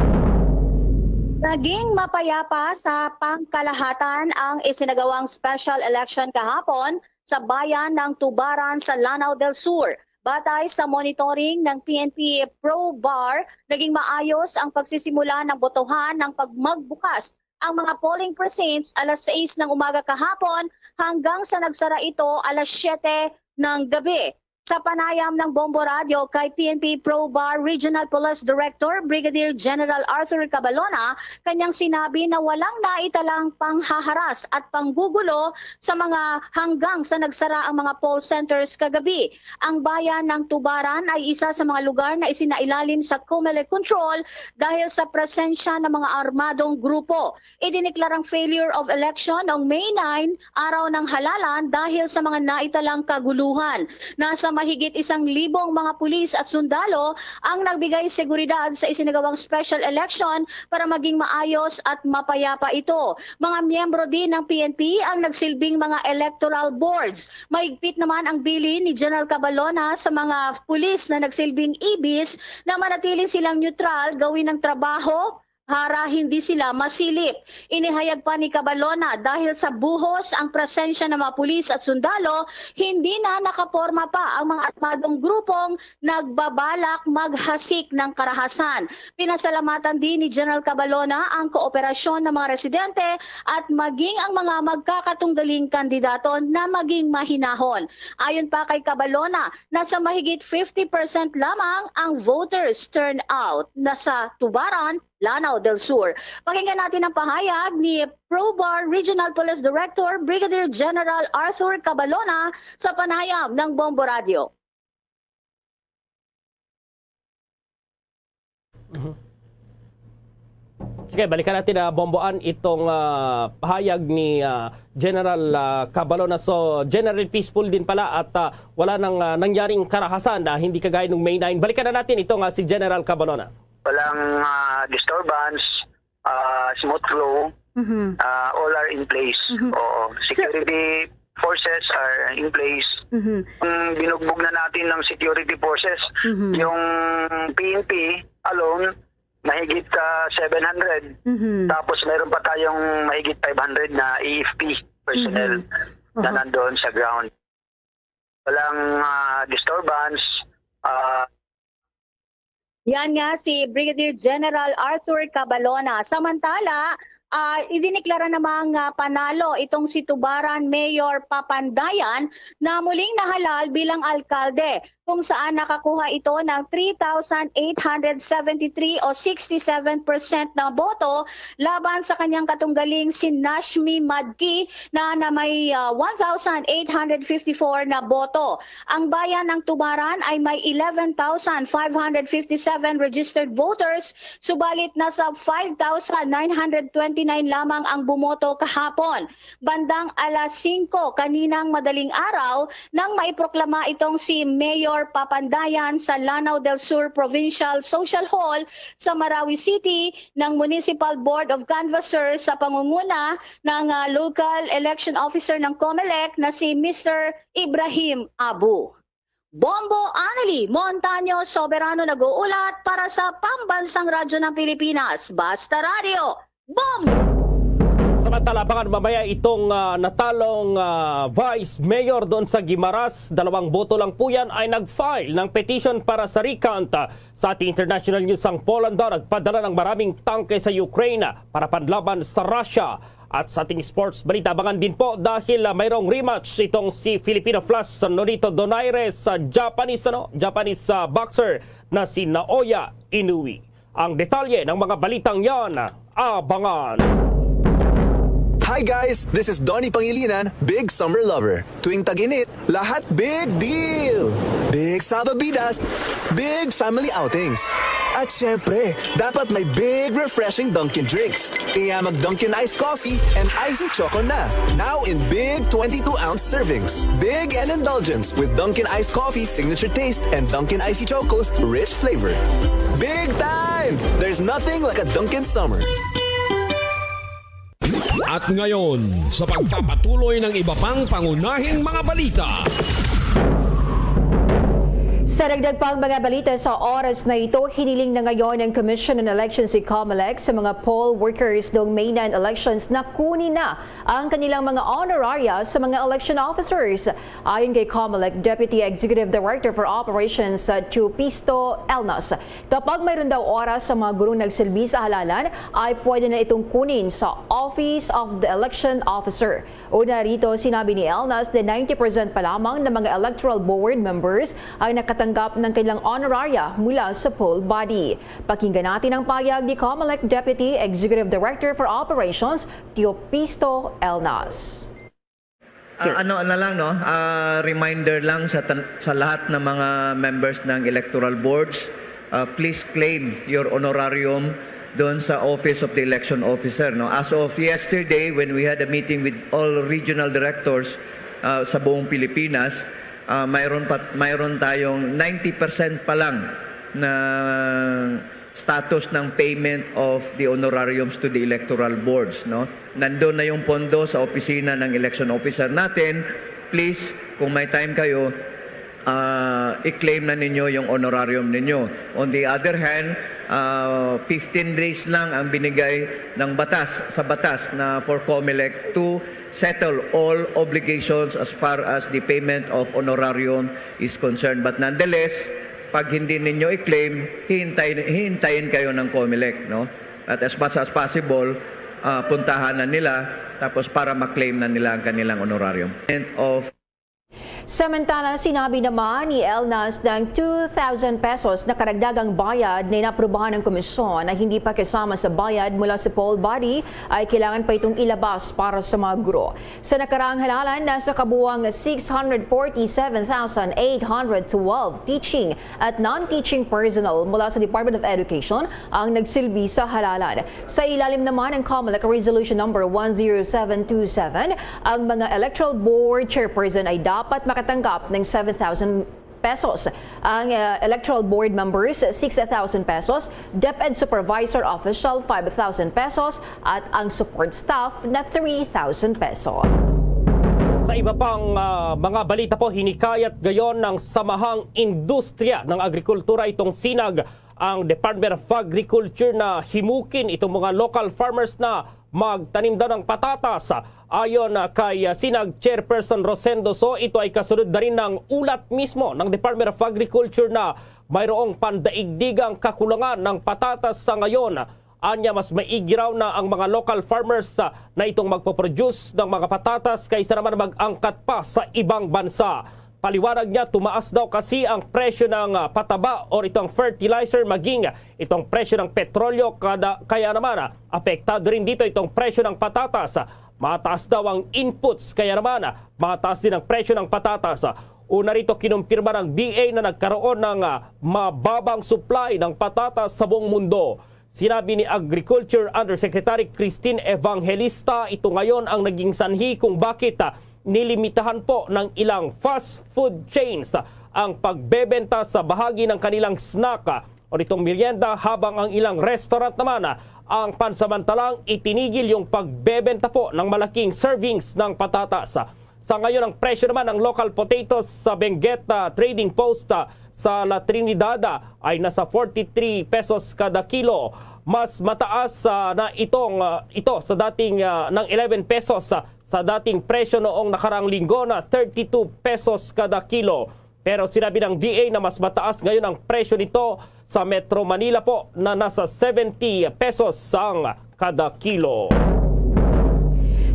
Naging mapayapa sa pangkalahatan ang isinagawang special election kahapon sa bayan ng Tubaran sa Lanao del Sur. Batay sa monitoring ng PNP ProBar, naging maayos ang pagsisimula ng botohan ng pagmagbukas ang mga polling precincts alas 6 ng umaga kahapon hanggang sa nagsara ito alas 7 ng gabi. Sa panayam ng Bombo Radio kay PNP Pro Bar Regional Police Director Brigadier General Arthur Cabalona, kanyang sinabi na walang naitalang panghaharas at panggugulo sa mga hanggang sa nagsara ang mga poll centers kagabi. Ang bayan ng Tubaran ay isa sa mga lugar na isinailalim sa COMELEC control dahil sa presensya ng mga armadong grupo. Idineklarang failure of election noong May 9, araw ng halalan, dahil sa mga naitalang kaguluhan. Nasa mahigit 1,000 mga pulis at sundalo ang nagbigay seguridad sa isinagawang special election para maging maayos at mapayapa ito. Mga miyembro din ng PNP ang nagsilbing mga electoral boards. Mahigpit naman ang bilin ni General Cabalona sa mga pulis na nagsilbing ibis na manatili silang neutral, gawin ng trabaho para hindi sila masilip. Inihayag pa ni Cabalona dahil sa buhos ang presensya ng mga pulis at sundalo, hindi na nakaporma pa ang mga armadong grupong nagbabalak maghasik ng karahasan. Pinasalamatan din ni General Cabalona ang kooperasyon ng mga residente at maging ang mga magkakatunggaling kandidato na maging mahinahon. Ayon pa kay Cabalona, nasa mahigit 50% lamang ang voters turnout na sa Tubaran, Lanao del Sur. Pakinggan natin ang pahayag ni Pro Bar Regional Police Director Brigadier General Arthur Cabalona sa panayam ng Bombo Radio. Sige, balikan natin na bomboan itong pahayag ni General Cabalona. So, general peaceful din pala at wala nang nangyaring karahasan na hindi kagaya nung May 9. Balikan na natin itong si General Cabalona. Walang disturbance, smooth flow, all are in place. Oo. Security forces are in place. Binugbog na natin ng security forces. Yung PNP alone, mahigit 700. Tapos meron pa tayong mahigit 500 na AFP personnel na nandoon sa ground. Walang disturbance. Yan nga si Brigadier General Arthur Cabalona. Samantala, idineklara namang panalo itong si Tubaran Mayor Papandayan na muling nahalal bilang alkalde, kung saan nakakuha ito ng 3,873 o 67% na boto laban sa kanyang katunggaling si Nashmi Madki na may 1,854 na boto. Ang bayan ng Tubaran ay may 11,557 registered voters, subalit nasa 5,929 lamang ang bumoto kahapon. Bandang alas 5 kaninang madaling araw nang maiproklama itong si Mayor Papandayan sa Lanao del Sur Provincial Social Hall sa Marawi City ng Municipal Board of Canvassers sa pangunguna ng local election officer ng COMELEC na si Mr. Ibrahim Abu. Bombo Anali Montaño Soberano nag-uulat para sa Pambansang Radyo ng Pilipinas, Basta Radio. Bombo! Samantala, abangan mamaya itong natalong Vice Mayor doon sa Guimaras. 2 boto lang po yan ay nag-file ng petition para sa recount. Sa ating international news, ang Poland daw nagpadala ng maraming tangke sa Ukraine para panlaban sa Russia. At sa ating sports balita, abangan din po dahil mayroong rematch itong si Filipino Flash Nonito Donaire sa Japanese boxer na si Naoya Inoue. Ang detalye ng mga balitang yan, abangan! Hi guys! This is Donnie Pangilinan, big summer lover. Tuwing tag-init, lahat big deal! Big salvavidas, big family outings. At syempre, dapat may big refreshing Dunkin' drinks. Kaya mag-Dunkin' Iced Coffee and Icy Choco na. Now in big 22-ounce servings. Big and indulgence with Dunkin' Iced Coffee signature taste and Dunkin' Icy Choco's rich flavor. Big time! There's nothing like a Dunkin' summer. At ngayon, sa pagpapatuloy ng iba pang pangunahing mga balita. Sa dagdag pang mga balita sa oras na ito, hiniling na ngayon ng Commission on Elections si COMELEC sa mga poll workers noong May 9 elections na kunin na ang kanilang mga honoraria sa mga election officers. Ayon kay COMELEC Deputy Executive Director for Operations Pisto Elnas, kapag mayroon daw oras sa mga gurong nagsilbi sa halalan, ay pwede na itong kunin sa Office of the Election Officer. Una rito, sinabi ni Elnas na 90% pa lamang ng mga electoral board members ay nakatanggap ng kanilang honoraria mula sa poll body. Pakinggan natin ang payag ni COMELEC Deputy Executive Director for Operations, Pisto Elnas. Reminder lang sa lahat ng mga members ng electoral boards, please claim your honorarium doon sa Office of the Election Officer. As of yesterday, when we had a meeting with all regional directors sa buong Pilipinas, mayroon tayong 90% pa lang na status ng payment of the honorariums to the electoral boards. Nandun na yung pondo sa opisina ng election officer natin. Please, kung may time kayo, i-claim na ninyo yung honorarium ninyo. On the other hand, 15 days lang ang binigay ng batas na for COMELEC to settle all obligations as far as the payment of honorarium is concerned. But nonetheless, pag hindi ninyo i-claim, hihintayin kayo ng COMELEC. At as much as possible, puntahan na nila tapos para ma-claim na nila ang kanilang honorarium. Samantala, sinabi naman ni Elnas ng 2,000 pesos na karagdagang bayad na inaprubahan ng komisyon na hindi pa kasama sa bayad mula sa poll body ay kailangan pa itong ilabas para sa mga guro. Sa nakaraang halalan, nasa kabuwang 647,812 teaching at non-teaching personnel mula sa Department of Education ang nagsilbi sa halalan. Sa ilalim naman ng COMELEC Resolution number 10727, ang mga electoral board chairperson ay dapat makatanggap ng 7,000 pesos. Ang electoral board members, 6,000 pesos, DepEd supervisor official, 5,000 pesos, at ang support staff na 3,000 pesos. Sa iba pang mga balita po, hinikayat gayon ng Samahang Industriya ng Agrikultura itong SINAG ang Department of Agriculture na himukin itong mga local farmers na magtanim daw ng patatas. Ayon kay SINAG Chairperson Rosendo So, ito ay kasunod na rin ng ulat mismo ng Department of Agriculture na mayroong pandaigdigang kakulangan ng patatas sa ngayon. Anya, mas maigi raw na ang mga local farmers na itong magpoproduce ng mga patatas kaysa naman mag-angkat pa sa ibang bansa. Paliwanag niya, tumaas daw kasi ang presyo ng pataba o itong fertilizer maging itong presyo ng petrolyo, kaya naman apektado rin dito itong presyo ng patatas. Mataas daw ang inputs, kaya naman mataas din ang presyo ng patatas. Una rito, kinumpirma ng DA na nagkaroon ng mababang supply ng patatas sa buong mundo. Sinabi ni Agriculture Undersecretary Christine Evangelista, ito ngayon ang naging sanhi kung bakit nilimitahan po ng ilang fast food chains ang pagbebenta sa bahagi ng kanilang snack o itong merienda, habang ang ilang restaurant naman ang pansamantalang itinigil yung pagbebenta po ng malaking servings ng patatas. Sa ngayon, ang presyo naman ng local potatoes sa Benguet Trading Post sa La Trinidad ay nasa 43 pesos kada kilo. Mas mataas na ito sa dating ng 11 pesos sa dating presyo noong nakarang linggo na 32 pesos kada kilo. Pero sinabi ng DA na mas mataas ngayon ang presyo nito sa Metro Manila po na nasa 70 pesos ang kada kilo.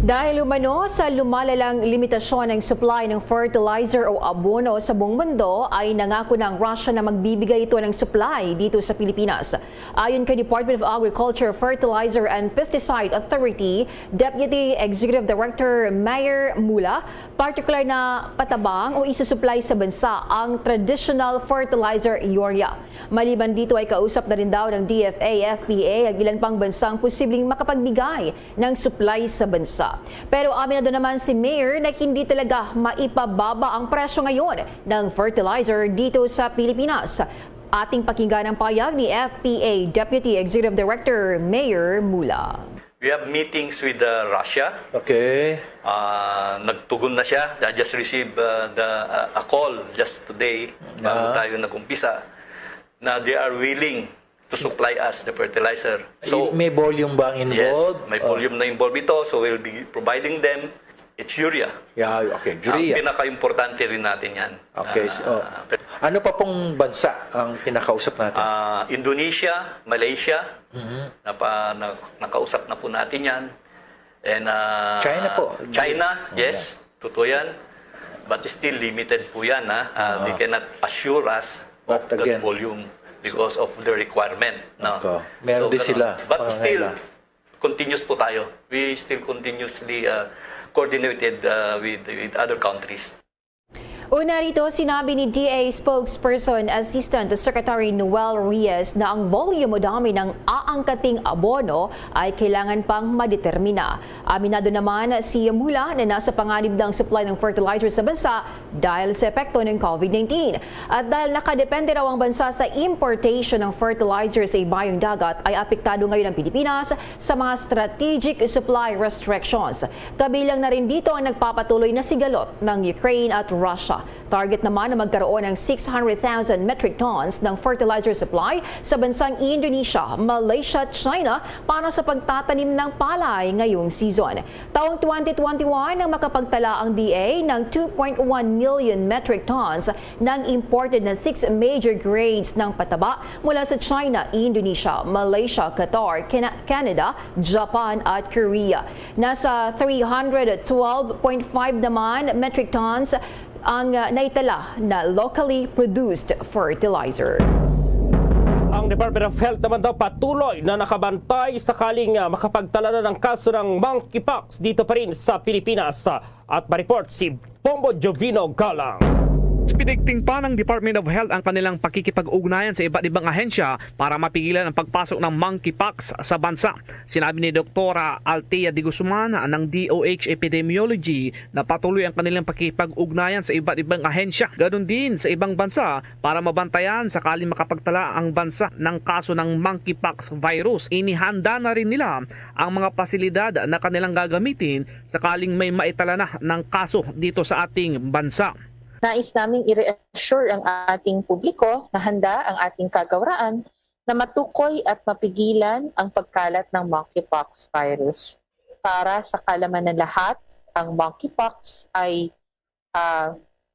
Dahil umano sa lumalalang limitasyon ng supply ng fertilizer o abono sa buong mundo, ay nangako ng Russia na magbibigay ito ng supply dito sa Pilipinas. Ayon kay Department of Agriculture, Fertilizer and Pesticide Authority, Deputy Executive Director Mayer Mula, particular na patabang o isusupply sa bansa ang traditional fertilizer urea. Maliban dito ay kausap na rin daw ng DFA, FPA at ilan pang bansang posibleng makapagbigay ng supply sa bansa. Pero aminado naman si Mayor na hindi talaga maipababa ang presyo ngayon ng fertilizer dito sa Pilipinas. Ating pakinggan ang payag ni FPA Deputy Executive Director Mayer Mula. We have meetings with Russia. Okay. Nagtugon na siya. I just received a call just today bago tayo nag-umpisa na they are willing to supply us the fertilizer. So, may volume ba ang involved? Yes, may volume na involved ito. So we'll be providing them. It's urea. Yeah, okay, urea. Pinaka-importante rin natin yan. Okay. Ano pa pong bansa ang pinakausap natin? Indonesia, Malaysia, nakausap na po natin yan. And, China po. China, yes, totoo yan. But still limited po yan. They cannot assure us of the volume because of the requirement. No? Meron din sila. But still, continuous po tayo. We still continuously coordinated with other countries. Una rito, sinabi ni DA spokesperson Assistant Secretary Noel Reyes na ang volume o dami ng aangkating abono ay kailangan pang madetermina. Aminado naman si Mula na nasa panganib ng supply ng fertilizer sa bansa dahil sa epekto ng COVID-19. At dahil nakadepende raw ang bansa sa importation ng fertilizer sa ibayong dagat, ay apektado ngayon ang Pilipinas sa mga strategic supply restrictions. Kabilang na rin dito ang nagpapatuloy na sigalot ng Ukraine at Russia. Target naman na magkaroon ng 600,000 metric tons ng fertilizer supply sa bansang Indonesia, Malaysia at China para sa pagtatanim ng palay ngayong season. Taong 2021 nang makapagtala ang DA ng 2.1 million metric tons ng imported na 6 major grades ng pataba mula sa China, Indonesia, Malaysia, Qatar, Canada, Japan at Korea. Nasa 312.5 naman metric tons ang naitala na locally produced fertilizers. Ang Department of Health naman daw patuloy na nakabantay sakaling makapagtala na ng kaso ng monkeypox dito pa rin sa Pilipinas. At ma-report si Pombo Jovino Galang. Pinigting pa ng Department of Health ang kanilang pakikipag-ugnayan sa iba't ibang ahensya para mapigilan ang pagpasok ng monkeypox sa bansa. Sinabi ni Dr. Althea de Guzman ng DOH Epidemiology na patuloy ang kanilang pakikipag-ugnayan sa iba't ibang ahensya. Ganon din sa ibang bansa para mabantayan sakaling makapagtala ang bansa ng kaso ng monkeypox virus. Inihanda na rin nila ang mga pasilidad na kanilang gagamitin sakaling may maitala na ng kaso dito sa ating bansa. Nais naming i-reassure ang ating publiko na handa ang ating kagawaraan na matukoy at mapigilan ang pagkalat ng monkeypox virus. Para sa kalaman ng lahat, ang monkeypox ay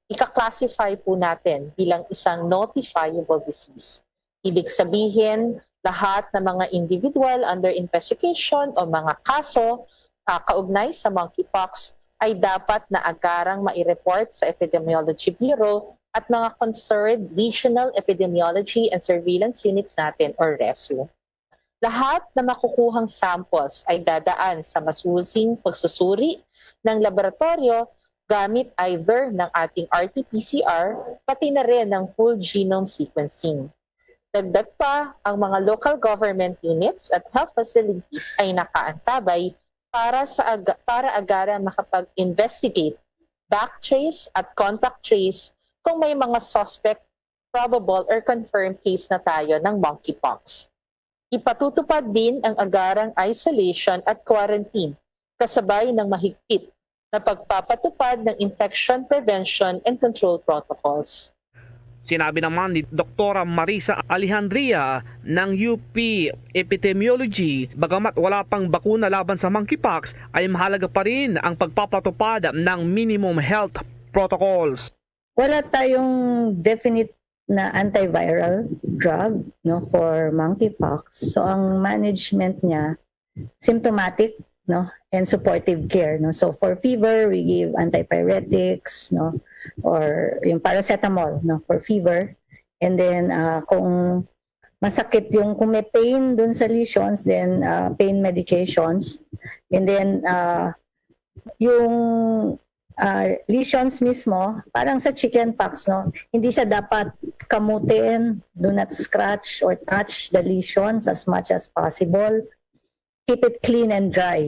ika-classify po natin bilang isang notifiable disease. Ibig sabihin, lahat ng mga individual under investigation o mga kaso kaugnay sa monkeypox ay dapat na agarang mai-report sa Epidemiology Bureau at mga concerned Regional Epidemiology and Surveillance Units natin or RESU. Lahat na makukuhang samples ay dadaan sa masusing pagsusuri ng laboratorio gamit either ng ating RT-PCR pati na rin ng whole genome sequencing. Dagdag pa, ang mga local government units at health facilities ay nakaantabay para agarang makapag-investigate, backtrace at contact trace kung may mga suspect, probable or confirmed case na tayo ng monkeypox. Ipatutupad din ang agarang isolation at quarantine kasabay ng mahigpit na pagpapatupad ng infection prevention and control protocols. Sinabi naman ni Dr. Marisa Alejandria ng UP Epidemiology, bagamat wala pang bakuna laban sa monkeypox, ay mahalaga pa rin ang pagpapatupad ng minimum health protocols. Wala tayong definite na antiviral drug for monkeypox. So ang management niya, symptomatic and supportive care. So for fever, we give antipyretics, or yung paracetamol for fever. And then kung masakit kung may pain dun sa lesions, then pain medications. And then yung lesions mismo, parang sa chickenpox, hindi siya dapat kamutin, do not scratch or touch the lesions as much as possible. Keep it clean and dry,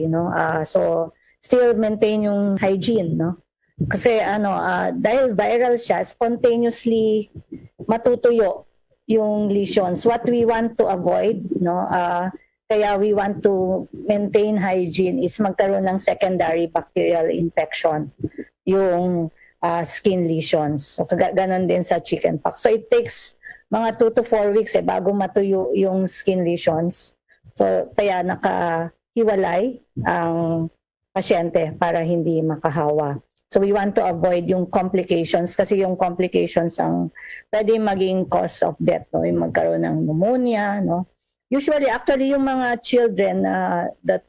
so still maintain yung hygiene, Kasi dahil viral siya, spontaneously matutuyo yung lesions. What we want to avoid, kaya we want to maintain hygiene is magkaroon ng secondary bacterial infection, yung skin lesions. So ganon din sa chickenpox. So it takes mga 2 to 4 weeks bago matuyo yung skin lesions. So kaya nakahiwalay ang pasyente para hindi makahawa. So we want to avoid yung complications kasi yung complications ang pwede maging cause of death, no? Yung magkaroon ng pneumonia, no? Usually, actually, yung mga children that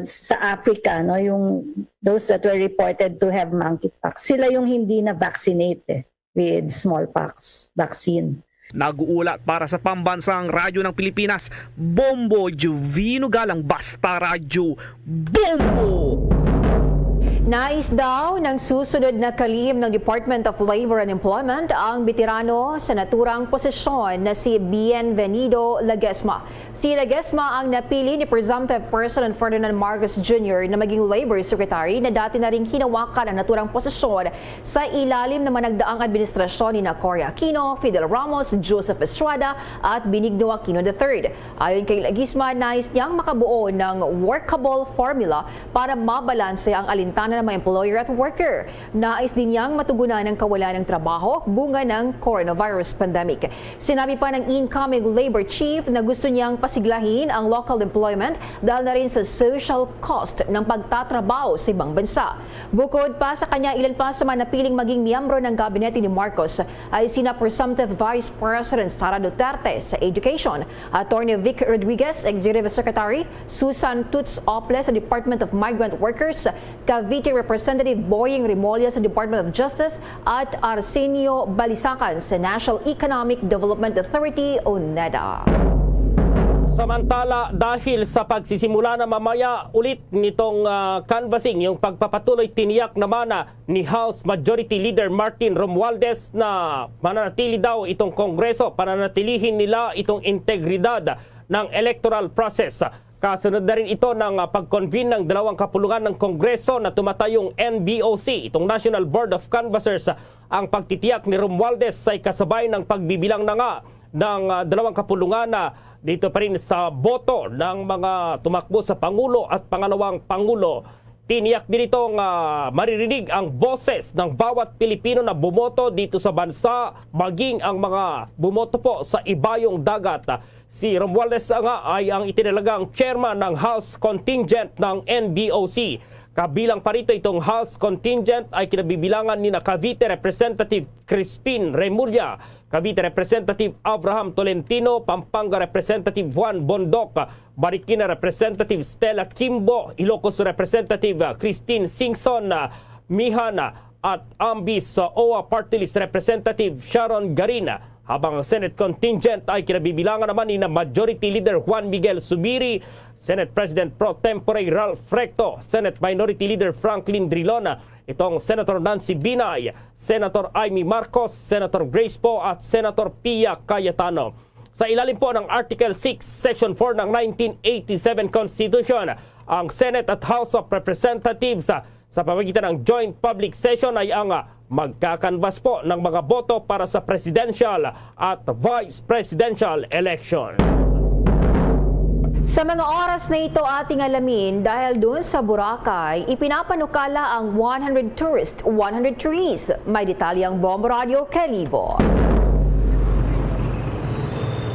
sa Africa, no, yung those that were reported to have monkeypox, sila yung hindi na vaccinate with smallpox vaccine. Nag-uulat para sa Pambansang Radyo ng Pilipinas, Bombo Juvino Galang, Basta Radyo, Bombo! Nais daw ng susunod na kalihim ng Department of Labor and Employment ang veterano sa naturang posisyon na si Bienvenido Laguesma. Si Laguesma ang napili ni Presumptive President Ferdinand Marcos Jr. na maging Labor Secretary na dati na ring hinawakan ang naturang posisyon sa ilalim ng managdaang administrasyon ni Cory Aquino, Fidel Ramos, Joseph Estrada at Benigno Aquino III. Ayon kay Laguesma, nais niyang makabuo ng workable formula para mabalanse ang alintana ng mga employer at worker. Nais din niyang matugunan ang kawalan ng trabaho bunga ng coronavirus pandemic. Sinabi pa ng incoming labor chief na gusto niyang pasiglahin ang local employment dahil na rin sa social cost ng pagtatrabaho sa ibang bansa. Bukod pa sa kanya, ilan pa sa mga napiling maging miyembro ng gabinete ni Marcos ay sina Presumptive Vice President Sara Duterte sa Education, Attorney Vic Rodriguez, Executive Secretary, Susan Toots Ople sa Department of Migrant Workers, Cavite Representative Boying Remolla sa Department of Justice at Arsenio Balisacan sa National Economic Development Authority o NEDA. Samantala, dahil sa pagsisimula na mamaya ulit nitong canvassing, yung pagpapatuloy, tiniyak naman ni House Majority Leader Martin Romualdez na mananatili daw itong Kongreso, pananatilihin nila itong integridad ng electoral process. Kasunod na rin ito ng pag-convene ng dalawang kapulungan ng Kongreso na tumatayong NBOC, itong National Board of Canvassers. Ang pagtitiyak ni Romualdez ay kasabay ng pagbibilang na nga ng dalawang kapulungan na dito pa rin sa boto ng mga tumakbo sa Pangulo at pangalawang Pangulo. Tiniyak din itong maririnig ang boses ng bawat Pilipino na bumoto dito sa bansa, maging ang mga bumoto po sa ibayong dagat. Si Romualdez nga ay ang itinalagang chairman ng House Contingent ng NBOC. Kabilang pa rito itong House Contingent ay kinabibilangan ni Cavite Representative Crispin Remulla, Cavite Representative Abraham Tolentino, Pampanga Representative Juan Bondoc, Marikina Representative Stella Kimbo, Ilocos Representative Christine Singson, Mihana at Ambis OWA Party List Representative Sharon Garina. Habang ang Senate Contingent ay kinabibilangan naman ni Majority Leader Juan Miguel Zubiri, Senate President Pro Tempore Ralph Recto, Senate Minority Leader Franklin Drilon, itong Senator Nancy Binay, Senator Amy Marcos, Senator Grace Poe at Senator Pia Cayetano. Sa ilalim po ng Article 6, Section 4 ng 1987 Constitution, ang Senate at House of Representatives sa pamamagitan ng joint public session ay ang magkakanvas po ng mga boto para sa presidential at vice presidential elections. Sa mga oras na ito ating alamin, dahil doon sa Boracay, ipinapanukala ang 100 Tourist, 100 Trees. May detalyang Bombo Radio Calibo.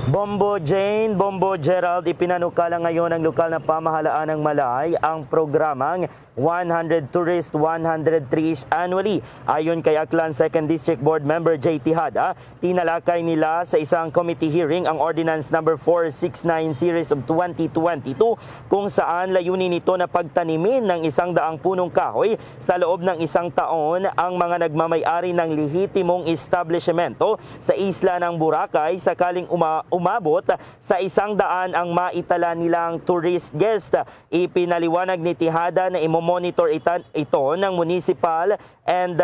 Bombo Jane, Bombo Gerald, ipinanukala ngayon ng lokal na pamahalaan ng Malay ang programang 100 Tourist, 100 Trees annually. Ayon kay Aklan 2nd District Board Member J.T. Hada, tinalakay nila sa isang committee hearing ang Ordinance Number 469 Series of 2022 kung saan layunin nito na pagtanimin ng 100 punong kahoy sa loob ng 1 taon ang mga nagmamay-ari ng lehitimong establishmento sa isla ng Boracay sakaling umabot sa 100 ang maitala nilang tourist guest. Ipinaliwanag ni Tihada na monitor ito ng Municipal and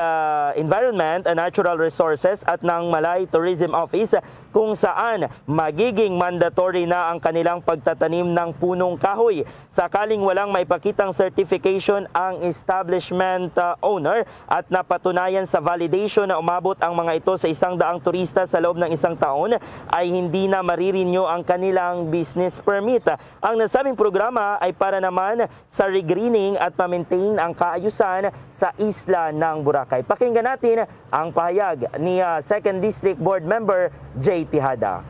Environment and Natural Resources at ng Malay Tourism Office kung saan magiging mandatory na ang kanilang pagtatanim ng punong kahoy. Sakaling walang maipakitang certification ang establishment owner at napatunayan sa validation na umabot ang mga ito sa 100 turista sa loob ng 1 taon, ay hindi na marirenew ang kanilang business permit. Ang nasabing programa ay para naman sa regreening at ma-maintain ang kaayusan sa isla ng Boracay. Pakinggan natin ang pahayag ni 2nd District Board Member J. Tihada.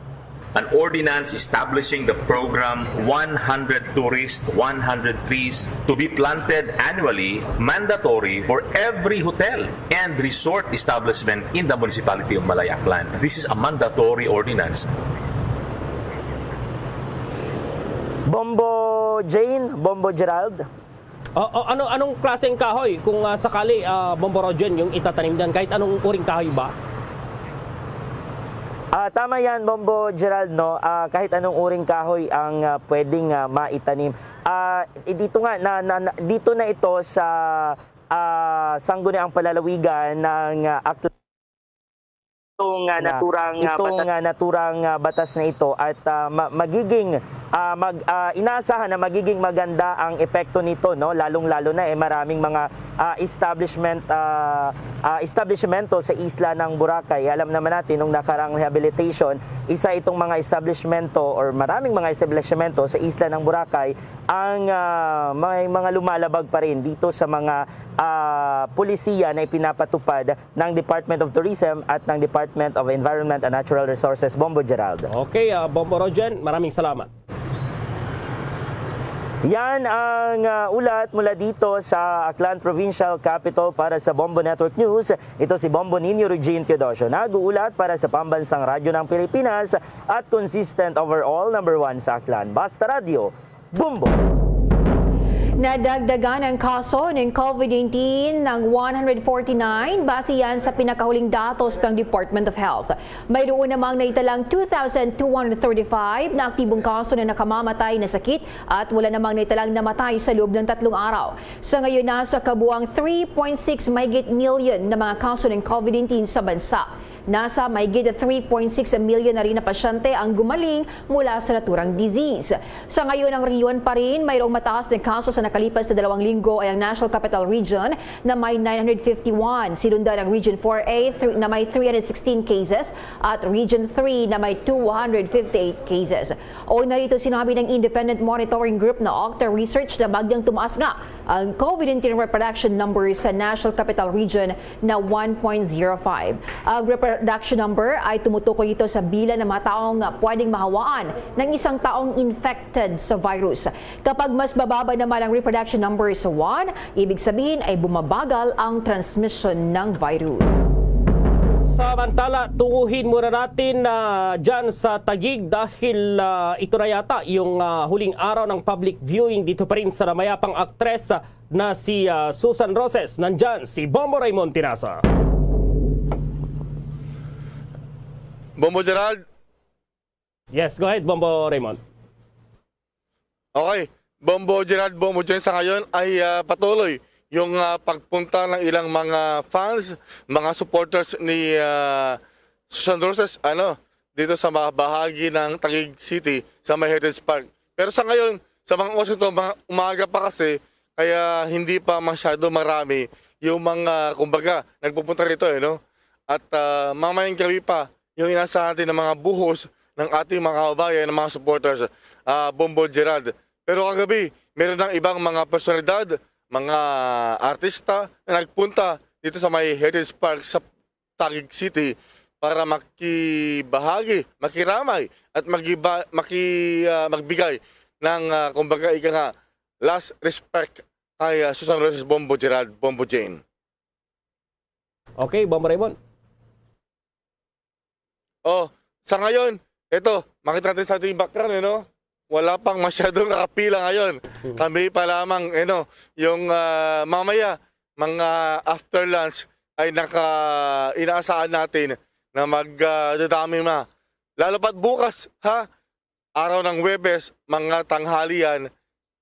An ordinance establishing the program 100 Tourists, 100 Trees to be planted annually, mandatory for every hotel and resort establishment in the municipality of Malayaklan. This is a mandatory ordinance. Bombo Jane, Bombo Gerald. Anong klaseng kahoy kung sakali Bombo Rogen yung itatanim diyan, kahit anong uring kahoy ba? Tama yan, Bombo Gerald, no? Kahit anong uring kahoy ang pwedeng maitanim. Dito nga dito na ito sa sangguniang palalawigan ng Aklan. Itong naturang batas na ito at magiging inaasahan na magiging maganda ang epekto nito, no, lalong-lalo na maraming mga establishmento sa isla ng Boracay. Alam naman natin nung nakarang rehabilitation, isa itong mga establishmento or maraming mga establishmento sa isla ng Boracay ang may mga lumalabag pa rin dito sa mga pulisiya na ipinapatupad ng Department of Tourism at ng Department of Environment and Natural Resources. Bombo Gerald. Okay, Bombo Rogen, maraming salamat. Yan ang ulat mula dito sa Aklan Provincial Capital para sa Bombo Network News. Ito si Bombo Nino Regine Teodosio. Nag-uulat para sa Pambansang Radyo ng Pilipinas at consistent overall #1 sa Aklan. Basta Radio, Bombo! Nadagdagan ang kaso ng COVID-19 ng 149 base yan sa pinakahuling datos ng Department of Health. Mayroon namang naitalang 2,235 na aktibong kaso na nakamamatay na sakit at wala namang naitalang namatay sa loob ng 3 araw. Sa ngayon nasa kabuang 3.6 million na mga kaso ng COVID-19 sa bansa. Nasa mahigit 3.6 million na rin na pasyente ang gumaling mula sa naturang disease. Sa ngayon, ang riyon pa rin mayroong mataas na kaso sa nakalipas na 2 linggo ay ang National Capital Region na may 951. Sinundan ang Region 4A na may 316 cases at Region 3 na may 258 cases. O narito sinabi ng Independent Monitoring Group na Octa Research na bagyang tumaas nga ang COVID-19 reproduction numbers sa National Capital Region na 1.05. Ang reproduction number ay tumutukoy ito sa bilang ng mga taong pwedeng mahawaan ng 1 taong infected sa virus. Kapag mas bababa naman ang reproduction number sa 1, ibig sabihin ay bumabagal ang transmission ng virus. Samantala, tunguhin muna natin dyan sa Taguig dahil ito na yata yung huling araw ng public viewing dito pa rin sa namayapang aktres na si Susan Roses. Nandyan si Bombo Raymond Tirasa. Bombo Gerald? Yes, go ahead, Bombo Raymond. Okay, Bombo Gerald, Bombo Jen, sa ngayon ay patuloy yung pagpunta ng ilang mga fans, mga supporters ni Susan Roses dito sa mga bahagi ng Taguig City sa may Heritage Park. Pero sa ngayon, sa mga oras ito, mga umaga pa kasi, kaya hindi pa masyado marami yung mga, kumbaga, nagpupunta rito. At mamayang gabi pa, yung inasahan natin ng mga buhos ng ating mga kababayan, ng mga supporters, Bombo Gerald. Pero kagabi, meron ng ibang mga personalidad, mga artista na nagpunta dito sa may Heritage Park sa Taguig City para makibahagi, makiramay at magbigay ng kumbaga ika nga last respect kay Susan Roses, Bombo Gerald, Bombo Jane. Okay, Bombo Raymond. Sa ngayon, ito, makita natin sa ating background, wala pang masyadong nakapila ngayon. Kami pa lamang, yung mamaya, mga after lunch ay inaasahan natin na magdadami na. Lalo pat bukas, araw ng Huwebes, mga tanghalian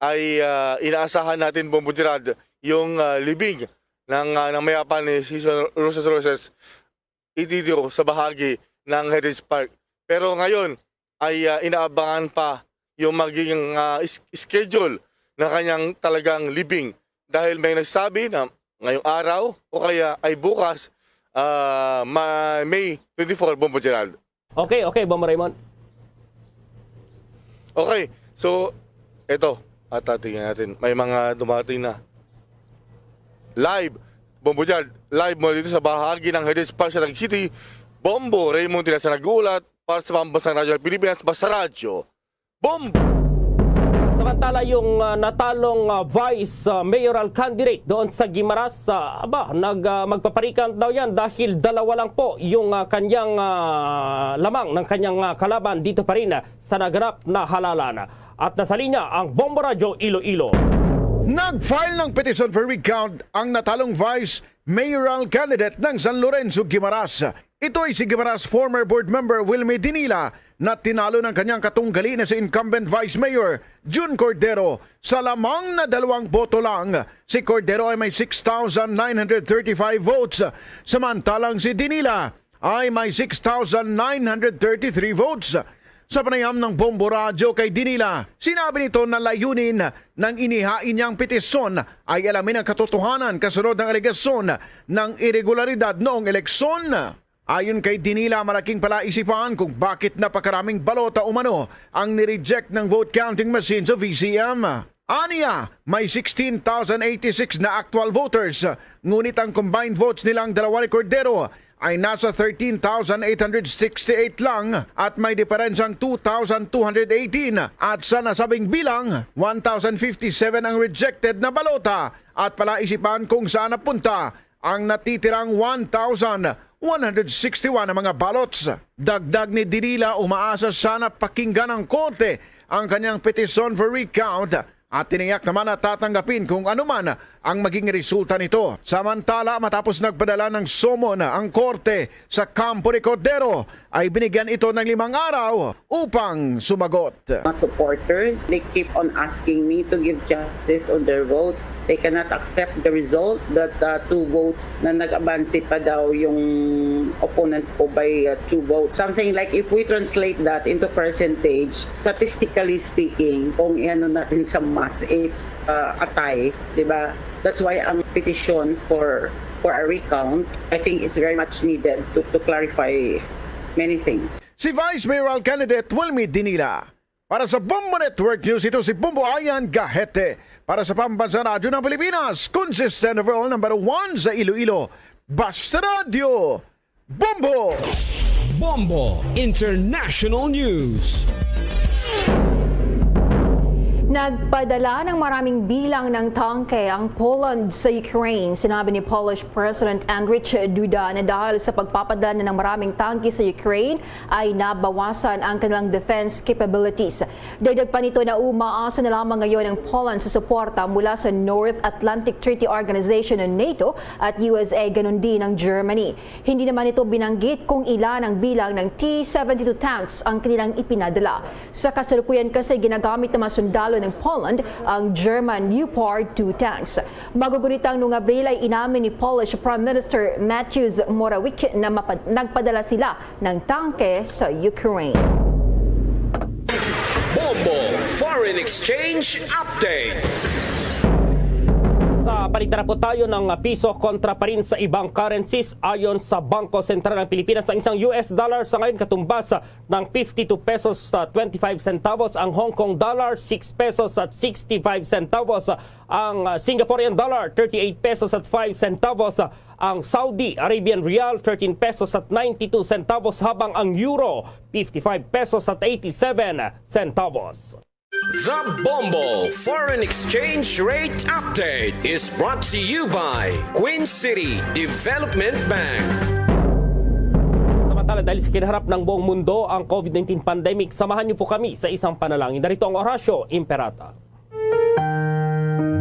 ay inaasahan natin, Bombo Gerald, yung libing ng mayapa ni Season Roses ititiro sa bahagi ng Heritage Park. Pero ngayon ay inaabangan pa yung magiging schedule na kanyang talagang libing. Dahil may nagsabi na ngayong araw o kaya ay bukas, May 24, Bombo Gerald. Okay, Bombo Raymond. Okay, so ito, at tingnan natin, may mga dumating na live, Bombo Gerald, live mula dito sa bahagi ng Heritage Park sa Taguig City. Bombo Raymond tila sa nagulat para sa Pambansang Radyo Pilipinas, Basta Radyo. Bombo! Samantala yung natalong vice mayoral candidate doon sa Guimaras, magpaparikan daw yan dahil dalawa lang po yung kanyang lamang ng kanyang kalaban dito pa rin sa naganap na halalan. At nasa linya ang Bombo Radio Iloilo. Nag-file ng petition for recount ang natalong vice mayoral candidate ng San Lorenzo, Guimaras. Ito ay si Guimaras former board member Wilmy Dinila na tinalo ng kanyang katunggali na si incumbent Vice Mayor June Cordero sa lamang na 2 boto lang. Si Cordero ay may 6,935 votes, samantalang si Dinila ay may 6,933 votes. Sa panayam ng Bombo Radio kay Dinila, sinabi nito na layunin ng inihain niyang petisyon ay alamin ang katotohanan kasunod ng alegasyon ng irregularidad noong eleksyon. Ayon kay Dinila, malaking palaisipan kung bakit napakaraming balota umano ang nireject ng vote counting machine sa VCM. Aniya, may 16,086 na actual voters, ngunit ang combined votes nilang dalawa ni Cordero ay nasa 13,868 lang at may diferensang 2,218 at sa nasabing bilang, 1,057 ang rejected na balota at palaisipan kung saan napunta ang natitirang 1,161 na mga ballots. Dagdag ni Dinila, umaasa sana pakinggan ng korte ang kanyang petition for recount at tiniyak naman na tatanggapin kung anuman ang maging resulta nito. Samantala, matapos nagpadala ng summon ang korte sa kampo ni Cordero, ay binigyan ito ng 5 araw upang sumagot. Mga supporters, they keep on asking me to give justice on their votes. They cannot accept the result that 2 votes na nag-abansi pa daw yung opponent ko by 2 votes. Something like if we translate that into percentage, statistically speaking, kung iano natin sa math, it's a tie, di ba? That's why ang petition for a recount, I think it's very much needed to clarify many things. Si Vice Mayoral Candidate Wilmy Dinila. Para sa Bombo Network News, ito si Bombo Ayan Gahete. Para sa Pambansang Radyo ng Pilipinas, consistent overall number 1 sa Iloilo, Basta Radio. Bombo! Bombo International News. Nagpadala ng maraming bilang ng tangke ang Poland sa Ukraine. Sinabi ni Polish President Andrzej Duda na dahil sa pagpapadala ng maraming tangke sa Ukraine ay nabawasan ang kanilang defense capabilities. Dagdag pa nito na umaasa na lamang ngayon ang Poland sa suporta mula sa North Atlantic Treaty Organization ng NATO at USA, ganun din ng Germany. Hindi naman ito binanggit kung ilan ang bilang ng T-72 tanks ang kanilang ipinadala. Sa kasalukuyan kasi ginagamit ng mga sundalo ng Poland ang German Leopard 2 tanks. Magugunitang noong Abril ay inamin ni Polish Prime Minister Mateusz Morawiecki na nagpadala sila ng tangke sa Ukraine. Bombo Foreign Exchange Update. Sa paligtara po tayo ng piso kontra pa rin sa ibang currencies. Ayon sa Bangko Sentral ng Pilipinas, ang isang US dollar sa ngayon katumbas ng 52 pesos 25 centavos. Ang Hong Kong dollar, 6 pesos at 65 centavos. Ang Singaporean dollar, 38 pesos at 5 centavos. Ang Saudi Arabian Rial, 13 pesos at 92 centavos. Habang ang Euro, 55 pesos at 87 centavos. The Bombo Foreign Exchange Rate Update is brought to you by Queen City Development Bank. Samantala, dahil sa kinaharap ng buong mundo ang COVID-19 pandemic, samahan niyo po kami sa isang panalangin. Narito ang Horacio Imperata.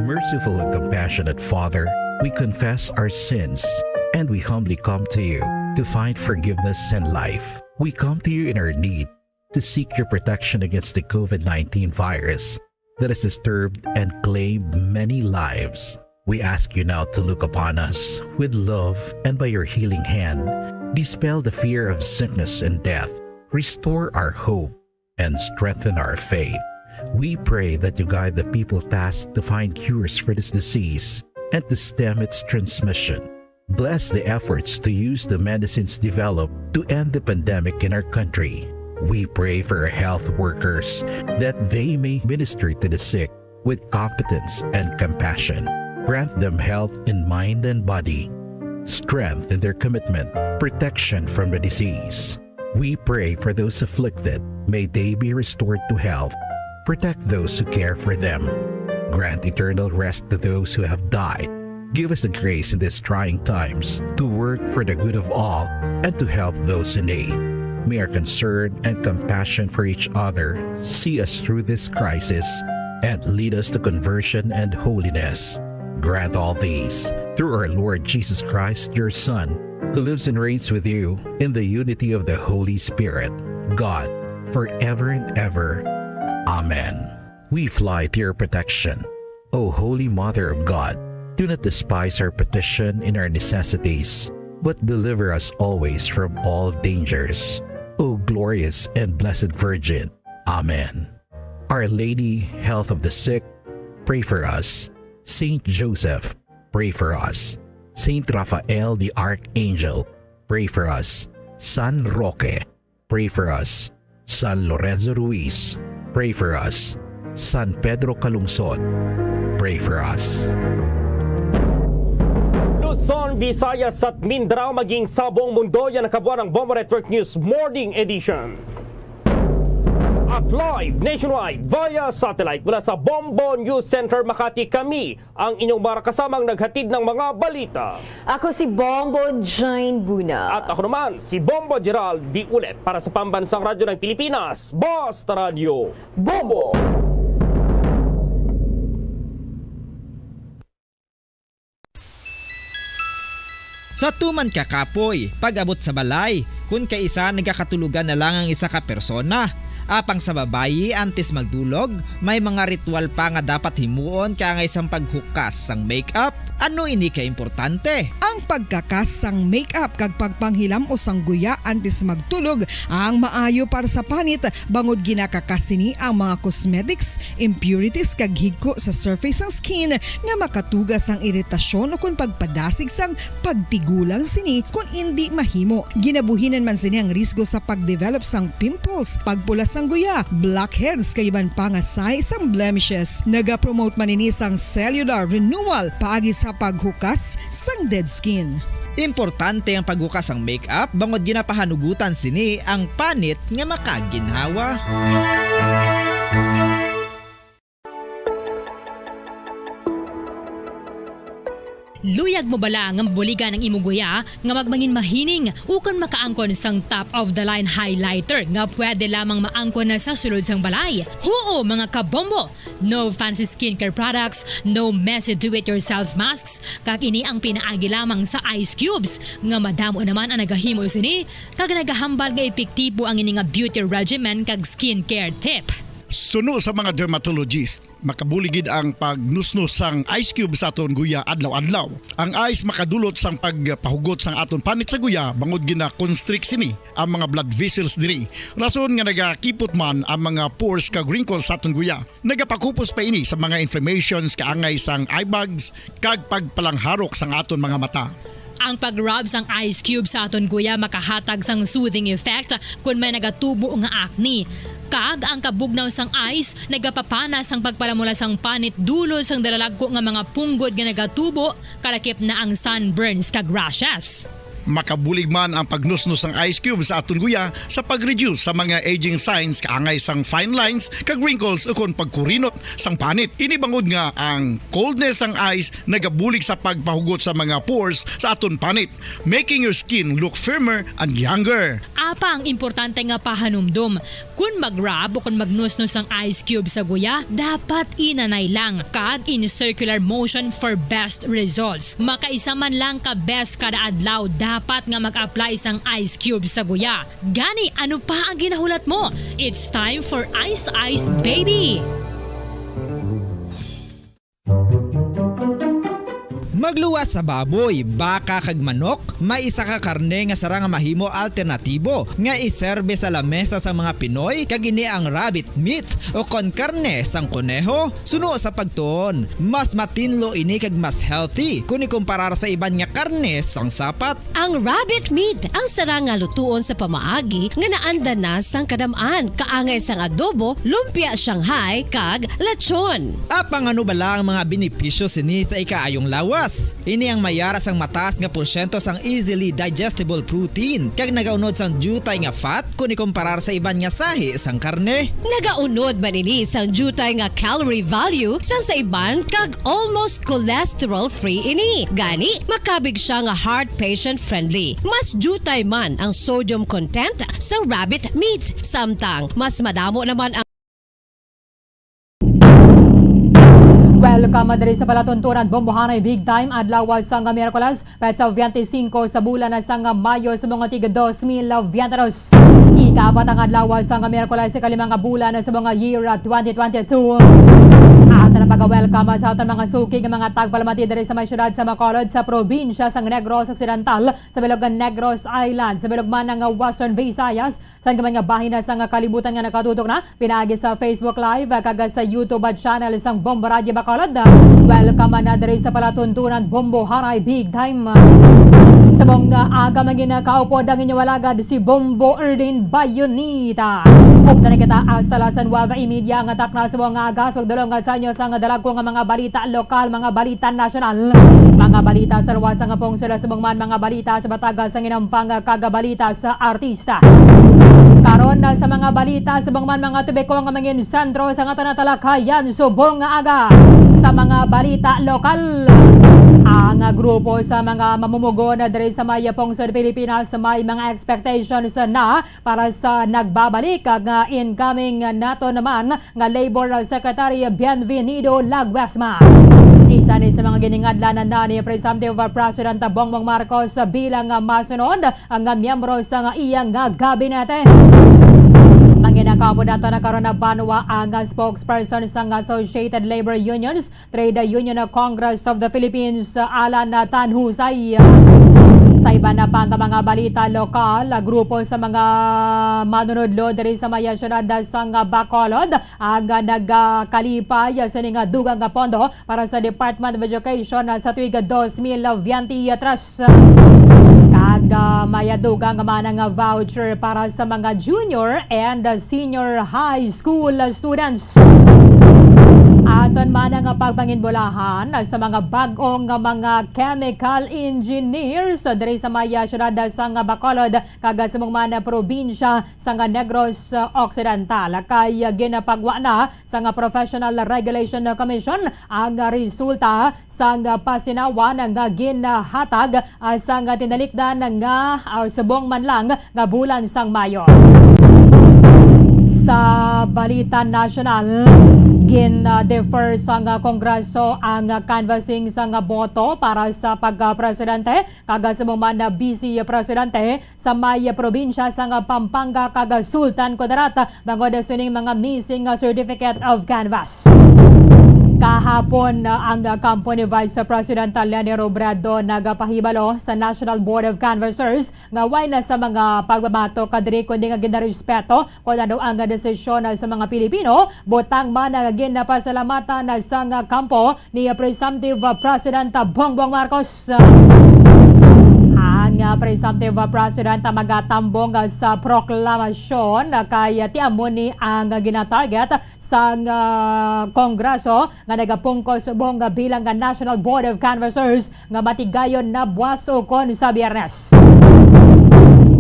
Merciful and compassionate Father, we confess our sins and we humbly come to you to find forgiveness and life. We come to you in our need to seek your protection against the COVID-19 virus that has disturbed and claimed many lives. We ask you now to look upon us with love, and by your healing hand, dispel the fear of sickness and death, restore our hope, and strengthen our faith. We pray that you guide the people tasked to find cures for this disease and to stem its transmission. Bless the efforts to use the medicines developed to end the pandemic in our country. We pray for our health workers that they may minister to the sick with competence and compassion. Grant them health in mind and body, strength in their commitment, protection from the disease. We pray for those afflicted. May they be restored to health. Protect those who care for them. Grant eternal rest to those who have died. Give us the grace in these trying times to work for the good of all and to help those in need. May our concern and compassion for each other see us through this crisis and lead us to conversion and holiness. Grant all these through our Lord Jesus Christ, your Son, who lives and reigns with you in the unity of the Holy Spirit, God, forever and ever. Amen. We fly to your protection. O Holy Mother of God, do not despise our petition in our necessities, but deliver us always from all dangers. O glorious and blessed Virgin. Amen. Our Lady, health of the sick, pray for us. Saint Joseph, pray for us. Saint Raphael the Archangel, pray for us. San Roque, pray for us. San Lorenzo Ruiz, pray for us. San Pedro Calungsod, pray for us. Luzon, Visayas at Mindanao maging sa buong mundo, yan ang kabuuan ng Bombo Network News Morning Edition. At live nationwide via satellite mula sa Bombo News Center Makati, kami ang inyong mga kasamang naghatid ng mga balita. Ako si Bombo Jane Buna. At ako naman si Bombo Gerald D. Ulet para sa Pambansang Radyo ng Pilipinas, Basta Radio Bombo! Sa tuman ka kapoy, pag-abot sa balay, kung kaisa nagkakatulugan na lang ang isa ka persona. Apang sa babayi antes magdulog, may mga ritual pa nga dapat himuon kaya nga isang paghukas sang makeup. Ano ini ka importante? Ang pagkakas sang makeup kag pagpanghilam o sangguya antes magtulog ang maayo para sa panit bangod ginakakasini ang mga cosmetics, impurities kag higko sa surface ng skin nga makatugas ang iritasyon o kung pagpadasig sang pagtigulang sini kung hindi mahimo. Ginabuhinan man sini ang risgo sa pagdevelop sang pimples, pagpula sang guya, blackheads kay iban pa nga size sang blemishes. Naga-promote man ini sang cellular renewal paagi sa paghukas sang dead skin. Importante ang paghukas ang makeup bangod ginapahanugutan sini ang panit nga makaginhawa. Luyag mo bala ang buligan ng imuguya nga magmangin mahining ukon makaangkon sang top of the line highlighter nga pwede lamang maangkon na sa sulod sang balay. Huo mga kabombo! No fancy skincare products, no messy do-it-yourself masks, kag ini ang pinaagi lamang sa ice cubes nga madamo naman ang nagahimo sini kag nagahambal nga epektibo ang ini nga beauty regimen kag skincare tip. Suno sa mga dermatologist, makabuligid ang pagnusnos sang ice cube sa aton guya adlaw-adlaw. Ang ice makadulot sang pagpahugot sang aton panit sa guya bangod gina-constrict sini ang mga blood vessels diri. Rason nga nagakipot man ang mga pores kag wrinkles sa aton guya. Nagapakupos pa ini sa mga inflammations kaangay sang eye bags kag pagpalangharok sang aton mga mata. Ang pag-rub sang ice cube sa aton guya makahatag sang soothing effect kung may nagatubo nga acne. Kag ang kabugnaw sang ice nagapapana sang pagpalamula sang panit dulo sang dalalagko nga mga punggod nga nagatubo kalakip na ang sunburns kag rashes. Makabulig man ang pagnusnos ng ice cube sa aton guya sa pag-reduce sa mga aging signs kaangay sang fine lines kag wrinkles ukon pagkurinot sang panit. Inibangod nga ang coldness sang ice nagabulig sa pagpahugot sa mga pores sa aton panit, making your skin look firmer and younger. Apa ang importante nga pahanumdum, kung mag-rub o kung magnusnos ang ice cube sa guya, dapat inanay lang kag in circular motion for best results. Makaisa man lang ka best kada adlaw dapat nga mag-apply sang ice cube sa guya. Gani, ano pa ang ginahulat mo? It's time for Ice Ice Baby! Magluwas sa baboy, baka kag manok, may isa ka karne nga sarang mahimo alternatibo nga iserbe sa lamesa sa mga Pinoy kag ini ang rabbit meat o kon karne sang kuneho. Suno sa pagtuon, mas matinlo ini kag mas healthy kung ikumparar sa iban nga karne sang sapat. Ang rabbit meat ang sarang nga lutuon sa pamaagi nga naanda na sang kadamaan, kaangay sang adobo, lumpia Shanghai kag lechon. Apang ano ba lang mga benepisyo sini sa ikaayong lawas? Ini ang mayara sang mataas nga porsyento sang easily digestible protein kag nagaunod sang jutay nga fat kung ikumparar sa iban nga sahi sang karne. Nagaunod man ini sang jutay nga calorie value sang sa iban kag almost cholesterol free ini. Gani makabig siya nga heart patient friendly. Mas jutay man ang sodium content sa rabbit meat. Samtang mas madamo naman ang Welcome diri sa palatuntunan bombohanay big time adlaw sa Miyerkules petsa 25 sa bulan sa Mayo sa mga tiga 2022. Ikapat ang adlaw sa Miyerkules sa kalimang bulan sa mga year 2022. At napag-welcome sa aton mga suki ng mga tagpalamati diri sa may syudad sa Bacolod sa probinsya sa Negros Occidental sa bilog ng Negros Island sa bilog man ng Western Visayas sa mga bahin na sa kalibutan nga nakatutok na pinaagi sa Facebook Live kag sa YouTube channel sang Bombo Radio Bacolod. Welcome na diri sa palatuntunan Bombo Haray Big Time. Sa mga aga maging kaupo ang inyong walagad si Bombo Erdin Bayonita. Huwag na kita asalasan Wava Media ang atak na sa mga agas. Huwag dalong sa inyo sa dalag ko nga mga balita lokal, mga balita nasyonal, mga balita sa luwas nga pong sila sa mga balita sa batagas ang inampang kagabalita sa artista. Karon na sa mga balita sa mga tubeko nga mangin sentro sa nga talakayan subong nga aga sa mga balita lokal. Ang grupo sa mga mamumugo na diri sa may pungsod Pilipinas may mga expectations na para sa nagbabalik nga incoming nato naman nga Labor Secretary Bienvenido Laguesma. Isa ni sa mga giningadlanan na ni Presumptive President Bongbong Marcos bilang masunod ang miyembro sa iyang gabinete. Manginakapo nato na karon na banwa ang spokesperson sa Associated Labor Unions, Trade Union Congress of the Philippines, Alan Tanhusay. Sa iba na pang mga balita lokal, grupo sa mga manunodlo diri sa maya syudad sa Bacolod ang nagkalipay sa nga dugang pondo para sa Department of Education sa tuig 2023. Kag mayadugang manang voucher para sa mga junior and senior high school students. Aton man ang pagpanginbulahan sa mga bagong mga chemical engineers diri sa maya syudad sa Bacolod kag sa mga probinsya sa Negros Occidental kay ginapagwa na sa Professional Regulation Commission ang resulta sa pasinawan nga ginhatag sa tinalikdan nga subong man lang nga bulan sang Mayo. Sa balita nasyonal, gin-defer sa Kongreso ang canvassing sa boto para sa pagka-presidente kag sa mga vice presidente sa may probinsya sa Pampanga kag Sultan Kudarat bangod sa mga missing certificate of canvass. Kahapon ang kampo ni Vice President Leni Robredo nagapahibalo sa National Board of Canvassers nga way na sa mga pagbabato kadiri kundi nga ginarespeto kung ano ang desisyon sa mga Pilipino butang man ginapasalamatan sa kampo ni Presumptive President Bongbong Marcos. Ang Presumptive President magatambong sa proklamasyon kay tiamo ni ang ginatarget sa Kongreso nga nagapungkos subong bilang National Board of Canvassers nga matigayon na buwas ukon sa Biyernes.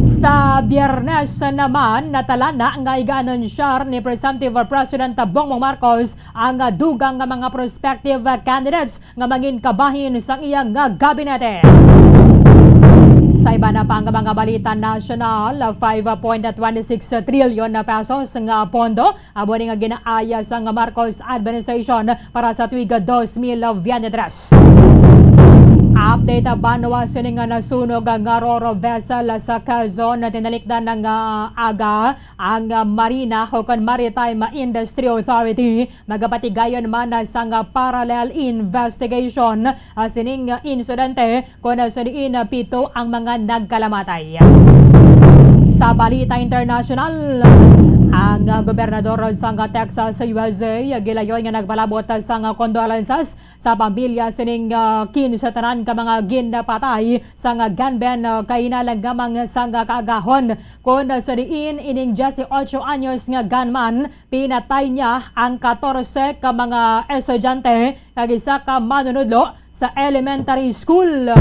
Sa Biyernes naman, natalana nga iga-anunsyar ni Presumptive President Bongbong Marcos ang dugang nga mga prospective candidates nga mangin kabahin sa iyang gabinete. Sa iba na pang mga balita nasyonal, 5.26 trilyon na pesos nga pondo abo nga ginaaya sa Marcos administration para sa tuig 2023. Update Banwa sini nga nasunog ang Roro vessel sa Quezon na tinalikdan ng aga ang Marina o Maritime Industry Authority. Magapatigayon man sa parallel investigation sining insidente kung siniin 7 ang mga nagkalamatay. Sa balita international, ang gobernador sa Texas, USA, gilayon nga nagpalabot sa condolences sa pamilya sining 15 tanan ka mga ginapatay sa gunman kainalang gamang sa kaagahon. Kung sa diin ining 18 anyos nga gunman, pinatay niya ang 14 ka mga estudyante kag isa ka manunudlo sa elementary school.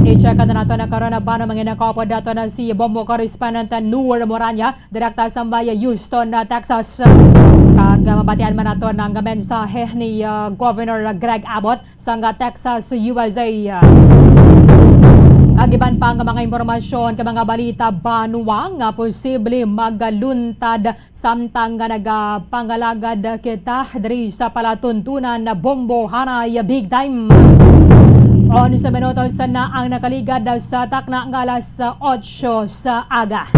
I-check na nato na karon na ba ng mga nakapod dato na si Bombo Correspondent Noor Moranya, direkta sa Maya Houston, Texas. Kag mabatian man nato ng mensahe ni Governor Greg Abbott sa Texas, USA. Kagiban pa nga mga impormasyon ka mga balita Banwa nga posible magaluntad samtang nga nagapangalagad kita diri sa palatuntunan na Bombo Hanay Big Time. 11 minutos na ang nakaligad sa takna ng alas 8 sa aga.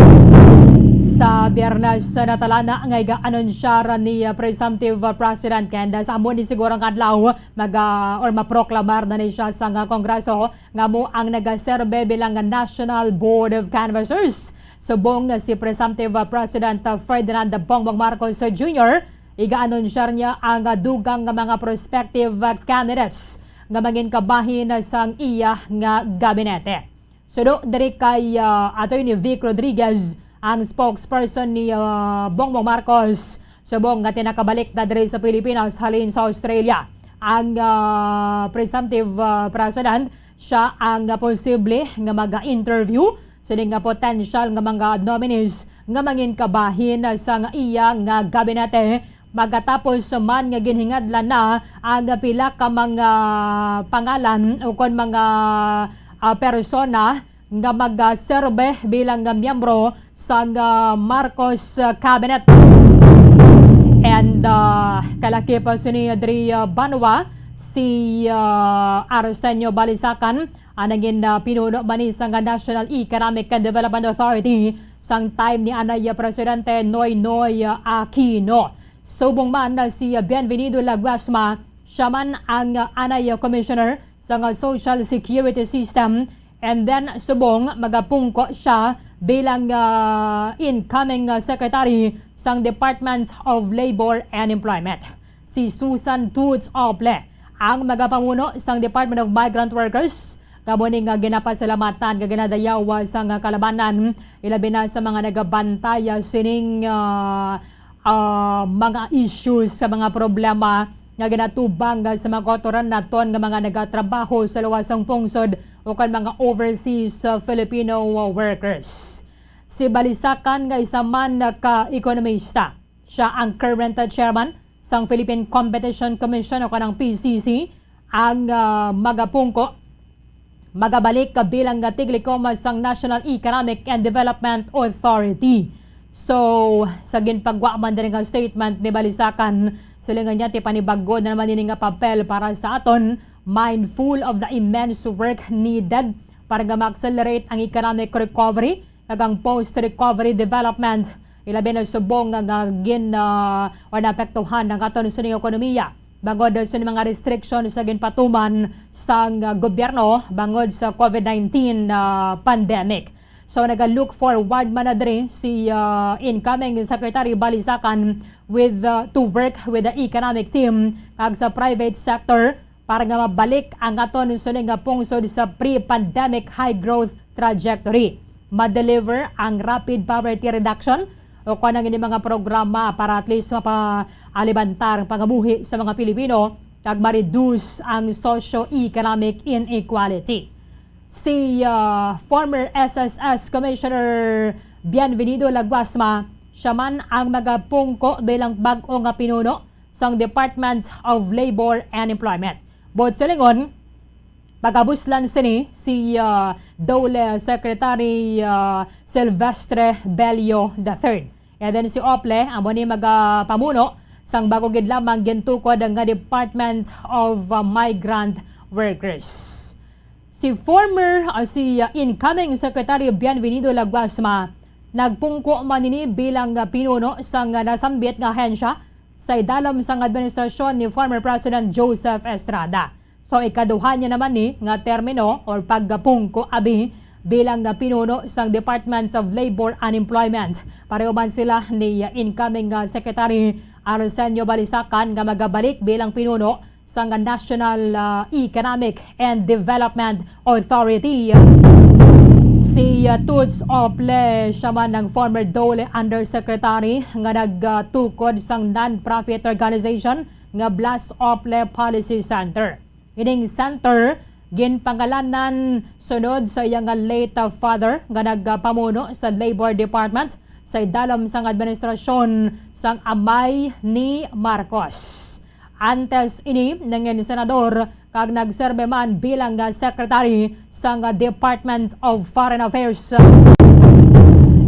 Sa Biyernes natalana nga iga-anonsyar ni Presumptive President Candace Amon ni siguro ang adlaw maproklamar na ni siya sa Kongreso nga mo ang nagaserbe bilang National Board of Canvassers. Subong si Presumptive President Ferdinand Bongbong Marcos Jr. iga-anonsyar niya ang dugang nga mga prospective candidates nga maging kabahin sang iya nga gabinete. Sudo diri kay Attorney Vic Rodriguez, ang spokesperson ni Bongbong Marcos, subong nga tinakabalik na diri sa Pilipinas halin sa Australia. Ang presumptive president, siya ang posible nga maga-interview sining nga potential nga mga nominees nga maging kabahin sa nga iya nga gabinete. Magatapos man nga ginhingadlan na ang pila ka mga pangalan o kon mga persona nga mag-serbe bilang miyembro sa Marcos cabinet. And kalaki pa ni Adri Banwa, si Arsenio Balisacan, ang naging pinuno ba ni sa National Economic and Development Authority sang time ni Anay Presidente Noynoy Aquino. Subong man si Bienvenido Laguasma, siya man ang Anay Commissioner sa Social Security System, and then subong magapungko siya bilang incoming Secretary sa Department of Labor and Employment. Si Susan Toots Ople ang magapamuno sa Department of Migrant Workers. Kamuning ginapasalamatan nga ginadayaw sa kalabanan, ilabi na sa mga nagabantay sining mga issues sa mga problema nga ginatubang sa mga kotoran naton nga mga nagatrabaho sa luwasang pungsod o kan mga overseas Filipino workers. Si Balisacan nga isa man ka ekonomista. Siya ang current chairman sang Philippine Competition Commission o kanang PCC, ang magapungko magabalik bilang tiglikom sang National Economic and Development Authority. So, sa ginpagwa man din nga statement ni Balisacan, sila nga niya panibagod na naman nga papel para sa aton, mindful of the immense work needed para nga ma-accelerate ang economic recovery ag ang post-recovery development. Ilabi na subong nga o naapektuhan ng aton sa ekonomiya. Bangod sa mga restrictions sa ginpatuman sa gobyerno bangod sa COVID-19 pandemic. So nag-look forward man na diri si incoming Secretary Balisacan to work with the economic team kag sa private sector para nga mabalik ang aton suning nga pungsod sa pre-pandemic high growth trajectory. Ma-deliver ang rapid poverty reduction o kanang ini mga programa para at least mapaalibantar ang pangabuhi sa mga Pilipino kag ma-reduce ang socio-economic inequality. Si former SSS Commissioner Bienvenido Laguasma, siya man ang magapungko bilang bag-o nga pinuno sang Department of Labor and Employment. Bot sa lingon, pagabuslan sini si Dole Secretary Silvestre Bello III. And then si Ople, amo ni magapamuno sang bago gid lamang gintukod nga Department of Migrant Workers. si incoming Secretary Bienvenido Laguasma nagpungko manini bilang pinuno sang nasambit nga ahensya sa idalom sang administrasyon ni former President Joseph Estrada. So ikaduhan niya naman ni nga termino or pagpungko abi bilang pinuno sang Department of Labor and Employment. Pareho man sila ni incoming Secretary Arsenio Balisacan nga magabalik bilang pinuno sang National Economic and Development Authority. Si Toots Ople siya man ng former Dole Undersecretary nga nagtukod sang non-profit organization nga Blas Ople Policy Center. Ining center ginpangalanan sunod sa iyang late father nga nagpamuno sa Labor Department sa idalom sang administrasyon sang amay ni Marcos. Antes ini ng senador kag nagserbe man bilang secretary sa Department of Foreign Affairs.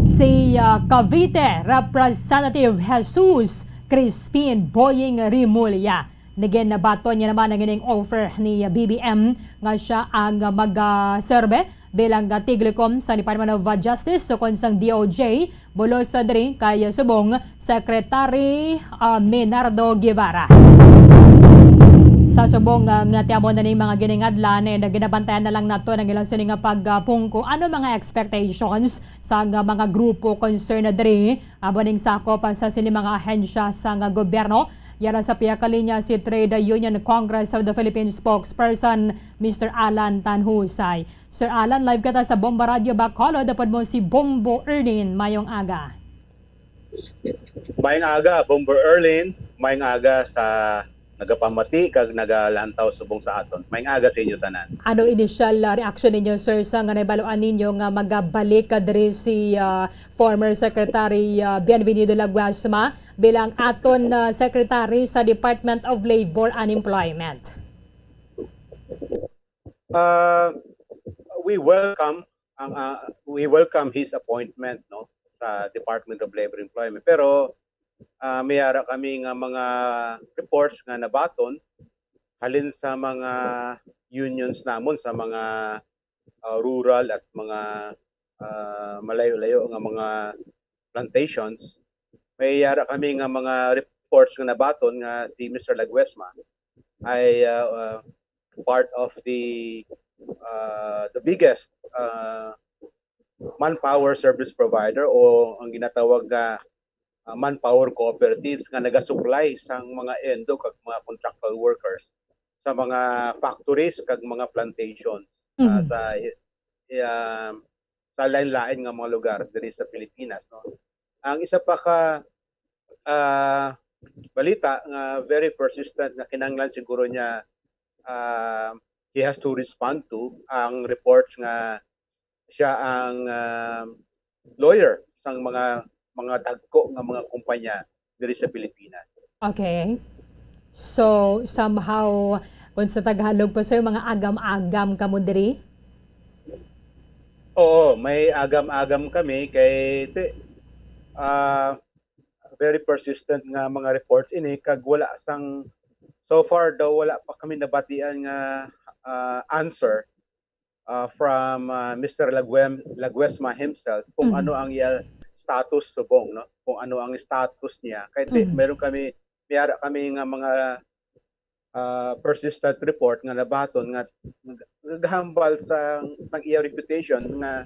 Si Cavite Representative Jesus Crispin Boying Rimulya. Naging nabato niya naman ang ining offer ni BBM nga siya ang mag-serbe bilang tiglicom sa Department of Justice so sang DOJ bulos sa diri kay subong Secretary Menardo Guevara. Sa subong nga tiamon na ni mga giningadlan na ginabantayan na lang nato ng ilang sini nga pagpungko. Ano mga expectations sa mga grupo concerned na diri aboning sakop sa sini mga ahensya sa gobyerno? Yara sa piyakalinya si Trade Union Congress of the Philippines spokesperson Mr. Alan Tanhusay. Sir Alan, live ka ta sa Bomba Radio Bacolod. Dapat mo si Bombo Erlin mayong aga. Mayong aga, Bombo Erlin. Mayong aga sa nagapamati kag nagalantaw subong sa aton. Mayong aga sa inyo tanan. Ano initial reaction ninyo sir sa nga nabaluan ninyo nga magabalik diri si former Secretary Bienvenido Laguasma bilang aton Secretary sa Department of Labor and Employment? We welcome his appointment no sa Department of Labor and Employment, pero mayara kami nga mga reports nga nabaton halin sa mga unions namon sa mga rural at mga malayo-layo nga mga plantations. Mayara kami nga mga reports nga nabaton nga si Mr. Laguesma ay part of the biggest manpower service provider o ang ginatawag nga manpower cooperatives nga nagasupply sang mga endo kag mga contractual workers sa mga factories kag mga plantations sa lain-lain nga mga lugar diri sa Pilipinas no. Ang isa pa ka balita nga very persistent nga kinahanglan siguro niya he has to respond to ang reports nga siya ang lawyer sang mga dagko nga mga kumpanya diri sa Pilipinas. Okay. So somehow kung sa Tagalog po sa'yo, mga agam-agam ka mo diri? Oo, may agam-agam kami kay very persistent nga mga reports ini kag wala sang so far daw wala pa kami nabatian nga answer from Mr. Laguesma himself kung ano ang status subong no, kung ano ang status niya kay meron kami nga mga persistent report nga nabaton nga naghambal sa iya reputation nga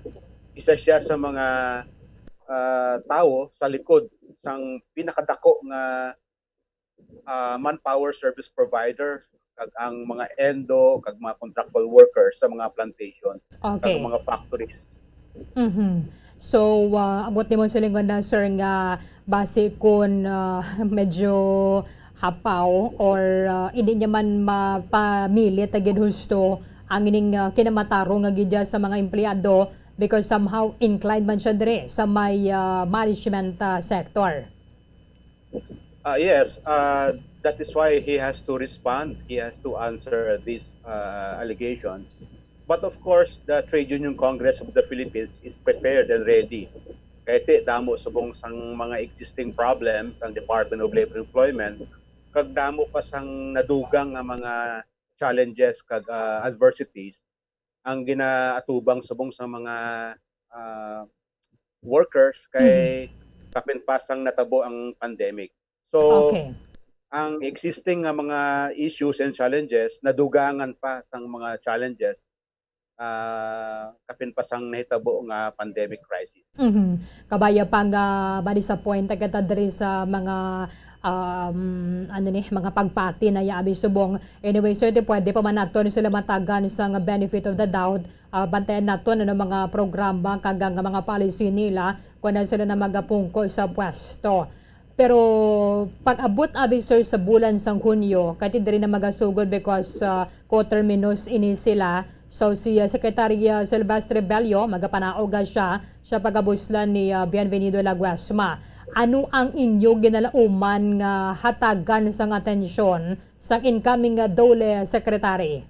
isa siya sa mga tao sa likod sang pinakadako nga manpower service provider kag ang mga endo kag mga contractual workers sa mga plantations kag mga factories. So abot nimo silingon na sir nga base kun medyo hapaw or hindi niya man mapamilit agad husto ang ining kinamataro nga gidya sa mga empleyado because somehow inclined man siya dire sa may management sector. Yes, that is why he has to respond. He has to answer these allegations. But of course, the Trade Union Congress of the Philippines is prepared and ready. Kaya damo subong sang mga existing problems ang Department of Labor and Employment, kag damo pa sang nadugang nga mga challenges kag adversities ang ginaatubang subong sa mga workers kay kapinpasang natabo ang pandemic. So Okay. ang existing nga mga issues and challenges nadugangan pa sang mga challenges kapinpasang nahitabo nga pandemic crisis. Kabaya pang ma-disappoint agad diri sa mga mga pagpati na yaabi subong. Anyway, sir, pwede pa man nato sila matagan sa nga benefit of the doubt. Bantayan nato ng mga programa kag nga mga policy nila kung na sila na magapungko sa pwesto. Pero pag-abot abi sir sa bulan sang Hunyo, kati diri na magasugod because co-terminus ini sila. So si Secretary Silvestre Bello, magapanaoga siya pagabuslan ni Bienvenido Laguesma. Ano ang inyo ginalauman nga hatagan sang atensyon sa incoming Dole Secretary?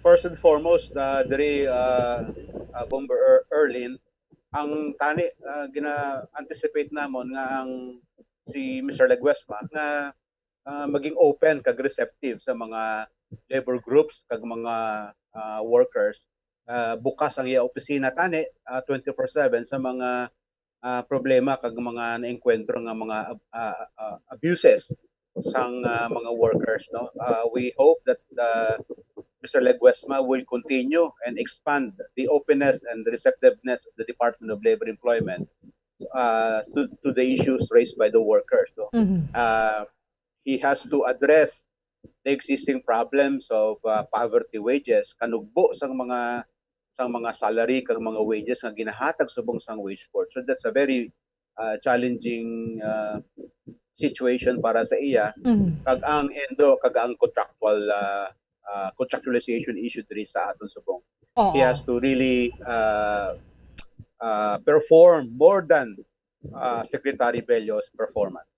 First and foremost, diri Bomber Erlin, ang tani gina-anticipate namon nga ang si Mr. Laguesma nga maging open kag receptive sa mga labor groups kag mga workers. Bukas ang iya opisina tani 24/7 sa mga problema kag mga naengkwentro nga mga abuses sang mga workers, no. We hope that Mr. Laguesma will continue and expand the openness and the receptiveness of the Department of Labor Employment to the issues raised by the workers. So, he has to address the existing problems of poverty wages, kanugbo sang mga salary kag mga wages nga ginahatag subong sang wage board. So that's a very challenging situation para sa iya. Kag ang contractualization issue diri sa aton subong. He has to really perform more than Secretary Bello's performance.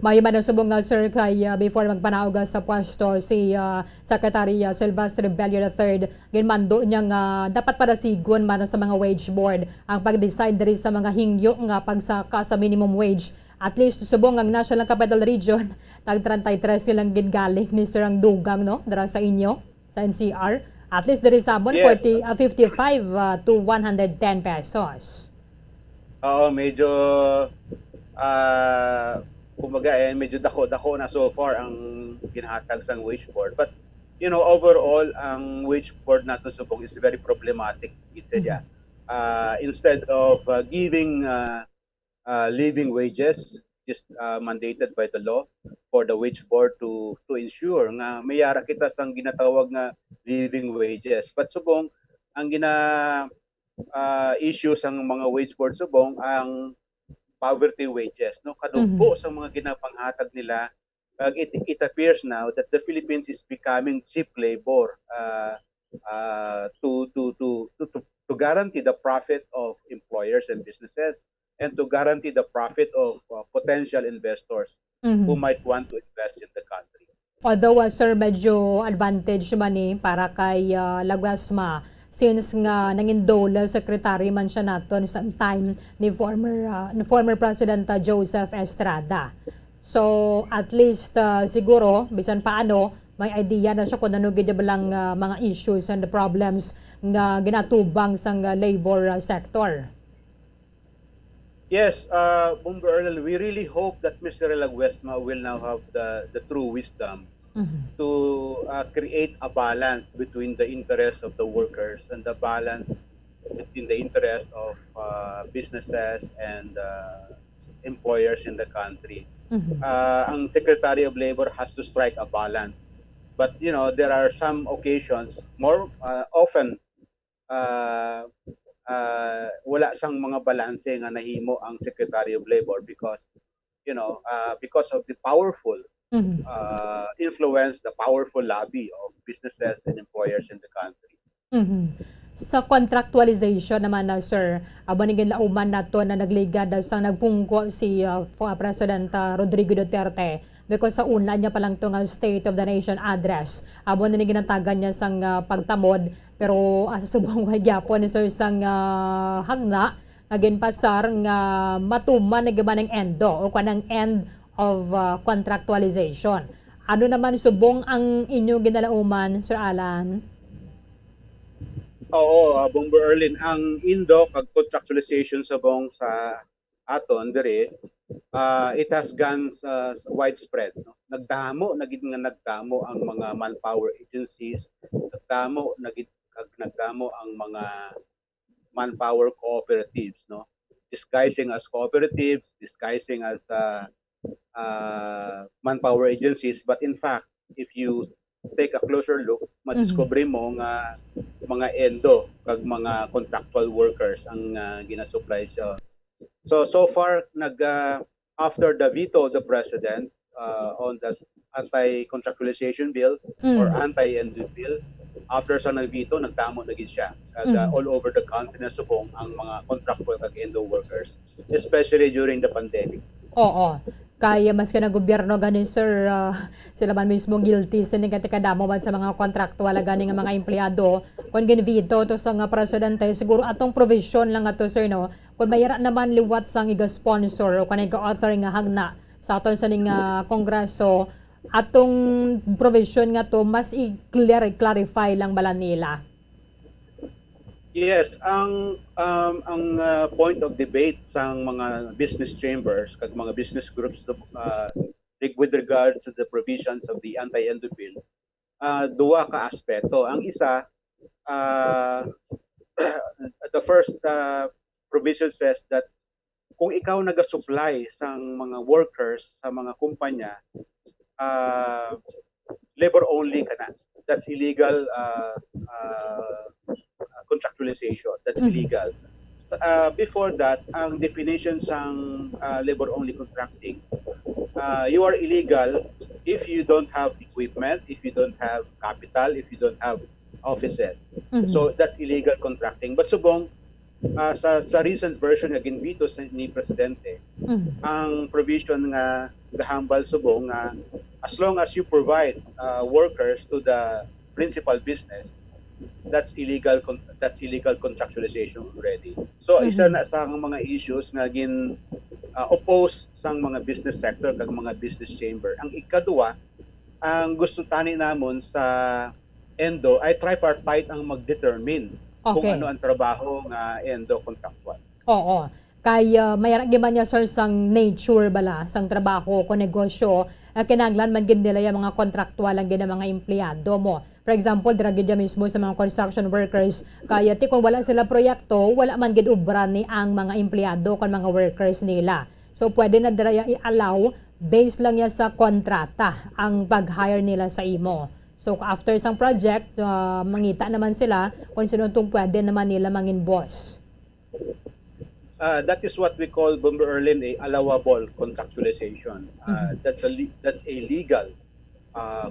May manusubong nga sir kay before magpanaog sa pwesto si Secretary Silvestre Bello III, ginmando niya nga dapat para sigon man sa mga wage board ang pag-decide diri sa mga hingyo nga pagsaka sa minimum wage. At least subong ang National Capital Region tag 33 silang gingaling ni sir ang dugang, no, dara sa inyo sa NCR. At least diri sa abon 55 to 110 pesos. Medyo kumbaga medyo dako na so far ang ginahatag sang wage board, but you know, overall ang wage board nato subong is very problematic itself. Instead of giving living wages just mandated by the law for the wage board to ensure nga mayara kita sang ginatawag nga living wages, but subong ang issue sang mga wage board subong ang poverty wages, no, kadugbo sa mga ginapanghatag nila. It appears now that the Philippines is becoming cheap labor to guarantee the profit of employers and businesses and to guarantee the profit of potential investors who might want to invest in the country. Although sir, medyo advantage man para kay Laguesma since nga nanging Dole Secretary man siya naton sa time ni former President Joseph Estrada. So at least siguro bisan paano may idea na siya kung ano gid lang mga issues and the problems nga ginatubang sang labor sector. Yes, Bomber Earl, we really hope that Mr. Laguesma will now have the true wisdom to create a balance between the interests of the workers and the balance between the interest of businesses and employers in the country. Ang Secretary of Labor has to strike a balance. But you know, there are some occasions, more often, wala sang mga balanse nga nahimo ang Secretary of Labor because, you know, because of the powerful influence, the powerful lobby of businesses and employers in the country. Sa contractualization naman na sir, abanigin lauman nato na nagligad sa nagpungko si President Rodrigo Duterte because sa una niya palang itong State of the Nation address. Abon na ginatagan niya sang pagtamod pero sa subong gyapon ni sir sang hagna agin pasar nga matuman na gaban ng endo o kanang end of contractualization. Ano naman subong ang inyo ginalauman, Sir Alan? Oo, Bomber Erlin, ang Indo kag contractualization subong sa aton diri, it has gone widespread. No? Nagdamo ang mga manpower agencies, nagdamo ang mga manpower cooperatives, no? Disguising as cooperatives, disguising as manpower agencies, but in fact, if you take a closer look, madiscover mo nga mga endo kag mga contractual workers ang ginasupply sa. So far after the veto of the president on the anti-contractualization bill or anti-endo bill, after sa nag-veto, nagdamo na gid siya. All over the country na subong ang mga contractual kag endo workers, especially during the pandemic. Oo. Kaya mas ka na gobyerno gani sir, sila man mismo guilty sa kadamo man sa mga kontraktual gani nga mga empleyado kung ginvito to sa nga presidente siguro atong provision lang ato sir no kung mayara naman liwat sang iga sponsor o kanay ka-author nga hagna sa aton sa ning kongreso atong provision nga to mas i-clarify lang bala nila. Yes, ang point of debate sa mga business chambers kag mga business groups with regards to the provisions of the anti-endo bill, duwa ka aspeto. Ang isa, the first provision says that kung ikaw naga-supply sang mga workers sa mga kumpanya, labor only ka na. That's illegal contractualization. That's illegal. Before that, ang definition sang labor only contracting, you are illegal if you don't have equipment, if you don't have capital, if you don't have offices. So that's illegal contracting. But subong sa recent version nga ginvito ni presidente, ang provision nga gahambal subong nga as long as you provide workers to the principal business, that's illegal contractualization already. So isa na sa mga issues nga oppose sang mga business sector kag mga business chamber. Ang ikaduwa, ang gusto tani namon sa endo ay tripartite ang mag-determine kung ano ang trabaho nga endo contractual. Oo. Kaya mayara giman niya sir sang nature bala sang trabaho ko negosyo kinahanglan man gid nila yung mga kontraktual ang gid mga empleyado mo. For example, dragidya mismo sa mga construction workers, kaya kung wala sila proyekto, wala man gid ubra ni ang mga empleyado kan mga workers nila. So pwede na dira i-allow based lang ya sa kontrata ang pag-hire nila sa imo. So after isang project, mangita naman sila kung sino tong pwede naman nila mangin boss. That is what we call, Bomber Erlin, a allowable contractualization. That's a legal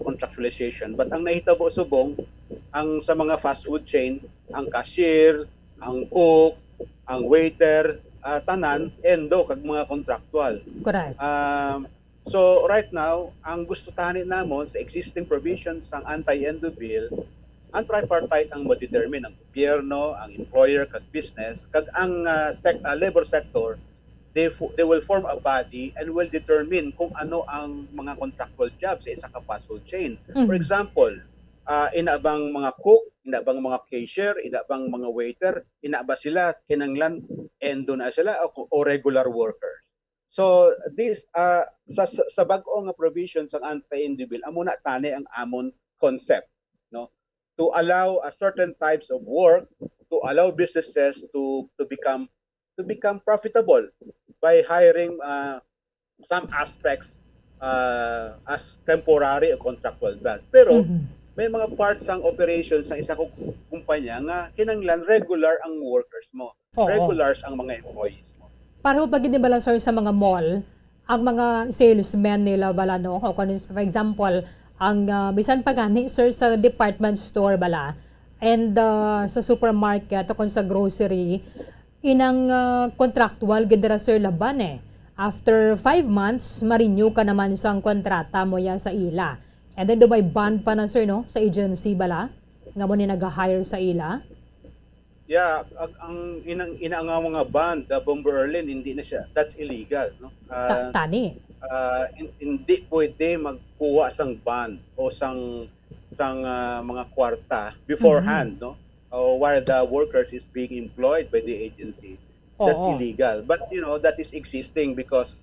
contractualization. But ang nahitabo subong, ang sa mga fast food chain, ang cashier, ang cook, ang waiter, tanan, endo, kag mga contractual. Correct. So right now, ang gusto tani namon sa existing provisions ng anti-endo bill, ang tripartite ang ma-determine, ang gobyerno, ang employer, kag business, kag ang labor sector, they will form a body and will determine kung ano ang mga contractual jobs sa isa ka fast food chain. For example, inabang mga cook, inabang mga cashier, inabang mga waiter, inaba sila kinanglan endo na sila o regular workers. So this sa bag-o nga provisions ng anti-endo bill, amo na tani ang amon concept, no? To allow a certain types of work, to allow businesses to become profitable by hiring some aspects as temporary or contractual jobs. Pero may mga parts ng operations ng isa kumpanya nga kinanglan regular ang workers mo. Regulars ang mga employees mo. Pareho pag hindi bala sir sa mga mall, ang mga salesmen nila bala no, o for example, ang bisan pa gani sir sa department store bala and sa supermarket o sa grocery, inang contractual gidra sir laban eh. After 5 months, ma-renew ka naman sang kontrata mo ya sa ila. And then may bond pa na sir no sa agency bala nga mo ni nag-hire sa ila. Yeah, ang inaanga mga band, the Bomber Erlin, hindi na siya, that's illegal, no? Tani. Hindi pwede magkuha sang band o sang mga kwarta beforehand, no? While the workers is being employed by the agency. That's illegal. But that is existing because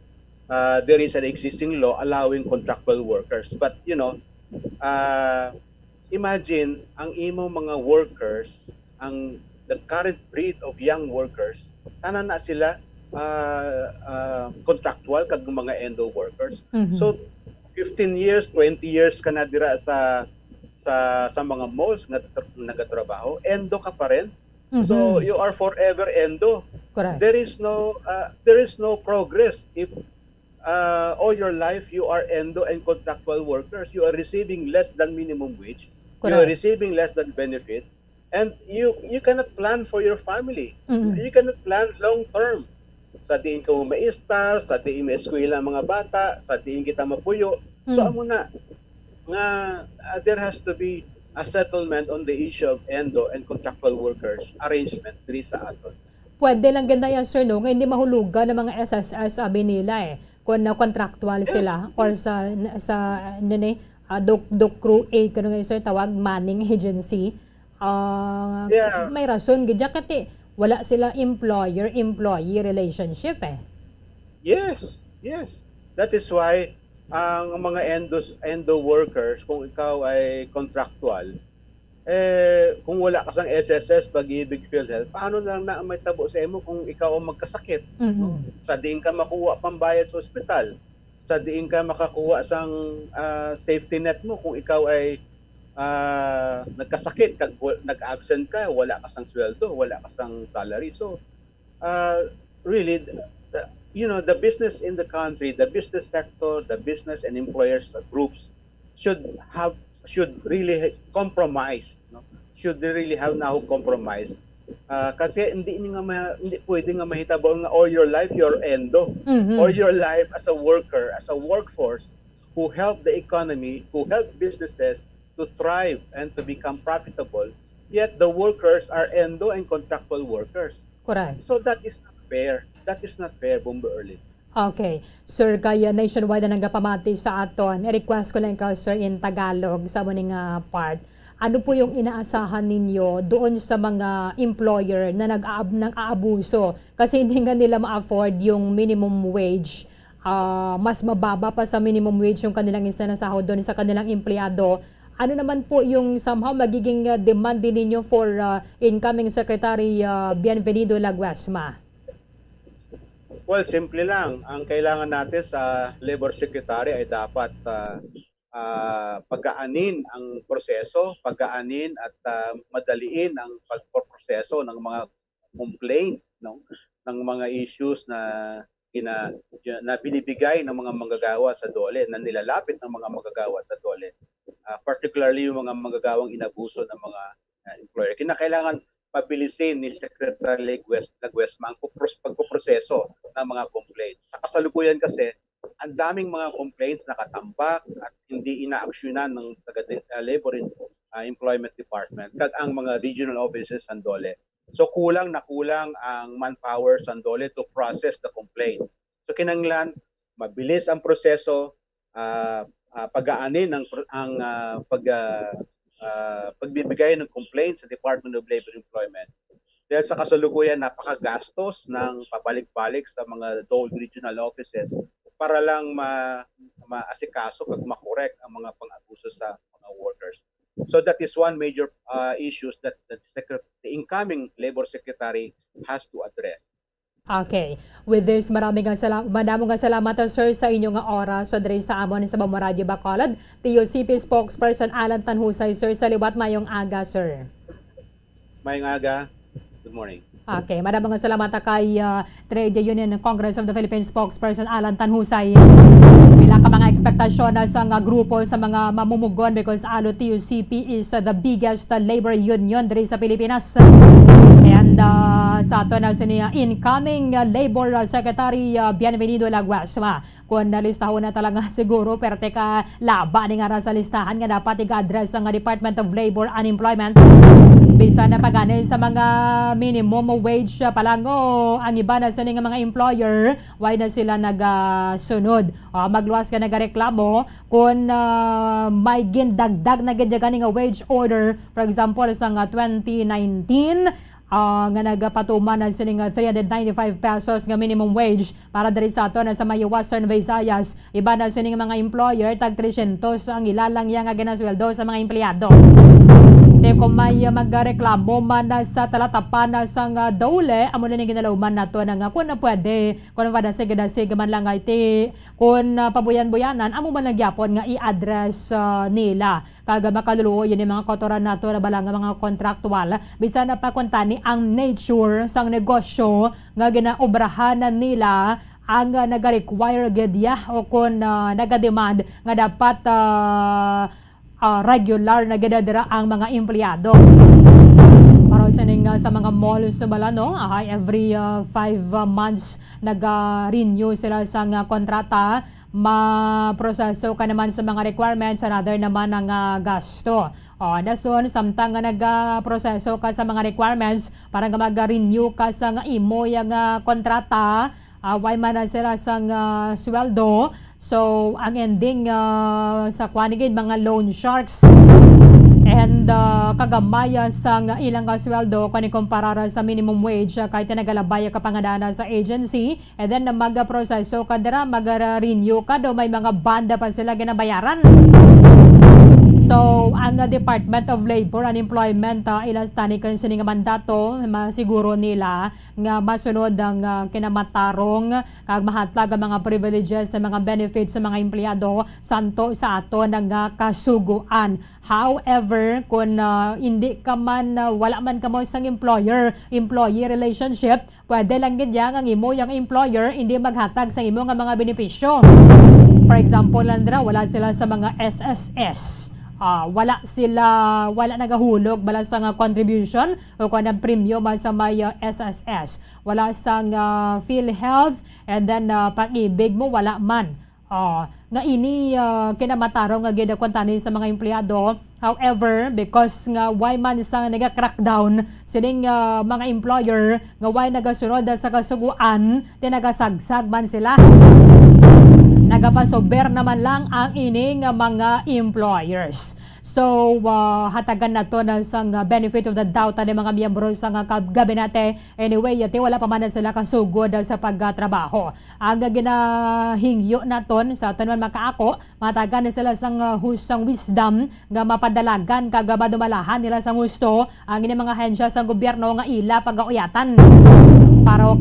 there is an existing law allowing contractual workers. But imagine ang imo mga workers, the current breed of young workers, tanan na sila contractual kag mga endo workers. So 15 years, 20 years ka na dira sa mga malls nga nagatrabaho, endo ka pa rin. So you are forever endo. Correct. There is no progress if all your life you are endo and contractual workers. You are receiving less than minimum wage. You are receiving less than benefits. And you cannot plan for your family. You cannot plan long term. Sa diin ka mo maistar, sa diin may eskwela ang mga bata, sa diin kita mapuyo. So amo na nga there has to be a settlement on the issue of endo and contractual workers arrangement diri sa aton. Pwede lang ganda yan, sir, no? Nga hindi mahulugan ng mga SSS, sabi nila kung na contractual sila or sa Doc Crew 8, kano nga, sir, tawag manning agency. May rason gid kati wala sila employer-employee relationship Yes. That is why ang mga endo workers, kung ikaw ay contractual, kung wala ka sang SSS, Pag-ibig, PhilHealth, paano lang na may tabo sa imo kung ikaw ang magkasakit? No? Sa diin ka makuha pambayad sa ospital, sa diin ka makakuha sang safety net mo kung ikaw ay nagkasakit, nag-absent ka, wala ka sang sweldo, wala ka sang salary. So really the business in the country, the business sector, the business and employers groups should really compromise, no? Should really have now compromise. Kasi hindi pwede nga mahitabo nga all your life you're endo, or your life as a worker, as a workforce who help the economy, who help businesses to thrive and to become profitable, yet the workers are endo and contractual workers. Correct. So that is not fair. That is not fair, Bomber Erlin. Okay. Sir, kaya nationwide na nagapamati sa aton. I-request ko lang ikaw, sir, in Tagalog sa muning part. Ano po yung inaasahan ninyo doon sa mga employer na nag-aabuso? Kasi hindi nga nila ma-afford yung minimum wage. Mas mababa pa sa minimum wage yung kanilang isinasahod doon sa kanilang empleyado. Ano naman po yung somehow magiging demand din ninyo for incoming Secretary Bienvenido Laguesma? Well, simple lang. Ang kailangan natin sa Labor Secretary ay dapat pagaanin ang proseso, pagaanin at madaliin ang pagproseso ng mga complaints, no? Ng mga issues na binibigay ng mga manggagawa sa DOLE, na nilalapit ng mga manggagawa sa DOLE. Particularly yung mga manggagawang inabuso ng mga employer. Kinakailangan pabilisin ni Secretary Laguesma ang pagpoproseso ng mga complaints. Sa kasalukuyan kasi, ang daming mga complaints nakatambak at hindi inaaksyonan ng Labor and Employment Department kag ang mga regional offices sa DOLE. So kulang ang manpower sa DOLE to process the complaints. So kinanglan mabilis ang proseso, pag-aanin ang pagbibigay ng complaints sa Department of Labor and Employment. Dahil sa kasalukuyan, napakagastos ng pabalik-balik sa mga DOLE regional offices para lang maasikaso at makorek ang mga pang-abuso sa mga workers. So that is one major issues that the incoming Labor Secretary has to address. Okay. With this, maraming salamat, sir, sa inyong oras. So, sa amon sa Bamaradyo Bacolod, TUCP spokesperson Alan Tanhusay, sir, sa liwat mayong aga, sir. Mayong aga. Good morning. Okay. Maraming salamat kay Trade Union Congress of the Philippines spokesperson Alan Tanhusay. Pila ka mga ekspektasyon sa grupo sa mga mamumugon because ALO TUCP is the biggest labor union diri sa Pilipinas. And sa ato na siya incoming Labor Secretary Bienvenido Laguesma. Kung nalistahon na talaga siguro, pero teka laba ni nga sa listahan nga dapat i-address ang Department of Labor and Employment Bisa na pagani sa mga minimum wage pa lang ang iba na sa mga employer, why na sila nagasunod. Magluwas ka nagareklamo kung may gindagdag na gidyagan nga wage order, for example, sa 2019, nga nagapatuman na sining 395 pesos nga minimum wage para diri sa ato na sa may Western Visayas. Iba na sining mga employer tag 300 ang ilalang yang nga ginasweldo sa mga empleyado. Kung may magreklamo man na sa talatapan na sang dole, amo na ni ginalawman nato na nga kung na pwede, kung padasig man lang iti, kung pabuyan-buyanan, amo man nagyapon nga i-address nila. Kaga makaluluo yun yung mga kotoran nato na balang mga contractual. Bisa na pakuntani ang nature sang negosyo nga ginaobrahanan nila ang nag-require gadya o kung nag-demand nga dapat regular na ginadira ang mga empleyado. Para sa mga malls sa Balano, every 5 months nag-renew sila sa kontrata, maproseso ka naman sa mga requirements, another naman ang gasto. Dason, samtang nag-proseso ka sa mga requirements, para mag-renew ka sa imo yung kontrata, why man na sila sa sweldo. So, ang ending sa kwanigid mga loan sharks and kagamaya sa ilang kasweldo kung ikumpara sa minimum wage kahit nagalabaya ka pangadana sa agency, and then mag-proseso ka dira, mag-renew ka do, may mga banda pa sila ginabayaran. So, ang Department of Labor and Employment, ilas tanikan sa nga mandato, masiguro nila nga masunod ang kinamatarong kag mahatlag ang mga privileges sa mga benefits sa mga empleyado santo sa ato ng kasuguan. However, kung hindi ka man, wala man ka mo isang employee relationship, pwede lang gidya ang imo yung employer hindi maghatag sa imo nga mga benepisyo. For example, Landra, wala sila sa mga SSS. Wala nagahulog bala sa contribution o kung anong premium sa may SSS. Wala sa PhilHealth, and then pag-ibig mo wala man. Nga ini kinamatarong nga gidakuntani sa mga empleyado. However, because nga why man sa naga-crackdown sining mga employer, nga why nagasunod sa kasuguan, tinagasagsag man sila. Nagapasober naman lang ang ining mga employers. So, hatagan na to na sang benefit of the doubt ng mga miyembro sa gabinete. Anyway, yati wala pa man na sila kasugod sa pagtrabaho. Ang ginahingyo naton sa tanuan makaako, matagan na sila sang husang wisdom nga mapadalagan kag madumalahan nila sang gusto ang ining mga hensya sa gobyerno nga ila pagauyatan. Para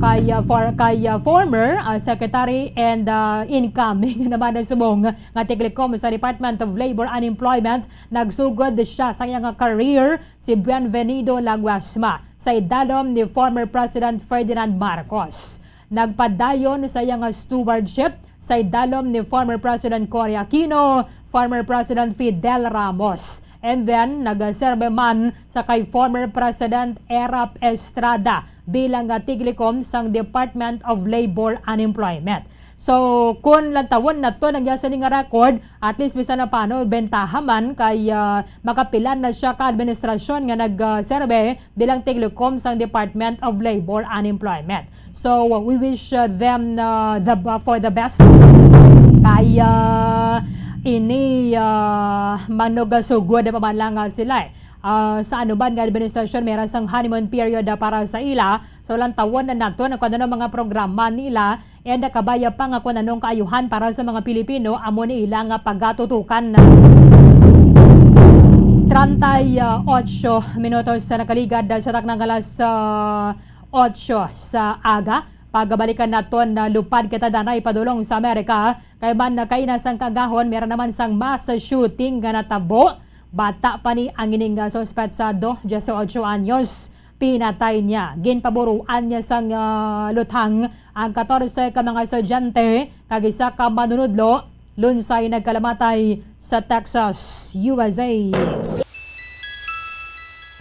kay former Secretary and incoming naman na subong nga Tiglikom sa Department of Labor and Employment, nagsugod siya sa iyang career si Bienvenido Laguasma sa idalom ni former President Ferdinand Marcos. Nagpadayon sa iyang stewardship sa idalom ni former President Cory Aquino, former President Fidel Ramos. And then, nagserbe man sa kay former President Erap Estrada bilang Tiglikom sang Department of Labor and Employment. So, kung lantawon na to nagyasa ni nga record, at least bisa na paano, bentaha man kay makapilan na siya ka-administrasyon nga nagserbe bilang Tiglikom sang Department of Labor and Employment. So, we wish them for the best. Kay ini manugasugod na paman lang sila sa anuban nga administrasyon, meron sang honeymoon period para sa ila. So lang tawon na nato na kung ano mga programa nila, and nakabaya pa nga kung anong kaayuhan para sa mga Pilipino, amo ni ila nga pagatutukan. 38 minutos sa nakaligad sa taknang alas 8 sa aga. Pagbalikan naton na lupad kita danay padulong sa Amerika, kay man kainas ang kagahon, meron naman sang mass shooting nga natabo. Bata pa ni ang ining sospetsado, 18 anyos, pinatay niya. Ginpaburuan niya sang luthang ang 14 ka mga estudyante, kag isa ka manunudlo, lunsay nagkalamatay sa Texas, USA.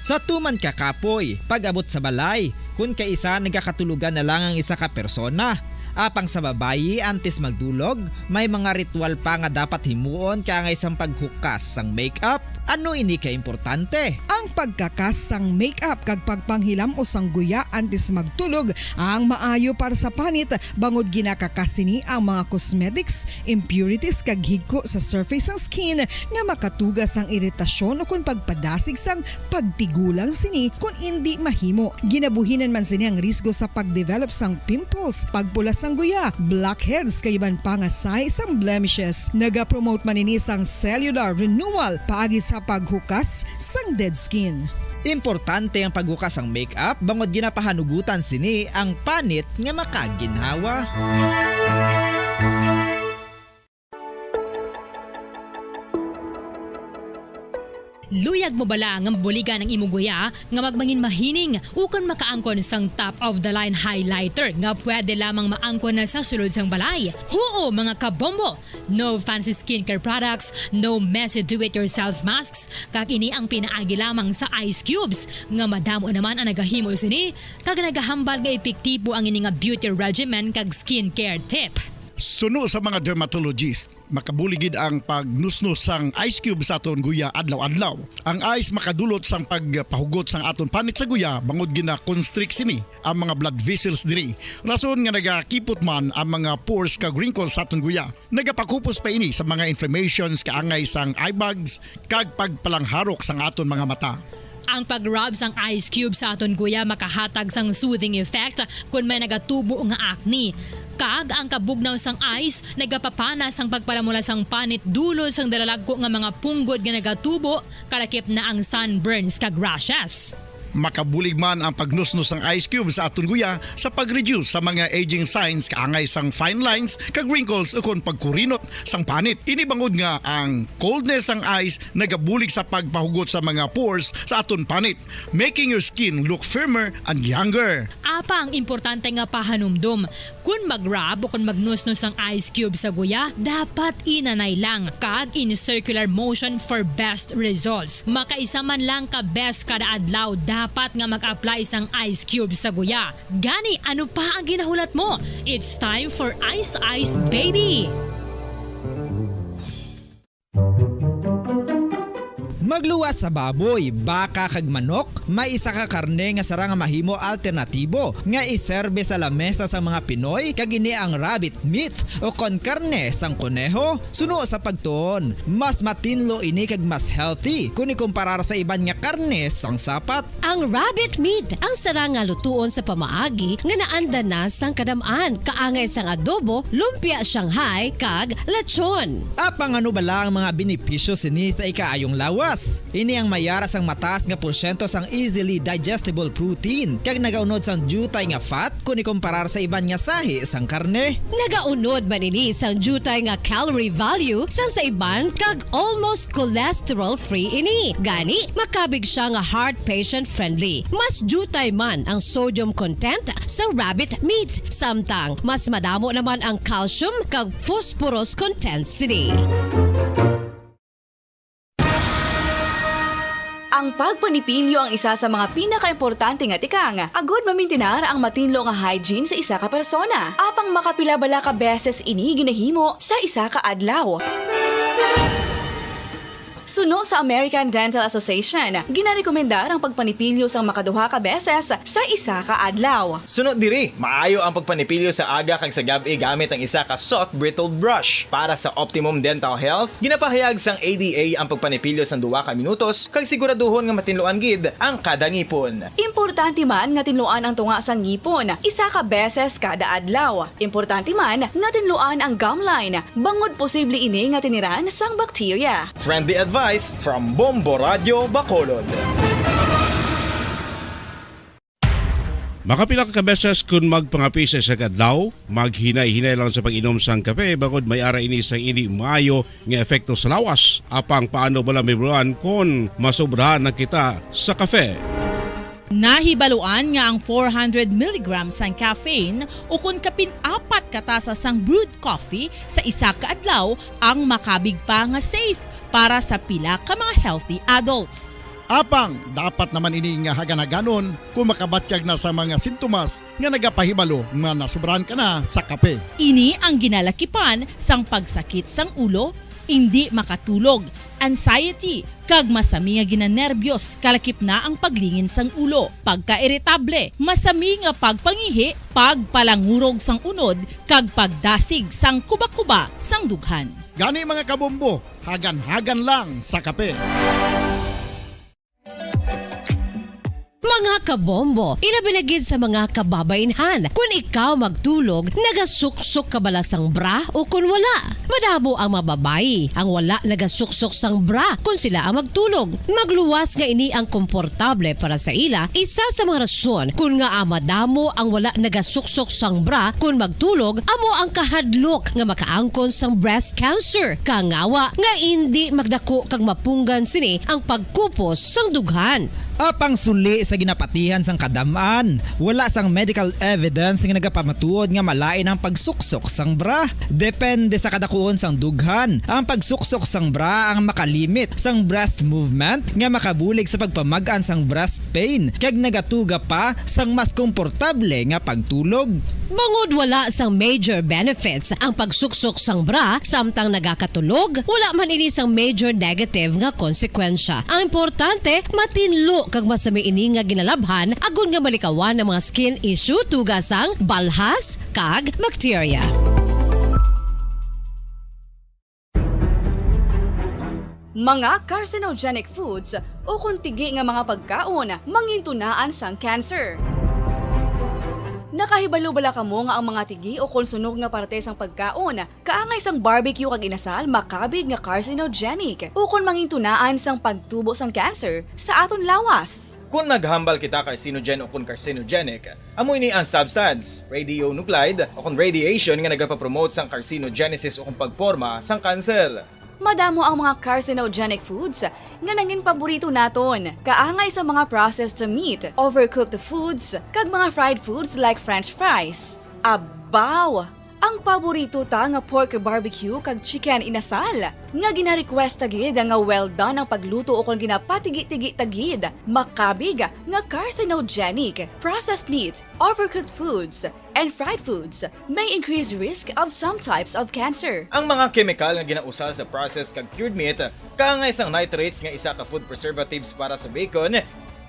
Sa tuman ka kapoy, pag-abot sa balay, kung kaisa nagakatulugan na lang ang isa ka persona, Apang sa babayi antes magdulog, may mga ritual pa nga dapat himuon kangay sang paghukas sang makeup. Ano ini ka importante? Ang pagkakas sang makeup kag pagpanghilam o sangguya antes magtulog ang maayo para sa panit bangod ginakakasini ang mga cosmetics, impurities kag higko sa surface sang skin nga makatugas ang iritasyon o kung pagpadasig sang pagtigulang sini kung hindi mahimo. Ginabuhinan man sini ang risgo sa pagdevelop sang pimples, pagpula sang guya, blackheads kay iban pa nga size sang blemishes. Naga-promote man ini sang cellular renewal paagi sa paghukas sang dead skin. Importante ang paghukas ang makeup bangod ginapahanugutan sini ang panit nga makaginhawa. Luyag mo bala nga buligan ng imuguya nga magmangin mahining ukon makaangkon sang top of the line highlighter nga pwede lamang maangkon na sa sulod sang balay. Huo mga kabombo! No fancy skincare products, no messy do-it-yourself masks, kag ini ang pinaagi lamang sa ice cubes nga madamo naman ang nagahimo sini kag nagahambal nga epektibo ang ini nga beauty regimen kag skincare tip. Suno sa mga dermatologist, makabuligid ang pagnusnos sang ice cube sa aton guya adlaw-adlaw. Ang ice makadulot sang pagpahugot sang aton panit sa guya bangod gina-constrict sini ang mga blood vessels diri. Rason nga nagakipot man ang mga pores kag wrinkles sa aton guya. Nagapakupos pa ini sa mga inflammations kaangay sang eye bags kag pagpalangharok sang aton mga mata. Ang pag-rub sang ice cube sa aton guya makahatag sang soothing effect kung may nagatubo nga acne. Kag ang kabugnaw sang ice nagapapanas ang pagpalamula sang panit dulo sang dalalagko nga mga punggod nga nagatubo kalakip na ang sunburns kag rashes. Makabulig man ang pagnusnos ng ice cube sa aton guya sa pag-reduce sa mga aging signs kaangay sang fine lines kag wrinkles o kon pagkurinot sang panit. Ini bangod nga ang coldness sang ice nagabulig sa pagpahugot sa mga pores sa aton panit, making your skin look firmer and younger. Apa ang importante nga pahanumdum, kung mag-rub o kung magnusnos ang ice cube sa guya, dapat inanay lang kag in circular motion for best results. Makaisa man lang ka best kada adlaw dapat nga mag-apply sang ice cube sa guya. Gani, ano pa ang ginahulat mo? It's time for Ice Ice Baby! Magluwas sa baboy, baka kag manok, may isa ka karne nga sara nga mahimo alternatibo nga iserbe sa lamesa sa mga Pinoy kag ini ang rabbit meat o kon karne sang kuneho. Suno sa pagtuon, mas matinlo ini kag mas healthy kung ikumparar sa iban nga karne sang sapat. Ang rabbit meat ang sara nga lutuon sa pamaagi nga naanda na sang kadamaan, kaangay sang adobo, lumpia Shanghai kag lechon. Apang ano bala ang mga benepisyo sini sa ikaayong lawas? Ini ang mayaras ang mataas nga porsyento sang easily digestible protein kag nagaunod sang jutay nga fat kung ikumparar sa iban nga sahi sang karne. Nagaunod man ini sang jutay nga calorie value sang sa iban kag almost cholesterol free ini. Gani makabig siya nga heart patient friendly. Mas jutay man ang sodium content sa rabbit meat, samtang mas madamo naman ang calcium kag phosphorus content sini. Ang pagpanipilyo ang isa sa mga pinaka-importante nga tikang. Agod mamintinar ang matinlo nga hygiene sa isa ka persona. Apang makapilabala ka beses ini ginahimo sa isa ka adlaw. Suno sa American Dental Association, ginarekomendar ang pagpanipilyo sang makaduha ka beses sa isa ka adlaw. Sunod diri, maayo ang pagpanipilyo sa aga kag sa gabi gamit ang isa ka soft brittled brush. Para sa optimum dental health, ginapahayag sang ADA ang pagpanipilyo sang 2 ka minutos kag siguraduhon nga matinloan gid ang kada ngipon. Importante man nga tinluan ang tunga sang ngipon, isa ka beses kada adlaw. Importante man nga tinluan ang gum line, bangod posible ini nga tiniran sang bakterya. Friendly advice from Bombo Radio Bacolod. Makapila ka beses kung magpangapi sa adlaw, maghinay-hinay lang sa pag-inom sang kape bagod may ara ini sang hindi maayo nga epekto sa lawas. Apang paano bala may buruan kung masobrahan na kita sa kape. Nahibaluan nga ang 400 mg sang caffeine o kung kapin-4 katasa sang brewed coffee sa isa ka adlaw ang makabig pa nga safe para sa pila ka mga healthy adults. Apang dapat naman ini nga haganaganon kung makabatyag na sa mga sintomas nga nagapahibalo nga nasubrahan ka na sa kape. Ini ang ginalakipan sang pagsakit sang ulo, hindi makatulog, anxiety, kag masami nga ginanerbiyos, kalakip na ang paglingin sang ulo, pagka-iritable, masami nga pagpangihi, pagpalangurog sang unod, kag pagdasig sang kuba-kuba sang dughan. Gani mga kabombo, hagan-hagan lang sa kape. Mga kabombo, ilabilagid sa mga kababainhan. Kung ikaw magtulog, nagasuksok ka bala sang bra o kung wala. Madamo ang mababayi ang wala nagasuksok sang bra kung sila ang magtulog. Magluwas nga ini ang komportable para sa ila. Isa sa mga rason kung nga madamo ang wala nagasuksok sang bra kung magtulog, amo ang kahadlok nga makaangkon sang breast cancer. Kangawa nga hindi magdako kag mapunggan sini ang pagkupos sang dughan. Apang suli sa ginapatihan sang kadamaan, wala sang medical evidence nga nagapamatuod nga malain ang pagsuksok sang bra. Depende sa kadakuon sang dughan. Ang pagsuksok sang bra ang makalimit sang breast movement nga makabulig sa pagpamagaan sang breast pain kag nagatuga pa sang mas komportable nga pagtulog. Bangod wala sang major benefits ang pagsuksok sang bra samtang nagakatulog, wala man ini sang major negative nga konsekwensya. Ang importante, matinlo kag masami ini nga ginalabhan agon nga malikawan ng mga skin issue tugas sang balhas kag bacteria. Mga carcinogenic foods o kuntigi nga mga pagkaon mangintunaan sang cancer. Nakahibalo bala kamo nga ang mga tigi o konsunog nga parte sang pagkaon kaangay sang barbecue kag inasal makabig nga carcinogenic o kon mangintunaan sang pagtubo sang cancer sa aton lawas. Kung naghambal kita carcinogen o kung carcinogenic, amoy ni ang substance, radionuclide o kung radiation nga nagapapromote sang carcinogenesis o kung pagporma sang cancer. Madamo ang mga carcinogenic foods nga nangin paborito naton. Kaangay sa mga processed meat, overcooked foods, kag mga fried foods like french fries. Abaw! Ang paborito ta nga pork barbecue kag chicken inasal. Nga gina-request tagid nga well done ang pagluto o kung ginapatigi-tigi tagid. Makabig nga carcinogenic, processed meat, overcooked foods, and fried foods may increase risk of some types of cancer. Ang mga chemical nga ginausal sa processed kag cured meat, kaangay sang nitrates nga isa ka food preservatives para sa bacon,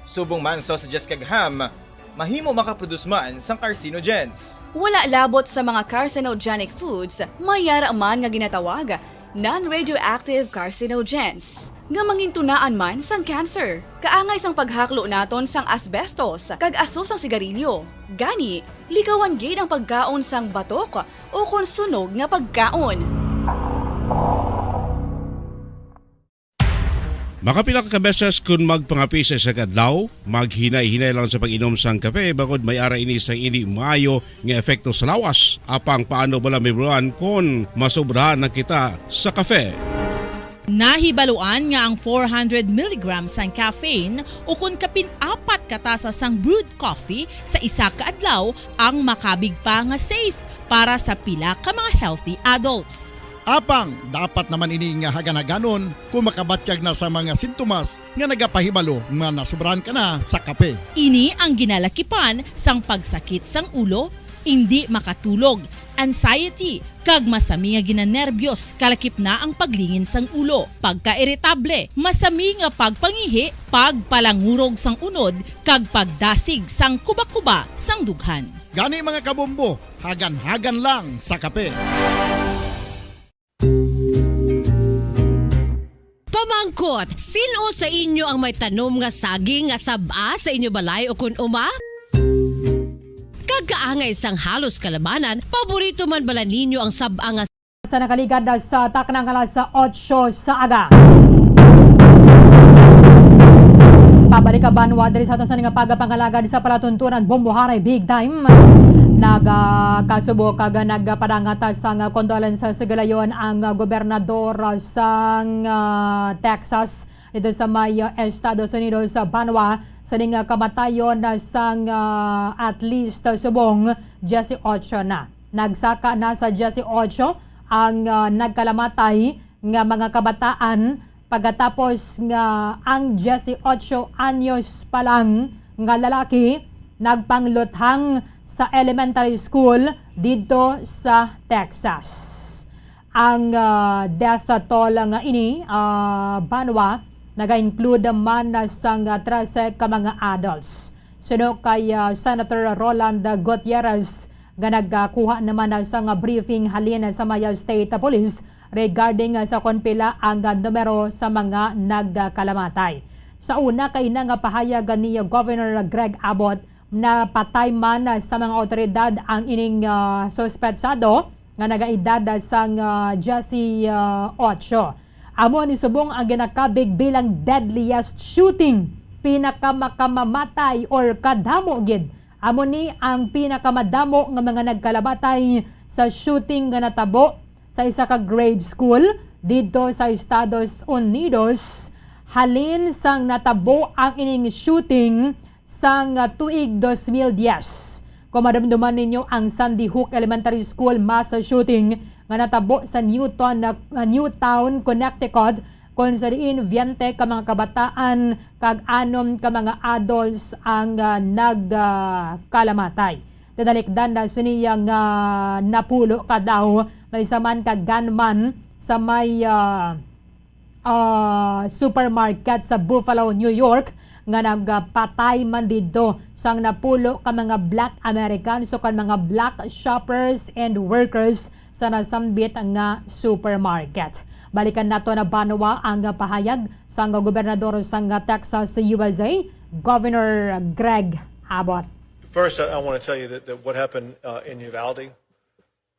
subong man sausages kag ham, mahimo makaproduce man sang carcinogens. Wala labot sa mga carcinogenic foods, mayara man nga ginatawag non-radioactive carcinogens nga mangintunaan man sang cancer. Kaangay sang paghaklo naton sang asbestos kag aso sang sigarilyo. Gani, likawan gid ang pagkaon sang batok o konsunog nga pagkaon. Makapila ka beses kung magpangapi sa kadlaw, maghinay-hinay lang sa pag-inom sang kape bagod may ara ini sang hindi maayo nga epekto sa lawas. Apang paano bala mibruan kung masobrahan na kita sa kape. Nahibaluan nga ang 400 mg sang caffeine o kung kapin-apat katasa sang brewed coffee sa isa ka adlaw ang makabig pa nga safe para sa pila ka mga healthy adults. Apang dapat naman ini nga haganaganon kung makabatyag na sa mga sintomas nga nagapahibalo nga nasubrahan ka na sa kape. Ini ang ginalakipan sang pagsakit sang ulo, hindi makatulog, anxiety, kag masami nga ginanerbiyos, kalakip na ang paglingin sang ulo, pagka-iritable, masami nga pagpangihi, pagpalangurog sang unod, kag pagdasig sang kuba-kuba sang dughan. Gani mga kabombo, hagan-hagan lang sa kape. Pamangkot, sino sa inyo ang may tanom nga saging nga saba sa inyo balay o kun uma? Kagkaangay sang halos kalabanan, paborito man bala ninyo ang saba nga sa nakaligad sa taknang alas sa 8 sa aga. Pabalik ka banwa diri sa aton sa nga pagapangalagad sa palatuntunan bomboharay big time. Nagkasubo kag nagpadangata sang condolences sa galayon ang gobernador sang Texas dito sa may Estados Unidos sa Banwa sa ning kamatayon sang at least subong 18 na. Nagsaka na sa 18 ang nagkalamatay nga mga kabataan pagkatapos nga ang 18 anyos pa lang nga lalaki nagpangluthang sa elementary school dito sa Texas. Ang death toll nga ini banwa naga-include man sang 13 ka mga adults. Suno kay Senator Roland Gutierrez nga nagkuha naman sa briefing halin sa Maya State Police regarding sa konpila ang numero sa mga nagkalamatay. Sa una kay nga pahayag ni Governor Greg Abbott na patay man sa mga otoridad ang ining suspetsado nga nagaedad sang 18. Amo ni subong ang ginakabig bilang deadliest shooting, pinakamakamatay or kadamo gid. Amo ni ang pinakamadamo nga mga nagkalabatay sa shooting nga natabo sa isa ka grade school dito sa Estados Unidos. Halin sang natabo ang ining shooting sang tuig 2010. Kung madamduman ninyo ang Sandy Hook Elementary School mass shooting nga natabo sa Newtown, Connecticut, kung sa diin 20 ka mga kabataan kag 6 ka mga adults ang nagkalamatay. Tadalikdan na siniyang napulo ka daw may saman ka gunman sa may supermarket sa Buffalo, New York nga nagpatay man dito sang napulo ka mga black Americans so kan mga black shoppers and workers sa nasambit nga supermarket. Balikan nato na banwa ang pahayag sang gobernador sang Texas, USA, Governor Greg Abbott. First, I want to tell you that what happened in Uvalde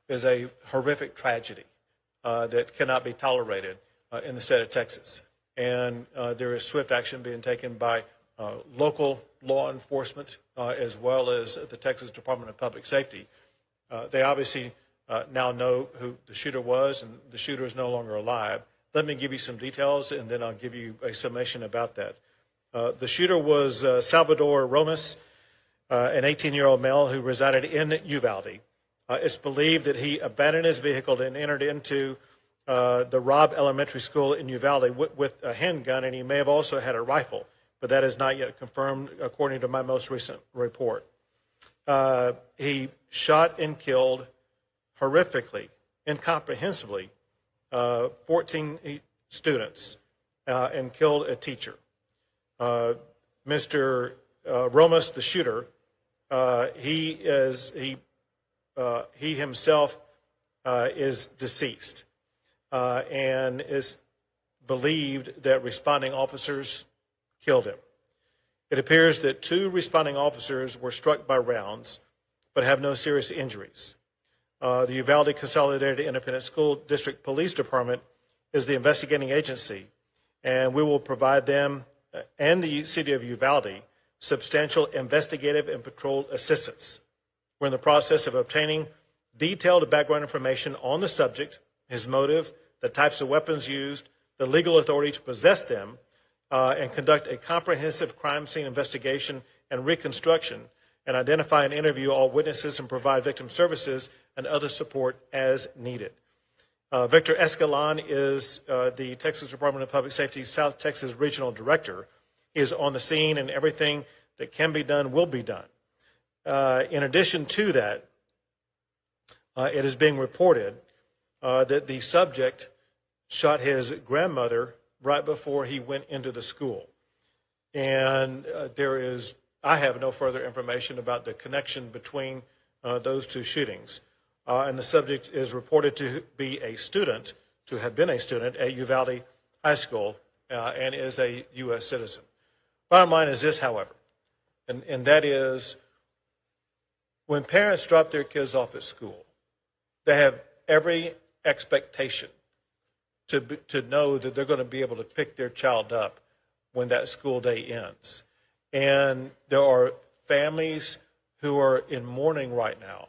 is a horrific tragedy that cannot be tolerated in the state of Texas. And there is swift action being taken by local law enforcement as well as the Texas Department of Public Safety. They obviously now know who the shooter was, and the shooter is no longer alive. Let me give you some details, and then I'll give you a summation about that. The shooter was Salvador Romas, an 18-year-old male who resided in Uvalde. It's believed that he abandoned his vehicle and entered into the Robb Elementary School in Uvalde with a handgun, and he may have also had a rifle, but that is not yet confirmed according to my most recent report. He shot and killed horrifically, incomprehensibly, 14 students and killed a teacher. Mr. Romas, the shooter, he himself is deceased. And is believed that responding officers killed him. It appears that 2 responding officers were struck by rounds but have no serious injuries. The Uvalde Consolidated Independent School District Police Department is the investigating agency, and we will provide them and the city of Uvalde substantial investigative and patrol assistance. We're in the process of obtaining detailed background information on the subject, his motive, the types of weapons used, the legal authority to possess them, and conduct a comprehensive crime scene investigation and reconstruction, and identify and interview all witnesses and provide victim services and other support as needed. Victor Escalon is the Texas Department of Public Safety South Texas Regional Director. He is on the scene, and everything that can be done will be done. In addition to that, it is being reported that the subject shot his grandmother right before he went into the school. And I have no further information about the connection between those 2 shootings. And the subject is reported to be a student, to have been a student at Uvalde High School, and is a U.S. citizen. Bottom line is this, however, and that is when parents drop their kids off at school, they have every expectation to know that they're going to be able to pick their child up when that school day ends. And there are families who are in mourning right now,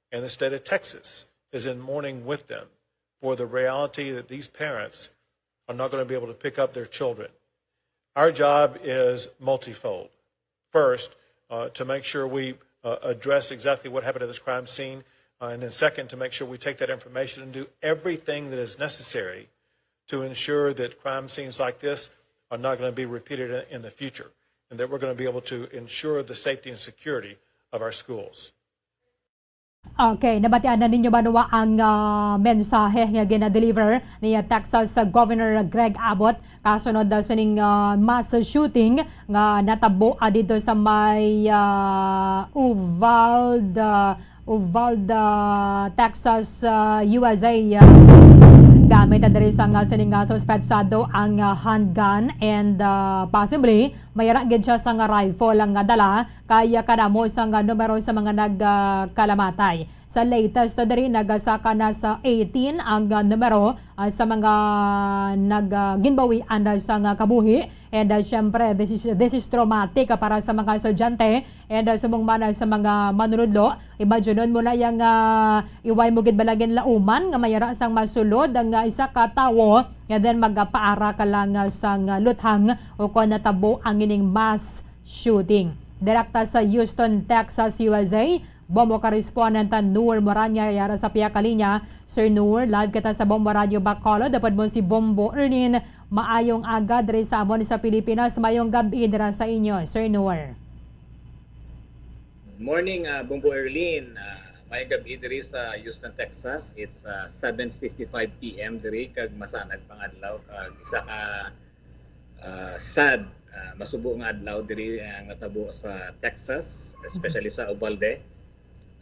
and the state of Texas is in mourning with them for the reality that these parents are not going to be able to pick up their children. Our job is multifold. First, to make sure we address exactly what happened at this crime scene, and then second, to make sure we take that information and do everything that is necessary to ensure that crime scenes like this are not going to be repeated in the future, and that we're going to be able to ensure the safety and security of our schools. Okay, nabatian na ninyo ba nawa ang mensahe nga gina-deliver ni Texas Governor Greg Abbott kasunod sa ning mass shooting nga natabo dito sa may Uvalde, Texas, USA. Gamit na diri sa sining suspetsado ang handgun and possibly mayara gid siya sa rifle ang dala kaya kadamo sa numero sa mga nagkalamatay. Sa latest diri nagasaka na sa 18 ang numero sa mga ginbawian sa kabuhi and syempre this is traumatic para sa mga estudyante and sumungman sa mga manunudlo. Imagine mo na yung iway mo gid balagin lauman nga mayara sang masulod ang isa ka tawo and then magpaara ka lang sang luthang o kon natabo ang ining mass shooting. Direkta sa Houston, Texas, USA, Bombo Correspondent Noor Moranya yara sa Pia Kalinya. Sir Noor, live kita sa Bombo Radio Bacolod. Dapat mo si Bombo Erlin. Maayong aga diri sa amon sa Pilipinas. Mayong gabi dira sa inyo, Sir Noor. Morning, Bombo Erlin. Mayong gabi diri sa Houston, Texas. It's 7:55 p.m. diri kag masanag pangadlaw kag isa ka sad masubo nga adlaw diri ang natabo sa Texas, especially sa Uvalde.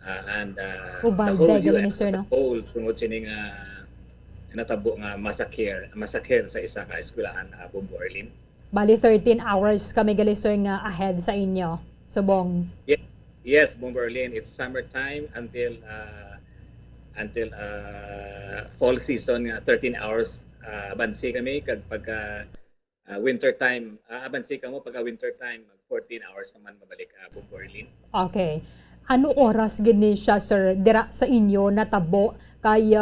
And Uvalde, the whole gawin ni US Sir, as a no? whole tungod sining natabo nga massacre sa isa ka eskwelahan Bombo Erlin. Bali 13 hours kami gali sir nga ahead sa inyo. Subong. Yes, Bombo Erlin, it's summertime until fall season nga 13 hours abansi kami kag pagka winter time abansi kamo pagka winter time 14 hours naman mabalik Bombo Erlin. Okay. Ano oras gini siya sir dira sa inyo natabo kay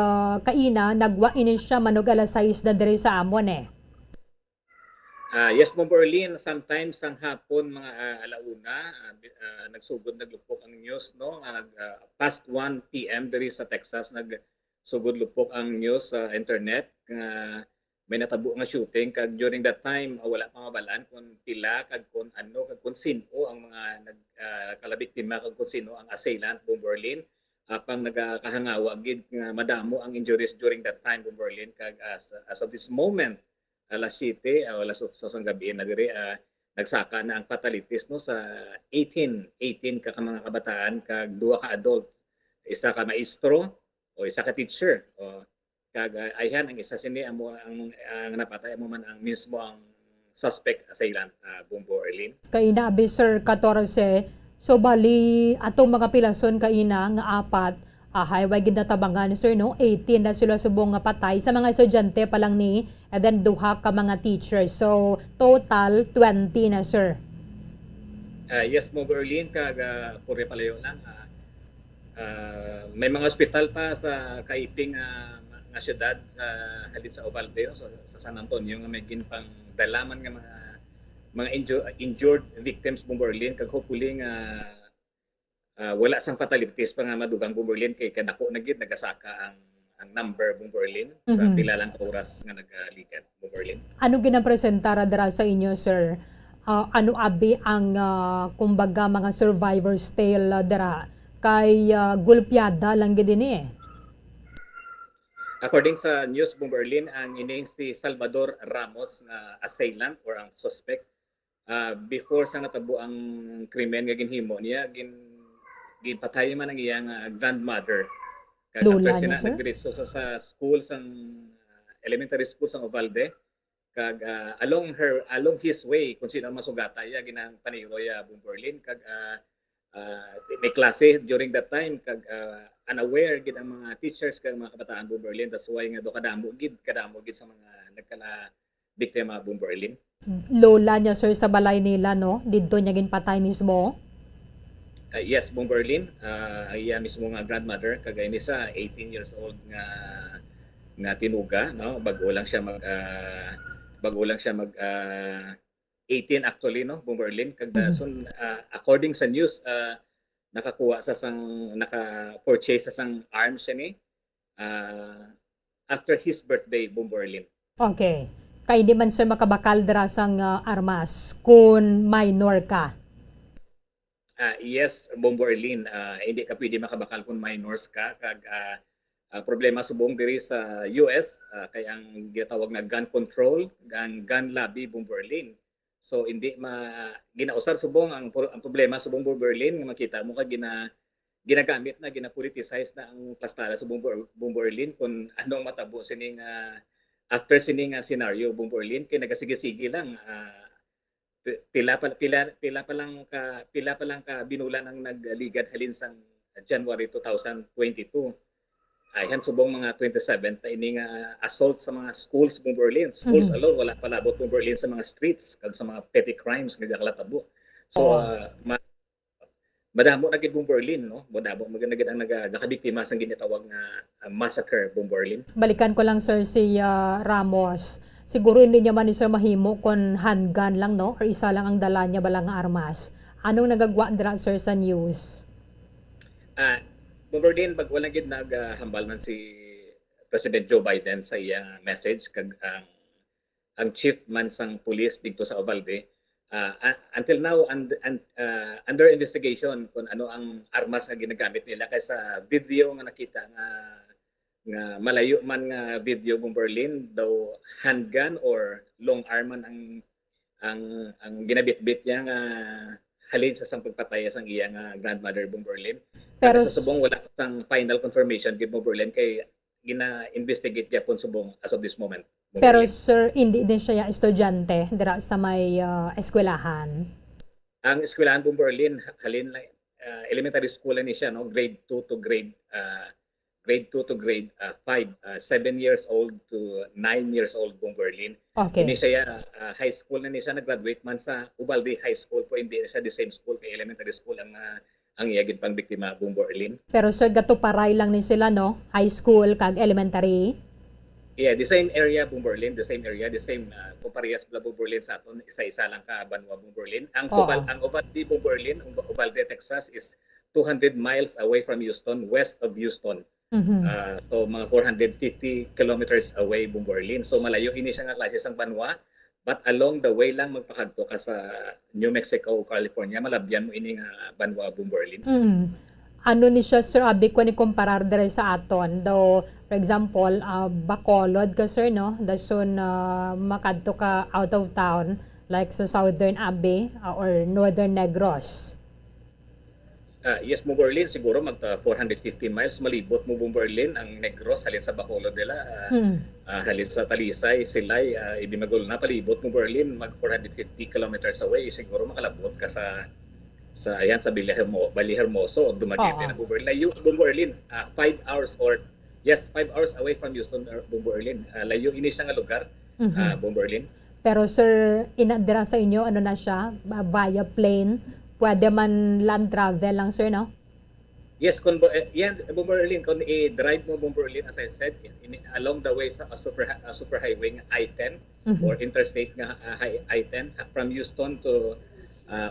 kaina nagwa ini siya manog alas 6 na diri sa amon Yes, Bombo Erlin, sometimes ang hapon mga alauna nagsugod naglupok ang news no past 1 PM diri sa Texas nagsugod lupok ang news sa internet may natabo nga shooting kag during that time wala pa mabalaan kung pila kag kung ano kag kung sino ang mga kalabiktima kag kung sino ang assailant Bombo Erlin apang nagakahangawa gid nga madamo ang injuries during that time Bombo Erlin kag as of this moment alas 7 o alas 8 sa gabi na diri nagsaka na ang fatalities no sa 18 ka mga kabataan kag 2 ka adult, isa ka maestro o isa ka teacher o kag ayhan ang isa sini ang napatay mo man ang mismo ang suspect assailant Bombo Erlin. Kaina abi sir 14 so bali atong mga pilason kaina nga apat highway gid natabangan sir no 18 na sila subong nga patay sa mga estudyante pa lang ni and then duha ka mga teachers so total 20 na sir. Yes Bombo Erlin kag pure palayo lang may mga ospital pa sa kaiping nga syudad sa halin sa Uvalde sa San Antonio nga may ginpang dalaman nga mga injured victims Bombo Erlin kag hopefully nga wala sang fatalities pa nga madugang Bombo Erlin kay kadako na gid nagasaka ang number Bombo Erlin sa pila lang ka oras nga nagalikat Bombo Erlin. Ano ginapresentara dira sa inyo sir? Ano abi ang kumbaga mga survivor's tale dira kay gulpiada lang gid ini According sa news Bombo Erlin, ang ining si Salvador Ramos nga assailant or ang suspect before sa natabo ang krimen nga ginhimo niya ginpatay man ang iyang grandmother. Lola After niya, sir? nagdiretso sa school sang elementary school sang Uvalde kag along his way kung sino ang masugata iya ginang paniroy Bombo Erlin kag may klase during that time kag unaware gid ang mga teachers kag mga kabataan Bombo Erlin that's why nga do kadamo gid sa mga nagkala biktima Bombo Erlin. Lola niya sir sa balay nila no didto niya ginpatay mismo. Yes Bombo Erlin iya mismo nga grandmother kag ini sa 18 years old nga tinuga no bago lang siya mag 18 actually no Bombo Erlin kag according sa news nakakuha sa naka-purchase sa arms siya ni after his birthday Bombo Erlin. Okay. Kaya hindi man sir makabakal dira sang armas kung minor ka. Yes, Bombo Erlin, hindi ka pwede makabakal kung minors ka. Kag problema subong diri sa US, kaya ang ginatawag na gun control, ang gun lobby, Bombo Erlin. So hindi ginausar subong ang problema subong Bombo Erlin, nga makita mo ka ginagamit na, ginapoliticize na ang plastada sa Bombo Erlin kung anong matabo sining after sining scenario Bombo Erlin, kay nagasige-sige lang. Pila pa lang ka binulan ang nagligad halin sang January 2022. Ayan subong mga 27 ta ining assault sa mga schools sa Berlin. Schools alone wala palabot sa Berlin sa mga streets kag sa mga petty crimes nga nagkalatabo. So madamo na gid Berlin, no? Madamo maganda ang nagakabiktima sang ginatawag nga massacre Berlin. Balikan ko lang sir si Ramos. Siguro hindi niya man ni sir mahimo kung handgun lang, no? Or isa lang ang dala niya balang armas. Anong nagagwa dira sir sa news? Berlin pag wala gid naghambal man si President Joe Biden sa iyang message kag ang chief man sang police dito sa Uvalde, until now under investigation kung ano ang armas nga ginagamit nila, kaysa video nga nakita nga malayo man nga video ng Berlin daw handgun or long arm man ang ginabitbit niya nga halin sa sang pagpatay sang iya nga grandmother ng Berlin. Pero sa subong wala pa sang final confirmation gid mo Berlin kay gina-investigate gyapon subong as of this moment. Pero sir, hindi din siya estudyante dira sa may eskwelahan. Ang eskwelahan ng Berlin halin elementary school ni siya, no, grade 2 to grade 5, 7 years old to 9 years old ng Berlin. Okay. Ini siya high school na ni siya nag-graduate man sa Uvalde High School, po hindi siya the same school kay elementary school ang iyagin pang biktima ng Berlin. Pero sir, gato paray lang ni sila, no? High school kag elementary. Yeah, the same area ng Berlin, the same kung parehas pala ng Berlin sa aton, isa-isa lang ka banwa ng Berlin. Ang Uvalde ng Berlin, Uvalde, Texas is 200 miles away from Houston, west of Houston. So mga 450 kilometers away ng Berlin. So malayo ini siya nga klase sang banwa, but along the way lang magpakadto ka sa New Mexico o California, malabyan mo ini nga banwa ng Berlin. Ano ni siya sir, abi ko ni comparar dire sa aton. Though, for example, Bacolod ka sir, no? Dason makadto ka out of town like sa Southern Abbey or Northern Negros. Yes, mo Berlin siguro mag 450 miles malibot mo Berlin ang Negros halin sa Bacolod dela, halin sa Talisay, Silay, hindi magul na palibot mo Berlin mag 450 kilometers away, siguro makalabot ka sa ayan sa Ballyhermoso, Dumaguete na Berlin. Layo Berlin 5 hours 5 hours away from Houston Berlin. Layo ini siya nga lugar Berlin. Pero sir, inadira sa inyo ano na siya via plane? Pwede man land travel lang, sir, no? Yes, Berlin, kung i-drive mo Berlin, as I said, along the way sa super highway nga I-10 or interstate nga I-10 from Houston to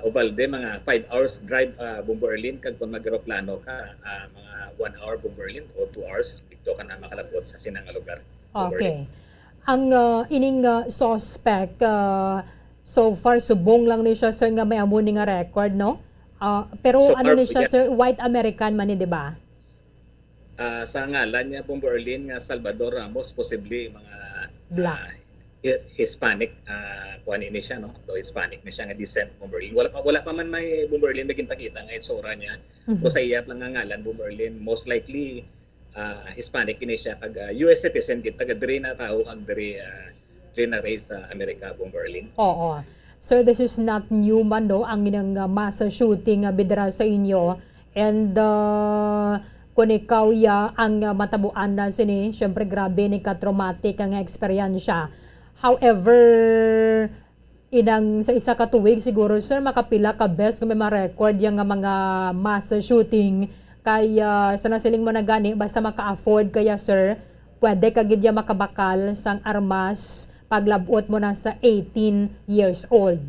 Uvalde, mga 5 hours drive Berlin. Kag kung mag-aeroplano ka, mga 1 hour Berlin o 2 hours, dito ka na makalabot sa sinang lugar. Okay. Ang ining suspect, so far, subong lang ni siya, sir, nga may amuni nga record, no? Pero so ano ni siya, sir, white American man ni, di ba? Sa ngalan niya pong Berlin nga Salvador Ramos, possibly mga Black. Hispanic, kuha ni siya, no? So, Hispanic ni siya nga descent pong Berlin. Wala pa man may Berlin naging takita nga itsura niya. So sa iyap lang nga ngalan pong Berlin, most likely Hispanic ni siya, kag US citizen, taga diri na tao, kag diri na race sa Amerika, Berlin. Oo. So this is not new man, no? Ang ginang mass shooting bidra sa inyo. And kung ikaw ang matabuan na sini, syempre grabe ni ka-traumatic ang eksperyensya. However, sa isa ka tuwig siguro, sir, makapila ka best kung may ma-record yung mga mass shooting. Kaya sa nasiling mo na gani, basta maka-afford kaya, sir, pwede ka gid makabakal sang armas paglabot mo na sa 18 years old.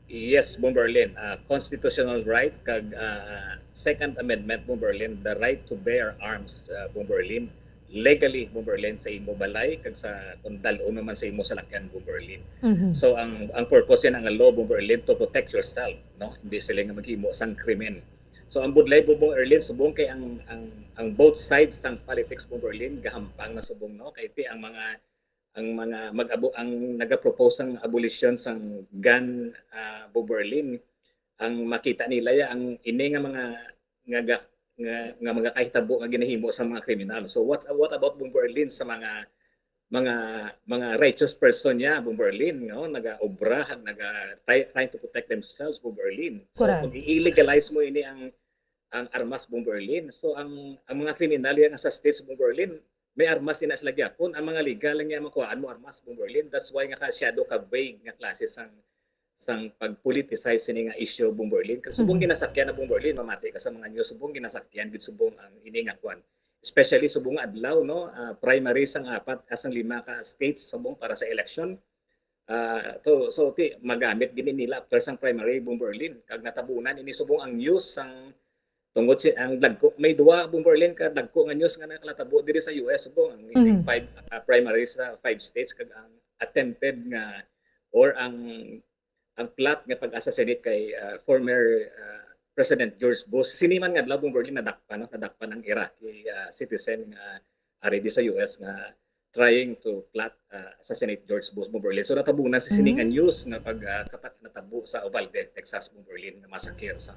Yes, Berlin. Constitutional right, kag Second Amendment Berlin, the right to bear arms Berlin, legally Bumberlin sa imo balay kag sa kung dalo naman sa imo salakyan Bumberlin. Mhm. So ang purpose yan ang law Bumberlin to protect yourself, no? Hindi sila nga maghimo sang krimen. So ang budlay Bumberlin subong kay ang both sides sang politics Bumberlin gahampang na subong, no? Kay ti ang mga ang naga-propose ang abolition sang gun Bumberlin, ang makita nila ya ang ini nga mga mga kahitabo nga ginahimo sa mga kriminal. So what about Bumberlin sa mga righteous person niya Bumberlin, no? Naga-obra, trying to protect themselves Bumberlin. So Correct. kung i-legalize mo ini ang armas Bumberlin, so ang mga kriminal yang sa states Bumberlin may armas ina sila gyapon. Ang mga legal lang nga makuhaan mo armas Bumberlin. That's why nga kasyado ka vague nga klase sang pag-politicize sini nga issue Bumberlin. Kasi subong ginasakyan na Bumberlin, mamati ka sa mga news, subong ginasakyan, gid subong ang ini nga kwan. Especially subong adlaw, no? Primary sang 4 asang 5 ka states subong para sa election. So magamit gini nila after sang primary Bumberlin. Kag natabunan ini subong ang news sang tungod si ang dagko may duwa Bumberlin ka dagko nga news nga nakalatabo diri sa US subong ang 5 primaries sa 5 states kag ang attempted nga or ang plot nga pag-assassinate kay former President George Bush. Siniman nga adlaw Bumberlin nadakpan ang Iraqi citizen nga ari sa US nga trying to plot assassinate George Bush Bumberlin. So natabunan sa siningan news na kapat natabo sa Uvalde, Texas Bumberlin na masakir sa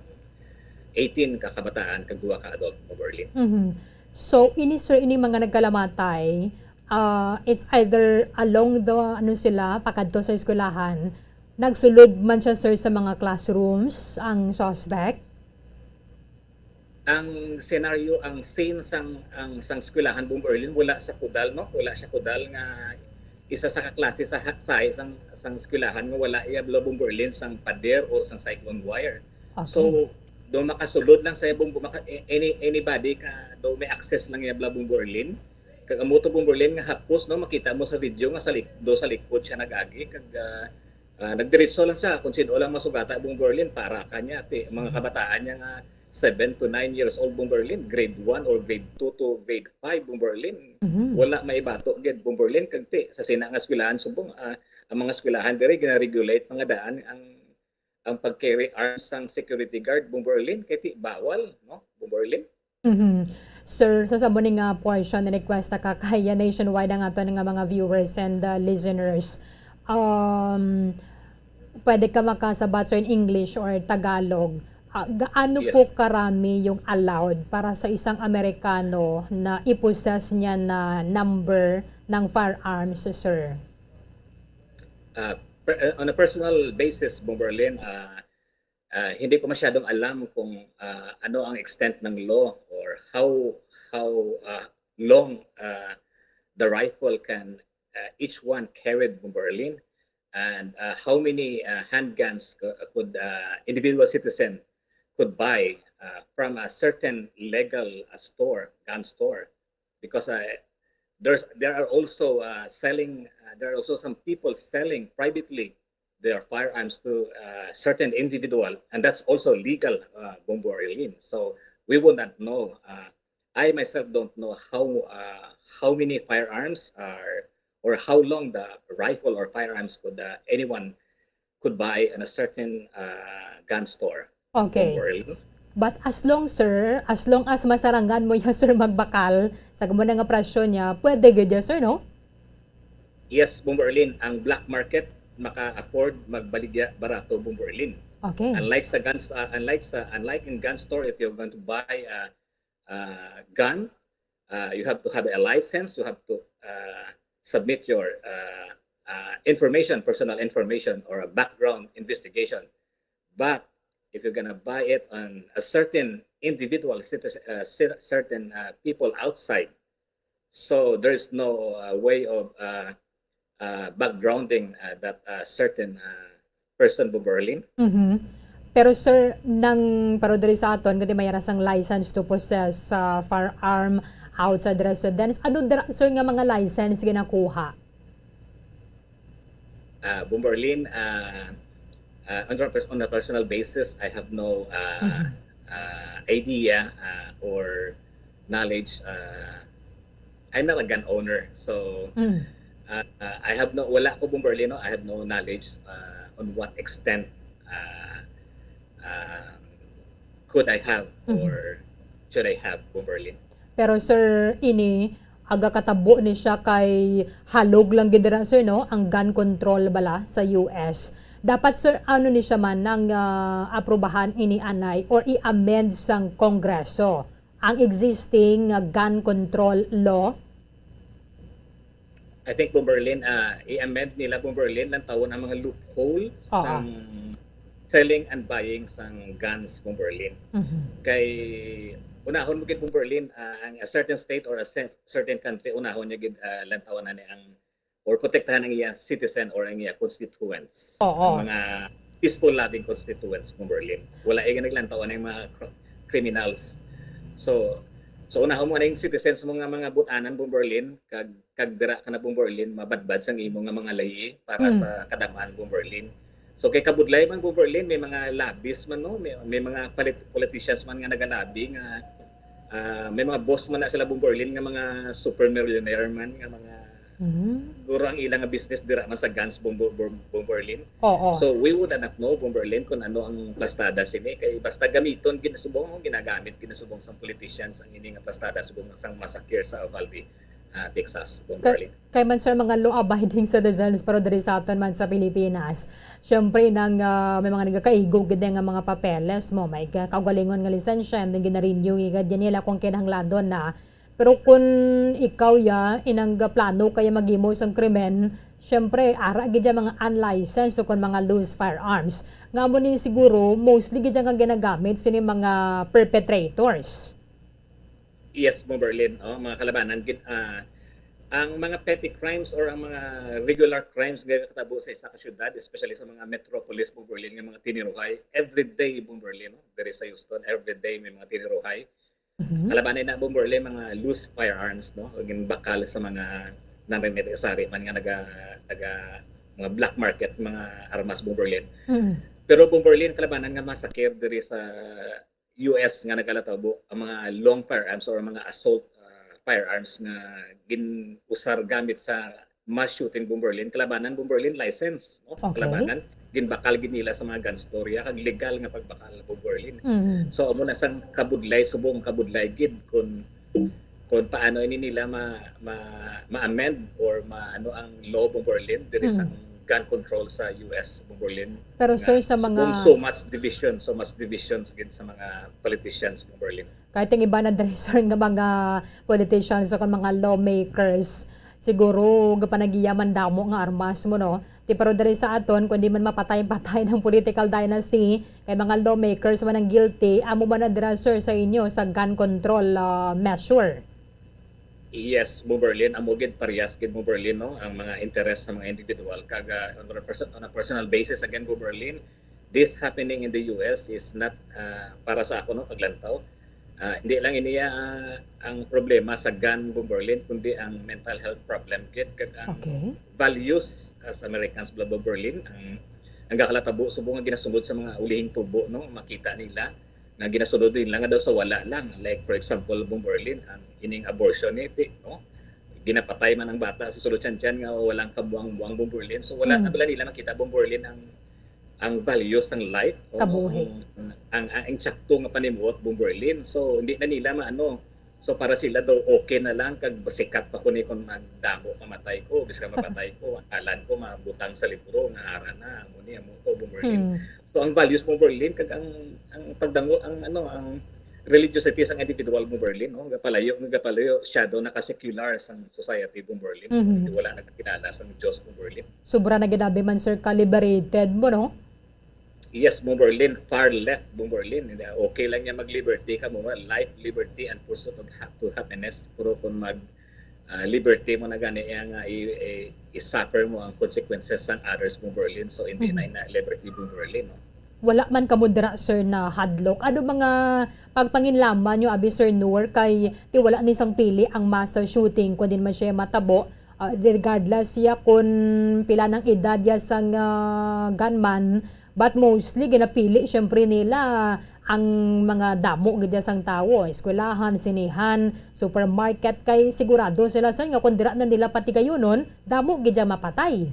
18 ka kabataan kag 2 ka adult Bumberlin. Mhm. So ini sir ini mga nagkalamatay, it's either along the sila pakadto sa eskwelahan, nagsulod man siya sir sa mga classrooms ang suspect. Ang scenario, ang scene sang eskwelahan Bumberlin wala sa kudal, no? Wala siya kudal nga isa sa kaklase sa sang eskwelahan nga wala iya Bumberlin sang pader o sang cyclone wire. Okay. So do makasulod lang sa anybody ka do may access lang iya Bumberlin. Kag amuto Bumberlin nga hapos, no, makita mo sa video nga sa likod siya nagagi kag nagdiretso lang siya kung sino lang masugata Bumberlin para kanya mga kabataan niya nga 7 to 9 years old Bumberlin, grade 1 or grade 2 to grade 5 Bumberlin. Wala maibato gid Bumberlin kag sa sina nga eskwelahan subong ang mga eskwelahan diri gina-regulate mga daan ang pag-carry arms sang security guard Bumberlin kay bawal, no, Bumberlin. Mhm. Sir, sa sabuning nga portion na request ka kaya nationwide ang ato nga mga viewers and listeners. Pwede ka makasabat sir in English or Tagalog. Gaano Yes. po karami yung allowed para sa isang Amerikano na i-possess niya na number ng firearms, sir? On a personal basis, Bumberlin, hindi ko masyadong alam kung ano ang extent ng law or how long the rifle can each one carried Bumberlin, and how many handguns could individual citizen could buy from a certain legal gun store, because there are also some people selling privately their firearms to certain individual, and that's also legal, Bumberlin. So we would not know. I myself don't know how many firearms are or how long the rifle or firearms anyone could buy in a certain gun store. Okay. Bumberlin. But as long as masarangan mo ya sir magbakal sa gumuna nga presyo niya, pwede gud ya sir, no? Yes, Bumberlin, ang black market maka-afford magbaligya barato Bumberlin. Okay. Unlike in gun store, if you're going to buy guns, you have to have a license, you have to submit your personal information or a background investigation. But if you're gonna buy it on a certain individual, certain people outside, so there's no way of backgrounding that certain person Bumberlin. Mhm. Pero sir, pero diri sa aton kundi may rasang license to possess firearm outside residence. Ano sir nga mga license ginakuha? Bumberlin, on a personal basis, I have no idea or knowledge I'm not a gun owner, so I have wala ko Bomberlin, no? I have no knowledge on what extent could I have or should I have Bomberlin. Pero sir, ini aga katabo ni siya kay halog lang gid ra sir no ang gun control bala sa US. Dapat sir ano ni siya man nang aprobahan ini anay or i-amend sang Kongreso ang existing gun control law. I think Bomberlin, i-amend nila Bomberlin lang tawon ang mga loophole sa selling and buying sang guns Bomberlin. Kay unahon mo gid Bomberlin ang a certain state or a certain country unahon niya gid lantawan na ni ang or protektahan ang iya citizen or ang iya constituents. Ang mga peaceful loving constituents Bomberlin. Wala ay naglantawan ang mga criminals. So unahon mo na yung citizens mo nga mga butanan Bomberlin kag dira ka na Bomberlin mabadbad sang imo nga mga lahi para sa kadamaan Bomberlin. So kay kabudlay man Bomberlin may mga lobbies man no may mga politicians man nga nagalabi nga may mga boss man na sila Bomberlin nga mga super millionaire man nga mga guro ang ilang nga business dira man sa guns Bomberlin. So we would not know Bomberlin kung ano ang plastada sini kay basta gamiton ginasubong ginagamit ginasubong sang politicians ang ini nga plastada subong sang massacre sa Uvalde, Texas, Bomberlin. Kay man sir mga law-abiding citizens pero diri sa aton man sa Pilipinas, syempre nang may mga nagakaigo gid nga mga papeles mo, may kaugalingon nga lisensya and gina-renew igad yan nila kung kinahanglan na. Pero kung ikaw inang plano kaya maghimo sang krimen, syempre ara gid mga unlicensed o kung mga loose firearms. Nga mo ni siguro mostly gid nga ginagamit sini mga perpetrators. Yes, Bomberlin, mga kalabanan ang mga petty crimes or ang mga regular crimes nga katabo sa isa ka syudad, especially sa mga metropolis Bomberlin nga mga tiniruhay everyday Bomberlin, there is sa Houston everyday may mga tiniruhay. Kalabanan na Bomberlin mga loose firearms no, agin bakal sa mga nanangyari man nga naga mga black market mga armas Bomberlin. Pero Bomberlin kalabanan nga masakir diri sa US nga nagalatabo ang mga long firearms or mga assault firearms nga ginusar gamit sa mass shooting Bomberlin kalabanan Bomberlin license no. Kalabanan ginbakal gid nila sa mga gun store kag legal nga pagbakal Bomberlin. So amo na sang kabudlay subong kabudlay gid kung paano ini nila ma-amend or maano ang law Bomberlin there is ang gun control sa US Bomberlin. Pero sir sa mga so much divisions gid sa mga politicians Bomberlin. Kahit ang iba na diri sir nga mga politicians o mga lawmakers siguro gapanagiyaman damo nga armas mo no. Ti pero diri sa aton kundi man mapatay-patay ng political dynasty kay mga lawmakers man ang guilty amo man na dira sir sa inyo sa gun control measure. Yes, Bomberlin amo gid parehas gid Bomberlin no ang mga interest sa mga individual kaga on a personal basis again Bomberlin this happening in the US is not para sa ako no paglantaw. Hindi lang iniya ang problema sa gun Bomberlin kundi ang mental health problem kid kag ang values as Americans Bomberlin ang gakalatabo subong nga ginasundod sa mga ulihing tubo no makita nila na ginasundod nila nga daw sa wala lang like for example Bomberlin ang ining abortion no ginapatay man ang bata sa sulod tiyan nga walang kabuang-buang Bomberlin so wala na bala nila makita Bomberlin ang values ng life o ang insakto nga panimuot Bomberlin so hindi na nila maano so para sila daw okay na lang kag basikat pa kuno kon magdamo mamatay ko biska mapatay ko alan ko mabutang sa libro nga ara na amo ni amo to Bomberlin so ang values Bomberlin kag ang pagdango ang religiosity sa individual Bomberlin no gapalayo shadow naka-secular sa society Bomberlin hindi wala nagkilala sa Dios Bomberlin sobra na ginabi man sir ka-liberated mo no. Yes, Bomberlin, far left Bomberlin. Okay lang niya mag-liberty ka mo, life, liberty, and pursuit of to happiness. Pero kung mag-liberty mo na gani, nga i-suffer mo ang consequences ng others Bomberlin. So, hindi na liberty Bomberlin. No? Wala man kamudra, sir, na hadlock. Ano mga pagpanginlaman nyo, abi, sir, Noor, kay ti wala ni sang pili ang mass shooting, kung din man siya matabo, regardless siya kung pila ng edad ya sang gunman, but mostly ginapili syempre nila ang mga damo gid sang tawo, eskwelahan, sinihan, supermarket kay sigurado sila sir nga kun dira na nila patigayunon, damo gid mapatay.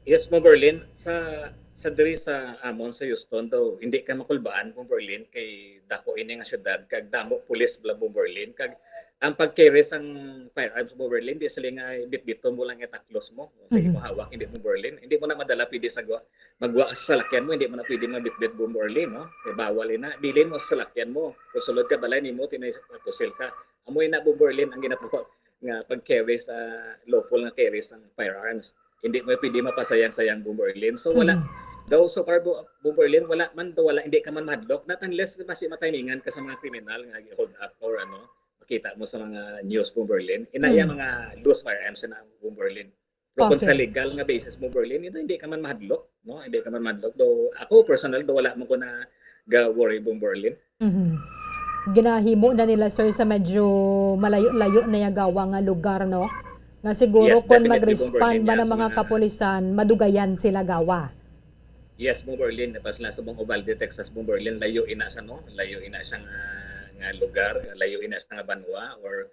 Yes, Ma'am Berlin, sa diri sa amon sa Houston daw hindi ka makulbaan Ma'am Berlin kay dako ini nga syudad kag damo pulis bla Ma'am Berlin kag ang pag-carry sang firearms Ma'am Berlin di sila nga bitbiton mo lang itaklos mo sa imo hawak hindi Ma'am Berlin hindi mo na madala pwede sa magwa sa salakyan mo hindi mo na pwede mabitbit Ma'am Berlin no kay bawal ina bilin mo sa salakyan mo kung sulod ka balay nimo tinay pusil ka amoy na Ma'am Berlin ang ginatuwa nga pag-carry sa lawful nga carry sang firearms hindi mo pwede mapasayang-sayang Bumberlin. So wala daw so far Bumberlin wala hindi ka man madlock not unless kasi matimingan ka sa mga kriminal nga hold up or ano makita mo sa mga news Bumberlin inaya mga loose firearms na Bumberlin. Pero kung sa legal nga basis Bumberlin hindi ka man madlock no hindi ka man madlock do ako personal do wala mo ko na ga worry Bumberlin. Ginahimo na nila sir sa medyo malayo-layo na yagawa nga lugar no. Nga siguro Yes, kung definitely, mag-respond Bumberlin, ba yes, ng mga mga- kapulisan, madugayan sila gawa. Yes, Bumberlin tapos la subong Uvalde, Texas Bumberlin layo ina sa no layo ina siyang nga lugar layo ina sa nga banwa or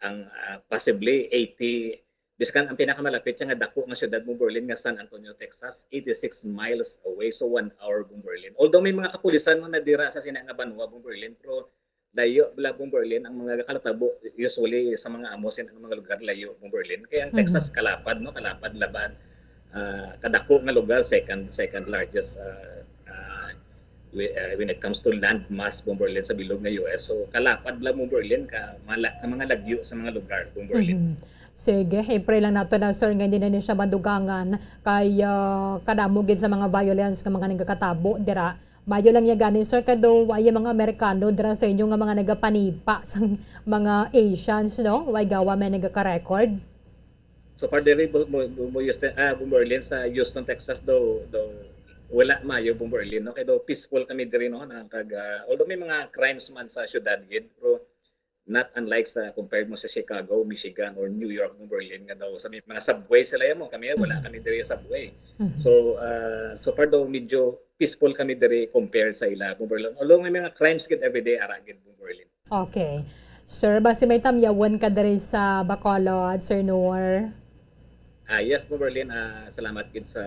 ang possibly 80 biskan ang pinakamalapit siya nga dako nga syudad Bumberlin nga San Antonio, Texas 86 miles away so 1 hour Bumberlin although may mga kapulisan mo nadira sa sina nga banwa Bumberlin pero layo bla Bumberlin ang mga kalatabo usually sa mga amosin ang mga lugar layo Bumberlin kaya ang Texas kalapad no kalapad laban kadako nga lugar second largest when it comes to land mass Bumberlin sa bilog nga US so kalapad bla Bumberlin ka mga lagyo sa mga lugar Bumberlin. Sige, hipre lang nato na sir nga hindi na siya madugangan kay kadamo gid sa mga violence nga mga nagakatabo dira. Mayo lang ya gani sir kado ay mga Amerikano dira sa inyo nga mga nagapanipa sa mga Asians no, way gawa may nagaka-record. So far diri Bumberlin sa Houston, Texas do wala mayo Bumberlin no kay do peaceful kami diri no nang kag although may mga crimes man sa syudad gid pero not unlike sa compared mo sa Chicago, Michigan or New York Bumberlin nga daw sa mga subway sila mo kami wala kami diri sa subway. So so far daw medyo peaceful kami diri compare sa ila Bumberlin although may mga crimes gid everyday ara gid Bumberlin. Okay. Sir, basi may tamyawan ka diri sa Bacolod, Sir Noor? Yes, Bumberlin, salamat gid sa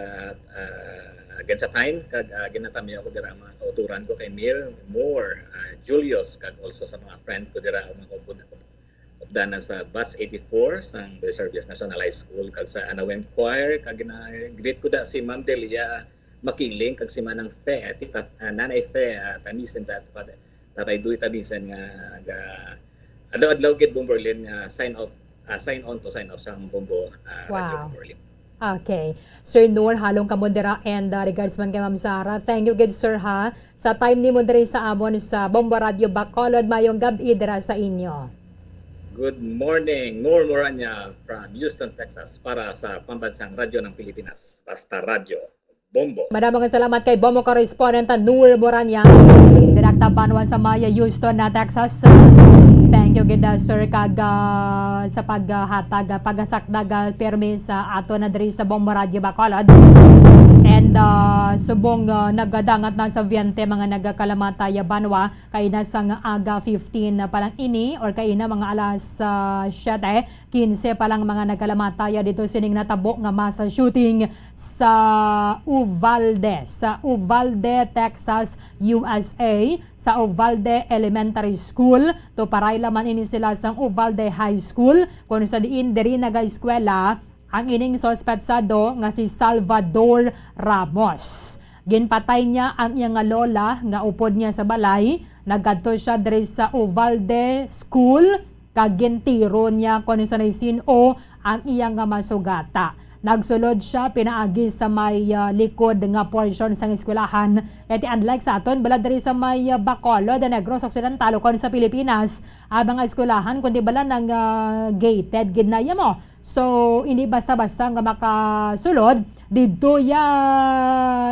again sa time kag ginatamyo ko dira mga kauturan ko kay Mir Moore, Julius kag also sa mga friend ko dira mga obdana sa Batch 84 sang Reservias National High School kag sa Anawem Choir kag greet ko da si Ma'am Delia Makiling kag si Manang Fe tita Nanay Fe Tanisen tatay Duy Tanisen nga adlaw gid Bumberlin sign on to sign off sang Bombo Radio Bumberlin. Okay. Sir Noor, halong ka mo dira and regards man kay Ma'am Sara. Thank you good sir ha. Sa time ni mo diri sa amon sa Bombo Radio Bacolod mayong gabi dira sa inyo. Good morning, Noor Moranya from Houston, Texas para sa Pambansang Radyo ng Pilipinas, Basta Radio Bombo. Maraming salamat kay Bombo correspondent Noor Moranya. Direkta Banwa sa Maya, Houston na Texas. Thank you gid sir kag sa paghatag pagasakdag permis sa ato na diri sa Bombo Radio Bacolod. And subong nagadangat na sa 20 mga nagakalamatay Banwa kay nasang aga 15 na palang ini or kay na mga alas 7:15 pa lang mga nagkalamatay dito sining natabo nga masa shooting sa Uvalde, Texas, USA, sa Uvalde Elementary School. To paray laman ini sila sa Uvalde High School kung sa diin diri naga-eskwela ang ining sospetsado nga si Salvador Ramos. Ginpatay niya ang iyang nga lola nga upod niya sa balay. Nagkadto siya diri sa Uvalde School kag gintiro niya kun sa naysino ang iyang nga masugata. Nagsulod siya pinaagi sa may likod nga portion sang eskwelahan. Kaya unlike sa aton, bala diri sa may Bacolod, Negros Occidental, kon sa Pilipinas, ang mga eskwelahan, kundi bala ng gated, ginaya mo. So, hindi basta-basta nga makasulod, dito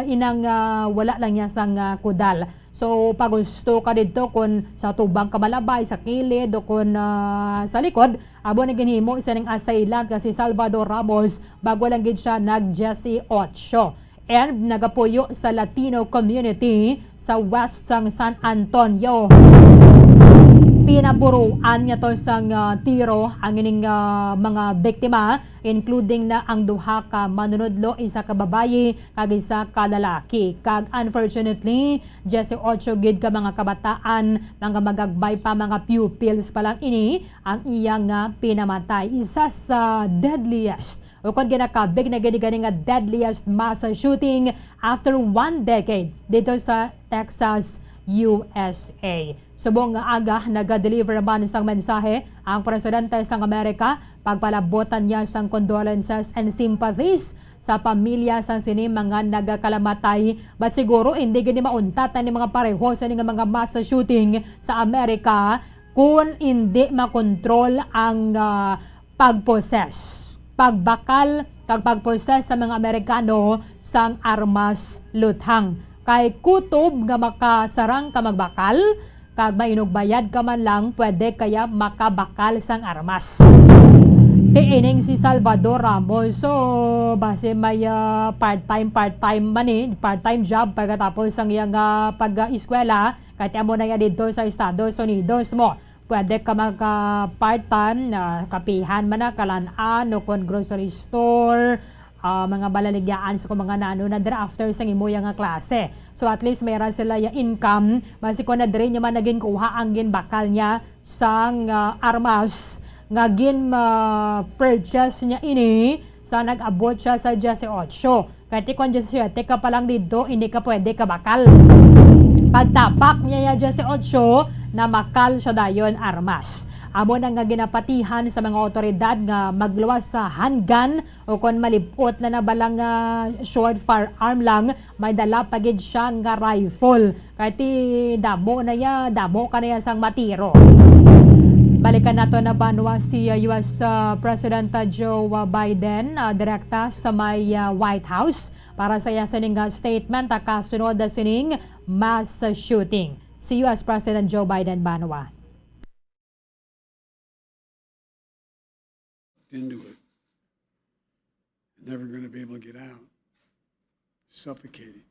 inang wala lang niya sang kudal. So, pag gusto ka dito kung sa tubang kamalabay, sa kilid, o kung sa likod, abo na ginhimo isa ng assailant kasi Salvador Ramos bago lang gid siya nag-Jesse 8. and nagapuyo sa Latino community sa West sang San Antonio. Pinaburuan niya to sang tiro ang ining mga biktima, including na ang duha ka manunodlo, isa ka babayi kag isa ka lalaki. Kag unfortunately 18 gid ka mga kabataan mga magagbay pa, mga pupils pa lang ini ang iyang pinamatay. Isa sa deadliest o kung ginakabig na gani nga deadliest mass shooting after 1 decade dito sa Texas, USA. Subong nga aga, nag-deliver man isang mensahe ang Presidente sang Amerika pagpalabotan niya sang condolences and sympathies sa pamilya sang sini mga nagakalamatay. But siguro hindi gini mauntat ni mga pareho sa mga mass shooting sa Amerika kung hindi makontrol ang pagposes, pagbakal kag pagposes sa mga Amerikano sang armas luthang. Kay kutob nga makasarang ka magbakal, kag mainugbayad ka man lang, pwede kaya makabakal sang armas. Tiining si Salvador Ramos, so base may part-time part-time job pagkatapos ang iyang pag-eskwela, kaya mo na yan dito sa Estados Unidos mo. Pwede ka mag-part-time, kapihan man na, kalanaan, o kon grocery store, mga balaligyaan sa mga nano na dira after sa imo nga klase. So at least mayroon sila yung income, basi ko na dira niya man naging kuha ang ginbakal niya sang armas nga gin purchase niya ini sa nag-abot siya sa 18. Kaya kung 17 ka pa lang dito, hindi ka pwede ka bakal. Pagtapak niya yung 18 na makal siya dayon armas. Amo na nga ginapatihan sa mga otoridad nga magluwas sa handgun o kung malipot na balang short firearm lang, may dala pagid siya nga rifle. Kahit damo ka na yan sang matiro. Balikan nato na banwa si US President Joe Biden direkta sa may White House para sa yasaning statement kasunod na sining mass shooting. Si US President Joe Biden banwa. Into it. Never going to be able to get out. Suffocating.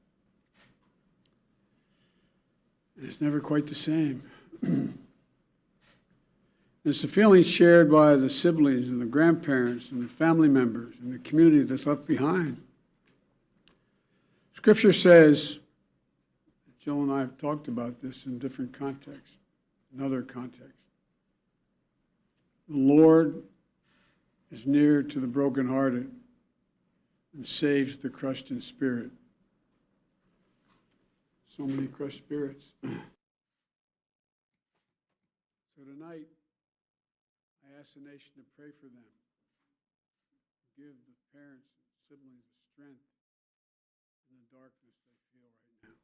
It's never quite the same. It's a feeling shared by the siblings and the grandparents and the family members and the community that's left behind. Scripture says, Jill and I have talked about this in different contexts, in other contexts. The Lord is near to the brokenhearted and saves the crushed in spirit. So many crushed spirits. So tonight, I ask the nation to pray for them. Give the parents and siblings the strength in the darkness they feel right now.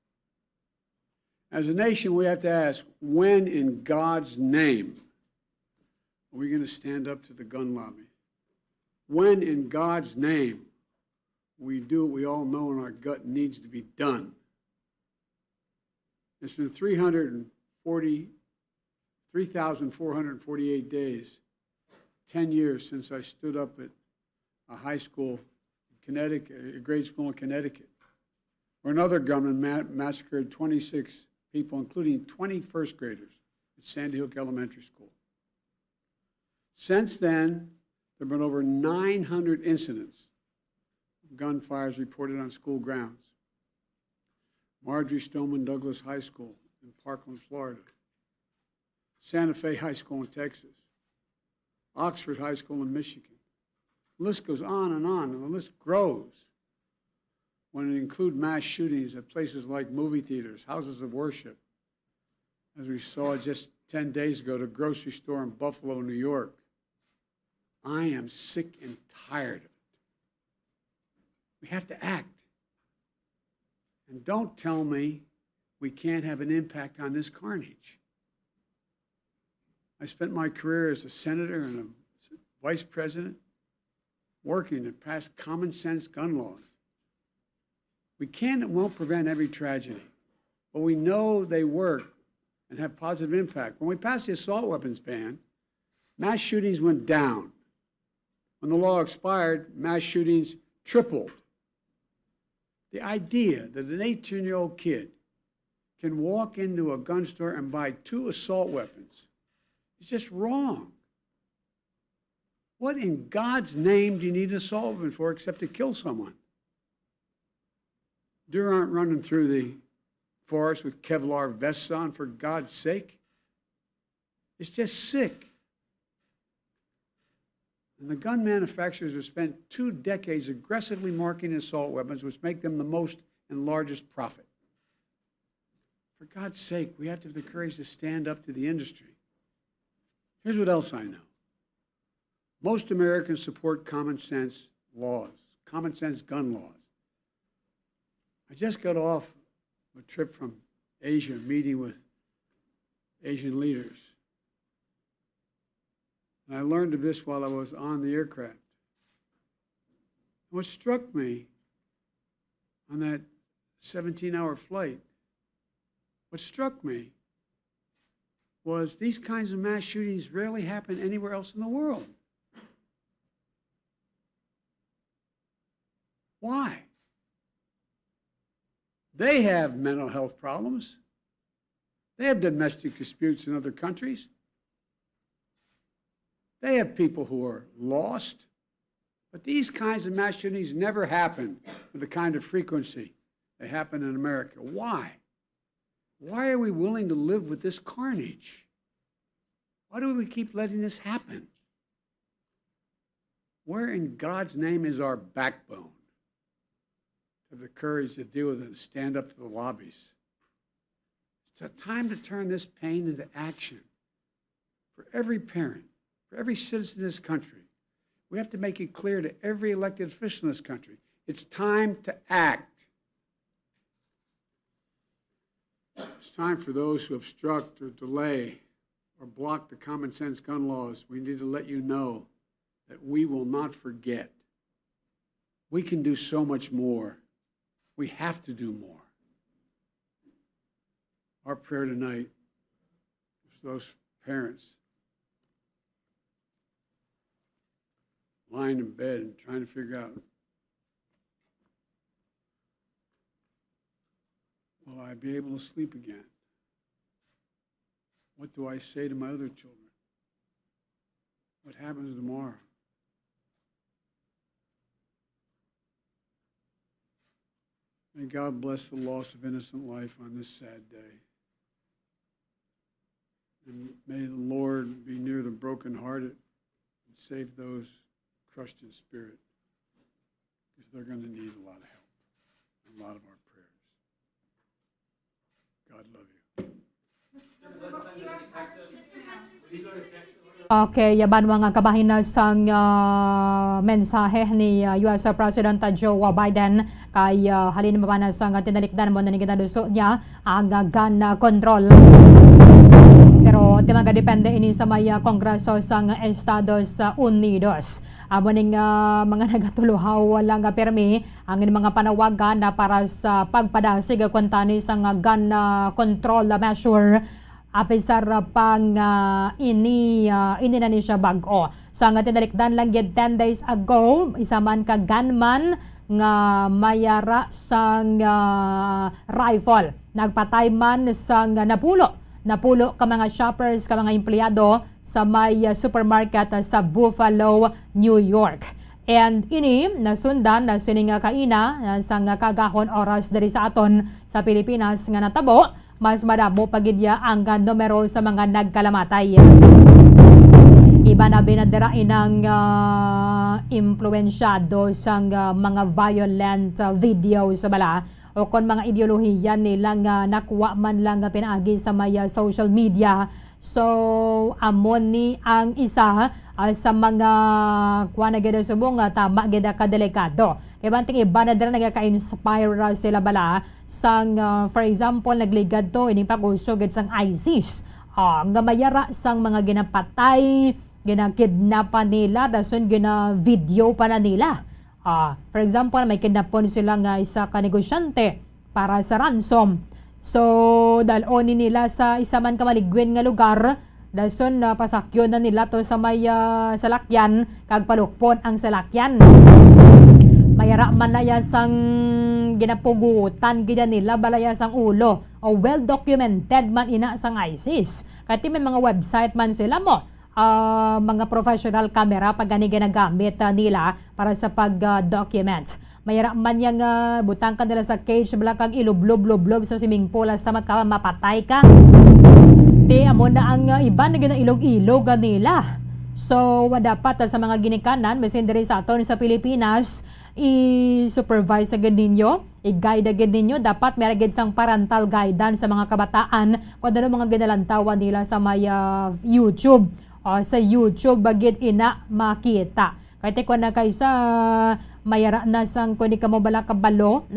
As a nation, we have to ask, when in God's name are we going to stand up to the gun lobby? When in God's name we do what we all know in our gut needs to be done. It's been 3,448 days, 10 years since I stood up at a high school in Connecticut, a grade school in Connecticut, where another gunman massacred 26 people, including 20 first graders at Sandy Hook Elementary School. Since then, there have been over 900 incidents of gunfires reported on school grounds. Marjorie Stoneman Douglas High School in Parkland, Florida. Santa Fe High School in Texas. Oxford High School in Michigan. The list goes on, and the list grows when it includes mass shootings at places like movie theaters, houses of worship, as we saw just 10 days ago at a grocery store in Buffalo, New York. I am sick and tired of it. We have to act. And don't tell me we can't have an impact on this carnage. I spent my career as a senator and a vice president working to pass common sense gun laws. We can and won't prevent every tragedy, but we know they work and have positive impact. When we passed the assault weapons ban, mass shootings went down. When the law expired, mass shootings tripled. The idea that an 18-year-old kid can walk into a gun store and buy 2 assault weapons is just wrong. What in God's name do you need an assault weapon for except to kill someone? Deer aren't running through the forest with Kevlar vests on, for God's sake. It's just sick. And the gun manufacturers have spent 2 decades aggressively marketing assault weapons, which make them the most and largest profit. For God's sake, we have to have the courage to stand up to the industry. Here's what else I know. Most Americans support common sense laws, common sense gun laws. I just got off a trip from Asia, meeting with Asian leaders. And I learned of this while I was on the aircraft. What struck me on that 17-hour flight, what struck me was these kinds of mass shootings rarely happen anywhere else in the world. Why? They have mental health problems. They have domestic disputes in other countries. They have people who are lost. But these kinds of mass shootings never happen with the kind of frequency they happen in America. Why? Why are we willing to live with this carnage? Why do we keep letting this happen? Where in God's name is our backbone? Have the courage to deal with it and stand up to the lobbies. It's a time to turn this pain into action. For every parent, for every citizen in this country, we have to make it clear to every elected official in this country, it's time to act. It's time for those who obstruct or delay or block the common sense gun laws. We need to let you know that we will not forget. We can do so much more. We have to do more. Our prayer tonight is for those parents lying in bed and trying to figure out, will I be able to sleep again? What do I say to my other children? What happens tomorrow? May God bless the loss of innocent life on this sad day. And may the Lord be near the brokenhearted and save those crushed in spirit, because they're going to need a lot of help, a lot of our prayers. God love you. Okay, yaban mga kabahin na sang mensahe ni US President Joe Biden kay halin mabana sang tinalikdan mo na nigitaduso niya ang gun control. Pero timaga depende ini sa may Kongreso sang Estados Unidos. Amoning mga nagatuluhaw walang permi ang mga panawagan na para sa pagpadasig kuntani sang gun control measure. Apisar pang ini na ni siya bago. Sa nga tinalikdan lang yun 10 days ago, isa man ka gunman nga mayara sang rifle. Nagpatay man sang napulo ka mga shoppers, ka mga empleyado sa may supermarket sa Buffalo, New York. And ini nasundan na sining kaina sang kagahon oras diri sa aton sa Pilipinas nga natabo. Mas madamo pagidya ang numero sa mga nagkalamatay. Iba na binadirain ng impluensyado sang mga violent video sa bala o kon mga ideolohiya nilang nakuha man lang pinaagi sa may social media. So amon ni ang isa sa mga kuan na gid subong tama gid ka delikado. Kay banting iba na dira nagaka-inspire sila bala sang for example nagligad to ining pag-uso gid sang ISIS. Nga mayara sang mga ginapatay, ginakidnapan nila, dason gina-video pa na nila. For example, may kidnapon sila nga isa ka negosyante para sa ransom. So, dalonin nila sa isa man ka maligwin nga lugar, dason pasakyon na nila to sa may salakyan, kag palukpon ang salakyan. Mayara man na sang ginapugutan gida nila balaya sang ulo o well documented man ina sang ISIS. Kati may mga website man sila mo mga professional camera pag gani ginagamit nila para sa pag-document. Mayara man yang butang ka nila sa cage balakang ilublob-lublob sa swimming pool hasta mapatay ka. Di amo na ang iba na ginailog-ilog nila. So, dapat sa mga ginikanan, masin diri sa aton sa Pilipinas, i-supervise agad ninyo, i-guide agad ninyo. Dapat may agad sang parental guidance sa mga kabataan kung ano mga ginalantawan nila sa may YouTube. O sa YouTube, bagid ina makita. Kahit kung na kaysa mayara na sang kung di ka mo bala kabalo,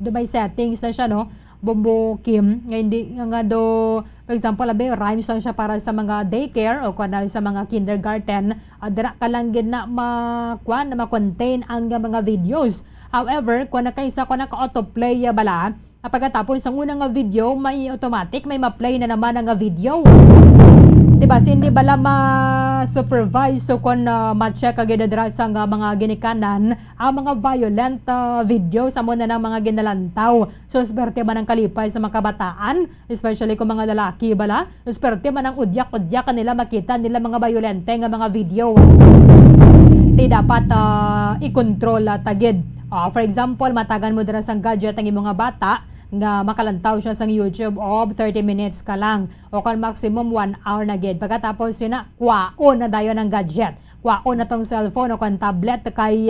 may settings na siya, no? Bombo Kim, nga hindi nga do, for example, rhymes lang siya para sa mga daycare o kung sa mga kindergarten, dira ka lang gid na ma-contain ang mga videos. However, kung na kaysa kung naka-autoplay bala, pagkatapos ang unang video, may automatic, may ma-play na naman ang video. Diba, hindi bala ma-supervise so kung ma-check agad sa mga ginikanan ang mga violent videos amo na ng mga ginalantaw. So, esperte man ang kalipay sa mga kabataan, especially kung mga lalaki bala, esperte man ang udyak-udyak nila makita nila mga violente nga mga video. Di dapat i-control tagid. For example, matagan mo dira sang gadget ang imong mga bata, nga makalantaw siya sa YouTube of 30 minutes ka lang o kan maximum 1 hour na gid. Pagkatapos yun na, kwaon na dayon ng gadget. Kwaon na tong cellphone o kan tablet kay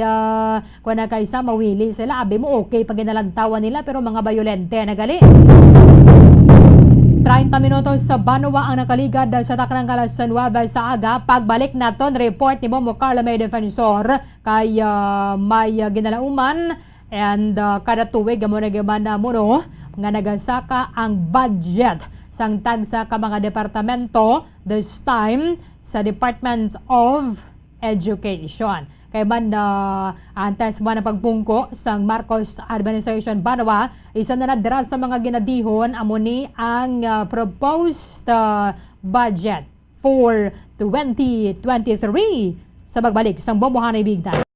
kung na kaysa mawili sila. Abi mo okay pag ginalantawan nila pero mga violente na gali. 30 minutos sa Banwa ang nakaligad sa Taknang Kalasan Nueva sa aga. Pagbalik naton, report ni Momo Carla May Defensor kay may ginalauman. And kada tuwig mo nagaman na mo no, nga nagasaka ang budget sang tagsa ka mga departamento, this time sa Department of Education. Kay man antes mo na pagpungko sang Marcos Administration Banwa, isa na nadira sa mga ginadihon amo ni ang proposed budget for 2023 sa pagbalik sang Bombohanay Big Time.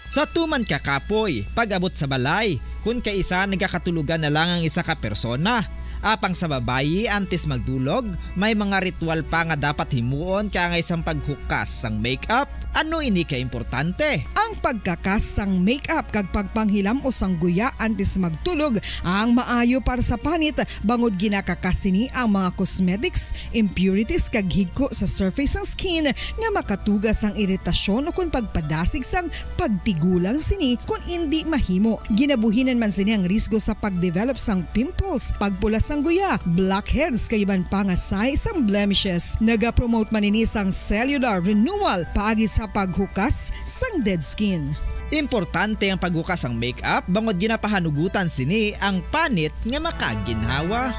Sa tuman ka kapoy, pag-abot sa balay, kung kaisa nagkakatulugan na lang ang isa ka persona. Apang sa babayi, antes magdulog, may mga ritual pa nga dapat himuon kaya nga isang paghukas sang makeup. Ano ini ka importante? Ang pagkakas sang makeup kag pagpanghilam o sangguya antes magtulog ang maayo para sa panit bangod ginakakasini ang mga cosmetics, impurities kag higko sa surface ng skin nga makatugas ang iritasyon o kung pagpadasig sang pagtigulang sini kung hindi mahimo. Ginabuhinan man sini ang risgo sa pagdevelop sang pimples, pagpula sang guya, blackheads kay iban pa nga size sang blemishes. Naga-promote man ini sang cellular renewal paagi sa paghukas sang dead skin. Importante ang paghukas ang makeup bangod ginapahanugutan sini ang panit nga makaginhawa.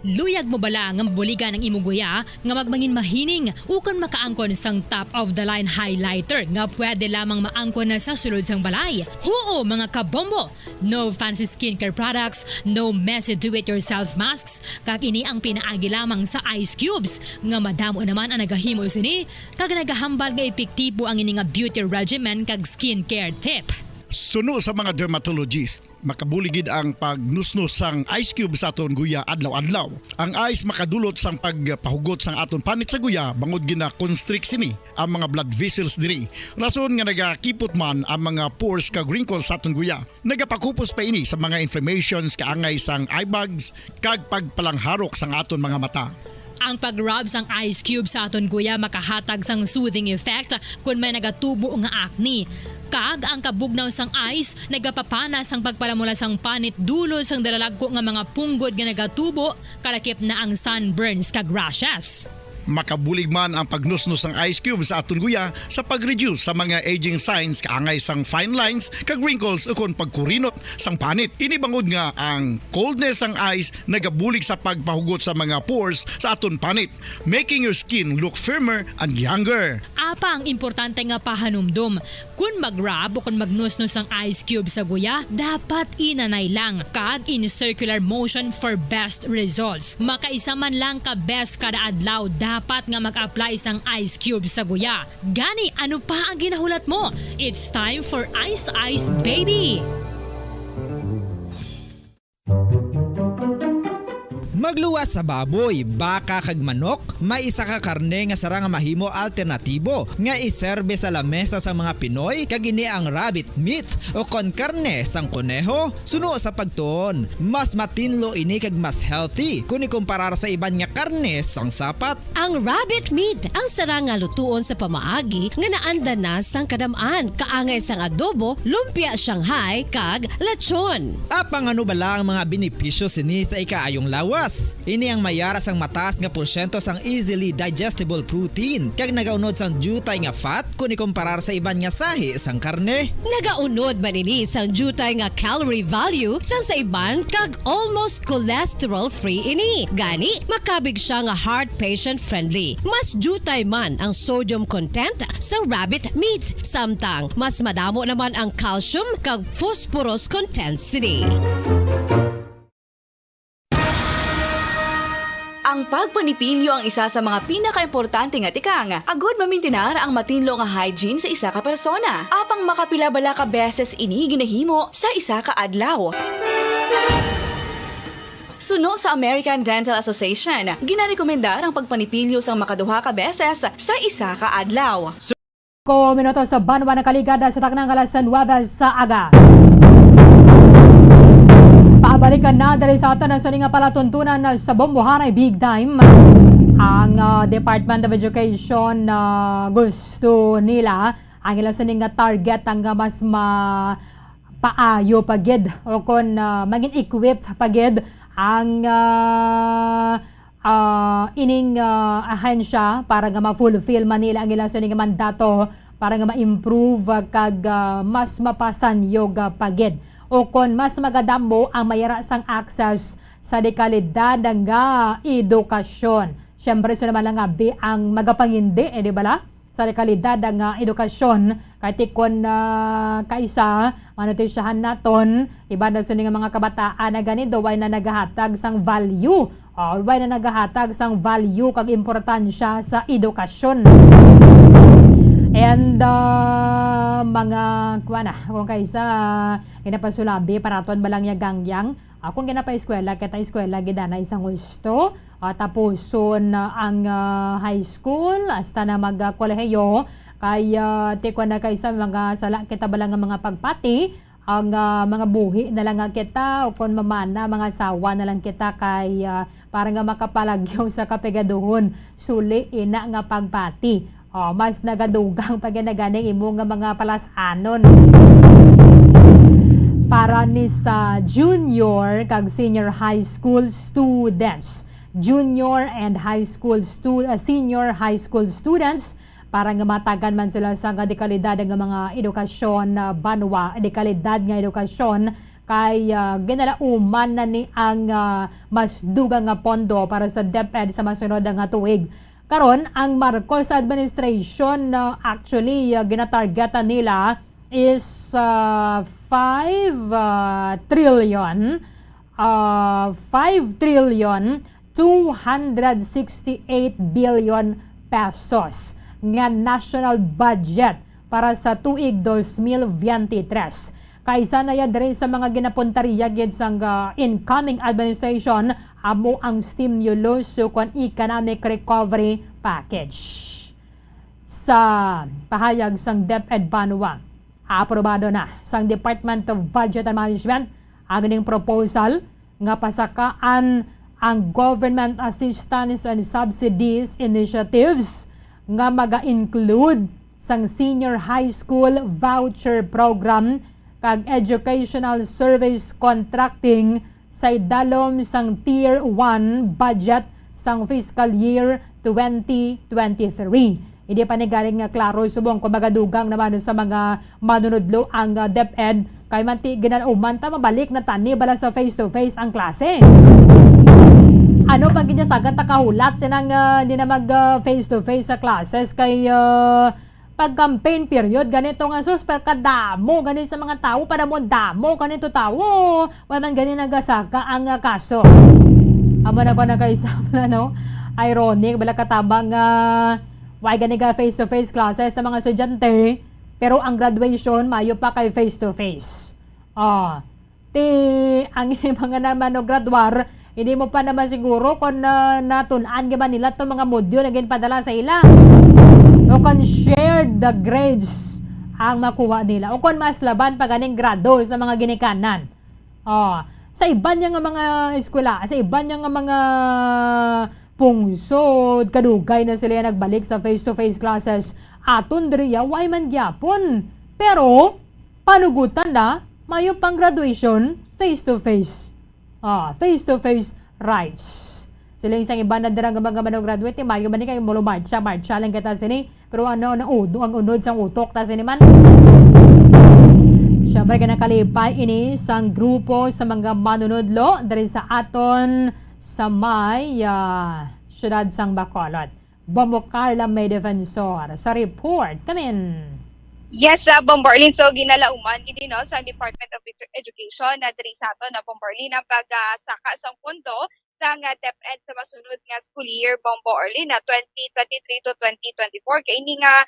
Luyag mo bala nga mabuligan ang imuguya nga magmangin mahining ukan makaangkon sang top of the line highlighter nga pwede lamang maangkon na sa sulod sang balay. Huo mga kabombo! No fancy skincare products, no messy do-it-yourself masks, kag ini ang pinaagi lamang sa ice cubes nga madamo naman ang nagahimo sini kag nagahambal nga epektibo ang ini nga beauty regimen kag skincare tip. Suno sa mga dermatologist, makabuligid ang pagnusnos sang ice cube sa aton guya adlaw-adlaw. Ang ice makadulot sang pagpahugot sang aton panit sa guya bangod gina-constrict sini ang mga blood vessels diri. Rason nga nagakipot man ang mga pores kag wrinkles sa aton guya. Nagapakupos pa ini sa mga inflammations kaangay sang eye bags kag pagpalangharok sang aton mga mata. Ang pag-rub sang ice cube sa aton guya makahatag sang soothing effect kung may nagatubo nga acne. Kag ang kabugnaw sang ice nagapapanas ang pagpalamula sang panit dulo sang dalalagko nga mga punggod nga nagatubo kalakip na ang sunburns kag rashes. Makabulig man ang pagnusnos ng ice cube sa aton guya sa pag-reduce sa mga aging signs kaangay sang fine lines kag wrinkles ukon pagkurinot sang panit. Ini bangod nga ang coldness sang ice nagabulig sa pagpahugot sa mga pores sa aton panit, making your skin look firmer and younger. Apa ang importante nga pahanumdum, kung mag-rub o kung magnusnos ang ice cube sa guya, dapat inanay lang kag in circular motion for best results. Makaisa man lang ka best kada adlaw, dapat nga mag-apply sang ice cube sa guya. Gani, ano pa ang ginahulat mo? It's time for Ice Ice Baby! Magluwas sa baboy, baka kag manok, may isa ka karne nga sara nga mahimo alternatibo nga iserbe sa lamesa sa mga Pinoy kag ini ang rabbit meat o kon karne sang kuneho. Suno sa pagtuon, mas matinlo ini kag mas healthy kung ikumparar sa iban nga karne sang sapat. Ang rabbit meat ang sara nga lutuon sa pamaagi nga naanda na sang kadamaan, kaangay sang adobo, lumpia Shanghai kag lechon. Apang ano bala ang mga benepisyo sini sa ikaayong lawas? Ini ang mayara sang mataas nga porsyento sang easily digestible protein kag nagaunod sang jutay nga fat kung ikumparar sa iban nga sahi sang karne. Nagaunod man ini sang jutay nga calorie value sang sa iban kag almost cholesterol free ini. Gani makabig siya nga heart patient friendly. Mas jutay man ang sodium content sa rabbit meat, samtang mas madamo naman ang calcium kag phosphorus content sini. Ang pagpanipilyo ang isa sa mga pinaka-importante nga tikang. Agod mamintinar ang matinlo nga hygiene sa isa ka persona. Apang makapilabala ka beses ini ginahimo sa isa ka adlaw. Suno sa American Dental Association, ginarekomendar ang pagpanipilyo sang makaduha ka beses sa isa ka adlaw. Minuto sa banwa na kaligada sa taknang alas 9 sa aga. Pabalikan na dari sa ato na sa nga palatuntunan sa Bombohanay Big Time. Ang Department of Education gusto nila ang ilang sa nga target ang mas paayo pagid o kung maging equipped pagid ang ining ahensya para nga ma-fulfill Manila ang ilang sa nga mandato para nga ma-improve kag mas mapasan yoga pagid. O kon mas magadamo ang mayara sang access sa dekalidad nga edukasyon. Siyempre, so naman lang ang magapangindi, di ba la? Sa dekalidad nga edukasyon, kahit kon kaisa, manutisyahan naton, iba na sa mga kabataan na ganito, way na nagahatag sang value, way na nagahatag sang value kag importansya sa edukasyon. And mga kuwana kung kaysa ginapasulabi paraton balang yagangyang kung ginapa-eskwela kita eskwela gidana isang gusto tapuson ang high school hasta na mag-kolehiyo kay tiko na kaysa mga sala kita balang mga pagpati ang mga buhi na lang kita o kung mamana mga sawa na lang kita kay para nga makapalagyaw sa kapegaduhon suli ina nga pagpati. Mas nagadugang pag naganing imo nga mga palasanon para ni sa junior kag senior high school students. Junior and senior high school students para nga matagan man sila sa dekalidad nga mga edukasyon banwa, dekalidad nga edukasyon kay ginalauman na ni ang mas dugang nga pondo para sa DepEd sa masunod nga tuig. Karon ang Marcos administration actually ginatargetan nila is 5 trillion 268 billion pesos nga national budget para sa tuig 2023. Kaisa na yan rin sa mga ginapuntarya gid sang incoming administration amo ang stimulus so kung economic recovery package. Sa pahayag sang DepEd Banwa, aprobado na sang Department of Budget and Management ang ning proposal nga pasakaan ang government assistance and subsidies initiatives nga maga-include sang senior high school voucher program kag educational service contracting sa idalom sang Tier 1 budget sang fiscal year 2023. Hindi pa ni galing nga klaro subong kumbaga dugang naman sa mga manunudlo ang DepEd kay manti ginauman ta mabalik na tani bala sa face to face ang klase. Ano pag ginya sagad ta kahulat sinang di na mag face to face sa classes kay pag campaign period ganito nga sus per kadamo ganin sa mga tao para mo damo ganito tao wala man ganin nagasaka ang kaso. Amo na ko na kay samla no. Ironic bala katabang why gani ga face to face classes sa mga estudyante pero ang graduation mayo pa kay face to face. Ang mga naman no graduar hindi mo pa naman siguro kung natunan ba nila itong mga module na ginpadala sa ila. O kung share the grades ang makuha nila. O kung mas laban pa ganing grado sa mga ginikanan. Sa iba niya nga mga eskwela, sa iba niya nga mga pungsod, kadugay na sila nagbalik sa face-to-face classes. Aton diriya, way man gyapon. Pero, panugutan na, mayo pang graduation, face-to-face. Face-to-face rights. Sila isang iba na darang mga graduate, mayo man ni kayo mulo marcha lang kita sini. Pero ang unod sang utok ta sini man. Siyempre kinakalipay ini sang grupo sa mga manunudlo dari sa aton sa may syudad sang Bacolod. Bombo Carla may defensor sa report. Come in. Yes, Bombarlin. So, ginalauman gini no sa Department of Education na diri sa ato na Bombarlin ang pagsaka sang pondo sa nga DepEd sa masunod nga school year Bombarlin na 2023 to 2024 kay ini nga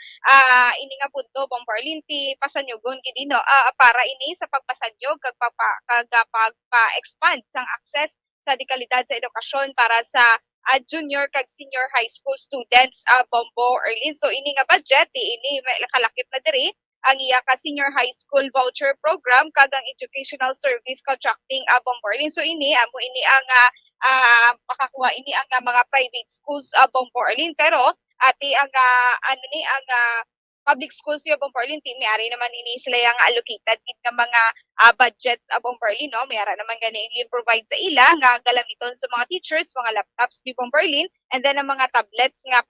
punto Bombarlin ti pasanyugon gini no para ini sa pagpasanyog kag pagpa-expand sang access sa dekalidad sa edukasyon para sa junior kag senior high school students Bombo Erlin. So ini nga budget ini may kalakip na diri ang iya ka senior high school voucher program kag ang educational service contracting Bombo Erlin. So ini ang makakuha ini ang mga private schools Bombo Erlin pero ati ang public schools yung Bombarlin team may-ari naman ini sila yung allocated ng mga budgets Bombarlin no may-ari naman ganing yung provide sa ila nga galamiton sa mga teachers mga laptops ni Bombarlin and then ang mga tablets nga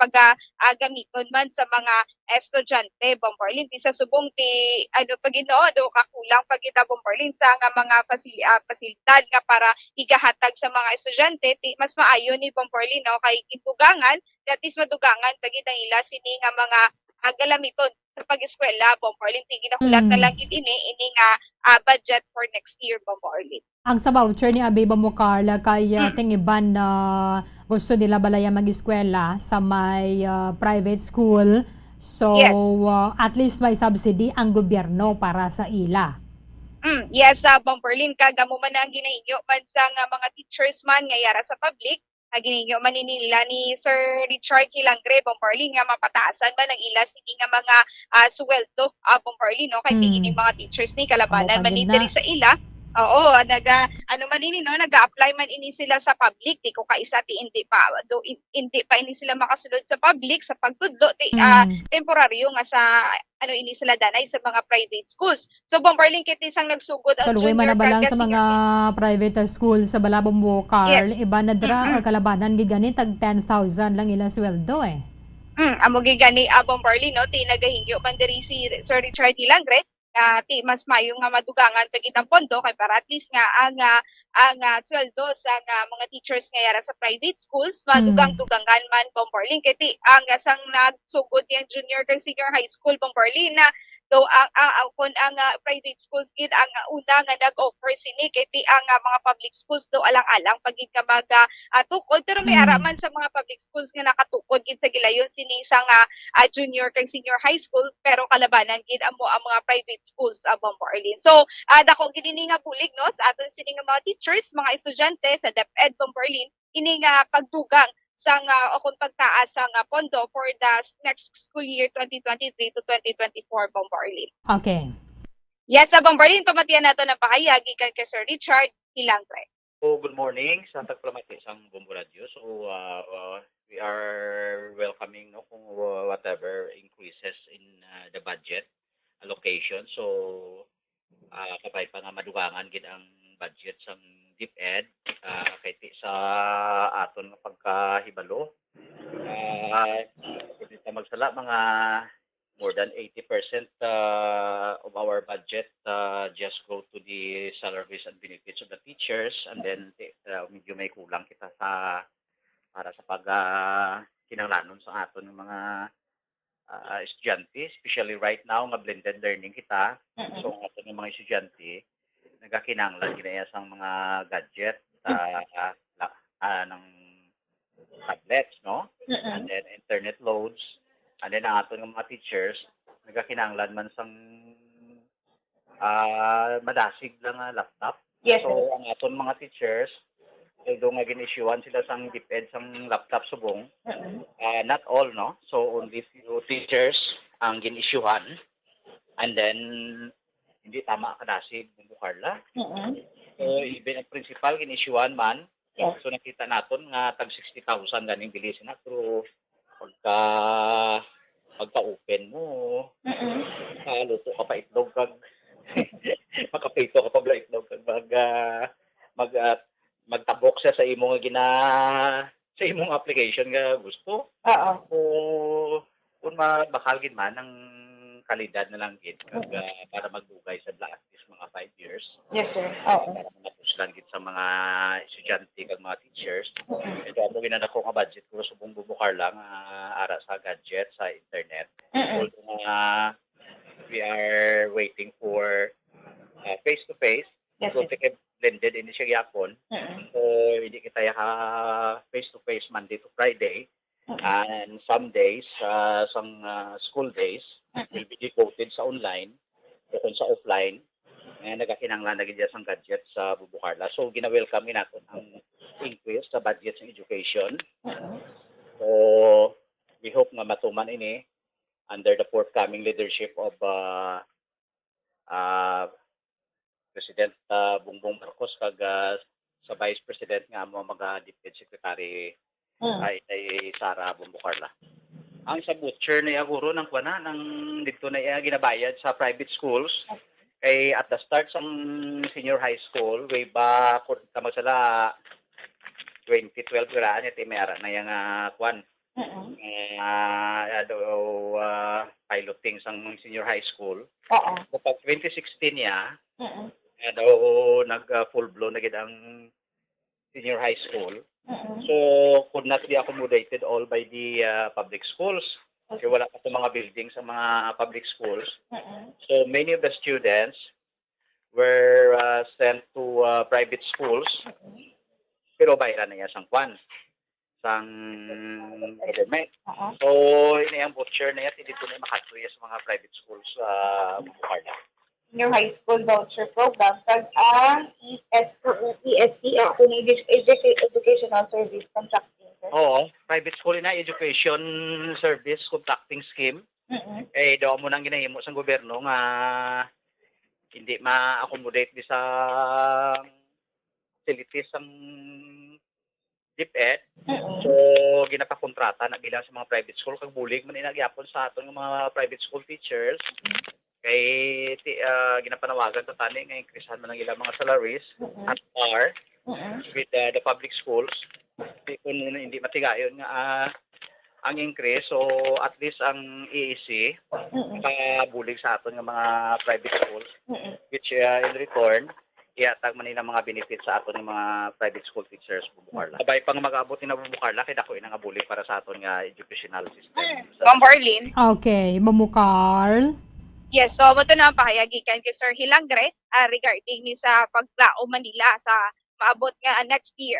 gamiton man sa mga estudyante Bombarlin ti sa subong ti do kakulang pagita Bombarlin sa nga mga fasilidad nga para igahatag sa mga estudyante ti mas maayo ni Bombarlin no kay gitugangan that is madugangan pagita ila sini nga mga galamiton sa pag-eskwela Bombarlin ginahulat na lang ini nga budget for next year Bombarlin. Ang sa voucher ni Abe Carla kay tingiban na gusto nila balaya mag-eskwela sa may private school. So Yes. At least may subsidy ang gobyerno para sa ila. Yes, Bombarlin kagamo man ang ginahingyo man sa nga mga teachers man nga yara sa public ginahingyo man nila ni Sir Richard Kilangre Bombarlin nga mapataasan man ang ila sini nga mga sweldo Bombarlin no kay tingin mga teachers ni kalabanan man ni diri sa ila. Oo, nag-a-apply man ini sila sa public di ko kaisa ti hindi pa ini sila makasulod sa public sa pagtudlo ti temporaryo nga sa ini sila danay sa mga private schools. So Bombarlin kiti sang nagsugod ang Kaluwi man junior na balang kag sa mga private school sa Balabong Carl, Yes. iba na dra or kalabanan gigani tag 10,000 lang ila sweldo eh. Amo gigani Bombarlin no ti nagahingyo man diri si Sir Richard Hilangre ti mas mayo nga madugangan pagitang pondo kay para at least nga ang sweldo sa mga teachers nga yara sa private schools madugang-dugangan man Bombarlin kay ti ang sang nagsugod yang junior kag senior high school Bombarlin na do ang private schools gid ang una nga nag-offer sini kay ti ang mga public schools do alang-alang pagid nga tukod pero may ara man sa mga public schools nga nakatukod gid sa gilayon sini sa junior kag senior high school pero kalabanan gid amo ang mga private schools Bombarlin. So dako gid ini nga bulig no sa aton sini nga mga teachers, mga estudyante sa DepEd Bombarlin ini nga pagdugang sa o kung pagtaas sa pondo for the next school year 2023 to 2024 Bombarlin. Okay. Yes, sa Bombarlin pamatian nato ng pahayag gikan kay Sir Richard Hilangre. So, good morning sa tagpramati sa Bombo Radio. So, we are welcoming kung whatever increases in the budget allocation. So, kapay pa nga madugangan gid ang budget sa DepEd kay sa aton nga pagkahibalo Hindi na magsala, mga more than 80% of our budget just go to the salaries and benefits of the teachers, and then medyo may kulang kita para sa kinahanglanon sa aton ng mga estudyante, especially right now nga blended learning kita. So ang aton ng mga estudyante nagakinahanglan ginaya sang mga gadget ng tablets, no? And then internet loads. And then ang aton ng mga teachers nagakinahanglan man sang madasig lang nga laptop. Yes, so ang aton mga teachers although nga ginisyuhan sila sang DepEd sang laptop subong, not all, no? So only few teachers ang ginisyuhan, and then hindi tama kadasig ng Carla. So even ang principal ginisyuhan man, so nakita naton nga tag 60,000 ganing bilisin na, pero pagka-open mo, luto ka pa itlog kag makapito ka pa bla itlog kag magtabok siya sa imong sa imong application nga gusto. O kung bakal gid man ang kalidad na lang gid kag para magdugay sa at least mga 5 years. Yes, sir. Para mapuslan gid sa mga estudyante kag mga teachers. Ito mo ginanako nga budget ko subong bubukar lang ara sa gadget sa internet. Although we are waiting for face to face. So blended ini siya yapon. So hindi kita face to face Monday to Friday, and some days some school days will be devoted sa online o kung sa offline nagakinahanglan na gid sang gadget sa Bubukarla. So gina-welcome naton ang increase sa budget sa education. So we hope nga matuman ini under the forthcoming leadership of President Bongbong Marcos kag sa Vice President nga mo DepEd Secretary ay Sara Bumbukarla. Ang sa butcher na guro ng kuana ng dito na ginabayad sa private schools kay at the start sa senior high school way back kung magsala 2012 graan iti mayara na yang kuan piloting sang senior high school. Kapag 2016 niya nag full blown na gid ang senior high school. So could not be accommodated all by the public schools. Kasi wala pa mga buildings sa mga public schools. So many of the students were sent to private schools. Pero bayaran na niya sang kwan sang government. So ini ang voucher na yan dito na makatuya sa mga private schools sa Bukarna. Senior high school voucher program kag ang ESP Educational Service Contracting. Oo, private school na education service contracting scheme. Daw mo nang ginahimo sa gobyerno nga hindi ma-accommodate di sa facilities ang DepEd. So ginapakontrata na bilang sa mga private school kag bulig man inagyapon sa aton nga mga private school teachers. Kay ginapanawagan sa tani nga increasehan man ang ilang mga salaries at par with the public schools. Kung hindi matigayon nga ang increase, so at least ang EAC bulig sa aton nga mga private schools, which in return iatag man nila mga benefits sa aton ng mga private school teachers Bubukarla. Sabay pang mag-abot na Bubukarla kay dako ina nga bulig para sa aton nga educational system. Ma'am Barlene. Okay, Mamu Carl. Yes, so ito na ang pahayagikan kay Sir Hilangre regarding ni sa paglao Manila sa maabot nga next year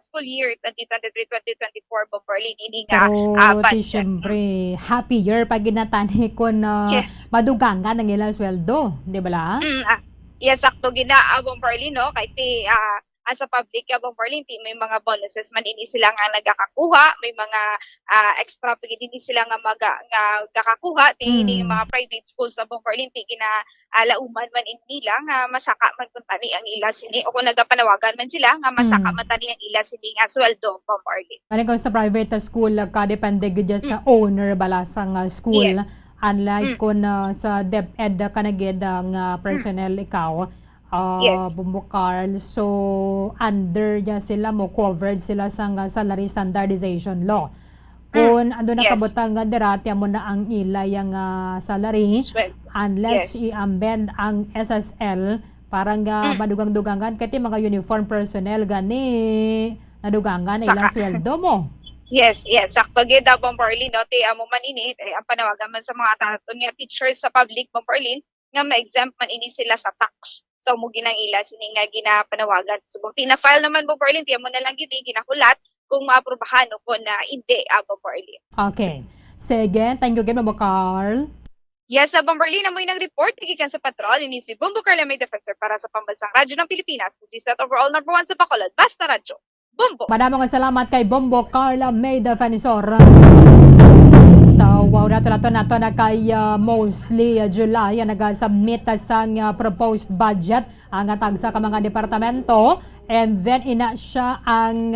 school year 2023-2024 po Berlin ini nga budget. Siyempre, happy year pag ginatani ko na madugangan ang ilang sweldo, di ba la? Yes, sakto ginaabong Berlin, no? Kay sa public abong Berlin, may mga bonuses man ini sila nga nagakakuha, may mga extra pagid din sila nga magakakuha tini mga private schools sa Berlin ginalauman man nila nga masaka man kun tani ang ila sini o kung nagapanawagan man sila nga masaka man tani ang ila sini nga sweldo sa Berlin. Ano kung sa private school ka depende gid sa owner bala sa school. Yes. Unlike kung sa DepEd ka na gid ang personnel ikaw. Bumbukar, so under niya sila mo covered sila sa salary standardization law. Kung ando na kabutang nga derati mo na ang ilay ang salary unless i-amend ang SSL parang madugang-dugangan kati mga uniform personnel gani nadugangan na ilang sweldo mo. Yes, sakto gid Bong Berlin no ti amo man ini ang panawagan man sa mga taton nga teachers sa public Bong Berlin nga ma-exempt man ini sila sa tax. So mo ginang ila sini nga ginapanawagan subong tina-file naman Bong Berlin ti amo na lang gid ginahulat kung maaprobahan o kung hindi Bong Berlin. Okay. Sige, thank you again Mamo Carl. Yes, Bong Berlin, amoy ng report, igikan sa patrol, ini si Bumbo Carla May Defensor para sa Pambansang Radyo ng Pilipinas, consistent overall number 1 sa Bacolod, Basta Radyo. Bumbo! Maraming salamat kay Bumbo Carla May Defensor. So, wow, nato na kay mostly July, nag-submit sang proposed budget ang tagsa ka mga departamento and then ina siya ang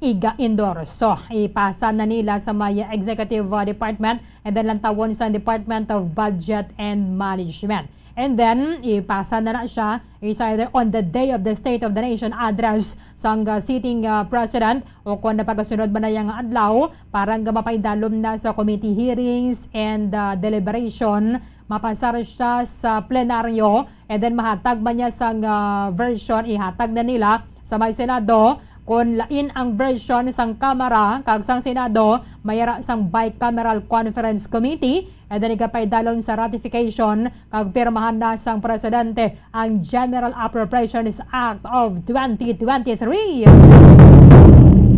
iga-endorse. So, ipasa na nila sa may executive department and then lantawon sa Department of Budget and Management. And then, ipasa na siya is either on the day of the State of the Nation address sang sitting president o kung napagasunod ba na yung adlaw, parang mapaidalom na sa committee hearings and deliberation, mapasar siya sa plenaryo and then mahatag ba niya sang version, ihatag na nila sa may Senado. Kung lain ang version sang Kamara, kag sang Senado, mayara sang bicameral conference committee, and then igapay dalon sa ratification, kag pirmahan na sang presidente ang General Appropriations Act of 2023.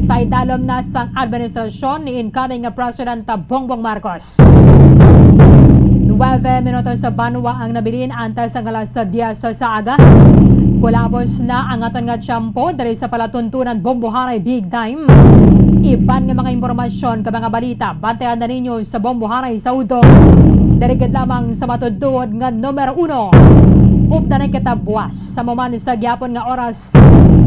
Sa idalom na sang administrasyon ni incoming President Bongbong Marcos. 9 minutos sa banwa ang nabilin antes ang alas 10 sa aga. Kulabos na ang aton nga tiyempo dali sa palatuntunan Bomboharay Big Time. Iban nga mga impormasyon ka mga balita, bantayan na ninyo sa Bomboharay sa Udong. Darigid lamang sa matudod nga numero 1. Upda na kita buwas sa maman sa gyapon nga oras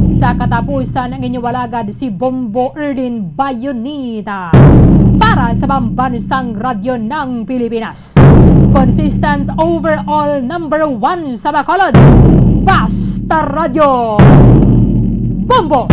sa katapusan ang inyong walagad si Bombo Erlin Bayonita para sa Pambansang Radyo ng Pilipinas. Consistent overall number 1 sa Bacolod, Basta Radio. Bombo!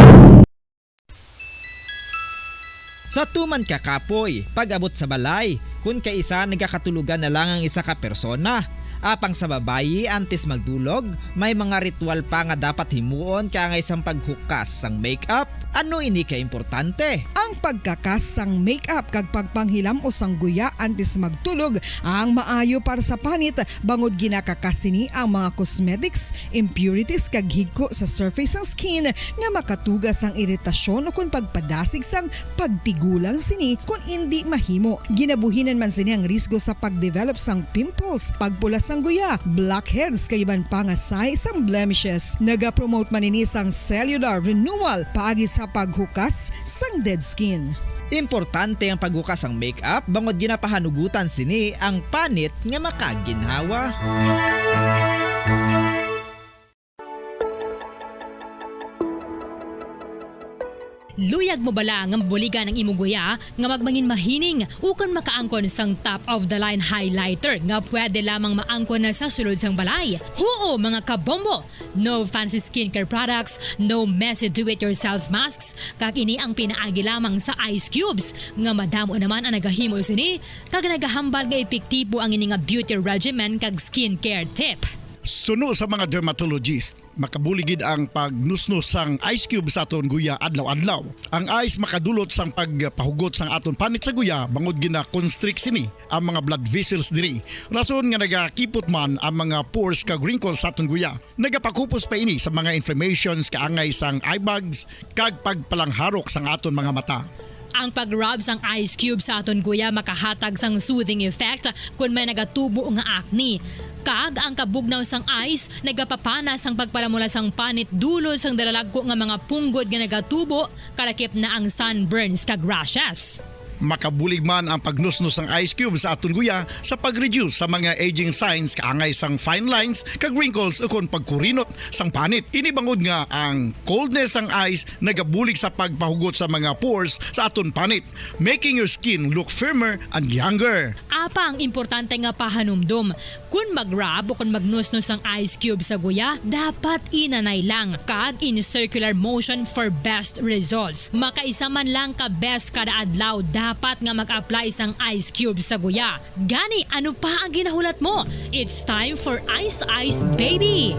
Sa tuman ka kapoy, pag-abot sa balay, kung kaisa nagkakatulugan na lang ang isa ka persona. Apang sa babayi antes magdulog, may mga ritual pa nga dapat himuon kaya nga isang paghukas sang makeup. Ano ini ka importante? Ang pagkakas sang makeup kag pagpanghilam o sangguya antes magtulog ang maayo para sa panit bangod ginakakasini ang mga cosmetics, impurities kag higko sa surface sang skin nga makatugas ang iritasyon o kung pagpadasig sang pagtigulang sini kung hindi mahimo. Ginabuhinan man sini ang risgo sa pagdevelop sang pimples, pagpula sang guya, blackheads kaiban pa nga size sang blemishes. Naga-promote man ini sang cellular renewal paagi sa paghukas sang dead skin. Importante ang paghukas ang makeup bangod ginapahanugutan sini ang panit nga makaginhawa. Luyag mo bala nga buligan ng imuguya nga magmangin mahining ukon makaangkon sang top of the line highlighter nga pwede lamang maangkon na sa sulod sang balay. Huo mga kabombo! No fancy skincare products, no messy do-it-yourself masks, kag ini ang pinaagi lamang sa ice cubes nga madamo naman ang nagahimo sini kag nagahambal nga epektibo ang ini nga beauty regimen kag skincare tip. Suno sa mga dermatologist, makabuligid ang pagnusnos sang ice cube sa aton guya adlaw-adlaw. Ang ice makadulot sang pagpahugot sang aton panit sa guya bangod gina-constrict sini ang mga blood vessels diri. Rason nga nagakipot man ang mga pores kag wrinkles sa aton guya. Nagapakupos pa ini sa mga inflammations kaangay sang eye bags kag pagpalangharok sang aton mga mata. Ang pag-rub sang ice cube sa aton guya makahatag sang soothing effect kung may nagatubo nga acne. Kag ang kabugnaw sang ice nagapapana sang pagpalamula sang panit dulo sang dalalagko nga mga punggod nga nagatubo kalakip na ang sunburns kag rashes. Makabulig man ang pagnusnos ng ice cube sa aton guya sa pag-reduce sa mga aging signs kaangay sang fine lines kag wrinkles ukon pagkurinot sang panit. Ini bangod nga ang coldness sang ice nagabulig sa pagpahugot sa mga pores sa aton panit, making your skin look firmer and younger. Apa ang importante nga pahanumdum. Kung mag-rub o kung magnusnos ang ice cube sa guya, dapat inanay lang kag in circular motion for best results. Makaisa man lang ka best kada adlaw, dapat nga mag-apply sang ice cube sa guya. Gani, ano pa ang ginahulat mo? It's time for Ice Ice Baby!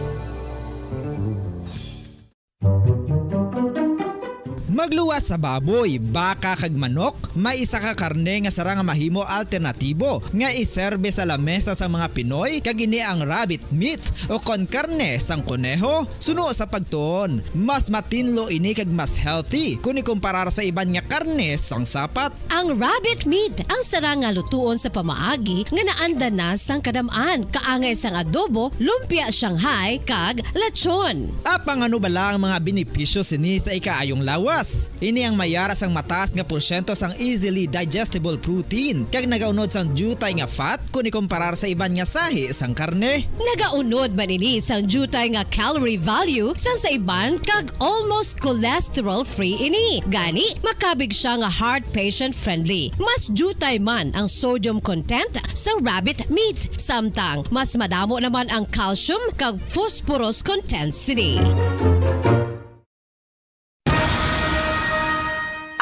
Magluwas sa baboy, baka kag manok, may isa ka karne nga sarang mahimo alternatibo nga iserbe sa lamesa sa mga Pinoy kag ini ang rabbit meat o kon karne sang kuneho. Suno sa pagtuon, mas matinlo ini kag mas healthy kung ikumparar sa iban nga karne sang sapat. Ang rabbit meat ang sarang nga lutuon sa pamaagi nga naanda na sang kadamaan, kaangay sang adobo, lumpia Shanghai kag lechon. Apang ano bala ang mga benepisyo sini sa ikaayong lawas? Ini ang mayara sang mataas nga porsyento sang easily digestible protein kag nagaunod sang jutay nga fat kung ikumparar sa iban nga sahi sang karne. Nagaunod man ini sang jutay nga calorie value sang sa iban kag almost cholesterol free ini. Gani makabig siya nga heart patient friendly. Mas jutay man ang sodium content sa rabbit meat, samtang mas madamo naman ang calcium kag phosphorus content sini.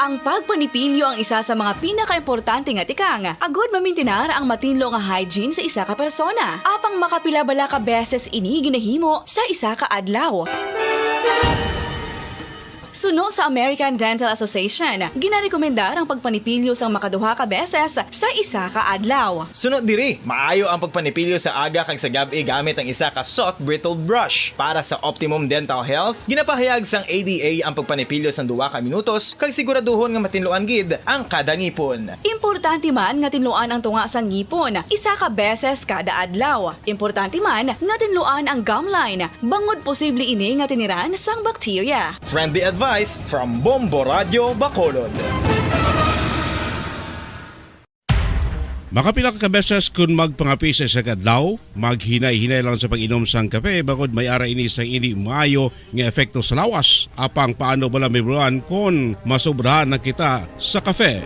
Ang pagpanipilyo ang isa sa mga pinaka-importante nga tikang. Agod mamintinar ang matinlo nga hygiene sa isa ka persona. Apang makapila bala ka beses ini ginahimo sa isa ka adlaw. Suno sa American Dental Association, ginarekomendar ang pagpanipilyo sang makaduha ka beses sa isa ka adlaw. Sunod diri, maayo ang pagpanipilyo sa aga kag sa gabi gamit ang isa ka soft brittle brush. Para sa optimum dental health, ginapahayag sang ADA ang pagpanipilyo sang 2 ka minutos kag siguraduhon nga matinluan gid ang kada ngipon. Importante man nga tinluan ang tunga sang ngipon, isa ka beses kada adlaw. Importante man nga tinluan ang gum line, bangod posible ini nga tiniran sang bakterya. Friendly advice from Bombo Radio Bacolod. Makapila ka beses kung magpangapi sa kadlaw, maghinay-hinay lang sa pag-inom sang kape bagod may ara ini sang hindi maayo nga epekto sa lawas. Apang paano bala mibruan kung masobrahan na kita sa kape.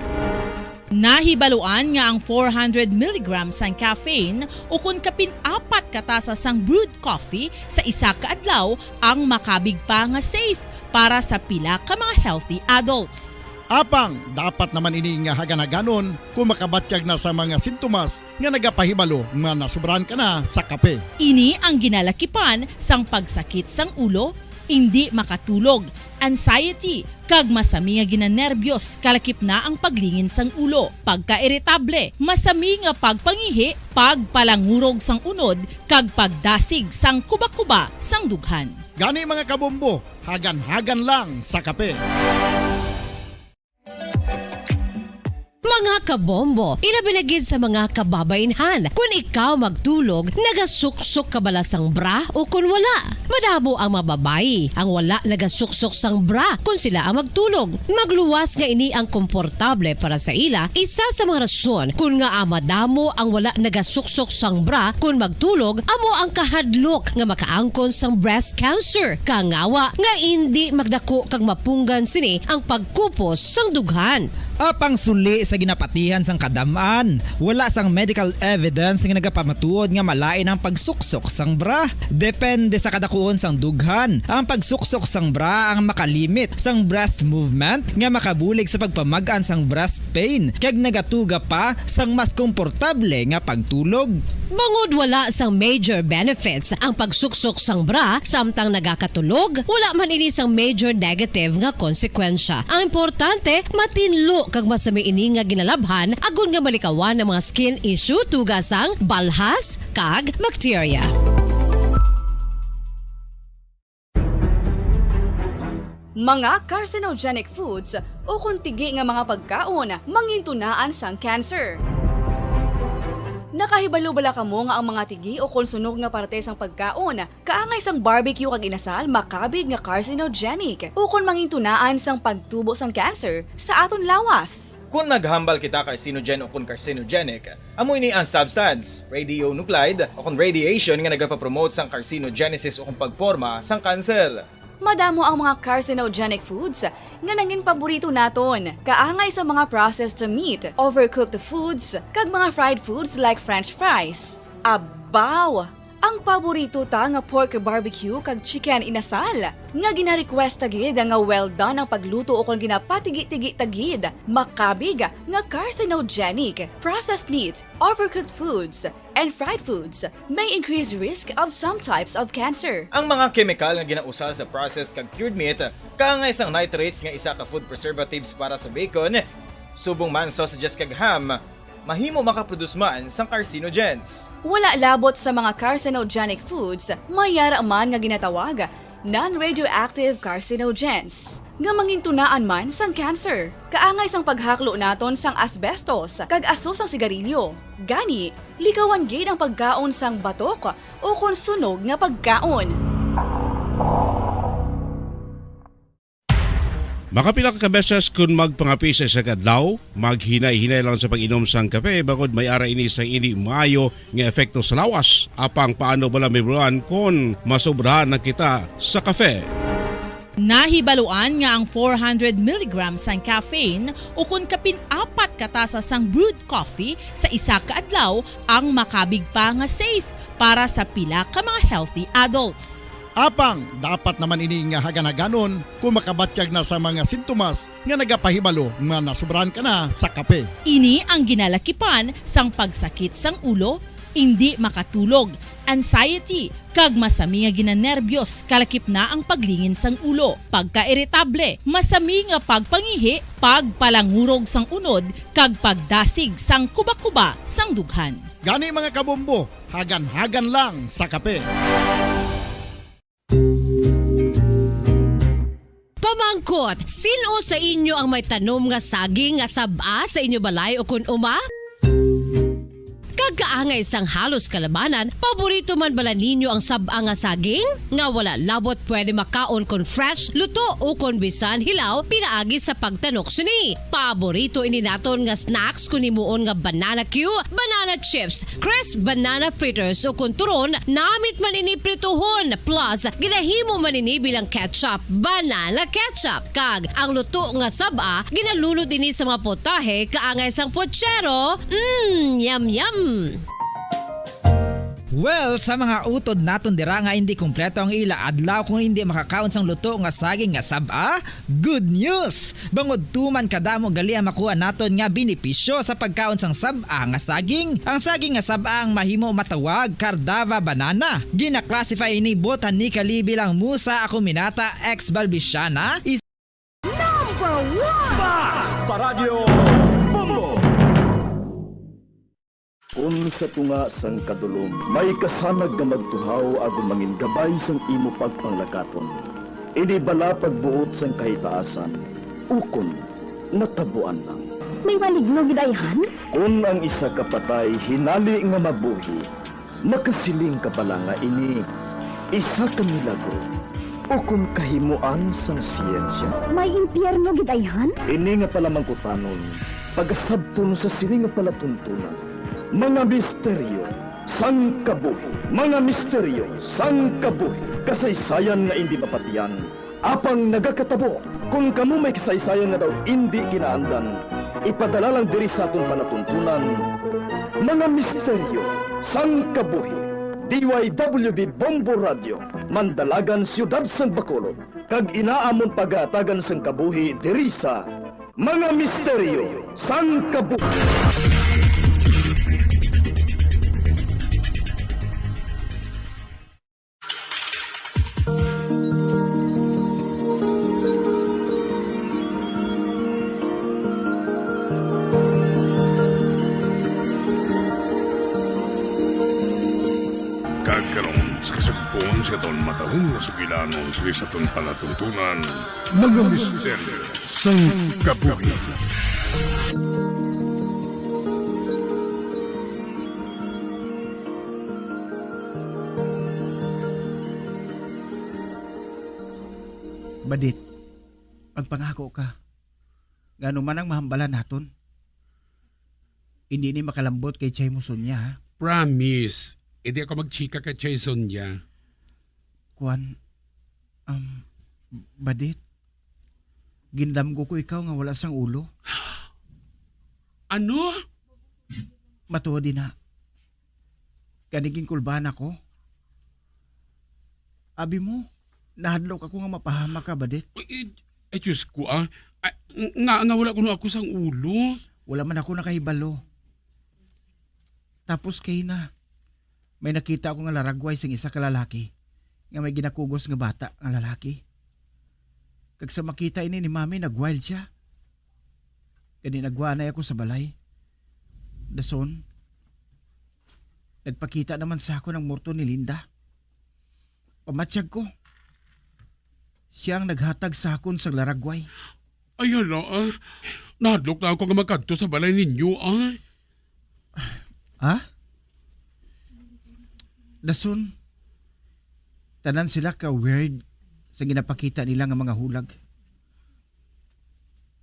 Nahibaluan nga ang 400 mg sang caffeine o kung kapin-4 katasa sang brewed coffee sa isa ka adlaw ang makabig pa nga safe para sa pila ka mga healthy adults. Apang dapat naman ini nga haganaganon kung makabatyag na sa mga sintomas nga nagapahibalo nga nasubrahan ka na sa kape. Ini ang ginalakipan sang pagsakit sang ulo, hindi makatulog, anxiety, kag masami nga ginanerbiyos kalakip na ang paglingin sang ulo, pagka-iritable, masami nga pagpangihi, pagpalangurog sang unod, kag pagdasig sang kuba-kuba sang dughan. Gani mga kabombo, hagan-hagan lang sa kape. Mga kabombo, ilabilagid sa mga kababainhan. Kung ikaw magtulog, nagasuksok ka bala sang bra o kung wala. Madamo ang mababayi ang wala nagasuksok sang bra kung sila ang magtulog. Magluwas nga ini ang komportable para sa ila. Isa sa mga rason kung nga madamo ang wala nagasuksok sang bra kung magtulog, amo ang kahadlok nga makaangkon sang breast cancer. Kangawa nga hindi magdako kag mapunggan sini ang pagkupos sang dughan. Apang suli sa ginapatihan sang kadamaan, wala sang medical evidence nga nagapamatuod nga malain ang pagsuksok sang bra. Depende sa kadakuon sang dughan. Ang pagsuksok sang bra ang makalimit sang breast movement nga makabulig sa pagpamagaan sang breast pain kag nagatuga pa sang mas komportable nga pagtulog. Bangod wala sang major benefits ang pagsuksok sang bra samtang nagakatulog, wala man ini sang major negative nga konsekwensya. Ang importante, matinlo kag masami ini nga ginalabhan agon nga malikawan ang mga skin issue tugasang balhas kag bacteria. Mga carcinogenic foods o kung tigi nga mga pagkaon mangintunaan sang cancer. Nakahibalo bala kamo nga ang mga tigi o konsunog nga parte sang pagkaon, kaangay sang barbecue kag inasal makabig nga carcinogenic o kon mangintunaan sang pagtubo sang cancer sa aton lawas. Kung maghambal kita carcinogen o kung carcinogenic, amoy ni ang substance, radionuclide o kung radiation nga nagapapromote sang carcinogenesis o kung pagporma sang cancer. Madamo ang mga carcinogenic foods nga nangin paborito naton, kaangay sa mga processed meat, overcooked foods, kag mga fried foods like french fries. Abaw! Ang paborito ta nga pork barbecue kag chicken inasal, nga gina-request tagid nga well done ang pagluto o kung ginapatigi-tigi tagid, makabig nga carcinogenic, processed meat, overcooked foods, and fried foods may increase risk of some types of cancer. Ang mga chemical nga ginausal sa processed kag cured meat, kaangay sang nitrates nga isa ka food preservatives para sa bacon, subong man sausages kag ham, mahimo makaproduce man sang carcinogens. Wala labot sa mga carcinogenic foods, mayara man nga ginatawag non-radioactive carcinogens, nga mangintunaan man sang cancer. Kaangay sang paghaklo naton sang asbestos kag aso sang sigarilyo. Gani, likawan gid ang pagkaon sang batok o konsunog nga pagkaon. Makapila ka beses kung magpangapisa sa kadlaw, maghinay-hinay lang sa pag-inom sang kape bagod may ara ini sang hindi maayo nga epekto sa lawas. Apang paano bala may buruan kung masobrahan na kita sa kape. Nahibaluan nga ang 400 mg sang caffeine o kung kapin-4 katasa sang brewed coffee sa isa ka adlaw ang makabig pa nga safe para sa pila ka mga healthy adults. Apang, dapat naman ini nga hagan-haganon kung makabatyag na sa mga sintomas nga nagapahibalo nga nasubrahan ka na sa kape. Ini ang ginalakipan sang pagsakit sang ulo, hindi makatulog, anxiety, kag masami nga ginanerbiyos kalakip na ang paglingin sang ulo, pagka-iritable, masami nga pagpangihi, pagpalangurog sang unod, kag pagdasig sang kuba-kuba sang dughan. Gani mga kabombo, hagan-hagan lang sa kape. Pamangkot, sino sa inyo ang may tanom nga saging nga saba sa inyo balay o kun uma? Kagkaangay sang halos kalabanan, paborito man bala ninyo ang saba nga saging? Nga wala labot pwede makaon kon fresh, luto o kon bisan hilaw, pinaagi sa pagtanok suni. Paborito ini naton nga snacks kun himuon nga banana Q, banana chips, crisp banana fritters o kun turon, namit man ini prituhon, plus ginahimo man ini bilang ketchup, banana ketchup. Kag ang luto nga saba, ginalulod ini sa mga potahe kaangay sang pochero. Yum yum. Well, sa mga utod naton dira nga hindi kumpleto ang ila adlaw kung hindi makakaon sang luto nga saging nga saba, good news! Bangod tuman kadamo gali ang makuha naton nga benepisyo sa pagkaon sang saba nga saging. Ang saging nga saba ang mahimo matawag Cardava banana. Gina-classify ini botanically bilang Musa acuminata ex balbisiana. Number 1! Basta Radio Bombo! Kung sa tunga sang kadulom, may kasanag nga magtuhaw agon mangin gabay sang imo pagpanglakaton. Ini bala pagbuot sang kahitaasan, ukon natabuan lang. May maligno gidayhan? Kung ang isa ka patay hinali nga mabuhi, makasiling ka pala nga ini isa ka milagro. Ukon kahimuan sang siyensya. May impyerno gidayhan? Ini nga pala mangkutanon, pagasabton sa siling nga palatuntunan. Mga misteryo sang kabuhi. Mga misteryo sang kabuhi. Kasaysayan nga hindi mapatiyan. Apang nagakatabo. Kung kamo may kasaysayan nga daw hindi kinaandan, ipadala lang diri sa aton panatuntunan. Mga misteryo sang kabuhi. DYWB Bombo Radio, Mandalagan, Siyudad San Bacolod. Kag inaamon pagatagan sang kabuhi diri sa Mga Misteryo sang Kabuhi. Kagkaroon sa kasagpon sa taon matahong na sugilanon sa taon palatuntunan, mga misteryo sang kabuhi. Badit, magpangako ka. Gano man ang mahambalan naton. Hindi ni makalambot kay Chay mo Sonya, ha? Promise. Hindi ako magchika kay Chay Sonya. Kuan, Badit, gindamgo ko ikaw nga wala sang ulo. Ano? Matuod din na. Kaniging kulban ako. Abi mo, nahadlok ako nga mapahama ka, Badit. Diyos ko nga wala ko na ako sang ulo. Wala man ako nakahibalo. Tapos kay na, may nakita ako nga laragway sang isa ka lalaki nga may ginakugos nga bata nga lalaki. Kag sa makita ini ni Mami, nagwild siya. Kani nagwanay ako sa balay. Dason, nagpakita naman sa ako ng morto ni Linda. Pamatsyag ko. Siyang naghatag sa akon sa laragway. Ayun na, nahadlok na ako nga magkadto sa balay ninyo, Ha? Dason, tanan sila ka weird sa ginapakita nila nga mga hulag.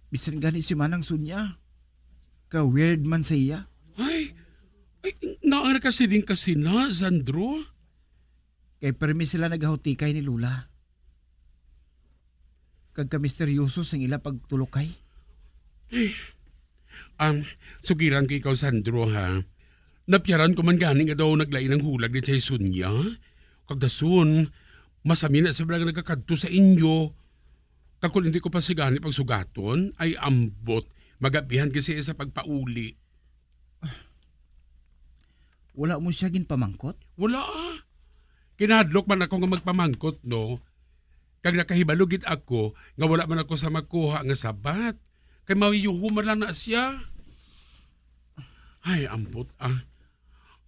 Bisan gani si Manang Sunya, ka weird man sa iya. Ay naara kasi din kasi na, Sandro. Kay permi sila nagahutikay ni Lula. Kag ka-misteryoso sang ila pagtulokay. Sugiran kay ikaw, Sandro, ha? Napyaran ko man gani nga daw naglain ng hulag ni Chay Sonya. Kagdason, masami na sa balang nagkakadto sa inyo. Kung hindi ko pa sigani pagsugaton, ay ambot. Magabihan kasi sa pagpauli. Wala mo siya ginpamangkot? Wala. Kinahadlok man ako nga magpamangkot, no? Kag nakahibalugit ako, nga wala man ako sa magkuha nga sabat. Kay mawiyuhuman lang na siya. Ay, ambot,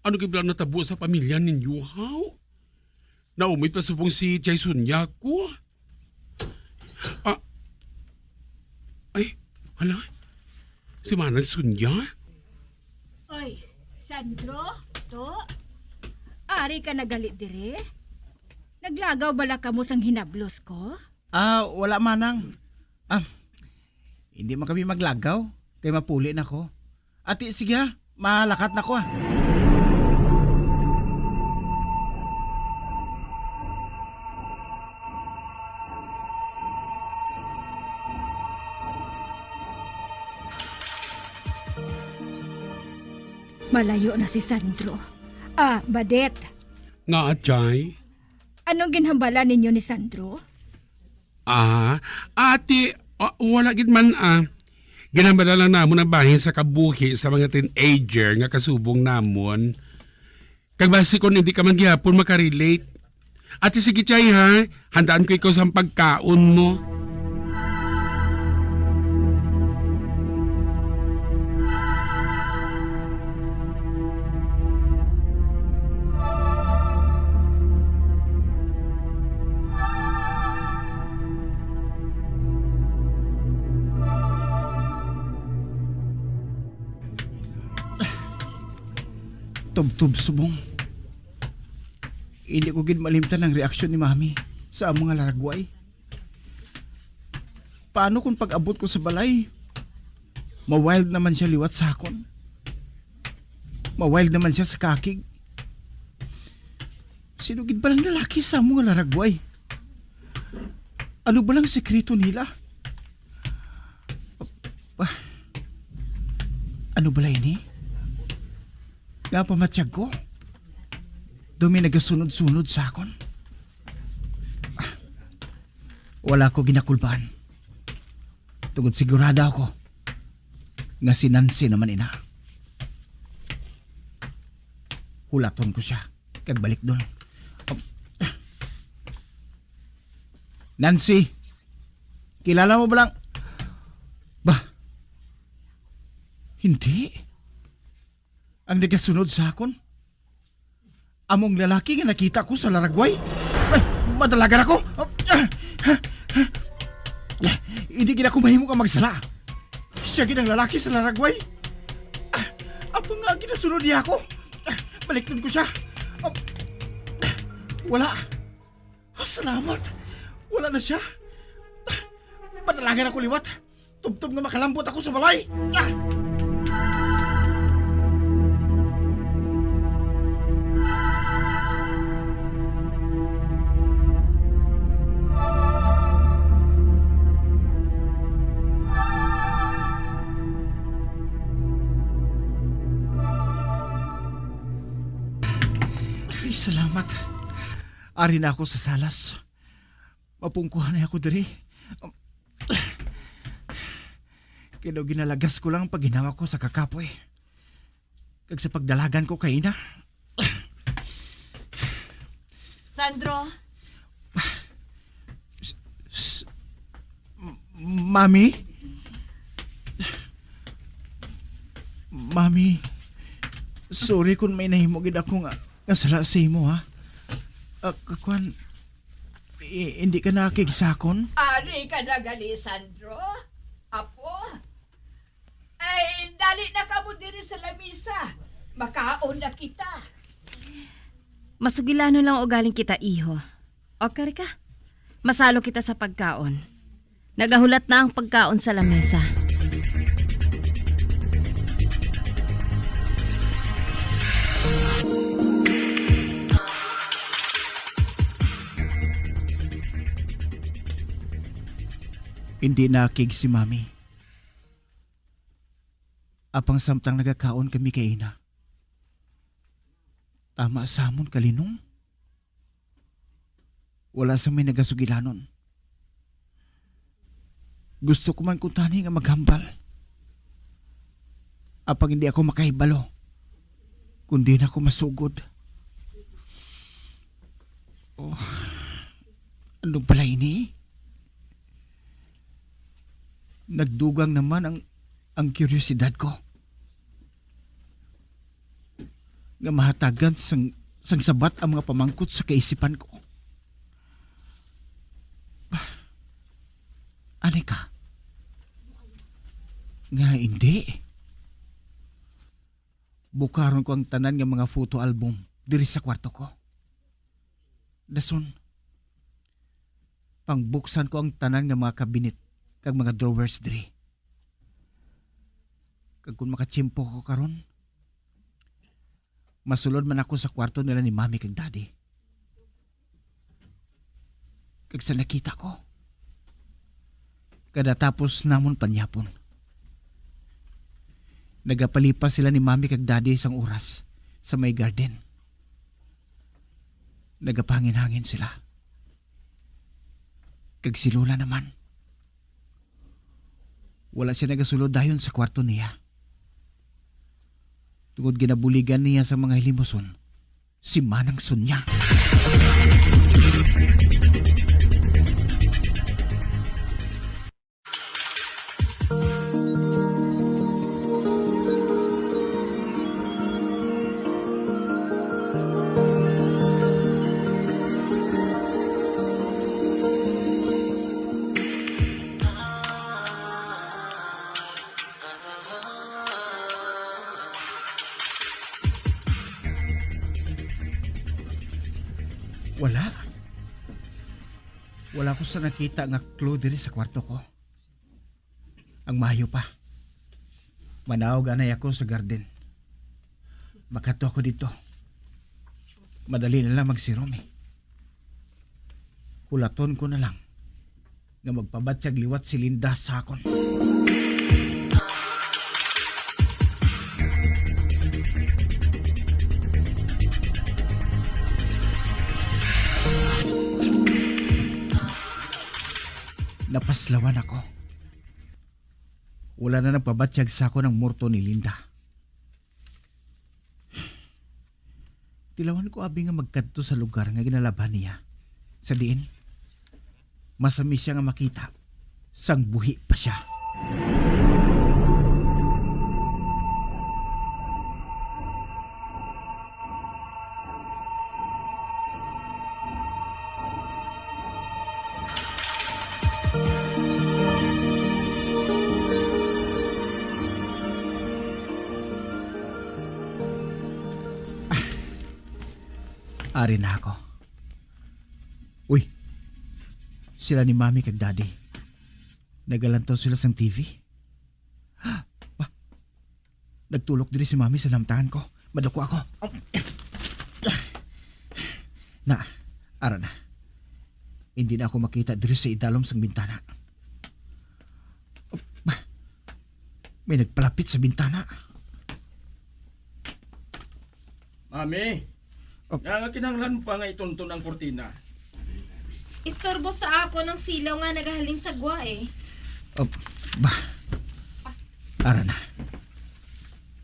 Ano kiblang natabo sa pamilya ninyo, how? Naumit pa subong si Chay Sonya ko. Ay, hala. Si Manang Sunya? Oy, Sandro, to? Ari ka nagalit dire? Naglagaw bala ka mo sang hinablos ko? Wala Manang. Hindi man kami maglagaw. Kay mapuli na ko. Ati, sige ha. Malakat na ko Malayo na si Sandro. Badet. Nga, Chay? Anong ginhambala ninyo ni Sandro? Ate, wala gid man ginambala lang namon ang bahin sa kabuhi sa mga teenager nga kasubong namon. Kag basi kon hindi ka man gihapon makarelate. Ate, sige Chay ha, handaan ko ikaw sa pagkaon mo. Tub-tub subong. Hindi ko gid malimtan ang reaksyon ni Mami sa mga laragway. Paano kung pag-abot ko sa balay, ma-wild naman siya liwat sa akon? Ma-wild naman siya sa kakig? Sino gid ba lang lalaki sa mga laragway? Ano ba lang sekreto nila? Ano ba ini? Nga pamatsyag ko. Dumi nagasunod-sunod sa akon. Wala ko ginakulbaan. Tungod sigurada ako nga si Nancy naman ina. Hulaton ko siya kag balik doon. Nancy, kilala mo ba lang? Hindi. Ang nagasunod sa akon? Among lalaki nga nakita ko sa laragway? Madalagan ako! Hindi gina ko mahimo ka magsala. Siya ginang lalaki sa laragway. Apa nga ginasunod niya ako? Baliktun ko siya. Wala. Salamat. Wala na siya. Madalagan ako liwat. Tubtob nga makalambot ako sa balay. Ah! Ay, salamat. Ari na ako sa salas. Mapungkuhan na ako diri. Kaya ginalagas ko lang pag ginawa ko sa kakapoy. Kag sa pagdalagan ko kay ina. Sandro? Mami? Mami, sorry kung may nahimogid ako nga sala sa imo, ha? Kakuan, hindi ka nakigsakon? Ari ka na gali, Sandro? Apo? Ay, dali na ka mo diri sa lamisa. Makaon na kita. Masugilano lang o galing kita, iho. Okay ka? Masalo kita sa pagkaon. Nagahulat na ang pagkaon sa lamesa. Hindi nakig si Mami. Apang samtang nagakaon kami kay ina. Tama sa amon kalinong. Wala sa may nagasugilanon. Gusto ko man kuntani nga maghambal. Apang hindi ako makahibalo, kundi na ako masugod. Oh, anong pala ini? Nagdugang naman ang kuryosidad ko. Nga mahatagan sang sabat ang mga pamangkot sa kaisipan ko. Ano ka? Nga hindi. Bukaron ko ang tanan ng mga photo album diri sa kwarto ko. Dason, pangbuksan ko ang tanan ng mga kabinet kag mga drawers diri. Kag kung makachimpo ko karon, masulod man ako sa kwarto nila ni Mami kag Daddy. Kag sa nakita ko, kada tapos namon panyapon, nagapalipas sila ni Mami kag Daddy isang oras sa may garden. Nagapangin-hangin sila. Kag si Lola naman, wala siya nagasulod dayon sa kwarto niya. Tungod ginabuligan niya sa mga hilimuson, si Manang Sonya. Wala ko sa nakita nga clue diri sa kwarto ko. Ang mayo pa. Manawag anay ako sa garden. Makato ako dito. Madali na lang magsirom eh. Hulaton ko na lang nga magpabatsyag liwat si Linda sa akon. Napaslawan ako. Wala na nagpabatsyag sa ako ng murto ni Linda. Tilawan ko abi nga magkadto sa lugar nga ginalaban niya. Sa diin, masami siya nga makita. Sang buhi pa siya. Ari na ako. Uy, sila ni Mami kag Daddy. Nagalantaw sila sa TV. Nagtulok diri si mami sa namtangan ko. Madako ako. Na, ara na. Hindi na ako makita diri sa idalom sang bintana. May nagpalapit sa bintana. Mami, nga kinahanglan pa nga itunton ang kurtina. Istorbo sa ako ng silaw nga nagahalin sa gwa eh. Ara na.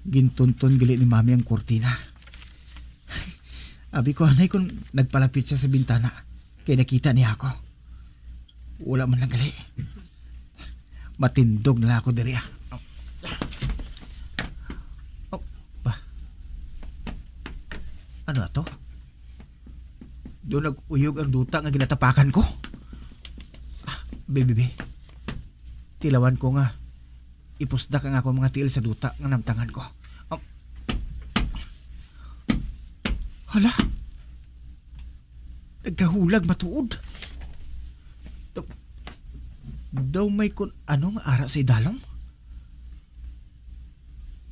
Gintunton gali ni mami ang kurtina. Abi ko anay kung nagpalapit siya sa bintana. Kaya nakita niya ako. Wala man lang gali. Matindog na ako diri. Ano ato? Doon nag-uyog ang duta nga ginatapakan ko. Bebe, tilawan ko nga. Ipusdak ang ako mga tiil sa duta nga namtangan ko. Hala? Nagkahulag matuod. Daw may kun anong ara sa idalom?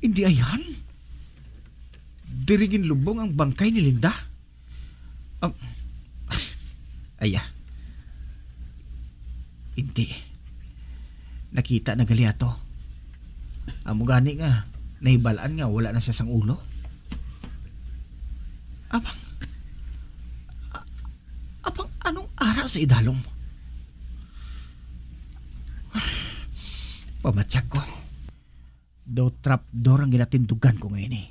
Hindi ayan. Dirigin lubong ang bangkay ni Linda. Aya. Hindi. Nakita na gali ato. Amo gani nga, nahibalaan nga wala na siya sang ulo. Apang anong ara sa idalom? Pamatsak ko. Daw trapdoor ang ginatindugan ko ngayon eh.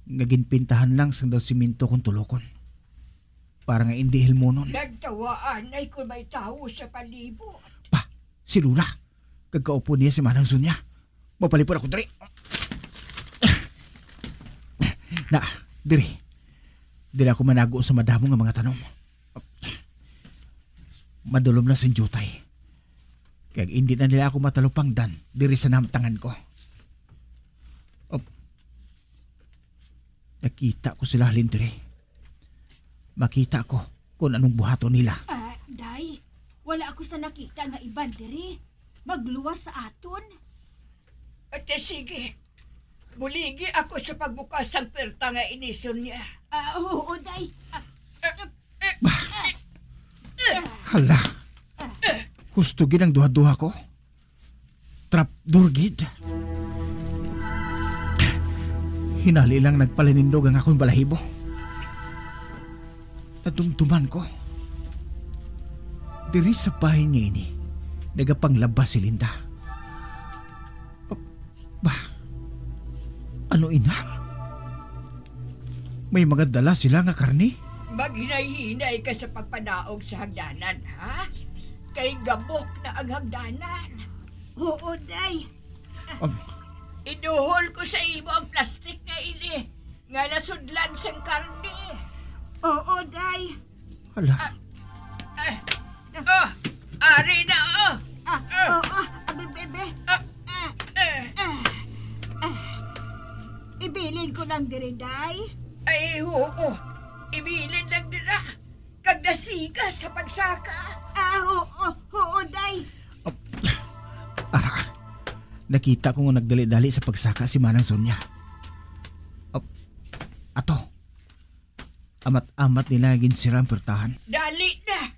Naginpintahan lang sa daw siminto kong tulokon. Para nga hindi hilmonon. Nagtawaan ay kung may tao sa palibot. Si Lula. Kagkaupo niya si Manang Sonia. Mapalipod ako diri. Na, diri. Diri ako manago sa madamo nga mga tanom. Madulom na sa jutay. Kaya hindi na nila ako matalupangdan diri sa namtangan ko. Nakita ko sila halin diri. Makita ko kung anong buhato nila. Day, wala ako sa nakita nga iban diri. Magluwas sa aton. Ate sige, buligi ako sa pagbukas ng perta nga inison niya. Oo, Day. Hala, hustugin ang duha-duha ko. Trapdoor gid. Hinali lang nagpalinindog ang akong balahibo. Nadumduman ko. Diri sa bahay niya ini, nagapanglabas si Linda. Ano ina? May mga dala sila nga karni? Maghinay-hinay ka sa pagpanaog sa hagdanan, ha? Kay gabok na ang hagdanan. Oo, Day. Inuhol ko sa imo ang plastik na ini nga nasudlan sang karne. Oo, Day. Hala. Ari na, oo, bebe. Ibilin ko lang diri, Day. Ay, oo. Ibilin lang dira. Kag nasiga sa pagsaka. Oo, Day. Nakita ko nga nagdali-dali sa pagsaka si Manang Sonia. Ato. Amat-amat nila ginsira ang pertahan. Dali na.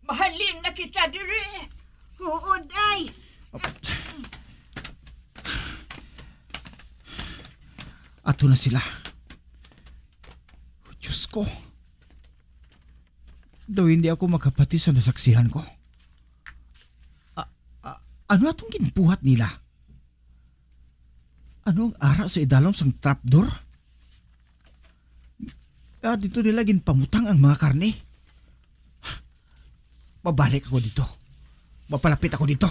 Mahalin na kita diri. Oo, Day. Ato na sila. Diyos ko. Daw hindi ako makapati sa nasaksihan ko. Ano atong ginbuhat nila? Ano ang ara sa idalom sang trapdoor? Dito nila ginpamutang ang mga karne. Mabalik ako dito. Mapalapit ako dito.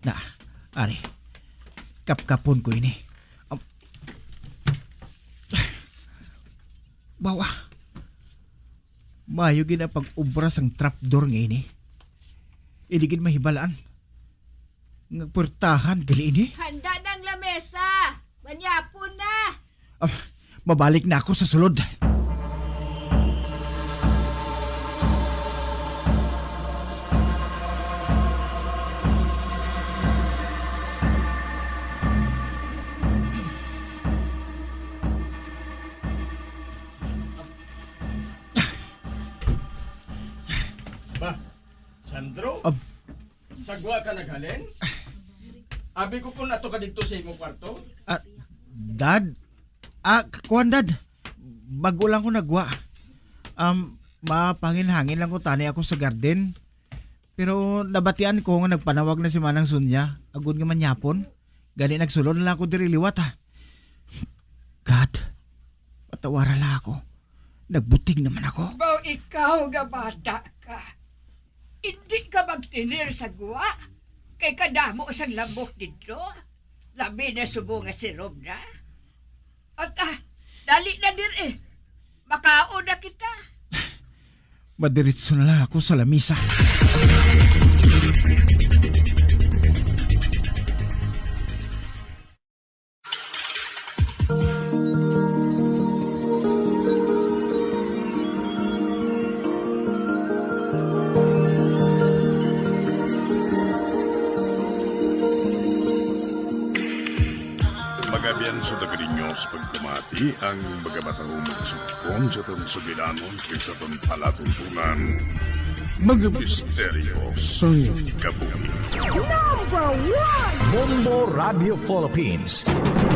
Na, ari. Kapkapon ko ini. Bawa. Mayo gina pag-ubra sang trapdoor nga ini. Idigin mahibalaan. Ngagportahan gali ini. Handa ng lamesa. Manyapon na. Mabalik na ako sa sulod. Sandro? Sagwa ka naghalin? Abi ko po nato ka dito sa imong kwarto? Dad? Kuhan dad. Bago lang ko nagwa. Mapangin-hangin lang ko tani ako sa garden. Pero nabatian ko nga nagpanawag na si Manang Sunya. Agud nga manyapon. Gani nagsulod na lang ako diri liwat ha. God, patawara lang ako. Nagbuting naman ako. Baw ikaw nga bata ka. Hindi ka magtinir sa guwa. Kay kadamo sang lambok dito. Labi na subo nga si Rob na. At dali na dir makaon na kita. Madiritso na lang ako sa lamisa. Magabian sa dagarinyo sa pagpamati ang magabatang magsukon sa tansugilanon sa itong palatuntunan. Mga misteryo sa kabuhi. Number 1! Bombo Radio Philippines.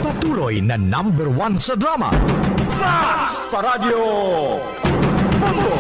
Patuloy na number 1 sa drama. Fast Radio Bombo!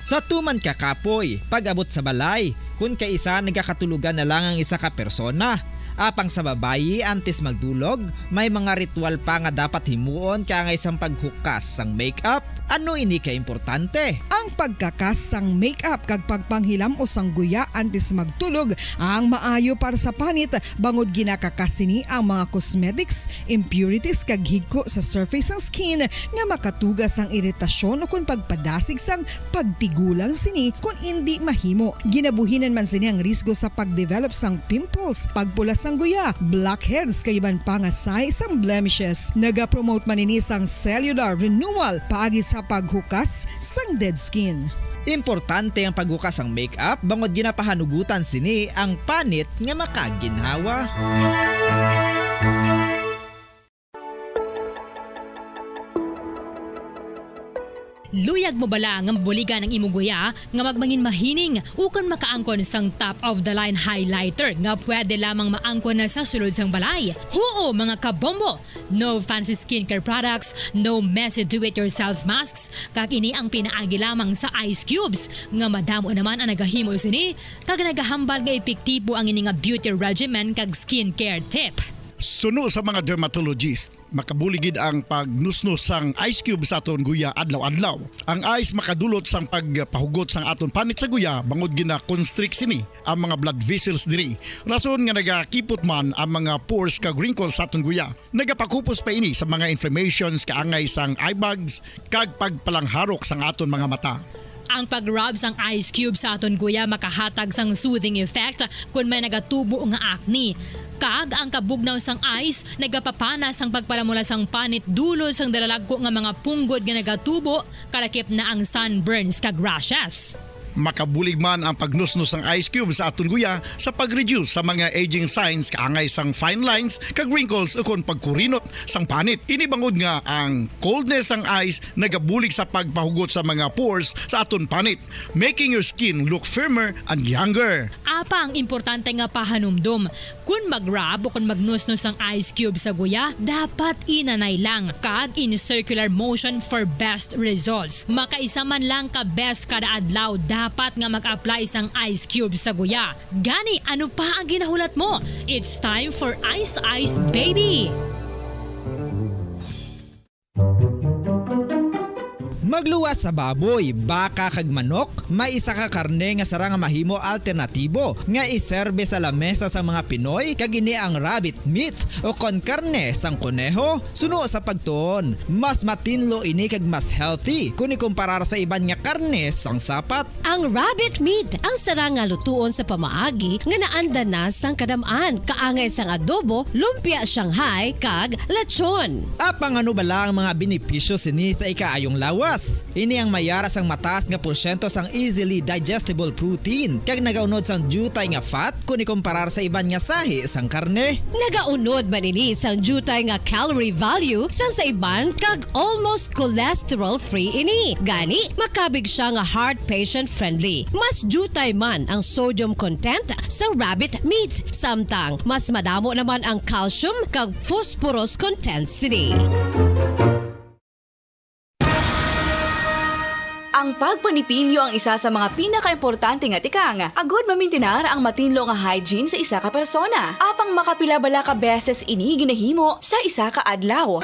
Sa tuman ka kapoy, pag-abot sa balay, kung kaisa nagkakatulugan na lang ang isa ka persona. Apang sa babayi antes magdulog, may mga ritual pa nga dapat himuon kaya nga isang paghukas sang makeup. Ano ini ka importante? Ang pagkakas sang makeup kag pagpanghilam o sang guya antes magtulog ang maayo para sa panit bangod ginakakasini ang mga cosmetics, impurities kag higko sa surface sang skin nga makatugas ang iritasyon o kung pagpadasig sang pagtigulang sini kung hindi mahimo. Ginabuhinan man sini ang risgo sa pagdevelop sang pimples, pagpula sang guya, blackheads kay iban pa nga size sang blemishes. Naga-promote man ini sang cellular renewal paagi sa paghukas sang dead skin. Importante ang paghukas sang makeup bangod ginapahanugutan sini ang panit nga makaginhawa. Luyag mo bala nga mabuligan ang imong guya nga magmangin mahining ukon makaangkon sang top of the line highlighter nga pwede lamang maangkon na sa sulod sang balay. Huo mga kabombo! No fancy skincare products, no messy do-it-yourself masks, kag ini ang pinaagi lamang sa ice cubes nga madamo naman ang nagahimo sini kag nagahambal nga epektibo ang ini nga beauty regimen kag skincare tip. Suno sa mga dermatologist, makabuligid ang pagnusnos sang ice cube sa aton guya adlaw-adlaw. Ang ice makadulot sang pagpahugot sang aton panit sa guya bangod gina-constrict sini ang mga blood vessels diri. Rason nga nagakipot man ang mga pores kag wrinkles sa aton guya. Nagapakupos pa ini sa mga inflammations kaangay sang eye bags kag pagpalangharok sang aton mga mata. Ang pag-rub sang ice cube sa aton guya makahatag sang soothing effect kung may nagatubo nga acne. Kag ang kabugnaw sang ice nagapapana sang pagpalamula sang panit dulo sang dalalagko nga mga punggod nga nagatubo kalakip na ang sunburns kag rashes. Makabulig man ang pagnusnos ng ice cube sa aton guya sa pag-reduce sa mga aging signs kaangay sang fine lines kag wrinkles ukon pagkurinot sang panit. Ini bangod nga ang coldness sang ice nagabulig sa pagpahugot sa mga pores sa aton panit, making your skin look firmer and younger. Apang importante nga pahanumdum, kung mag-rub o kung magnusnos ang ice cube sa guya, dapat inanay lang kag in circular motion for best results. Makaisa man lang ka best kada adlaw dapat nga mag-apply sang ice cube sa guya. Gani, ano pa ang ginahulat mo? It's time for Ice Ice Baby! Magluwas sa baboy, baka kag manok, may isa ka karne nga sara nga mahimo alternatibo nga iserbe sa lamesa sa mga Pinoy kag ini ang rabbit meat o kon karne sang koneho. Suno sa pagtuon, mas matinlo ini kag mas healthy kung ikumparar sa iban nga karne sang sapat. Ang rabbit meat ang sara nga lutuon sa pamaagi nga naanda na sang kadamaan, kaangay sang adobo, lumpia Shanghai kag lechon. Apang ano bala ang mga benepisyo sini sa ikaayong lawas? prutas. Ini ang mayaras ang mataas nga porsyento sang easily digestible protein kag nagaunod sang jutay nga fat kung ikumparar sa iban nga sahi sang karne. Nagaunod man ini sang jutay nga calorie value sang sa iban kag almost cholesterol-free ini. Gani, makabig siya nga heart patient friendly. Mas jutay man ang sodium content sa rabbit meat. Samtang, mas madamo naman ang calcium kag phosphorus content sini. Ang pagpanipilyo ang isa sa mga pinaka-importante nga tikang. Agod mamintinar ang matinlo nga hygiene sa isa ka persona. Apang makapila-bala ka beses ini ginahimo sa isa ka adlaw.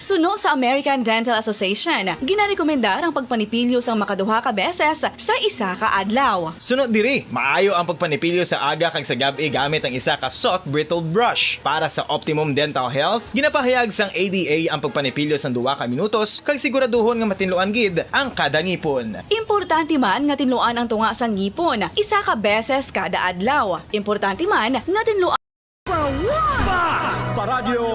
Suno sa American Dental Association, ginarekomendar ang pagpanipilyo sang makaduha ka beses sa isa ka adlaw. Sunod diri, maayo ang pagpanipilyo sa aga kag sa gabi gamit ang isa ka soft brittled brush. Para sa optimum dental health, ginapahayag sang ADA ang pagpanipilyo sang 2 ka minutos kag siguraduhon nga matinluan gid ang kada ngipon. Importante man nga tinluan ang tunga sang ngipon, isa ka beses kada adlaw. Importante man nga tinluan Paradyo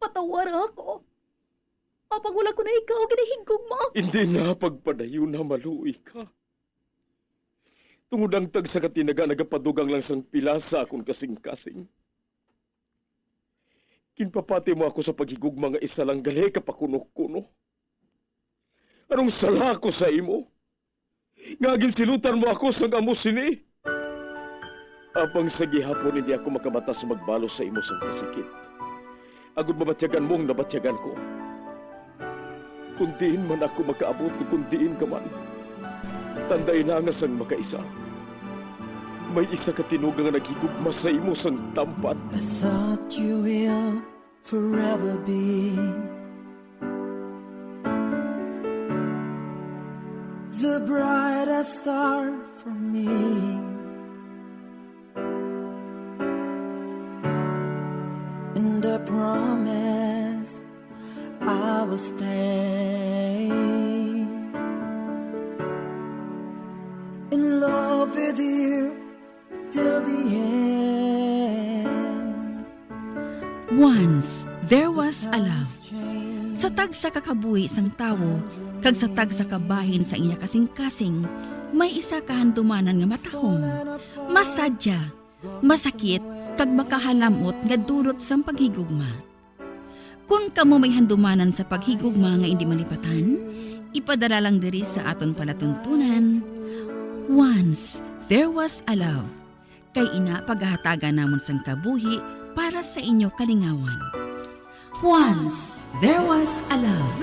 Patawar ako. Kapag wala ko na ikaw, ginahigog mo. Hindi na pagpadayo na maluoy ka. Tungod ang tag sa katinaga nagapadugang lang sang pila sa akong kasing-kasing. Kinpapati mo ako sa paghigug mga isa lang gali kapakuno-kuno. Anong sala ko sa imo? Ngagin silutan mo ako sa amos sini. Apang sa gihapon hindi ako makabatas magbalos sa imo sa kasakit. Agud mabatyagan mong nabatyagan ko. Kundiin man ako makaabot, kundiin ka man. Tanday na nga sang makaisa. May isa ka tinugang nga naghigugma sa imo sang tampat. I thought you will forever be the brightest star for me. And I promise I will stay in love with you till the end. Once, there was a love. Sa tag sa kakabuhi sang tawo, kag sa tag sa kabahin sa iya kasing-kasing, may isa kahandumanan nga matahong. Masadya, masakit, kag makahalamot nga durot sang paghigugma. Kung kamo may handumanan sa paghigugma nga hindi malipatan, ipadala lang diri sa aton palatuntunan. Once, there was a love. Kay ina paghahatagan namon sang kabuhi para sa inyo kalingawan. Once, there was a love.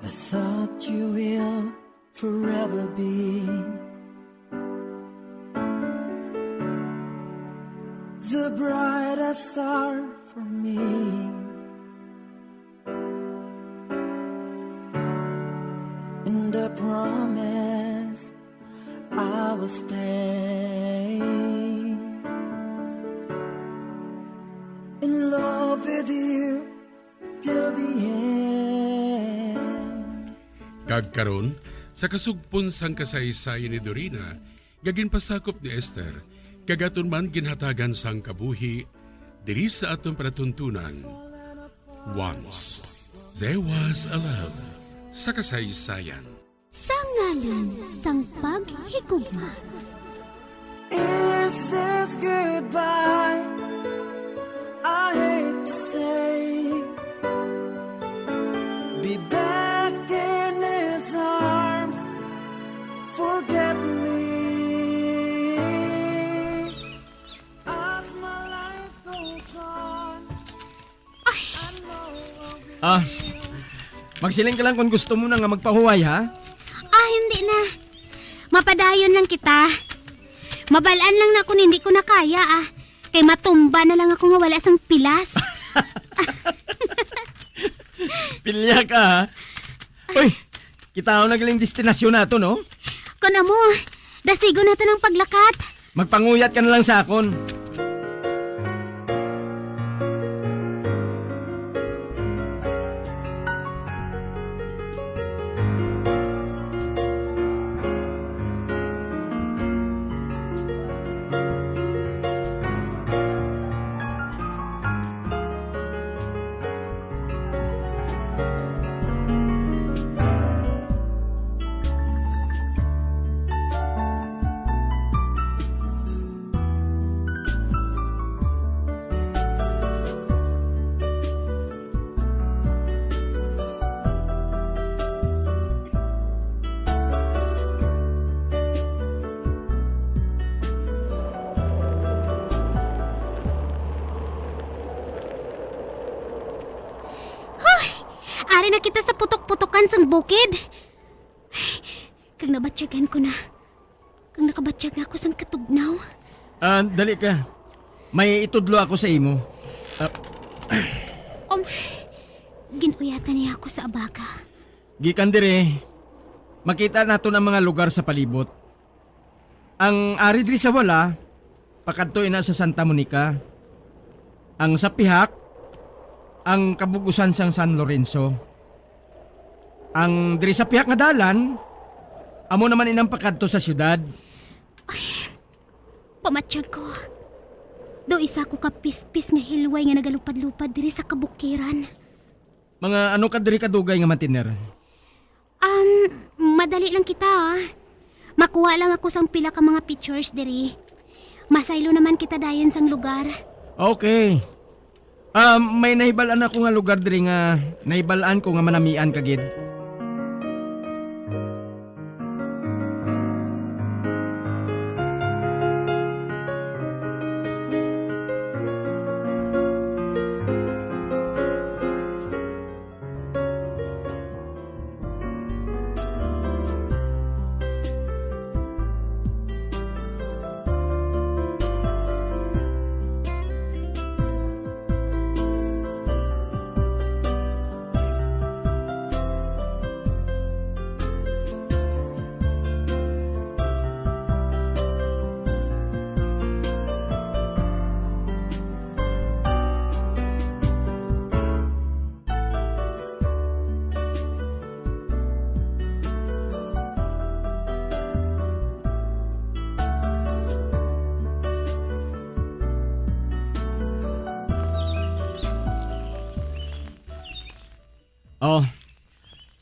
I thought you will forever be the brightest star for me. And I promise I will stay in love with you till the end. Kagkaron, sa kasugpon sang kasaysayan ni Dorina, gagin pasakop ni Esther, kagaton man ginhatagan sang kabuhi, diri sa atong palatuntunan. Once, there was a love sa kasaysayan. Sa ngalan sang paghigugma. Is this goodbye? I hate to say, be back in his arms, forget me. As my life goes on, Magsiling ka lang kung gusto mo na nga magpahuway, ha? Hindi na. Mapadayon lang kita. Mabalaan lang na kung hindi ko na kaya Kay matumba na lang ako nga wala sang pilas. Pilya ka, ha? Uy, kita ako nagaling destinasyon nato, no? Kuna mo, dasigo na to ng paglakat. Magpanguyat ka na lang sa akon. Ari na kita sa putok-putokan sang bukid. Kag nabatyagan ko na. Kag nakabatyag na ako sang katugnaw. Dali ka. May itudlo ako sa imo. Ginuyatan niya ako sa abaga. Gikan dire. Makita nato ang mga lugar sa palibot. Ang ari diri sa wala, pakadto ina sa Santa Monica. Ang sa pihak, ang kabugusan sang San Lorenzo. Ang diri sa pihak nga dalan, amo naman inang pakadto sa syudad. Pamatsyag ko. Do isa ko kapispis nga hilway nga nagalupad-lupad diri sa kabukiran. Mga ano ka diri kadugay nga matiner? Madali lang kita Makuha lang ako sang pila ka mga pictures diri. Masaylo naman kita dayon sang lugar. Okay. May nahibalaan ako nga lugar diri nga nahibalaan ko nga manamian kagid.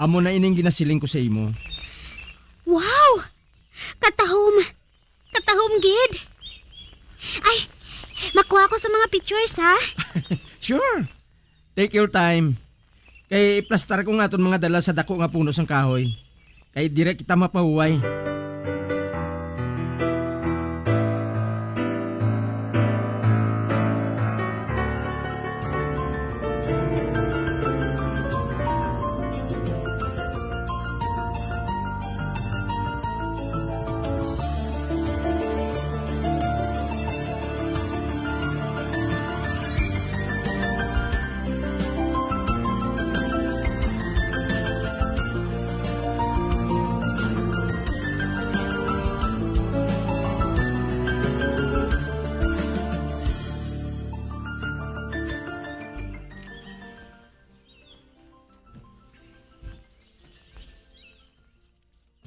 Amo na ining ginasiling ko sa imo. Wow! Katahom! Katahom, gid! Ay, makuha ko sa mga pictures, ha? Sure! Take your time. Kay iplastar ko nga itong mga dala sa dako nga puno sang kahoy. Kay direct kita mapahuway.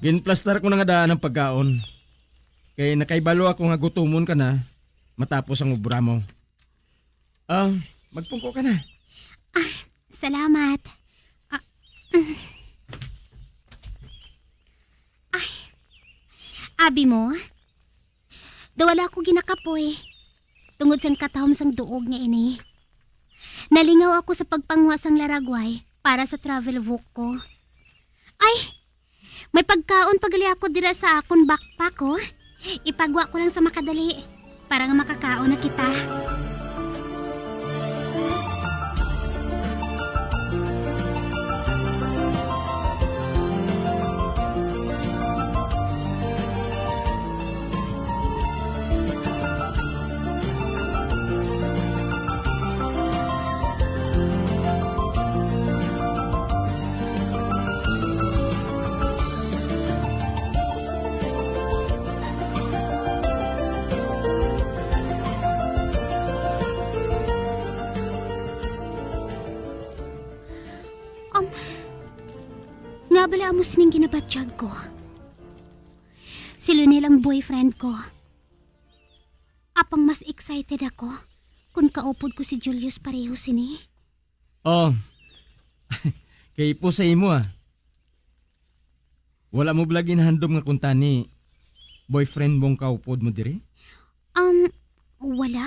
Ginplastar ko na nga daan ang pagkaon. Kaya nakaibalo ako nga gutumon ka na matapos ang ubra mo. Magpungko ka na. Salamat. Abi mo, dawala ko ginakapoy. Tungod sang katahom sang duog nga ini. Nalingaw ako sa pagpanguha sang laragway para sa travel book ko. Ay! May pagkaon pagali ako dira sa akon backpack ko. Ipagwa ko lang sa makadali para nga makakaon na kita. amo sining ginabatyag ko. Si Lionel ang boyfriend ko. Apang mas excited ako kung kaupod ko si Julius pareho sini. Oh, kay po sa imo Wala mo blagin handom nga kuntani boyfriend mong kaupod mo diri? Wala.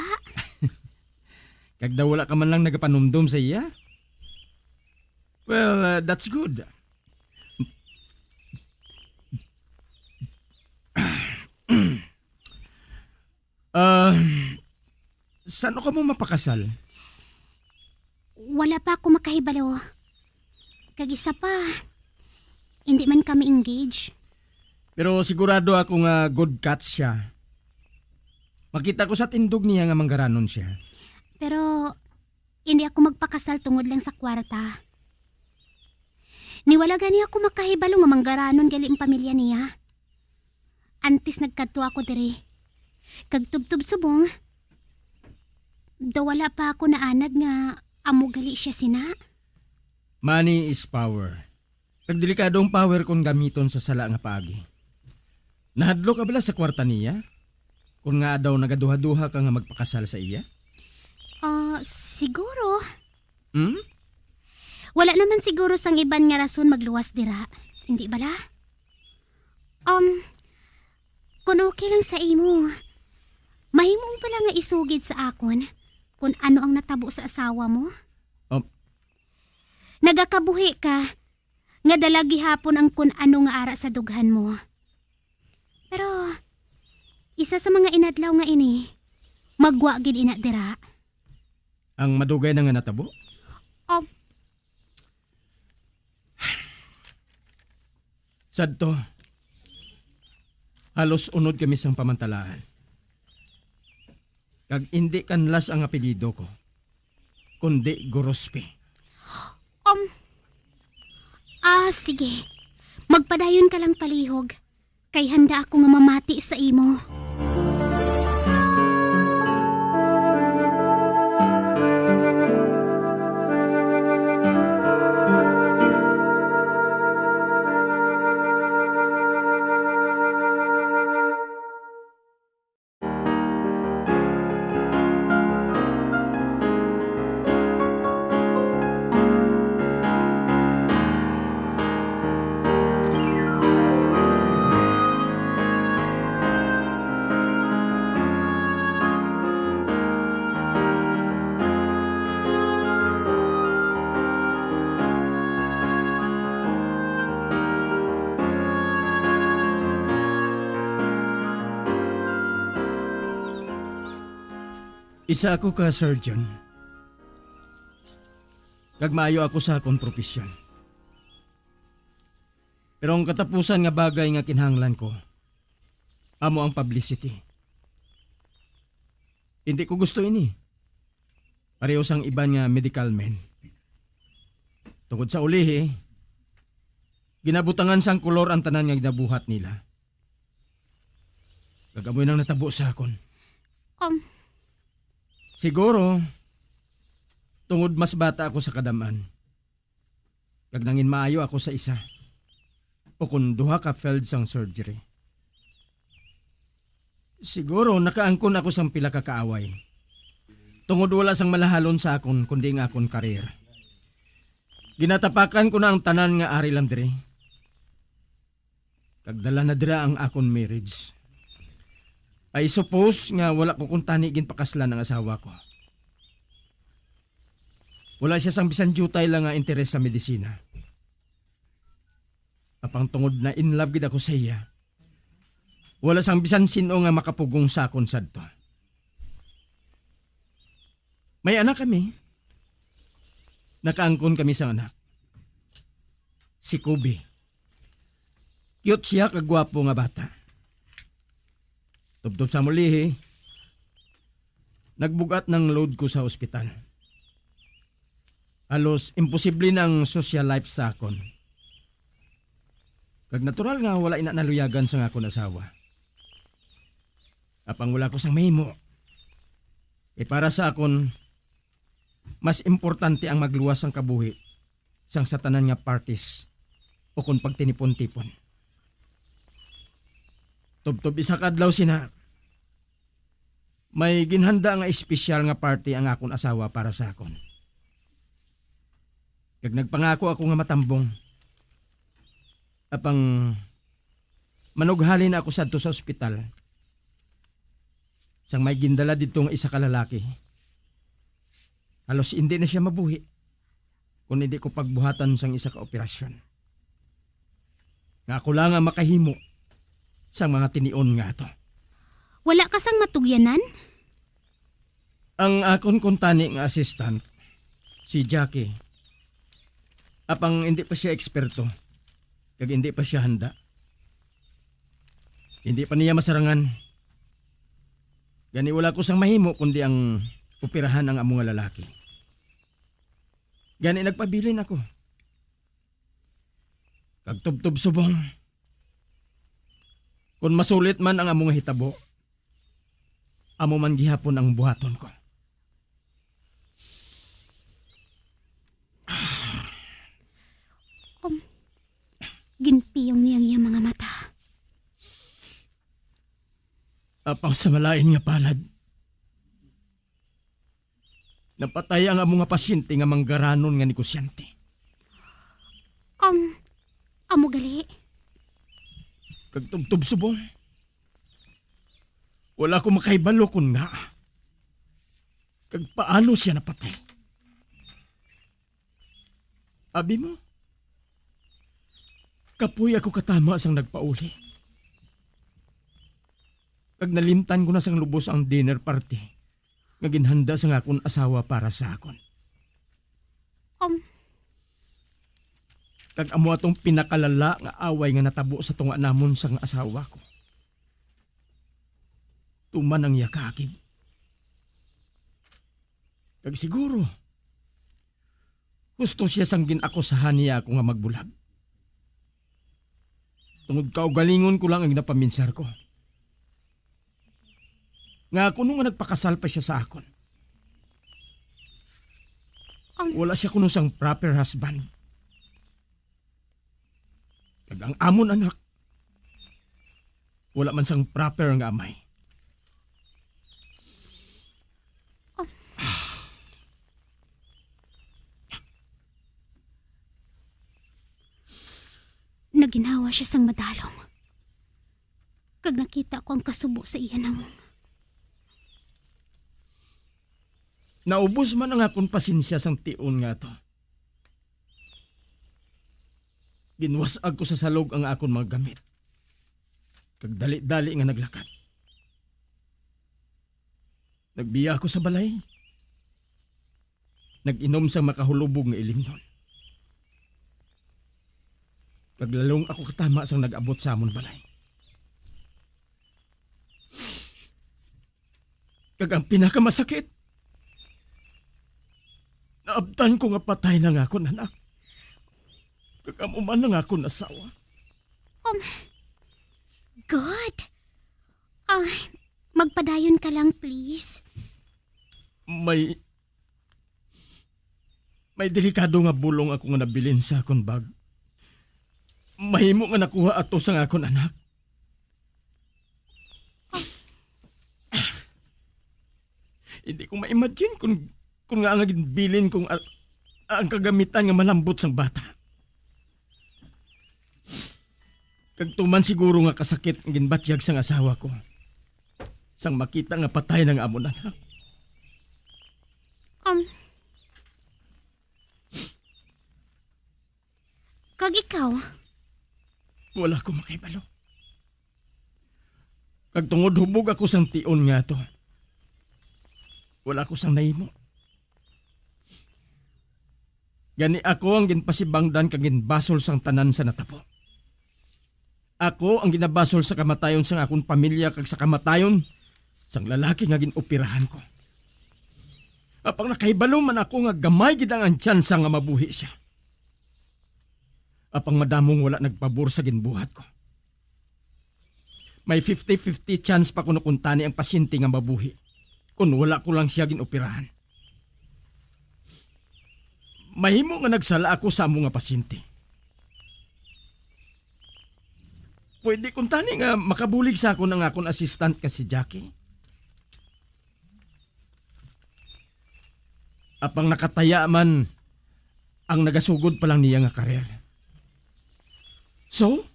Kagda wala ka man lang nagapanumdum sa iya? Well, that's good. Saan ka mo mapakasal? Wala pa ako makahibalo. Kag isa pa, hindi man kami engaged. Pero sigurado ako nga good catch siya. Makita ko sa tindog niya nga manggaranon siya. Pero hindi ako magpakasal tungod lang sa kwarta. Niwala gani ako makahibalo nga manggaranon gali ang pamilya niya. Antes nagkadto ako diri. Kag tubtub subong, daw wala pa ako naanad nga amo gali siya sina. Money is power. Kag delikadong power kung gamiton sa sala nga paagi. Nahadlo ka bala sa kwarta niya? Kung nga daw nagaduha-duha ka nga magpakasal sa iya? Siguro. Hmm? Wala naman siguro sang iban nga rason magluwas dira. Hindi bala? Kung okay lang sa imo, mahimo mo pala nga isugid sa akon kung ano ang natabo sa asawa mo? Nagakabuhi ka, nga dalagi hapon ang kung ano nga ara sa dughan mo. Pero, isa sa mga inadlaw nga ini, magwa gid ina dira. Ang madugay na nga natabo? Sadto, halos unod kami sang pamantalaan. Kag hindi kanlas ang apelido ko, kundi Gorospe. Sige. Magpadayon ka lang palihog, kay handa ako nga mamati sa imo. Isa ako ka surgeon. Kagmayo ako sa akong propesyon. Pero ang katapusan nga bagay nga kinahanglan ko, amo ang publicity. Hindi ko gusto ini. Pareho sang iban nga medical men. Tungod sa ulihi, ginabutangan sang kolor ang tanan nga ginabuhat nila. Gagamoy nang natabo sa akon. Siguro, tungod mas bata ako sa kadaman. Kag nangin maayo ako sa isa. O kung duha ka failed sang surgery. Siguro nakaangkon ako sang pila ka kaaway. Tungod wala sang malahalon sa akon kundi nga akon karir. Ginatapakan ko na ang tanan nga ari lang dire. Kagdala na dira ang akon marriage. I suppose nga wala ko kung tani ginpakaslan ang asawa ko. Wala siya sang bisan jutay lang nga interes sa medisina. Apang tungod na in love gid ako sa iya. Wala sang bisan sino nga makapugong sa akon sadto. May anak kami. Nakaangkon kami sa anak. Si Kobe. Cute siya kagwapo nga bata. Tubtob sa mulihi, nagbugat ng load ko sa ospital. Halos imposible ng social life sa akon. Kag natural nga wala ina naluyagan sa akon asawa. Apang wala ko sang mahimo. Para sa akon, mas importante ang magluwas ang kabuhi sang sa tanan nga parties o kung pagtinipon-tipon. Tubtob isa kadlaw sina. May ginhanda nga espesyal nga party ang akon asawa para sa akon. Kag nagpangako ako nga matambong. Apang manughalin ako sadto sa ospital. Sang may gindala dito nga isa ka lalaki. Halos hindi na siya mabuhi kung hindi ko pagbuhatan sang isa ka operasyon. Nga ako lang ang makahimo sang mga tinion nga to. Wala ka sang matugyanan? Ang akon kuntani nga assistant, si Jackie, apang hindi pa siya eksperto, kag hindi pa siya handa. Hindi pa niya masarangan. Gani wala ko sang mahimo kundi ang operahan ang among nga lalaki. Gani nagpabilin ako. Kag tubtob subong. Kung masulit man ang among nga hitabo, amo man gihapon ang buhaton ko. Ginpiyong niyang iyang mga mata. Apang sa malain nga palad. Napatay ang among nga pasyente nga manggaranon nga negosyante. Amo gali. Kag tubtob subong. Wala ko makaibalo kun nga. Kag paano siya napatay? Abi mo? Kapuy ako katama sang nagpauli. Kag nalimtan ko na sang lubos ang dinner party nga ginhanda sang akon asawa para sa akon. Kag amo atong pinakalala nga away nga natabo sa tunga namon sang asawa ko. Tuman ang yakakid. Kag siguro, gusto siya sang ginakusahan niya ako nga magbulag. Tungod kaugalingon ko lang ang napaminsar ko. Nga kuno nga nagpakasal pa siya sa akon. Wala siya kuno sang proper husband. Kag ang amon anak, wala man sang proper nga amay. Naginawa siya sang madalong. Kag nakita ko ang kasubo sa iya namong. Naubos man ang akong pasensya sang tion nga to. Ginwasag ko sa salog ang akong mga gamit. Kag dali-dali nga naglakad. Nagbiya ako sa balay. Nag-inom sang makahulubog nga ilimnon. Paglalong ako katama sang nag-abot sa amon balay. Kag ang pinakamasakit, naabtan ko nga patay na nga ako nanak. Kag amo man na nga ako nasawa. God! Magpadayon ka lang please. May delikado nga bulong ako nga nabilin sa akong bag. Mahimo nga nakuha ato sa akon anak. Hindi ko ma-imagine kung nga ang bilin kung ang kagamitan nga malambot sang bata. Kag tuman siguro nga kasakit ang ginbatyag sang asawa ko. Sang makita nga patay ng amon anak. Kag ikaw? Wala ko makaibalo. Kag tungod hubog ako sang tion nga to. Wala ko sang nahimo. Gani ako ang ginpasibangdan kag ginbasol sang tanan sa natabo. Ako ang ginabasol sa kamatayon sang akong pamilya kag sa kamatayon sang lalaki nga ginoperahan ko. Apang nakahibalo man ako nga gamay gid ang tsansa nga mabuhi siya. Apang madamong wala nagpabor sa ginbuhat ko. May 50-50 chance pa kuno kuntani ang pasyente nga mabuhi kung wala ko lang siya ginoperahan. Mahimo nga nagsala ako sa among nga pasyente. pwede kung tani nga makabulig sa ako ng akong assistant ka si Jackie. Apang nakataya man ang nagasugod pa lang niya nga karer. So,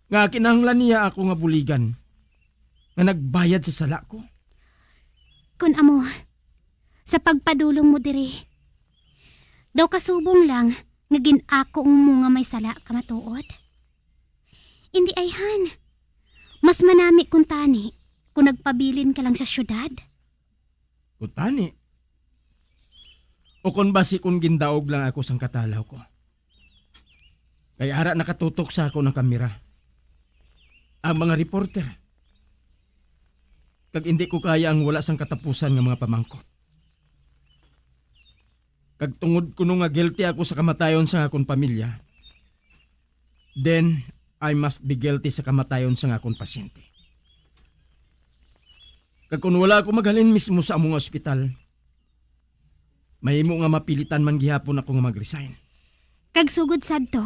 nga kinahanglan niya ako nga buligan nga nagbayad sa sala ko. Kun amo, sa pagpadulong mo diri, daw kasubong lang nga ginako mo nga may sala ka matuod. Hindi ayhan. Mas manami kung tani kung nagpabilin ka lang sa syudad. Kung tani? O kung basi kung gindaog lang ako sang katalaw ko. Kaya ara nakatutok sa ako ng kamera. Ang mga reporter. Kag hindi ko kaya ang wala sang katapusan ng mga pamangkot. Kag tungod ko nga guilty ako sa kamatayon sa akong pamilya, then I must be guilty sa kamatayon sa akong pasyente. Kag kung wala ako maghalin mismo sa among ospital, mahimo nga mapilitan man gihapon ako nga mag-resign. Kag sugod sad to.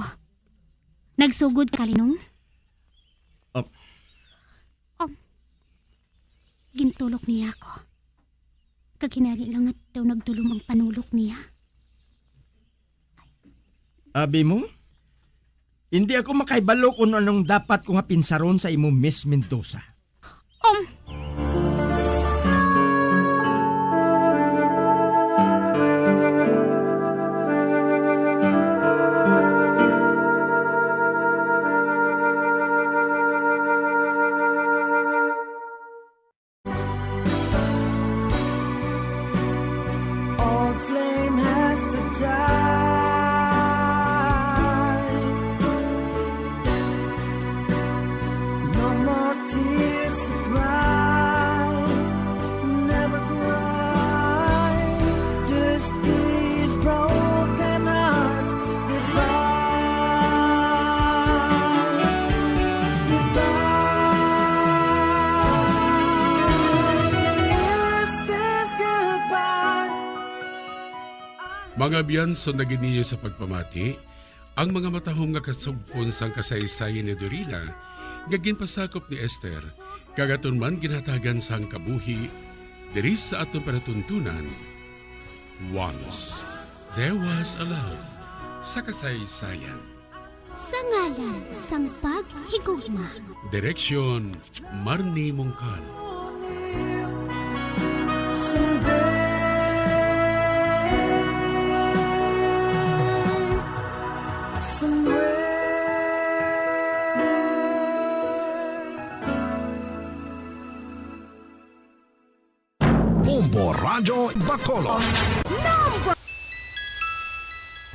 Nagsugod ka linong? Gintulok niya ako. Kag hinali lang at daw nagdulong ang panulok niya. Abi mo? Hindi ako makaibalo kung anong dapat ko nga pinsaron sa imo Miss Mendoza. Old flame has to die. No more tears to cry. Never cry. Just these broken hearts. Goodbye. Goodbye. Is this goodbye? Mga biyanso na giniyo sa pagpamati, ang mga matahong nga kasugpon sang kasaysayan ni Dorina, nga ginpasakop ni Esther, kagaton man ginhatagan sang kabuhi, diri sa atong panatuntunan. Once, there was a love sa kasaysayan. Sa ngalan sang paghigugma. Direksyon, Marnie Mongkal. Bombo Radio Bacolod.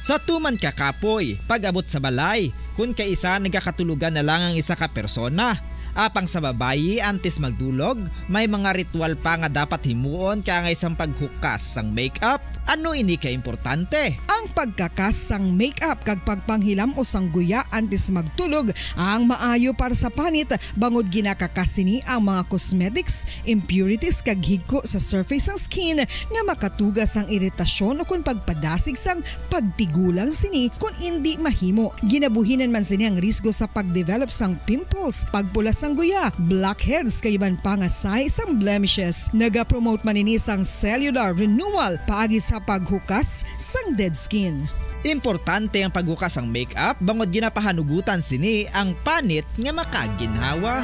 Sa tuman ka kapoy, pag-abot sa balay, kung kaisa nagkakatulugan na lang ang isa ka persona. Apang sa babayi antes magdulog, may mga ritual pa nga dapat himuon ka nga isang paghukas sang makeup. Ano ini ka importante? Ang pagkakas sang makeup kag pagpanghilam o sang guya antes magtulog ang maayo para sa panit bangod ginakakasini ang mga cosmetics, impurities kag higko sa surface ng skin nga makatugas ang iritasyon o kung pagpadasig sang pagtigulang sini kung hindi mahimo. Ginabuhinan man sini ang risgo sa pagdevelop sang pimples, pagpula sang guya, blackheads kay iban pangasay sang blemishes. Naga-promote man ini sang cellular renewal paagi sa paghukas sang dead skin. Importante ang paghukas ang makeup bangod ginapahanugutan sini ang panit nga makaginhawa.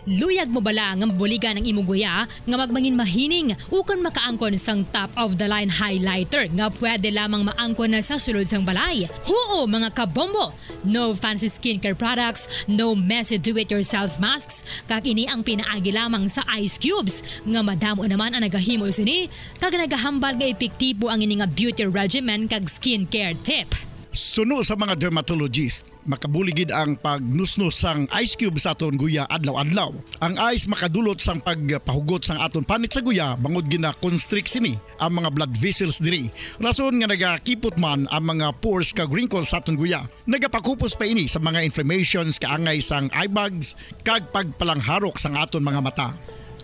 Luyag mo bala nga buligan ng imong guya nga magmangin mahining ukon makaangkon sang top of the line highlighter nga pwede lamang maangkon na sa sulod sang balay. Huo mga kabombo! No fancy skincare products, no messy do-it-yourself masks, kag ini ang pinaagi lamang sa ice cubes nga madamo naman ang nagahimo sini kag nagahambal nga epektibo ang ini nga beauty regimen kag skincare tip. Suno sa mga dermatologist, makabuligid ang pagnusnos sang ice cube sa aton guya adlaw-adlaw. Ang ice makadulot sang pagpahugot sang aton panit sa guya bangod gina-constrict sini ang mga blood vessels diri. Rason nga nagakipot man ang mga pores kag wrinkles sa aton guya. Nagapakupos pa ini sa mga inflammations kaangay sang eye bags kag pagpalangharok sang aton mga mata.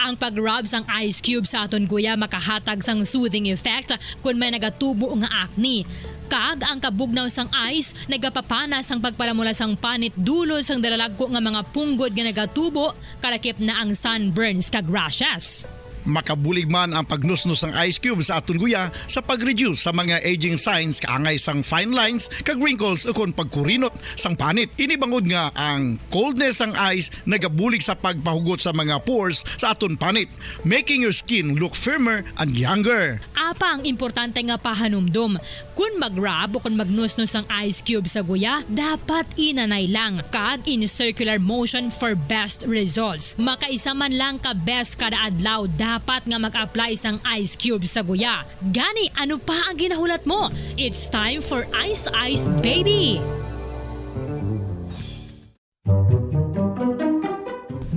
Ang pag-rub sang ice cube sa aton guya makahatag sang soothing effect kung may nagatubo nga acne. Kag ang kabugnaw sang ice nagapapanas ang pagpalamula sang panit dulo sang dalalagko nga mga punggod nga nagatubo kalakip na ang sunburns kag rashes. Makabulig man ang pagnusnos ng ice cube sa aton guya sa pag-reduce sa mga aging signs kaangay sang fine lines kag wrinkles ukon pagkurinot sang panit. Ini bangod nga ang coldness sang ice nagabulig sa pagpahugot sa mga pores sa aton panit, making your skin look firmer and younger. Apang importante nga pahanumdum, kung mag-rub o kung magnusnos ang ice cube sa guya, dapat inanay lang kag in circular motion for best results. Makaisa man lang ka best kada adlaw dapat nga mag-apply sang ice cube sa guya. Gani, ano pa ang ginahulat mo? It's time for Ice Ice Baby!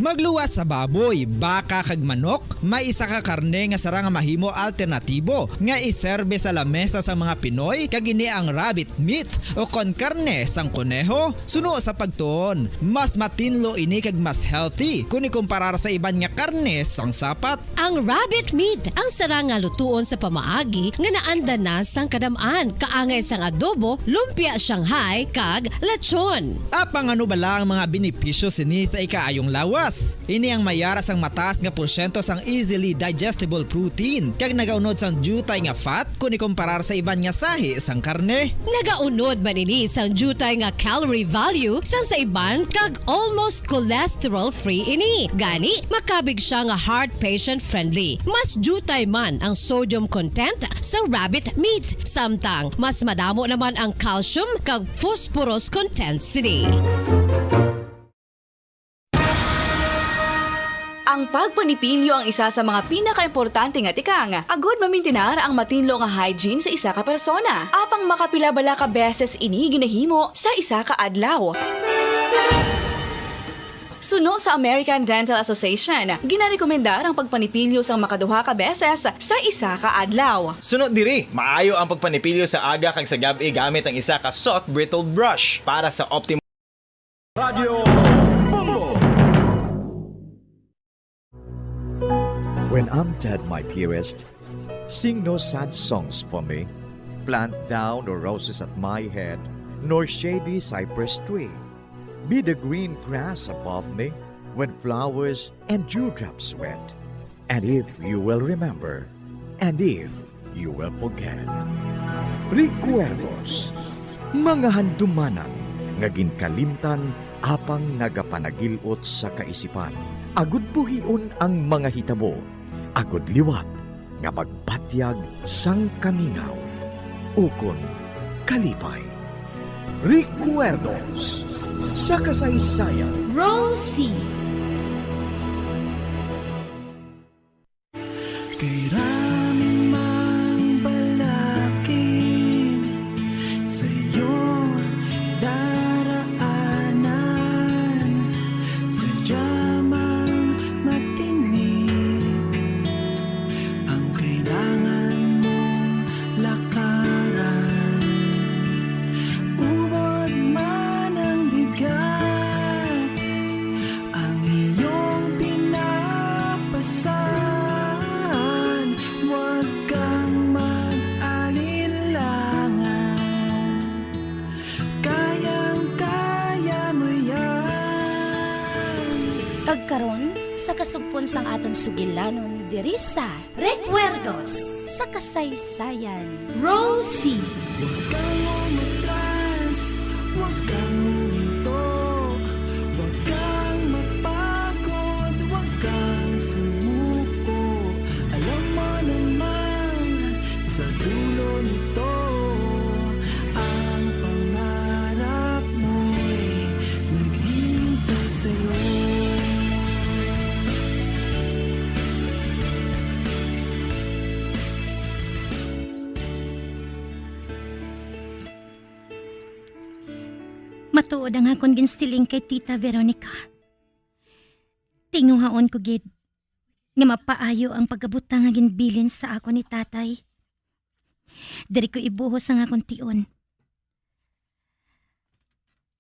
Magluwas sa baboy, baka kag manok, may isa ka karne nga sara nga mahimo alternatibo nga iserbe sa lamesa sa mga Pinoy kag ini ang rabbit meat o kon karne sang kuneho. Suno sa pagtuon, mas matinlo ini kag mas healthy kung ikumparar sa iban nga karne sang sapat. Ang rabbit meat ang sara nga lutuon sa pamaagi nga naanda na sang kadamaan, kaangay sang adobo, lumpia Shanghai kag lechon. Apang ano bala ang mga benepisyo sini sa ikaayong lawas? Ini ang mayara sang mataas nga porsyento sang easily digestible protein kag nagaunod sang jutay nga fat kung ikumparar sa iban nga sahi sang karne. Nagaunod man ini sang jutay nga calorie value sang sa iban kag almost cholesterol free ini. Gani makabig siya nga heart patient friendly. Mas jutay man ang sodium content sa rabbit meat, samtang mas madamo naman ang calcium kag phosphorus content sini. Ang pagpanipilyo ang isa sa mga pinaka-importante nga tikang. Agod mamintinar ang matinlo nga hygiene sa isa ka persona. Apang makapila-bala ka beses ini ginahimo sa isa ka adlaw. Suno sa American Dental Association, ginarekomendar ang pagpanipilyo sang makaduha ka beses sa isa ka adlaw. Sunod diri, maayo ang pagpanipilyo sa aga kag sa gabi gamit ang isa ka soft brittle brush para sa optimum Radio Bongo. When I'm dead, my dearest, sing no sad songs for me. Plant down no roses at my head, nor shady cypress tree. Be the green grass above me when flowers and dewdrops wet. And if you will remember, and if you will forget. Recuerdos, mga handumanan, nga ginkalimtan apang nagapanagilot sa kaisipan. Agud buhion ang mga hitabo, agud liwat nga magpatyag sang kamingaw. Ukon kalipay. Recuerdos sa kasaysayan. Rosie. Kay raming mang balakid sa iyong daraanan, sadya mang matinig ang kailangan mong lakaran. Ubod man ang bigat, ang iyong pinapasan. Huwag kang mag-alilangan, kayang-kaya mo yan. Kagkaron sa kasugpon sang aton sugilanon diri sa Recuerdos sa kasaysayan. Rosie. Huwag kang umatras, huwag kang huminto, huwag kang mapagod, huwag kang sumuko. Alam mo naman sa dulo nito, ang pangarap mo'y naghihintay sa'yo. Matuod ang akong ginstiling kay Tita Veronica. Tinguhaon ko gid nga mapaayo ang pagabutang nga ginbilin sa ako ni tatay. Diri ko ibuhos ang akong tion.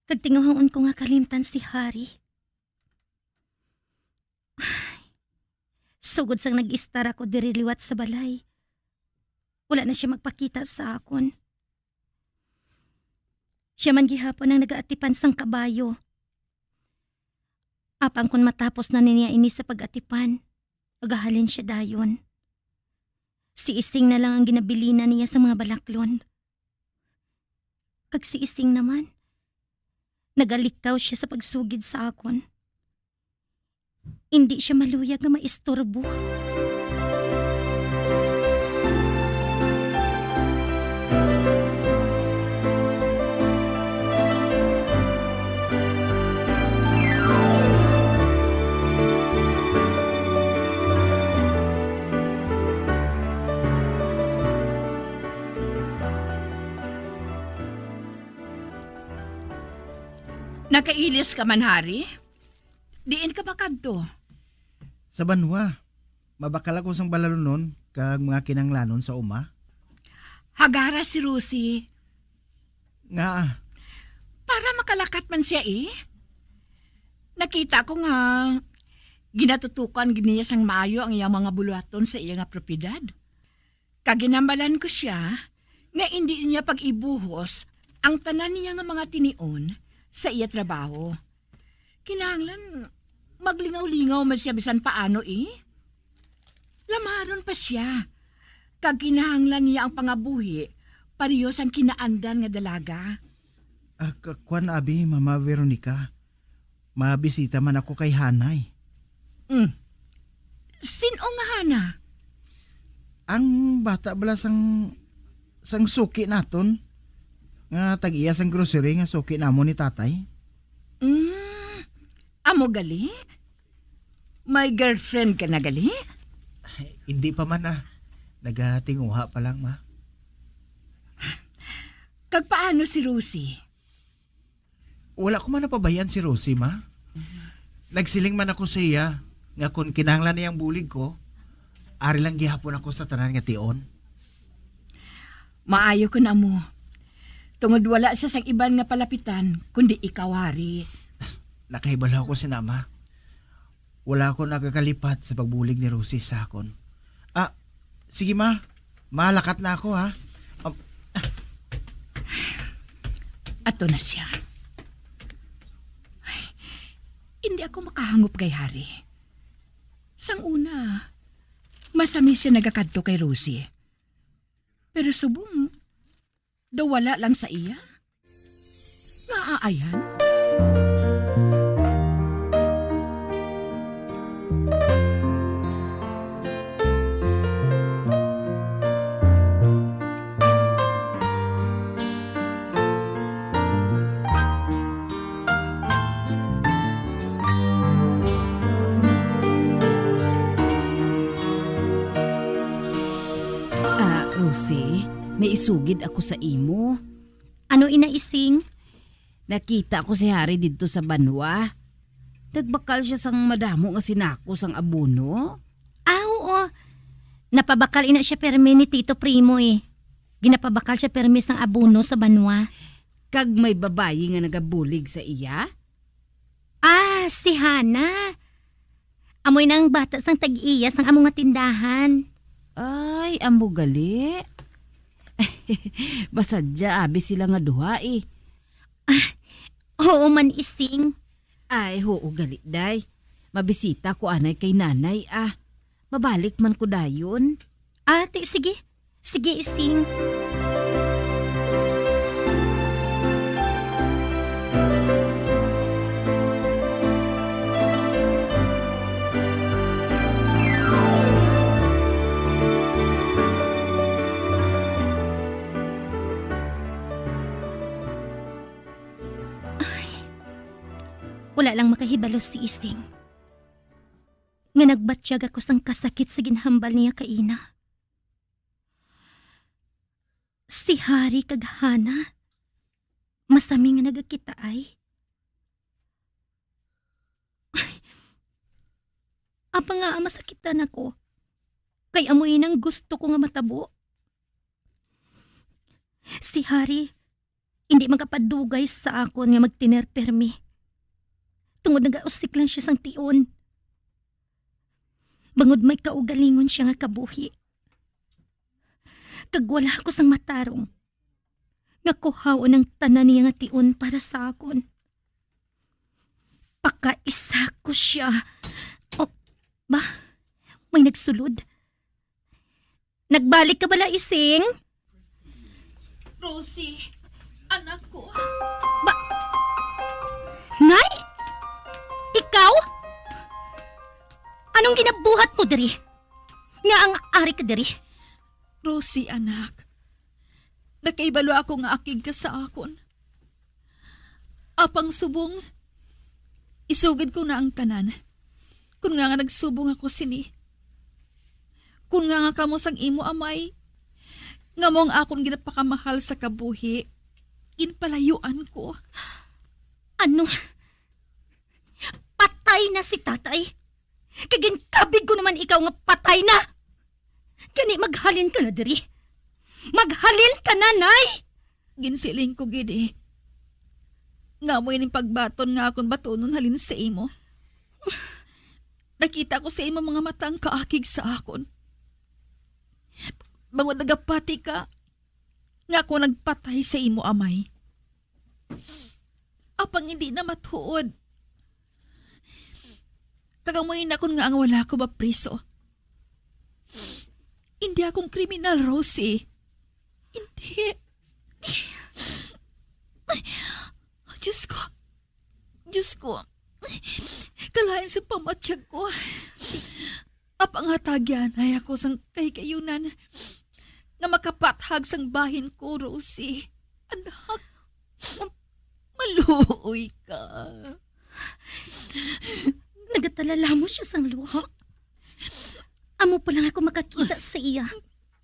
Kag tinguhaon ko nga kalimtan si Harry. Sugod sang nag-istar ako diri liwat sa balay. Wala na siya magpakita sa akon. Siya man gihapon ang nagaatipan sang kabayo. Apang kun matapos na niya ini sa pag-atipan, agahalin siya dayon. Si Ising na lang ang ginabilina niya sa mga balaklon. Kag si Ising naman, nagalikaw siya sa pagsugid sa akon. Hindi siya maluyag nga maistorbo. Nakailis ka man, Hari? Diin ka ba kadto? Sa Banwa, mabakal ako sang balalunon kag mga kinanglanon sa uma. Hagara si Rusi. Nga Para makalakat man siya Nakita ko nga ginatutukan giniya sang maayo ang iyang mga buluhaton sa iyang propiedad. Kaginambalan ko siya nga hindi niya pag-ibuhos ang tanan niya nga mga tinion sa iya trabaho. Kinahanglan maglingaw-lingaw man siya bisan paano Lamaron pa siya. Kag kinahanglan niya ang pangabuhi, parehas ang kinaandan nga dalaga. Kwan abi, Mama Veronica. Mabisita man ako kay Hanay. Sino nga Hana? Ang bata bala sang suki naton. Nga tag-iya sang grocery nga suki namo ni tatay. Amo gali? May girlfriend ka na gali? Hindi pa man nagatinguha pa lang, ma. Kag paano si Rosie? Wala ko man napabayan si Rosie, ma. Nagsiling man ako sa iya nga kung kinahanglan niyang bulig ko, ari lang gihapon ako sa tanan nga tion. Maayo ko na mo. Tungod wala siya sa iban nga palapitan, kundi ikaw, Hari. Nakahibalaw ko si Nama. Wala ako nagkakalipat sa pagbulig ni Rosie sa akon. Sige ma, malakat na ako ha. Ato na siya. Ay, hindi ako makahangop kay Hari. Sang una, masami siya nagakadto kay Rosie. Pero subong, daw wala lang sa iya. Naaayan? Rosie, may isugid ako sa imo. Ano inaising? Nakita ko si Hari dito sa Banwa. Nagbakal siya sang madamo nga sinako sang abono. Oo. Napabakal ina siya permi ni Tito Primo Ginapabakal siya permi sang abono sa Banwa. Kag may babayi nga nagabulig sa iya? Si Hana. Amoy nang bata sang tag-iya sang amo nga tindahan. Ay, amo gali. Basadya abi sila nga duha Oo man ising. Ay, oo gali day. Mabisita ko anay kay nanay Mabalik man ko dayon. Sige. Sige ising. Wala lang makahibalos si Ising. Nga nagbatsyag ako sang kasakit sa ginhambal niya kaina. Si Hari kag Hana, masami nga nagakita ay. Apa nga masakitan ako, kay amoy nang gusto ko nga matabo. Si Hari, hindi makapadugay sa akon nga magtinerpermi. Tungod nagausik lang siya sang tion. Bangod may kaugalingon siya nga kabuhi. Kag wala ko sang matarong. Nga kuhaon ang tanan niya nga tion para sa akon. Pakaisa ko siya. O, ba? May nagsulod? Nagbalik ka bala, Ising? Rosie, anak ko. Nay? Ikaw? Anong ginabuhat mo, diri? Nga ang ari ka, diri? Rosie, anak. Nakaibalo ako nga akig ka sa akon. Apang subong, isugid ko na ang tanan. Kung nga nagsubong ako sini. Kung nga kamo sang imo amay, nga mong akon ginapakamahal sa kabuhi, inpalayuan ko. Ano? Patay na si tatay? Kagintabig ko naman ikaw nga patay na! Gani maghalin ka na, diri. Maghalin ka na, nay! Ginsiling ko, gidi. Nga mo yung pagbaton nga akong batonon halin sa imo. Nakita ko sa imo mga matang kaakig sa akon. Bangod nagapati ka, nga ako nagpatay sa imo amay. Apang hindi na matuod. Kagamoy na kun nga ang wala ko ba priso. Hindi akong kriminal, Rosie. Hindi. Diyos ko. Diyos ko. Kalahin sa pamatsyag ko. Apang hatagyan ay ako sang kayunan na makapathag sang bahin ko, Rosie. Anak, maluoy ka. Nagatalala mo siya sang luha. Amo pa lang ako makakita sa iya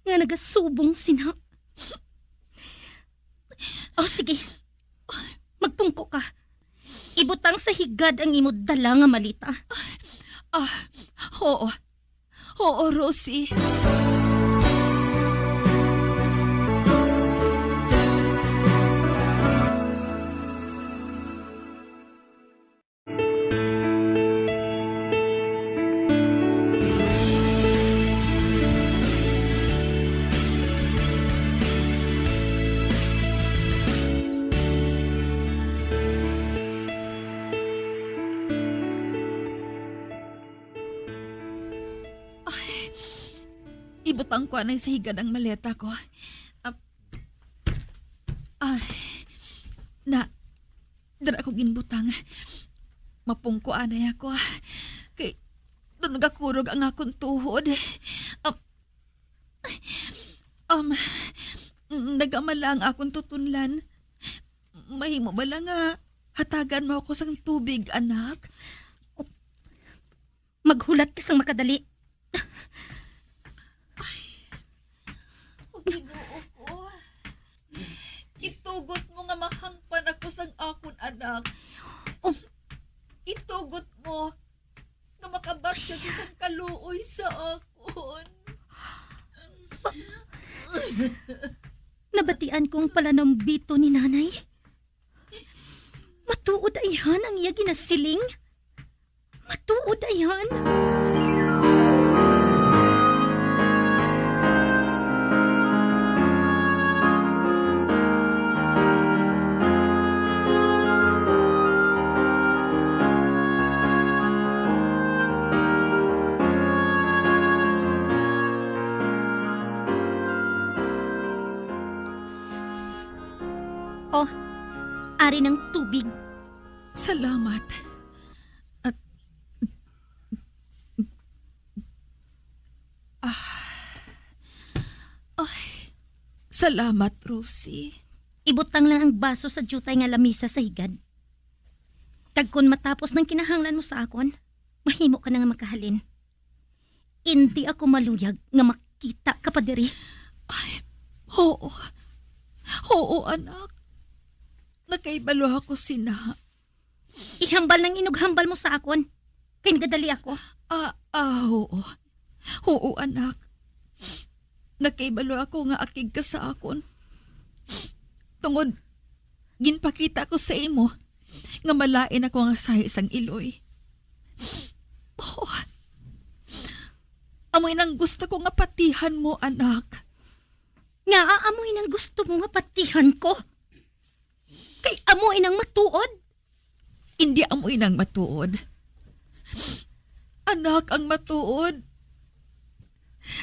nga nagasubong sina. O sige, magpungko ka. Ibutang sa higad ang imo dala nga malita. Oo. Oo, Rosie. Ibutang ko anay sa higad ang maleta ko. Dara ko ginbutang. Mapungko anay ako. Kay doon nagakurog ang akong tuhod. Nagamala ang akong tutunlan. Mahimo ba lang hatagan mo ako sang tubig, anak? Maghulat ka sang makadali. Ginoo ko. Itugot mo nga mahangpan ako sang akon anak. Itugot mo nga makabatyo sa sang kaluoy sa akon. Nabatian kong pala ng bito ni nanay. Matuod ayhan ang iya ginasiling. Matuod ayhan. Ari ng tubig. Salamat. Salamat, Rosie. Ibutang lang ang baso sa jutay nga lamisa sa higad. Tagkon matapos ng kinahanglan mo sa akon, mahimo ka na nga makahalin. Hindi ako maluyag nga makita ka pa diri. Oo. Oo, anak. Nakaibalo ako sina. Ihambal ng inughambal mo sa akon. Kaya nagadali ako. Oo. Oo, anak. Nakaibalo ako nga akig ka sa akon. Tungod, ginpakita ko sa imo nga malain ako nga sa isang iloy. Amoy nang gusto ko nga patihan mo, anak. Nga aamoy nang gusto mo nga patihan ko. Kay amoy nang matuod. Hindi amoy nang matuod. Anak ang matuod.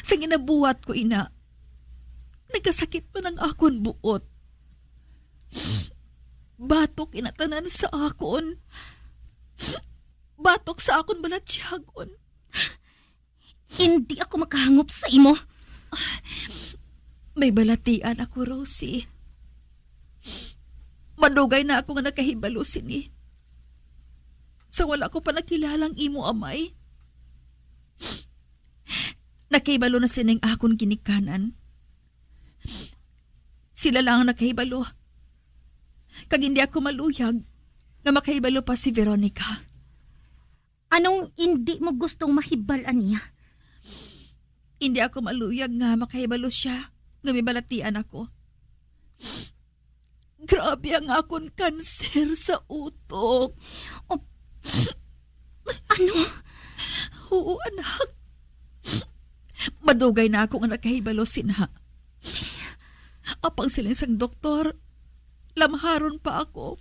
Sa ginabuhat ko, ina, nagkasakit pa ng akon buot. Batok inatanan sa akon. Batok sa akon balatyagon. Hindi ako makahangop sa imo. May balatian ako, Rosie. Madugay na ako nga nakahibalo sini. Sa wala ko pa nakilalang imo, amay. Nakahibalo na sining akon ginikanan. Sila lang ang nakahibalo. Kag hindi ako maluyag nga makahibalo pa si Veronica. Anong hindi mo gustong mahibalan niya? Hindi ako maluyag nga makahibalo siya nga may balatian ako. Grabe ang akon kanser sa utok. Ano? Oo, anak. Madugay na ako nga nakahibalo sinha. Apang siling sang doktor, lamharon pa ako.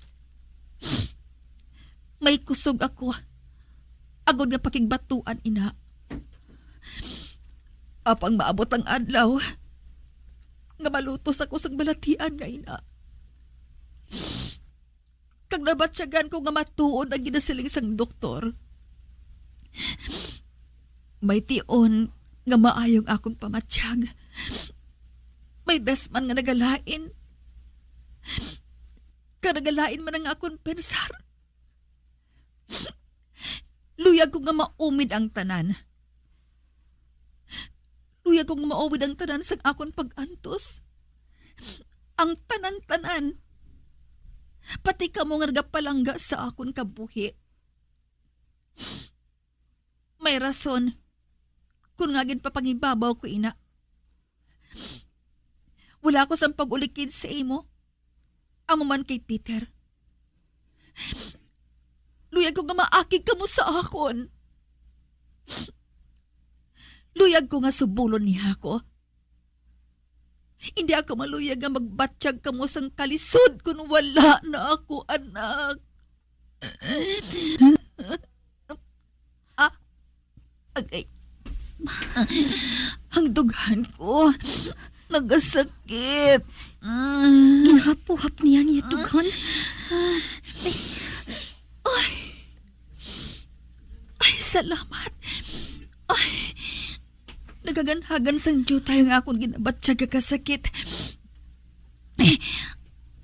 May kusog ako. Agod nga pakigbatuan, ina. Apang maabot ang adlaw, nga malutos ako sa balatian nga, ina. Kag nabatsyagan ko nga matuod ang ginasiling sang doktor. May tion nga maayong akong pamatsyag. May best man nga nagalain. Kanagalain man ang akong pensar. Luyag ko nga maumid ang tanan. Luyag ko nga maumid ang tanan sa akong pag-antos. Ang tanan-tanan. Pati ka mo nga nagapalangga sa akong kabuhi. May rason kung nga papangibabaw ko, ina. Wala ko sa pag-ulikid sa imo. Amo man kay Peter. Luyag ko nga maakig ka mo sa akon. Luyag ko nga subulon niya ako. Hindi ako maluyag nga magbatsyag ka mo sang kalisod kung wala na ako, anak. Agay. Ang dughan ko nagasakit. Ginahapo-hap niya niya dughan. Ay, salamat. Ay, nagaganhagan sang Diyo tayo nga akong ginabatsyag kakasakit.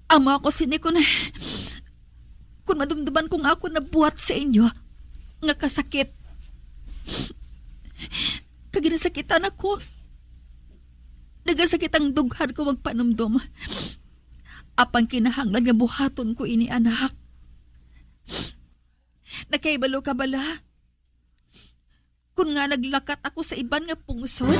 Amo ako sinikon kung madumduman kong ako nabuhat sa inyo nga kasakit. Kaginasakitan ako. Nagasakit ang dughan ko magpanumdum. Apang kinahanglan nga buhaton ko ini, anak. Nakaibalo ka bala? Kung nga naglakat ako sa iban nga pungsod?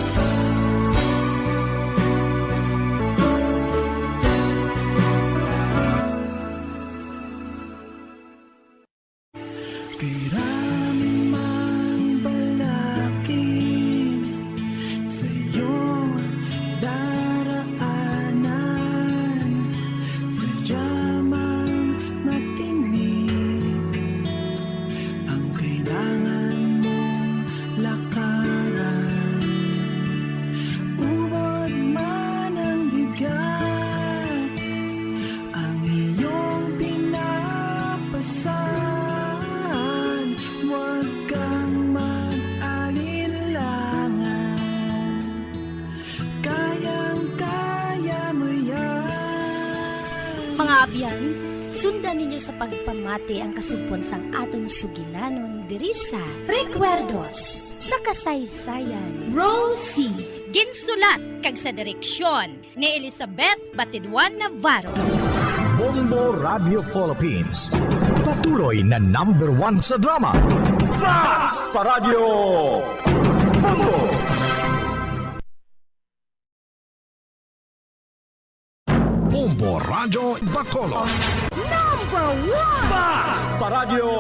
Mga abyan, sundan ninyo sa pagpamati ang kasugpon sang aton sugilanon diri sa Recuerdos sa kasaysayan. Rosie, ginsulat kag sa direksyon ni Elizabeth Batidwan Navarro. Bombo Radio Philippines. Patuloy na #1 sa drama. Fast Paradio Bombo! Bombo Radio Bacolod. #1 Fast Paradio